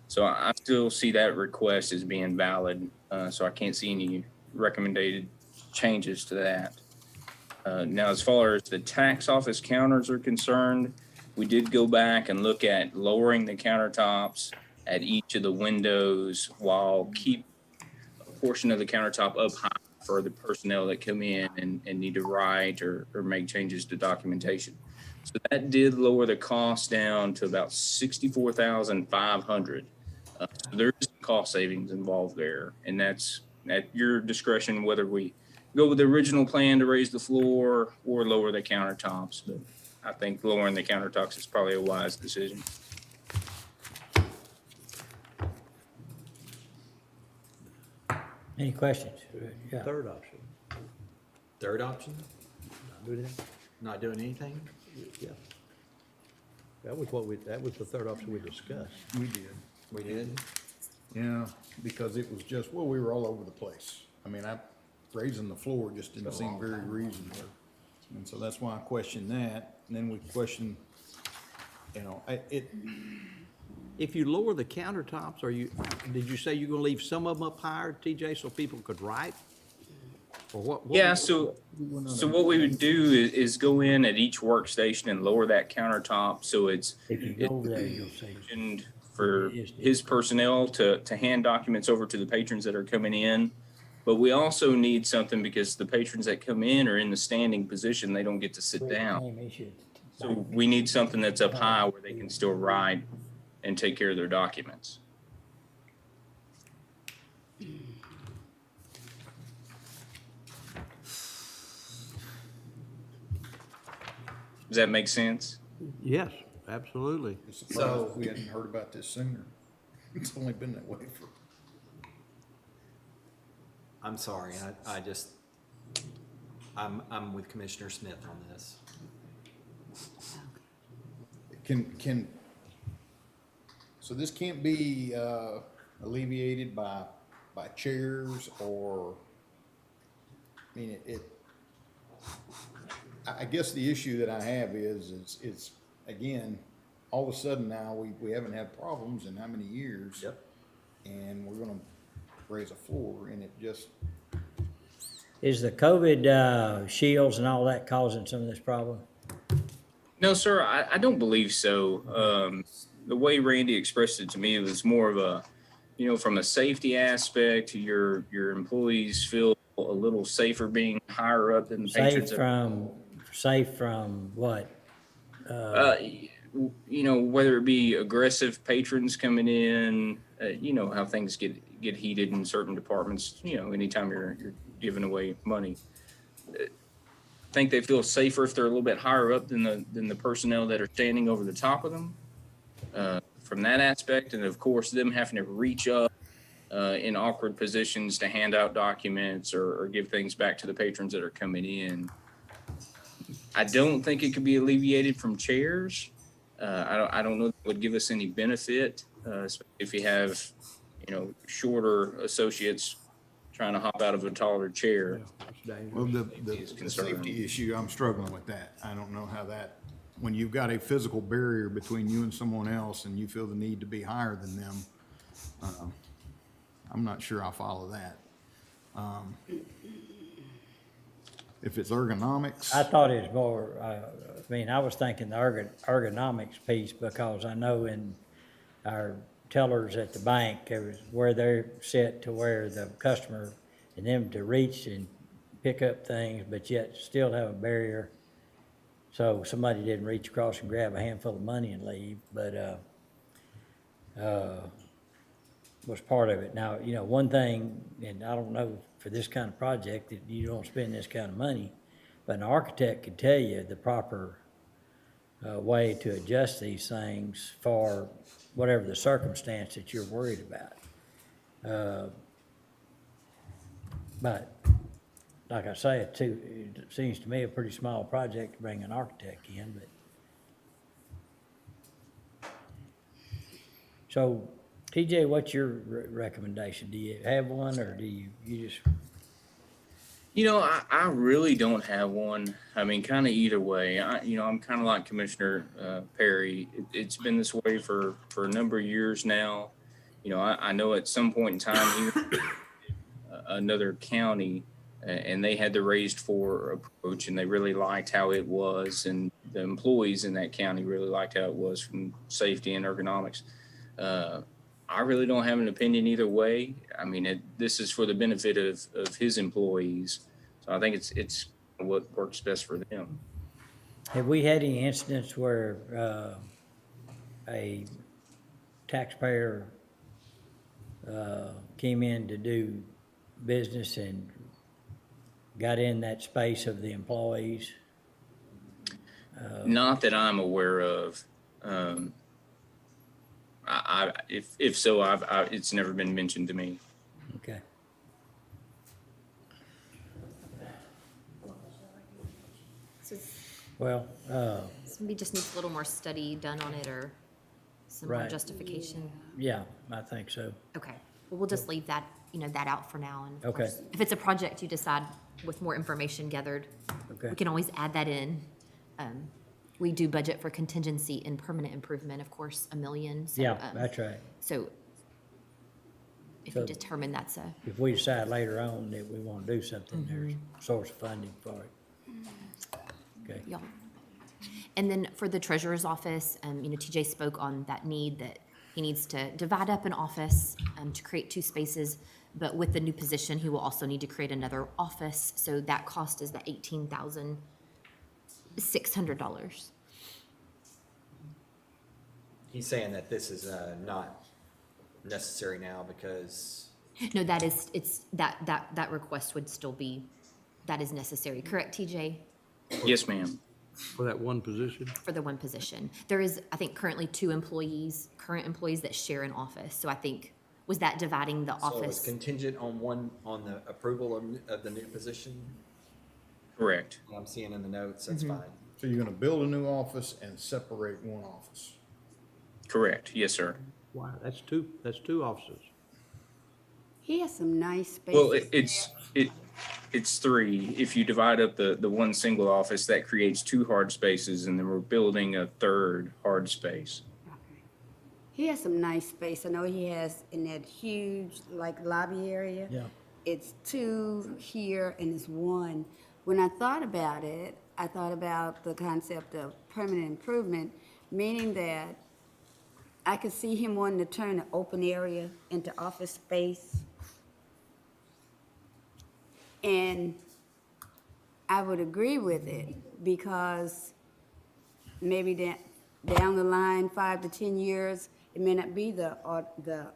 So I still see that request as being valid. So I can't see any recommended changes to that. Now, as far as the tax office counters are concerned, we did go back and look at lowering the countertops at each of the windows while keep a portion of the countertop up high for the personnel that come in and need to write or make changes to documentation. So that did lower the cost down to about $64,500. So there's cost savings involved there, and that's at your discretion whether we go with the original plan to raise the floor or lower the countertops. But I think lowering the countertops is probably a wise decision. Any questions? Yeah. Third option. Third option, Not do anything? not doing anything? Yeah. That was the third option we discussed. We did. We did? Yeah, because it was just, well, we were all over the place. I mean, raising the floor just didn't seem very reasonable. And so that's why I questioned that. And then we questioned, If you lower the countertops, did you say you're gonna leave some of them up higher, TJ, so people could write? Or what? Yeah, so what we would do is go in at each workstation and lower that countertop so it's If you go over there, you'll see. positioned for his personnel to hand documents over to the patrons that are coming in. But we also need something because the patrons that come in are in the standing position, they don't get to sit down. So we need something that's up high where they can still write and take care of their documents. Does that make sense? Yes, absolutely. so we hadn't heard about this sooner. It's only been that way for. I'm sorry, I'm with Commissioner Smith on this. So this can't be alleviated by chairs or, I mean, I guess the issue that I have is again, all of a sudden now we haven't had problems in how many years? Yep. And we're gonna raise a floor and it just, Is the COVID shields and all that causing some of this problem? No, sir, I don't believe so. The way Randy expressed it to me, it was more of a, from a safety aspect, your employees feel a little safer being higher up than the patrons. Safe from what? Whether it be aggressive patrons coming in, how things get heated in certain departments, anytime you're giving away money. I think they feel safer if they're a little bit higher up than the personnel that are standing over the top of them. From that aspect, and of course, them having to reach up in awkward positions to hand out documents or give things back to the patrons that are coming in. I don't think it could be alleviated from chairs. I don't know if it would give us any benefit, especially if you have, shorter associates trying to hop out of a taller chair. well, the safety issue, I'm struggling with that. I don't know how that, when you've got a physical barrier between you and someone else and you feel the need to be higher than them, I'm not sure I follow that. If it's ergonomics. I thought it was more, I was thinking the ergonomics piece, because I know in our tellers at the bank, it was where they're set to where the customer and them to reach and pick up things, but yet still have a barrier. So somebody didn't reach across and grab a handful of money and leave, but, was part of it. Now, one thing, and I don't know for this kind of project that you don't spend this kind of money, but an architect could tell you the proper way to adjust these things for whatever the circumstance that you're worried about. But like I say, it seems to me a pretty small project to bring an architect in, but. So, TJ, what's your recommendation? Do you have one, or do you just? I really don't have one. I mean, kind of either way. I'm kind of like Commissioner Perry. It's been this way for a number of years now. I know at some point in time here, another county, and they had the raised floor approach, and they really liked how it was, and the employees in that county really liked how it was from safety and ergonomics. I really don't have an opinion either way. I mean, this is for the benefit of his employees. So I think it's what works best for them. Have we had any incidents where a taxpayer came in to do business and got in that space of the employees? Not that I'm aware of. If so, it's never been mentioned to me. Okay. Well, Maybe just needs a little more study done on it or some more Right. justification. yeah, I think so. Okay, well, we'll just leave that, that out for now. And of Okay. course, if it's a project you decide with more information gathered, Okay. we can always add that in. We do budget for contingency and permanent improvement, of course, $1 million. So, Yeah, that's right. So if So- you determine that's a, If we decide later on that we want to do something, there's Mm-hmm. a source of funding for it. Okay. y'all. And then for the treasurer's office, TJ spoke on that need that he needs to divide up an office to create 2 spaces. But with the new position, he will also need to create another office. So that cost is the $18,600. He's saying that this is not necessary now because, No, that request would still be, that is necessary. Correct, TJ? Yes, ma'am. For that one position? For the one position. There is, I think, currently 2 current employees that share an office. So I think, was that dividing the so it's office? contingent on the approval of the new position. Correct. I'm seeing in the notes, that's fine. So you're gonna build a new office and separate one office. Correct. Yes, sir. Wow, that's two offices. He has some nice spaces. Well, it's 3. If you divide up the one single office, that creates 2 hard spaces, and then we're building a 3rd hard space. He has some nice space. I know he has in that huge, lobby area. Yeah. It's 2 here and it's 1. When I thought about it, I thought about the concept of permanent improvement, meaning that I could see him wanting to turn an open area into office space. And I would agree with it because maybe down the line, 5 to 10 years, it may not be the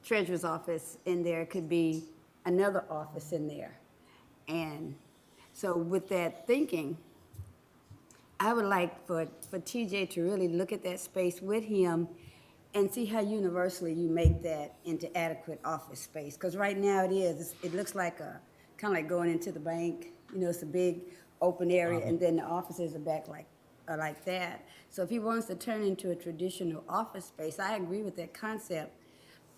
treasurer's office in there. It could be another office in there. And so with that thinking, I would like for TJ to really look at that space with him and see how universally you make that into adequate office space. Because right now it looks like kind of like going into the bank. It's a big open area, and then the offices are back like that. So if he wants to turn into a traditional office space, I agree with that concept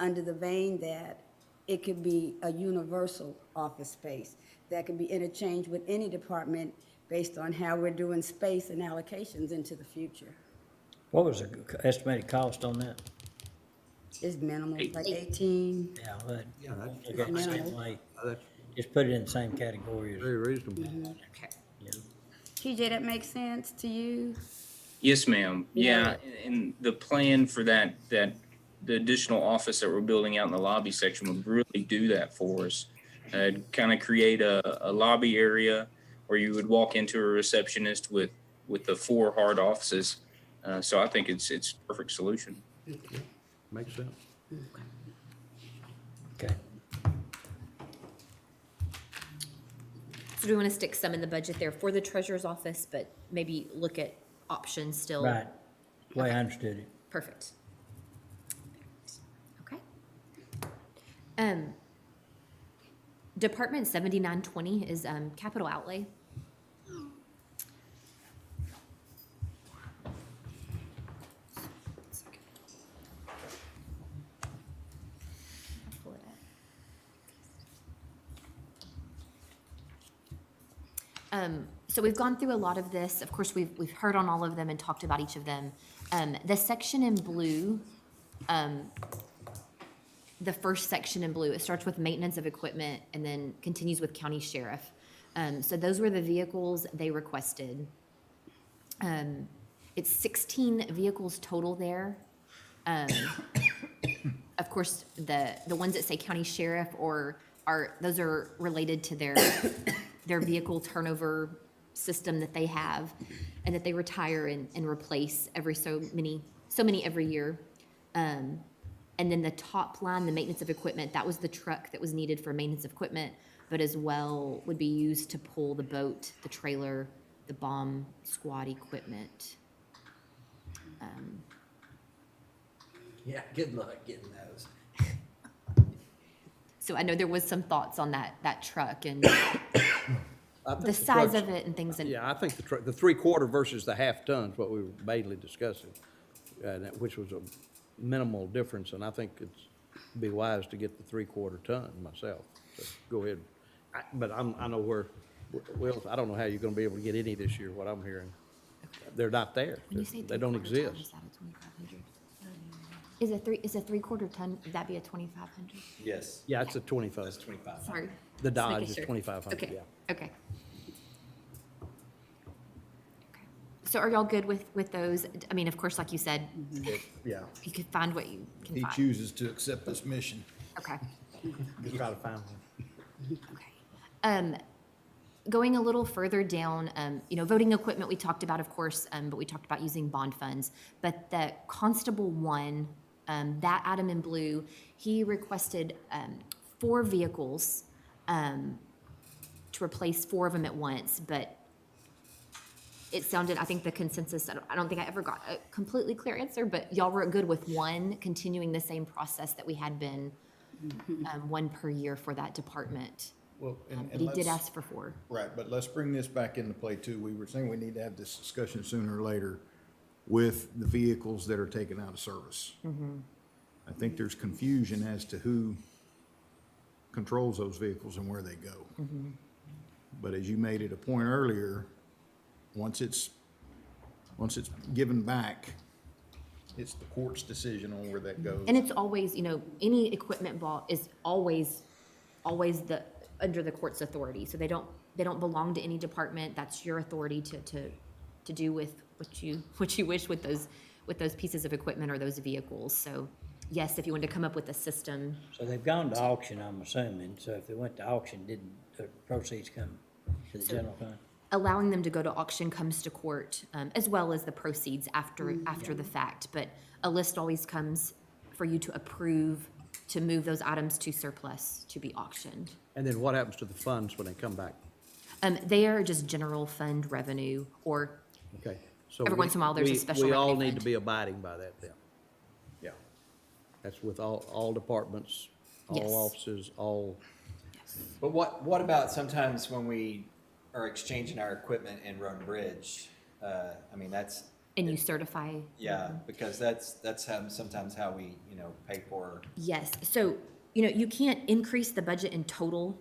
under the vein that it could be a universal office space that can be interchanged with any department based on how we're doing space and allocations into the future. What was the estimated cost on that? It's minimal, like 18. Yeah, but. Yeah, It's minimal. Just put it in the same category as. Very reasonable. Okay. Yeah. TJ, that makes sense to you? Yes, ma'am. Yeah, and the plan for that, the additional office that we're building out in the lobby section would really do that for us. Kind of create a lobby area where you would walk into a receptionist with the 4 hard offices. So I think it's a perfect solution. Makes sense. Okay. So do we want to stick some in the budget there for the treasurer's office, but maybe look at options still? Right. The way I understood it. Perfect. Okay. Department 7920 is capital outlay. Pull it up. So we've gone through a lot of this. Of course, we've heard on all of them and talked about each of them. The section in blue, the first section in blue, it starts with maintenance of equipment and then continues with county sheriff. So those were the vehicles they requested. It's 16 vehicles total there. Of course, the ones that say county sheriff those are related to their vehicle turnover system that they have and that they retire and replace every so many every year. And then the top line, the maintenance of equipment, that was the truck that was needed for maintenance of equipment, but as well would be used to pull the boat, the trailer, the bomb squad equipment. Yeah, good luck getting those. So I know there was some thoughts on that truck and I think the size trucks- of it and things. Yeah, I think the 3/4 versus the half ton's what we were mainly discussing, which was a minimal difference, and I think it's be wise to get the 3/4 ton myself. So go ahead. But I know well, I don't know how you're gonna be able to get any this year, what I'm hearing. They're not there. When you say They don't 3/4 ton, exist. is that a 2,500? Is a 3/4 ton, would that be a 2,500? Yes. Yeah, it's a 25. That's 25. Sorry. The Just making Dodge is sure. 2,500, Okay, yeah. okay. So are y'all good with those? I mean, of course, like you said, Yeah. you could find what you can He find. chooses to accept this mission. Okay. Just try to find one. Going a little further down, voting equipment we talked about, of course, but we talked about using bond funds. But the Constable 1, that item in blue, he requested 4 vehicles to replace 4 of them at once, but it sounded, I think the consensus, I don't think I ever got a completely clear answer, but y'all were good with 1, continuing the same process that we had been, 1 per year for that department. Well, and But he did let's- ask for 4. Right, but let's bring this back into play too. We were saying we need to have this discussion sooner or later with the vehicles that are taken out of service. I think there's confusion as to who controls those vehicles and where they go. But as you made it a point earlier, once it's given back, it's the court's decision on where that goes. And it's always, any equipment bought is always under the court's authority. So they don't belong to any department. That's your authority to do with what you wish with those pieces of equipment or those vehicles. So yes, if you wanted to come up with a system, So they've gone to auction, I'm assuming. So if they went to auction, didn't the proceeds come to the general fund? allowing them to go to auction comes to court, as well as the proceeds after the fact. But a list always comes for you to approve to move those items to surplus to be auctioned. And then what happens to the funds when they come back? They are just general fund revenue, or Okay. So Every once in a while, there's a special We all revenue need fund. to be abiding by that then. Yeah. That's with all departments, Yes. all offices, all, But what about sometimes when we are exchanging our equipment in Road and Bridge? I mean, that's, and you certify. yeah, because that's sometimes how we, pay for. Yes, so, you can't increase the budget in total,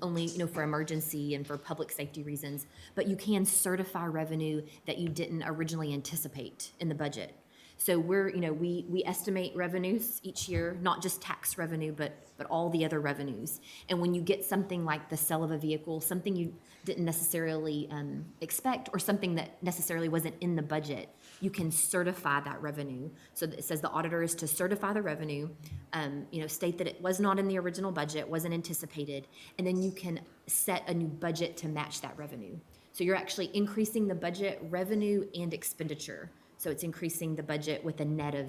only, for emergency and for public safety reasons, but you can certify revenue that you didn't originally anticipate in the budget. So we're, you know, we estimate revenues each year, not just tax revenue, but all the other revenues. And when you get something like the sale of a vehicle, something you didn't necessarily expect, or something that necessarily wasn't in the budget, you can certify that revenue. So it says the auditor is to certify the revenue, you know, state that it was not in the original budget, wasn't anticipated, and then you can set a new budget to match that revenue. So you're actually increasing the budget revenue and expenditure. So it's increasing the budget with a net of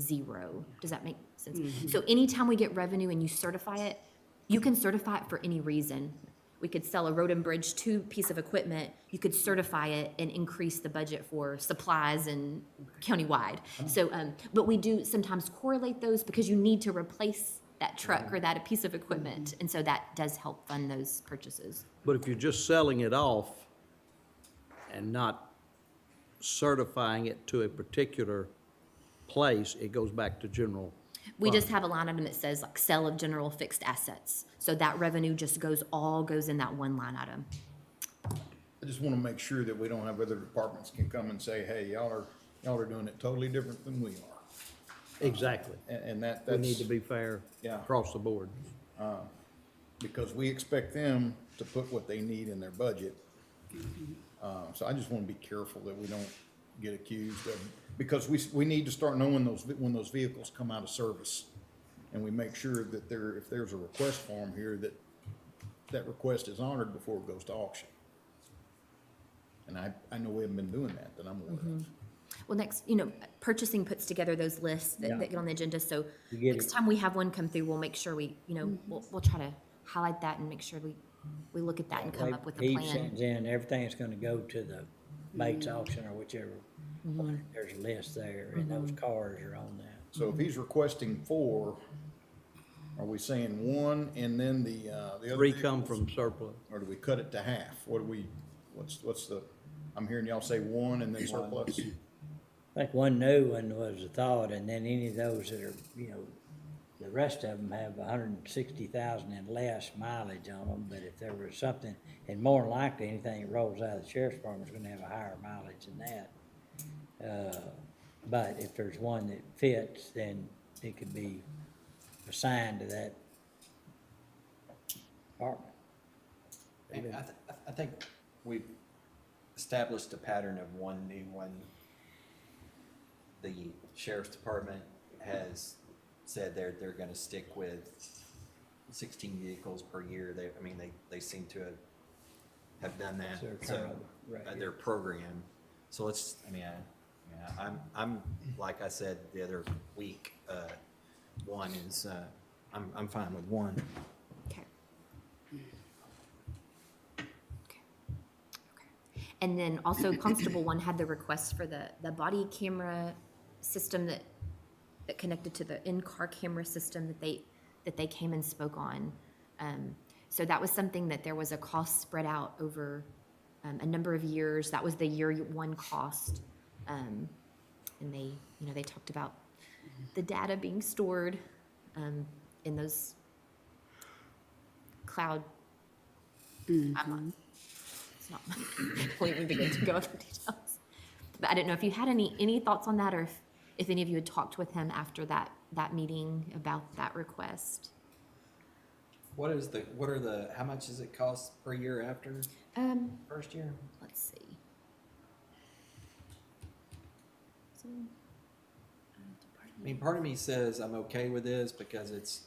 0. Does that make sense? So anytime we get revenue and you certify it, you can certify it for any reason. We could sell a road and bridge 2 piece of equipment, you could certify it and increase the budget for supplies and countywide. So, but we do sometimes correlate those because you need to replace that truck or that piece of equipment. And so that does help fund those purchases. But if you're just selling it off and not certifying it to a particular place, it goes back to general. We just have a line item that says like sale of general fixed assets. So that revenue just goes in that one line item. I just want to make sure that we don't have other departments can come and say, hey, y'all are doing it totally different than we are. Exactly. And that's. We need to be fair Yeah. across the board. Because we expect them to put what they need in their budget. So I just want to be careful that we don't get accused of, because we need to start knowing when those vehicles come out of service. And we make sure that if there's a request form here, that request is honored before it goes to auction. And I know we haven't been doing that I'm aware of. Well, next, you know, purchasing puts together those lists that get on the agenda. So You get next it. time we have one come through, we'll make sure we, you know, we'll try to highlight that and make sure we look at that and come up with a He plan. sends in everything that's gonna go to the Bates auction or whichever one, there's a list there, and those cars are on that. So if he's requesting 4, are we saying 1 and then the other 3 come vehicles? from surplus. Or do we cut it to half? What's the, I'm hearing y'all say 1 and then surplus? I think one new one was a thought, and then any of those that are, you know, the rest of them have 160,000 and less mileage on them, but if there was something, and more than likely, anything that rolls out of the sheriff's department is gonna have a higher mileage than that. But if there's one that fits, then it could be assigned to that department. I think we've established a pattern of one new one. The sheriff's department has said they're gonna stick with 16 vehicles per year. They seem to have done that. Their So, turnover rate, their program. So I'm, like I said the other week, 1 is, I'm fine with 1. Okay. And then also Constable 1 had the request for the body camera system that connected to the in-car camera system that they came and spoke on. So that was something that there was a cost spread out over a number of years. That was the year 1 cost. And they talked about the data being stored in those cloud. It's not, I won't even begin to go into details. But I didn't know if you had any thoughts on that, or if any of you had talked with him after that meeting about that request. How much does it cost per year after first year? Let's see. So, Part of me says I'm okay with this because it's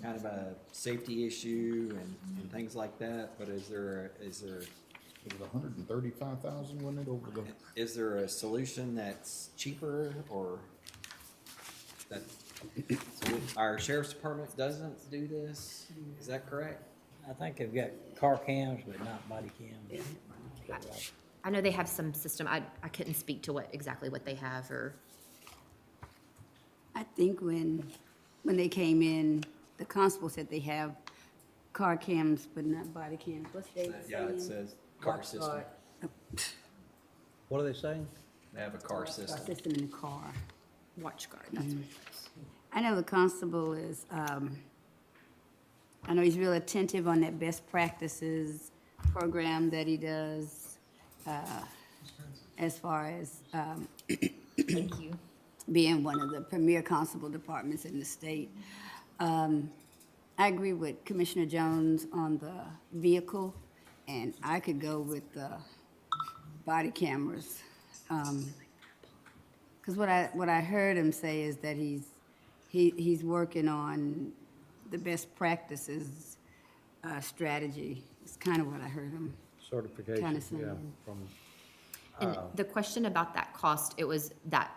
kind of a safety issue and things like that, but is there It was 135,000, wasn't it, over the? is there a solution that's cheaper, or that our sheriff's department doesn't do this? Is that correct? I think they've got car cams, but not body cams. I know they have some system. I couldn't speak to exactly what they have, or I think when they came in, the constable said they have car cams, but not body cams. What's they Yeah, it saying? says car system. What are they saying? They have a car system. Car system in the car. watch guard. That's what it is. I know the constable is, I know he's real attentive on that best practices program that he does, as far as, Thank you. being one of the premier constable departments in the state. I agree with Commissioner Jones on the vehicle, and I could go with the body cameras. Because what I heard him say is that he's working on the best practices strategy. It's kind of what I heard him. Certification, Kinda saying. yeah, from, And the question about that cost, it was that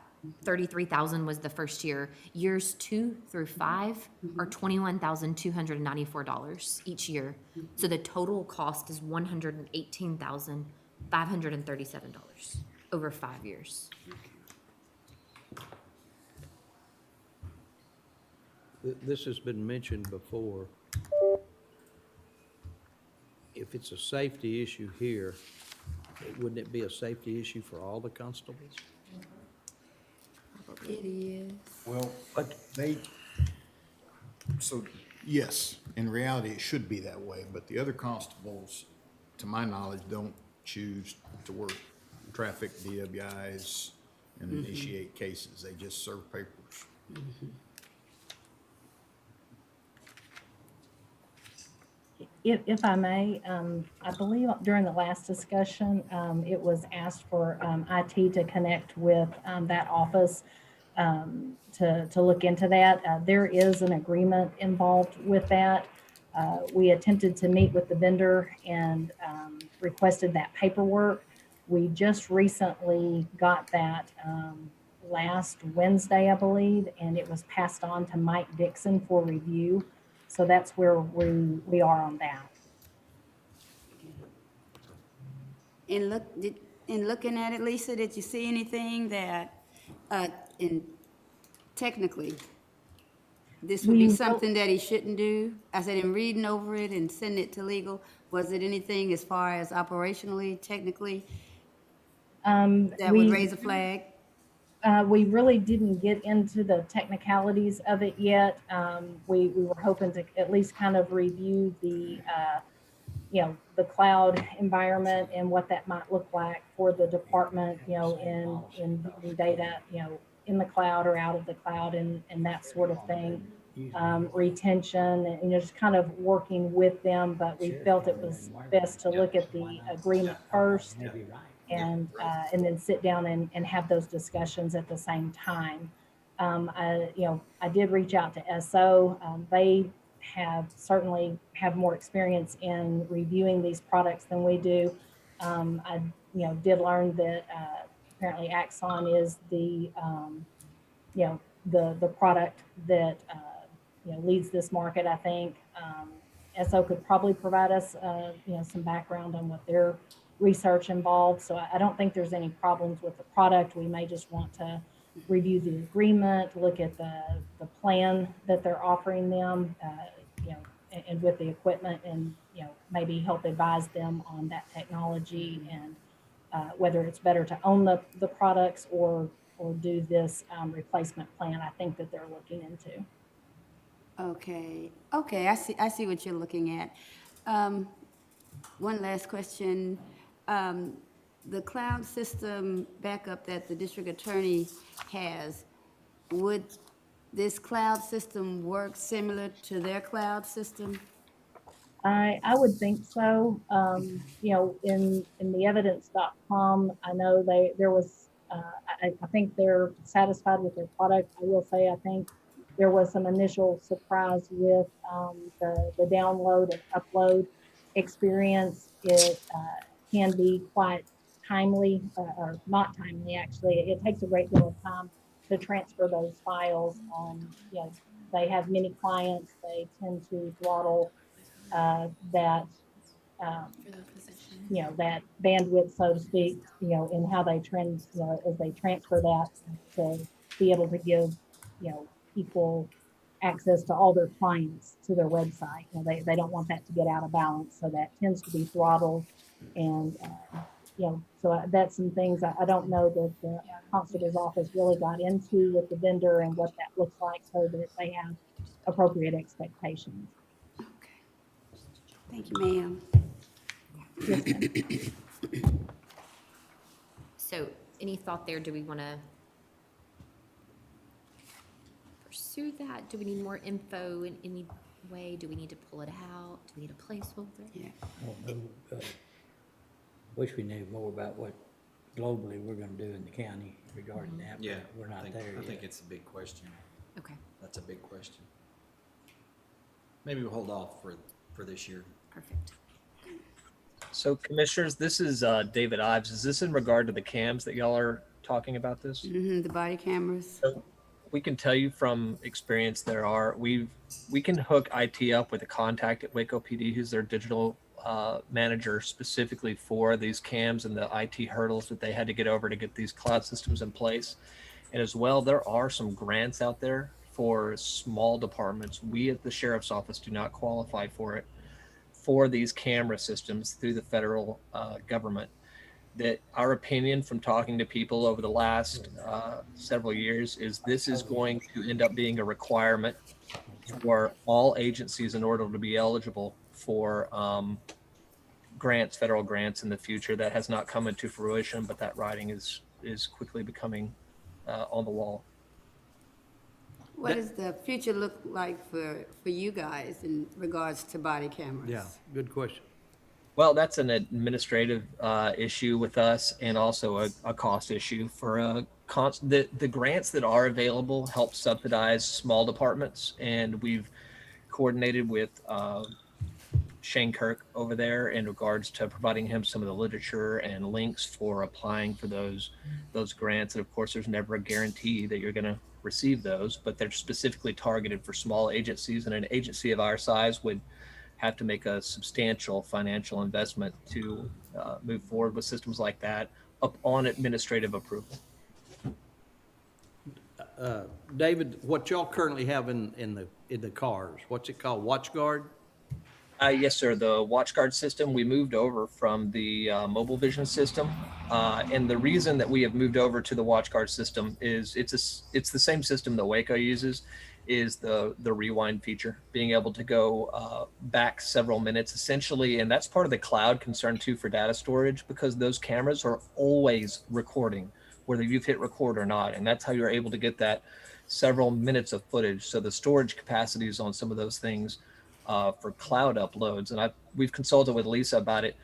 33,000 was the first year. Years 2 through 5 are $21,294 each year. So the total cost is $118,537 over 5 years. this has been mentioned before. If it's a safety issue here, wouldn't it be a safety issue for all the constables? It is. Well, so, yes, in reality, it should be that way, but the other constables, to my knowledge, don't choose to work traffic DWIs and initiate cases. They just serve papers. If I may, I believe during the last discussion, it was asked for IT to connect with that office to look into that. There is an agreement involved with that. We attempted to meet with the vendor and requested that paperwork. We just recently got that last Wednesday, I believe, and it was passed on to Mike Dixon for review. So that's where we are on that. In looking at it, Lisa, did you see anything that, technically, this would be something that he shouldn't do? I said, in reading over it and sending it to legal, was it anything as far as operationally, technically, that would raise a flag? We really didn't get into the technicalities of it yet. We were hoping to at least kind of review the, the cloud environment and what that might look like for the department, in data, in the cloud or out of the cloud and that sort of thing. Retention and, just kind of working with them, but we felt it was best to look at the agreement first and then sit down and have those discussions at the same time. I did reach out to SO. They certainly have more experience in reviewing these products than we do. I did learn that apparently Axon is the product that leads this market. I think SO could probably provide us some background on what their research involved. So I don't think there's any problems with the product. We may just want to review the agreement, look at the plan that they're offering them, and with the equipment, and maybe help advise them on that technology and whether it's better to own the products or do this replacement plan. I think that they're looking into. Okay, I see what you're looking at. One last question. The cloud system backup that the district attorney has, would this cloud system work similar to their cloud system? I would think so. In the evidence.com, I know there was, I think they're satisfied with their product. I will say, I think there was some initial surprise with the download and upload experience. It can be quite timely, or not timely actually. It takes a great deal of time to transfer those files. They have many clients. They tend to throttle that bandwidth, so to speak, in how they as they transfer that to be able to give, equal access to all their clients to their website. They don't want that to get out of balance, so that tends to be throttled. And so that's some things I don't know that the constable's office really got into with the vendor and what that looks like, so that they have appropriate expectations. Okay. Thank you, ma'am. Yes, ma'am. So any thought there? Do we want to pursue that? Do we need more info in any way? Do we need to pull it out? Do we need a placeholder? Yeah. Wish we knew more about what globally we're gonna do in the county regarding that. but Yeah. We're not there I think yet. it's a big question. Okay, That's a big question. Maybe we'll hold off for this year. perfect. So commissioners, this is David Ives. Is this in regard to the cams that y'all are talking about this? The body cameras. So we can tell you from experience we can hook IT up with a contact at Waco PD who's their digital manager specifically for these cams and the IT hurdles that they had to get over to get these cloud systems in place. And as well, there are some grants out there for small departments. We at the sheriff's office do not qualify for it, for these camera systems through the federal government. That our opinion from talking to people over the last several years is this is going to end up being a requirement for all agencies in order to be eligible for grants, federal grants in the future. That has not come into fruition, but that writing is quickly becoming on the wall. What does the future look like for you guys in regards to body cameras? Yeah, good question. Well, that's an administrative issue with us and also a cost issue for the grants that are available help subsidize small departments, and we've coordinated with Shane Kirk over there in regards to providing him some of the literature and links for applying for those grants. And of course, there's never a guarantee that you're going to receive those, but they're specifically targeted for small agencies, and an agency of our size would have to make a substantial financial investment to move forward with systems like that upon administrative approval. David, what y'all currently have in the cars, what's it called, WatchGuard? Yes, sir. The WatchGuard system, we moved over from the Mobile Vision system. And the reason that we have moved over to the WatchGuard system is it's the same system that Waco uses, is the rewind feature, being able to go back several minutes essentially. And that's part of the cloud concern too for data storage, because those cameras are always recording, whether you've hit record or not. And that's how you're able to get that several minutes of footage. So the storage capacities on some of those things for cloud uploads, and we've consulted with Lisa about it.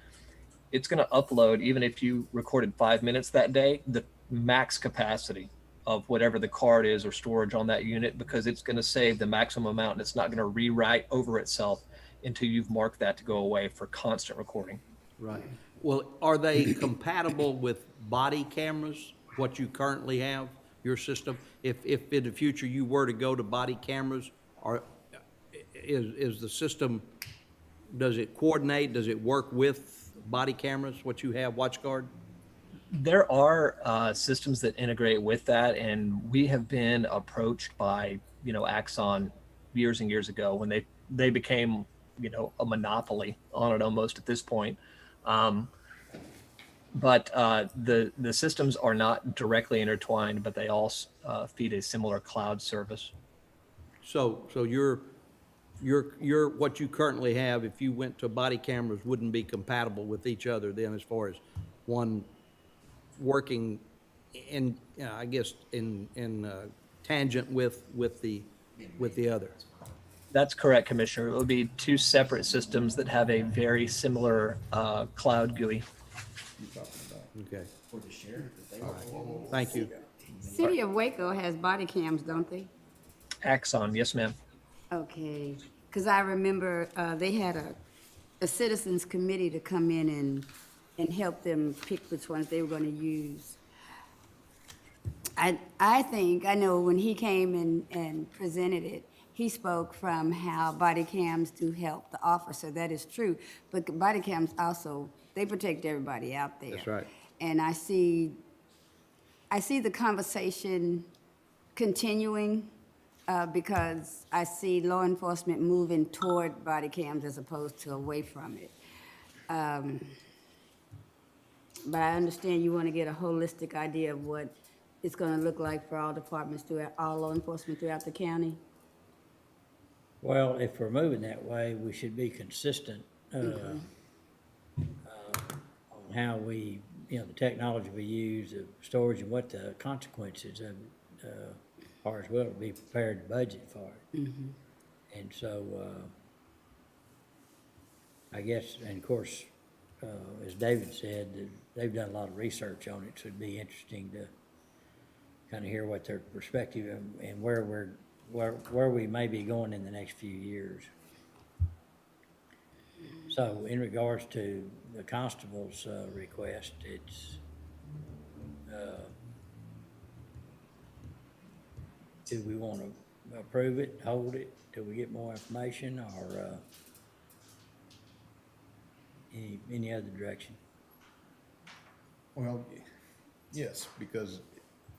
It's going to upload, even if you recorded 5 minutes that day, the max capacity of whatever the card is or storage on that unit, because it's going to save the maximum amount and it's not going to rewrite over itself until you've marked that to go away for constant recording. Right. Well, are they compatible with body cameras, what you currently have, your system? If in the future you were to go to body cameras, is the system, does it coordinate, does it work with body cameras, what you have, WatchGuard? There are systems that integrate with that, and we have been approached by, Axon years and years ago when they became, a monopoly on it almost at this point. But the systems are not directly intertwined, but they all feed a similar cloud service. So your what you currently have, if you went to body cameras, wouldn't be compatible with each other then, as far as one working in, I guess, in tangent with the other. That's correct, Commissioner. It would be two separate systems that have a very similar cloud GUI. Okay. Thank you. City of Waco has body cams, don't they? Axon, yes, ma'am. Okay, because I remember they had a citizens committee to come in and help them pick which ones they were going to use. I know when he came and presented it, he spoke from how body cams do help the officer. That is true, but body cams also, they protect everybody out there. That's right. And I see the conversation continuing because I see law enforcement moving toward body cams as opposed to away from it. But I understand you want to get a holistic idea of what it's going to look like for all departments, all law enforcement throughout the county. Well, if we're moving that way, we should be consistent on how we, the technology we use, the storage, and what the consequences of it. far as well to be prepared to budget for it. And so, I guess, and of course, as David said, that they've done a lot of research on it, so it'd be interesting to kind of hear what their perspective and where we may be going in the next few years. So in regards to the constable's request, it's, do we want to approve it, hold it, till we get more information, or any other direction? Well, yes, because,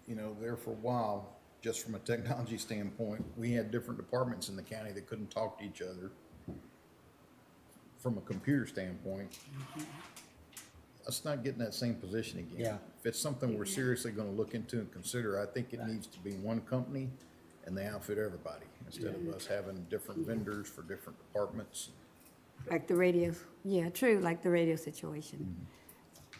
you know, there for a while, just from a technology standpoint, we had different departments in the county that couldn't talk to each other. From a computer standpoint, let's not get in that same position again. Yeah. If it's something we're seriously gonna look into and consider, I think it needs to be one company and they outfit everybody, instead of us having different vendors for different departments. Like the radio, yeah, true, like the radio situation.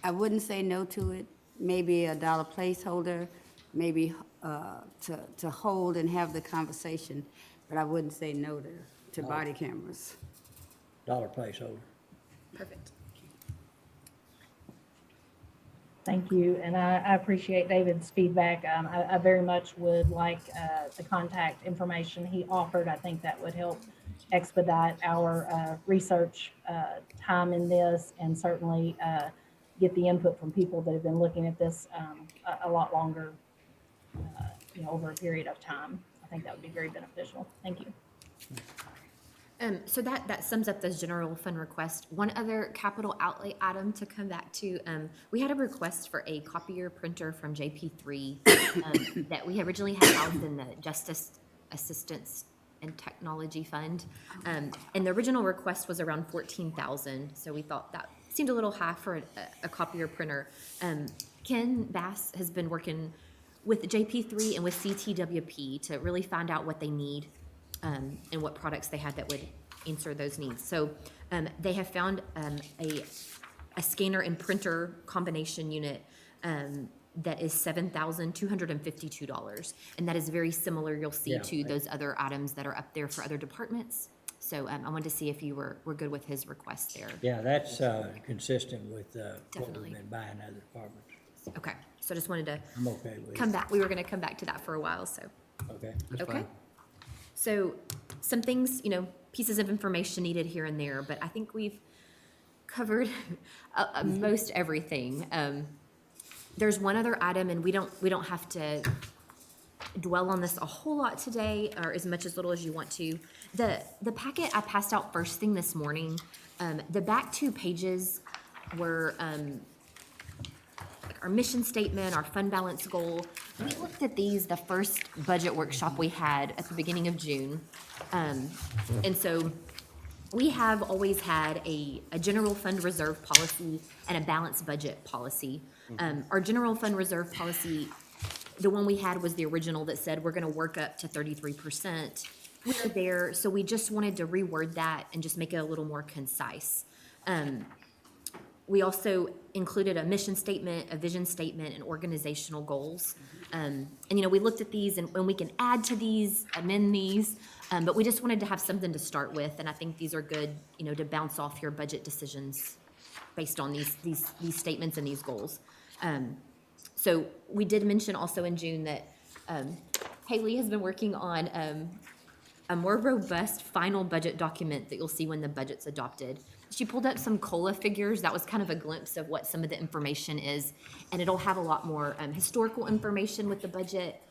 I wouldn't say no to it, maybe $1 placeholder, maybe to hold and have the conversation, but I wouldn't say no to body cameras. $1 placeholder. Perfect. Thank you, and I appreciate David's feedback. I very much would like the contact information he offered. I think that would help expedite our research time in this, and certainly get the input from people that have been looking at this a lot longer, over a period of time. I think that would be very beneficial. Thank you. So that sums up those general fund requests. One other capital outlay item to come back to, we had a request for a copier printer from JP3 that we originally had housed in the Justice Assistance and Technology Fund. And the original request was around $14,000, so we thought that seemed a little high for a copier printer. Ken Bass has been working with JP3 and with CTWP to really find out what they need and what products they had that would answer those needs. So they have found a scanner and printer combination unit that is $7,252. And that is very similar, you'll see, to those other items that are up there for other departments. So I wanted to see if you were good with his request there. Yeah, that's consistent with what Definitely. we've been buying other departments. Okay, so I just wanted to I'm okay with it. come back. We were going to come back to that for a while, so. Okay. Okay. So some things, pieces of information needed here and there, but I think we've covered most everything. There's one other item, and we don't have to dwell on this a whole lot today, or as much as little as you want to. The packet I passed out first thing this morning, the back 2 pages were our mission statement, our fund balance goal. We looked at these the first budget workshop we had at the beginning of June. And so we have always had a general fund reserve policy and a balanced budget policy. Our general fund reserve policy, the one we had was the original that said we're gonna work up to 33%. We're there, so we just wanted to reword that and just make it a little more concise. We also included a mission statement, a vision statement, and organizational goals. And we looked at these, and we can add to these, amend these, but we just wanted to have something to start with, and I think these are good, to bounce off your budget decisions based on these statements and these goals. So we did mention also in June that Haley has been working on a more robust final budget document that you'll see when the budget's adopted. She pulled up some COLA figures. That was kind of a glimpse of what some of the information is, and it'll have a lot more historical information with the budget.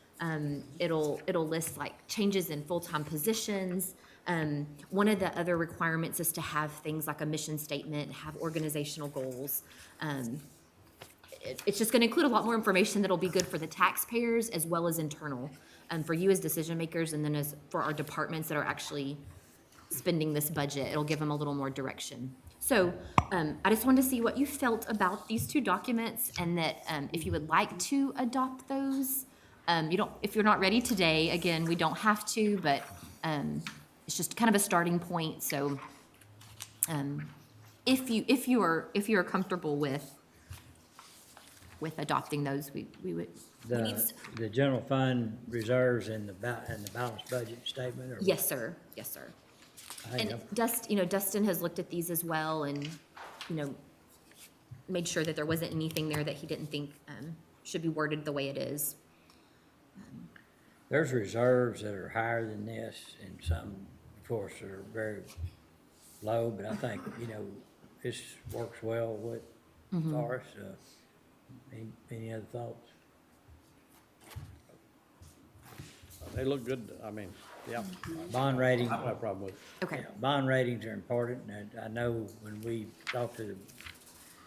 It'll list like changes in full-time positions. One of the other requirements is to have things like a mission statement, have organizational goals. It's just going to include a lot more information that'll be good for the taxpayers as well as internal, for you as decision makers, and then as for our departments that are actually spending this budget. It'll give them a little more direction. So I just wanted to see what you felt about these 2 documents, and that if you would like to adopt those, if you're not ready today, again, we don't have to, but it's just kind of a starting point. So if you are comfortable with with adopting those, we would. we need s- The general fund reserves and the balanced budget statement, or? Yes, sir. Yes, sir. I think And Dustin has looked at these as well and, made sure that there wasn't anything there that he didn't think should be worded the way it is. There's reserves that are higher than this, and some, of course, are very low, but I think, this works well with for us. Any other thoughts? They look good, I mean, yeah. Bond rating. I don't have a problem with it. Okay. Bond ratings are important, and I know when we talk to the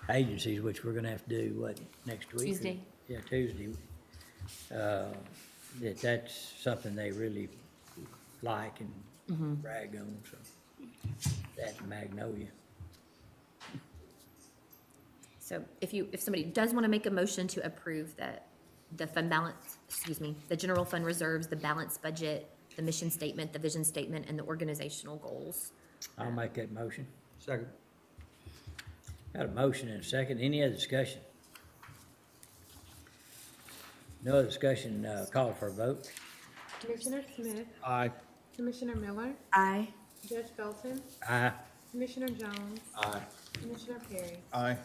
agencies, which we're gonna have to do, next week? Tuesday. Yeah, Tuesday. That's something they really like and brag on, so. That and Magnolia. So if somebody does want to make a motion to approve the fund balance, the general fund reserves, the balanced budget, the mission statement, the vision statement, and the organizational goals. I'll make that motion. Second. Got a motion and a second. Any other discussion? No other discussion, call for a vote. Commissioner Smith, Aye. Commissioner Miller, Aye. Judge Felton, Aye. Commissioner Jones, Aye. Commissioner Perry. Aye.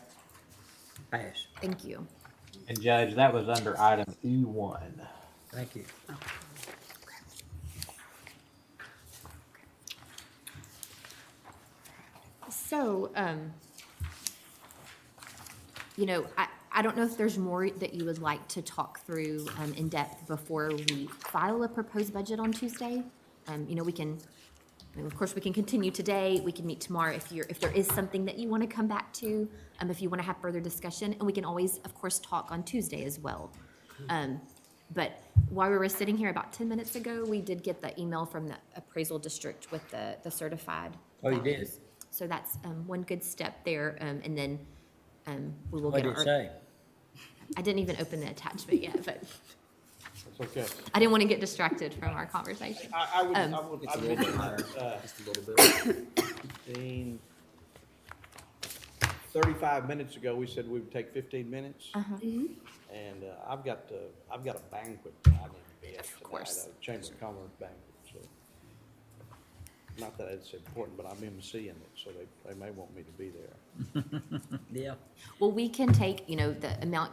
Pass. Thank you. And Judge, that was under item E1. Thank you. So, I don't know if there's more that you would like to talk through in depth before we file a proposed budget on Tuesday. Of course, we can continue today, we can meet tomorrow if there is something that you want to come back to, if you want to have further discussion, and we can always, of course, talk on Tuesday as well. But while we were sitting here about 10 minutes ago, we did get the email from the appraisal district with the certified. Oh, you did? values. So that's one good step there, and then we will What get did our. it say? I didn't even open the attachment yet, but That's okay. I didn't want to get distracted from our conversation. I would, It's a little bit higher, just a little bit. 35 minutes ago, we said we would take 15 minutes. Uh-huh. And I've got a banquet I need to be at tonight, course. a Chamber of Commerce banquet, so. Not that it's important, but I'm emceeing it, so they may want me to be there. Yeah. Well, we can take, the amount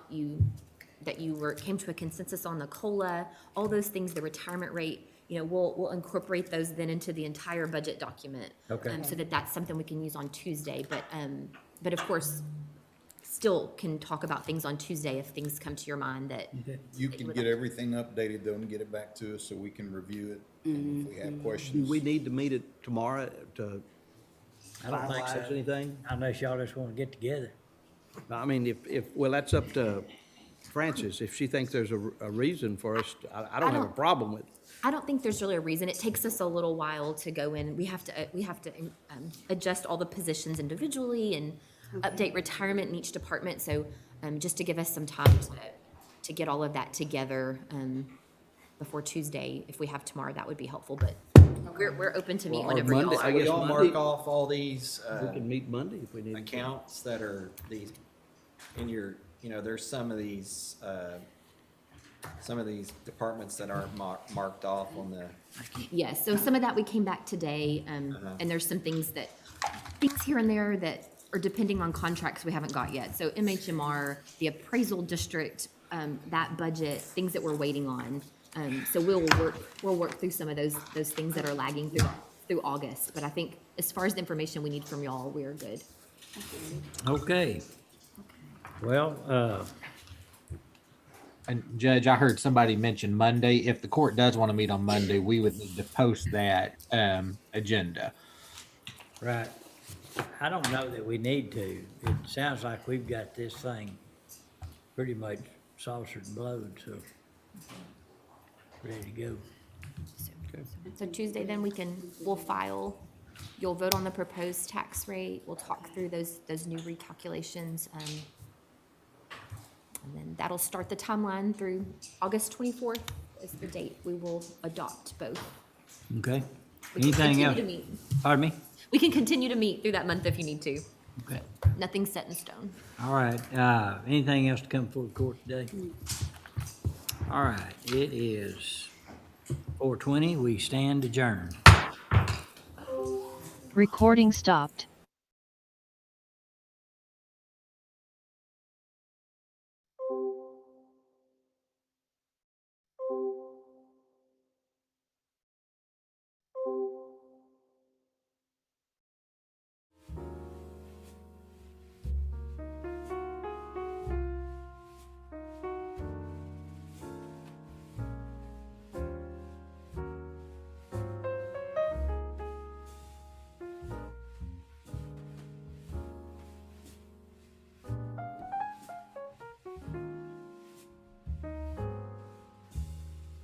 that you came to a consensus on the COLA, all those things, the retirement rate, we'll incorporate those then into the entire budget document. Okay. So that's something we can use on Tuesday, but of course, still can talk about things on Tuesday if things come to your mind that. You can get everything updated though and get it back to us so we can review it. And if we have questions. Do we need to meet it tomorrow to I don't think so. finalize anything? Unless y'all just wanna get together. I mean, well, that's up to Frances. If she thinks there's a reason for us, I don't have a problem with it. I don't think there's really a reason. It takes us a little while to go in. We have to adjust all the positions individually and update retirement in each department. So just to give us some time to get all of that together before Tuesday. If we have tomorrow, that would be helpful. But we're open to meet Or whenever you Monday, all I are. guess We all Monday. mark off all these, We can meet Monday if we need to. accounts that are these, in your, there's some of these departments that aren't marked off on the, Yes, so some of that we came back today, and there's some things here and there that are depending on contracts we haven't got yet. So MHMR, the appraisal district, that budget, things that we're waiting on. So we'll work through some of those things that are lagging through August. But I think as far as the information we need from y'all, we are good. Okay. Well, And Judge, I heard somebody mention Monday. If the court does want to meet on Monday, we would need to post that agenda. right. I don't know that we need to. It sounds like we've got this thing pretty much saucered and blowed, so ready to go. So Tuesday, then we'll file, you'll vote on the proposed tax rate, we'll talk through those new recalculations. And then that'll start the timeline through August 24th is the date we will adopt both. Okay. We can Anything continue else? to meet. Pardon me? We can continue to meet through that month if you need to. Okay. Nothing's set in stone. All right, anything else to come before the court today? All right, it is 4:20, we stand adjourned. Recording stopped.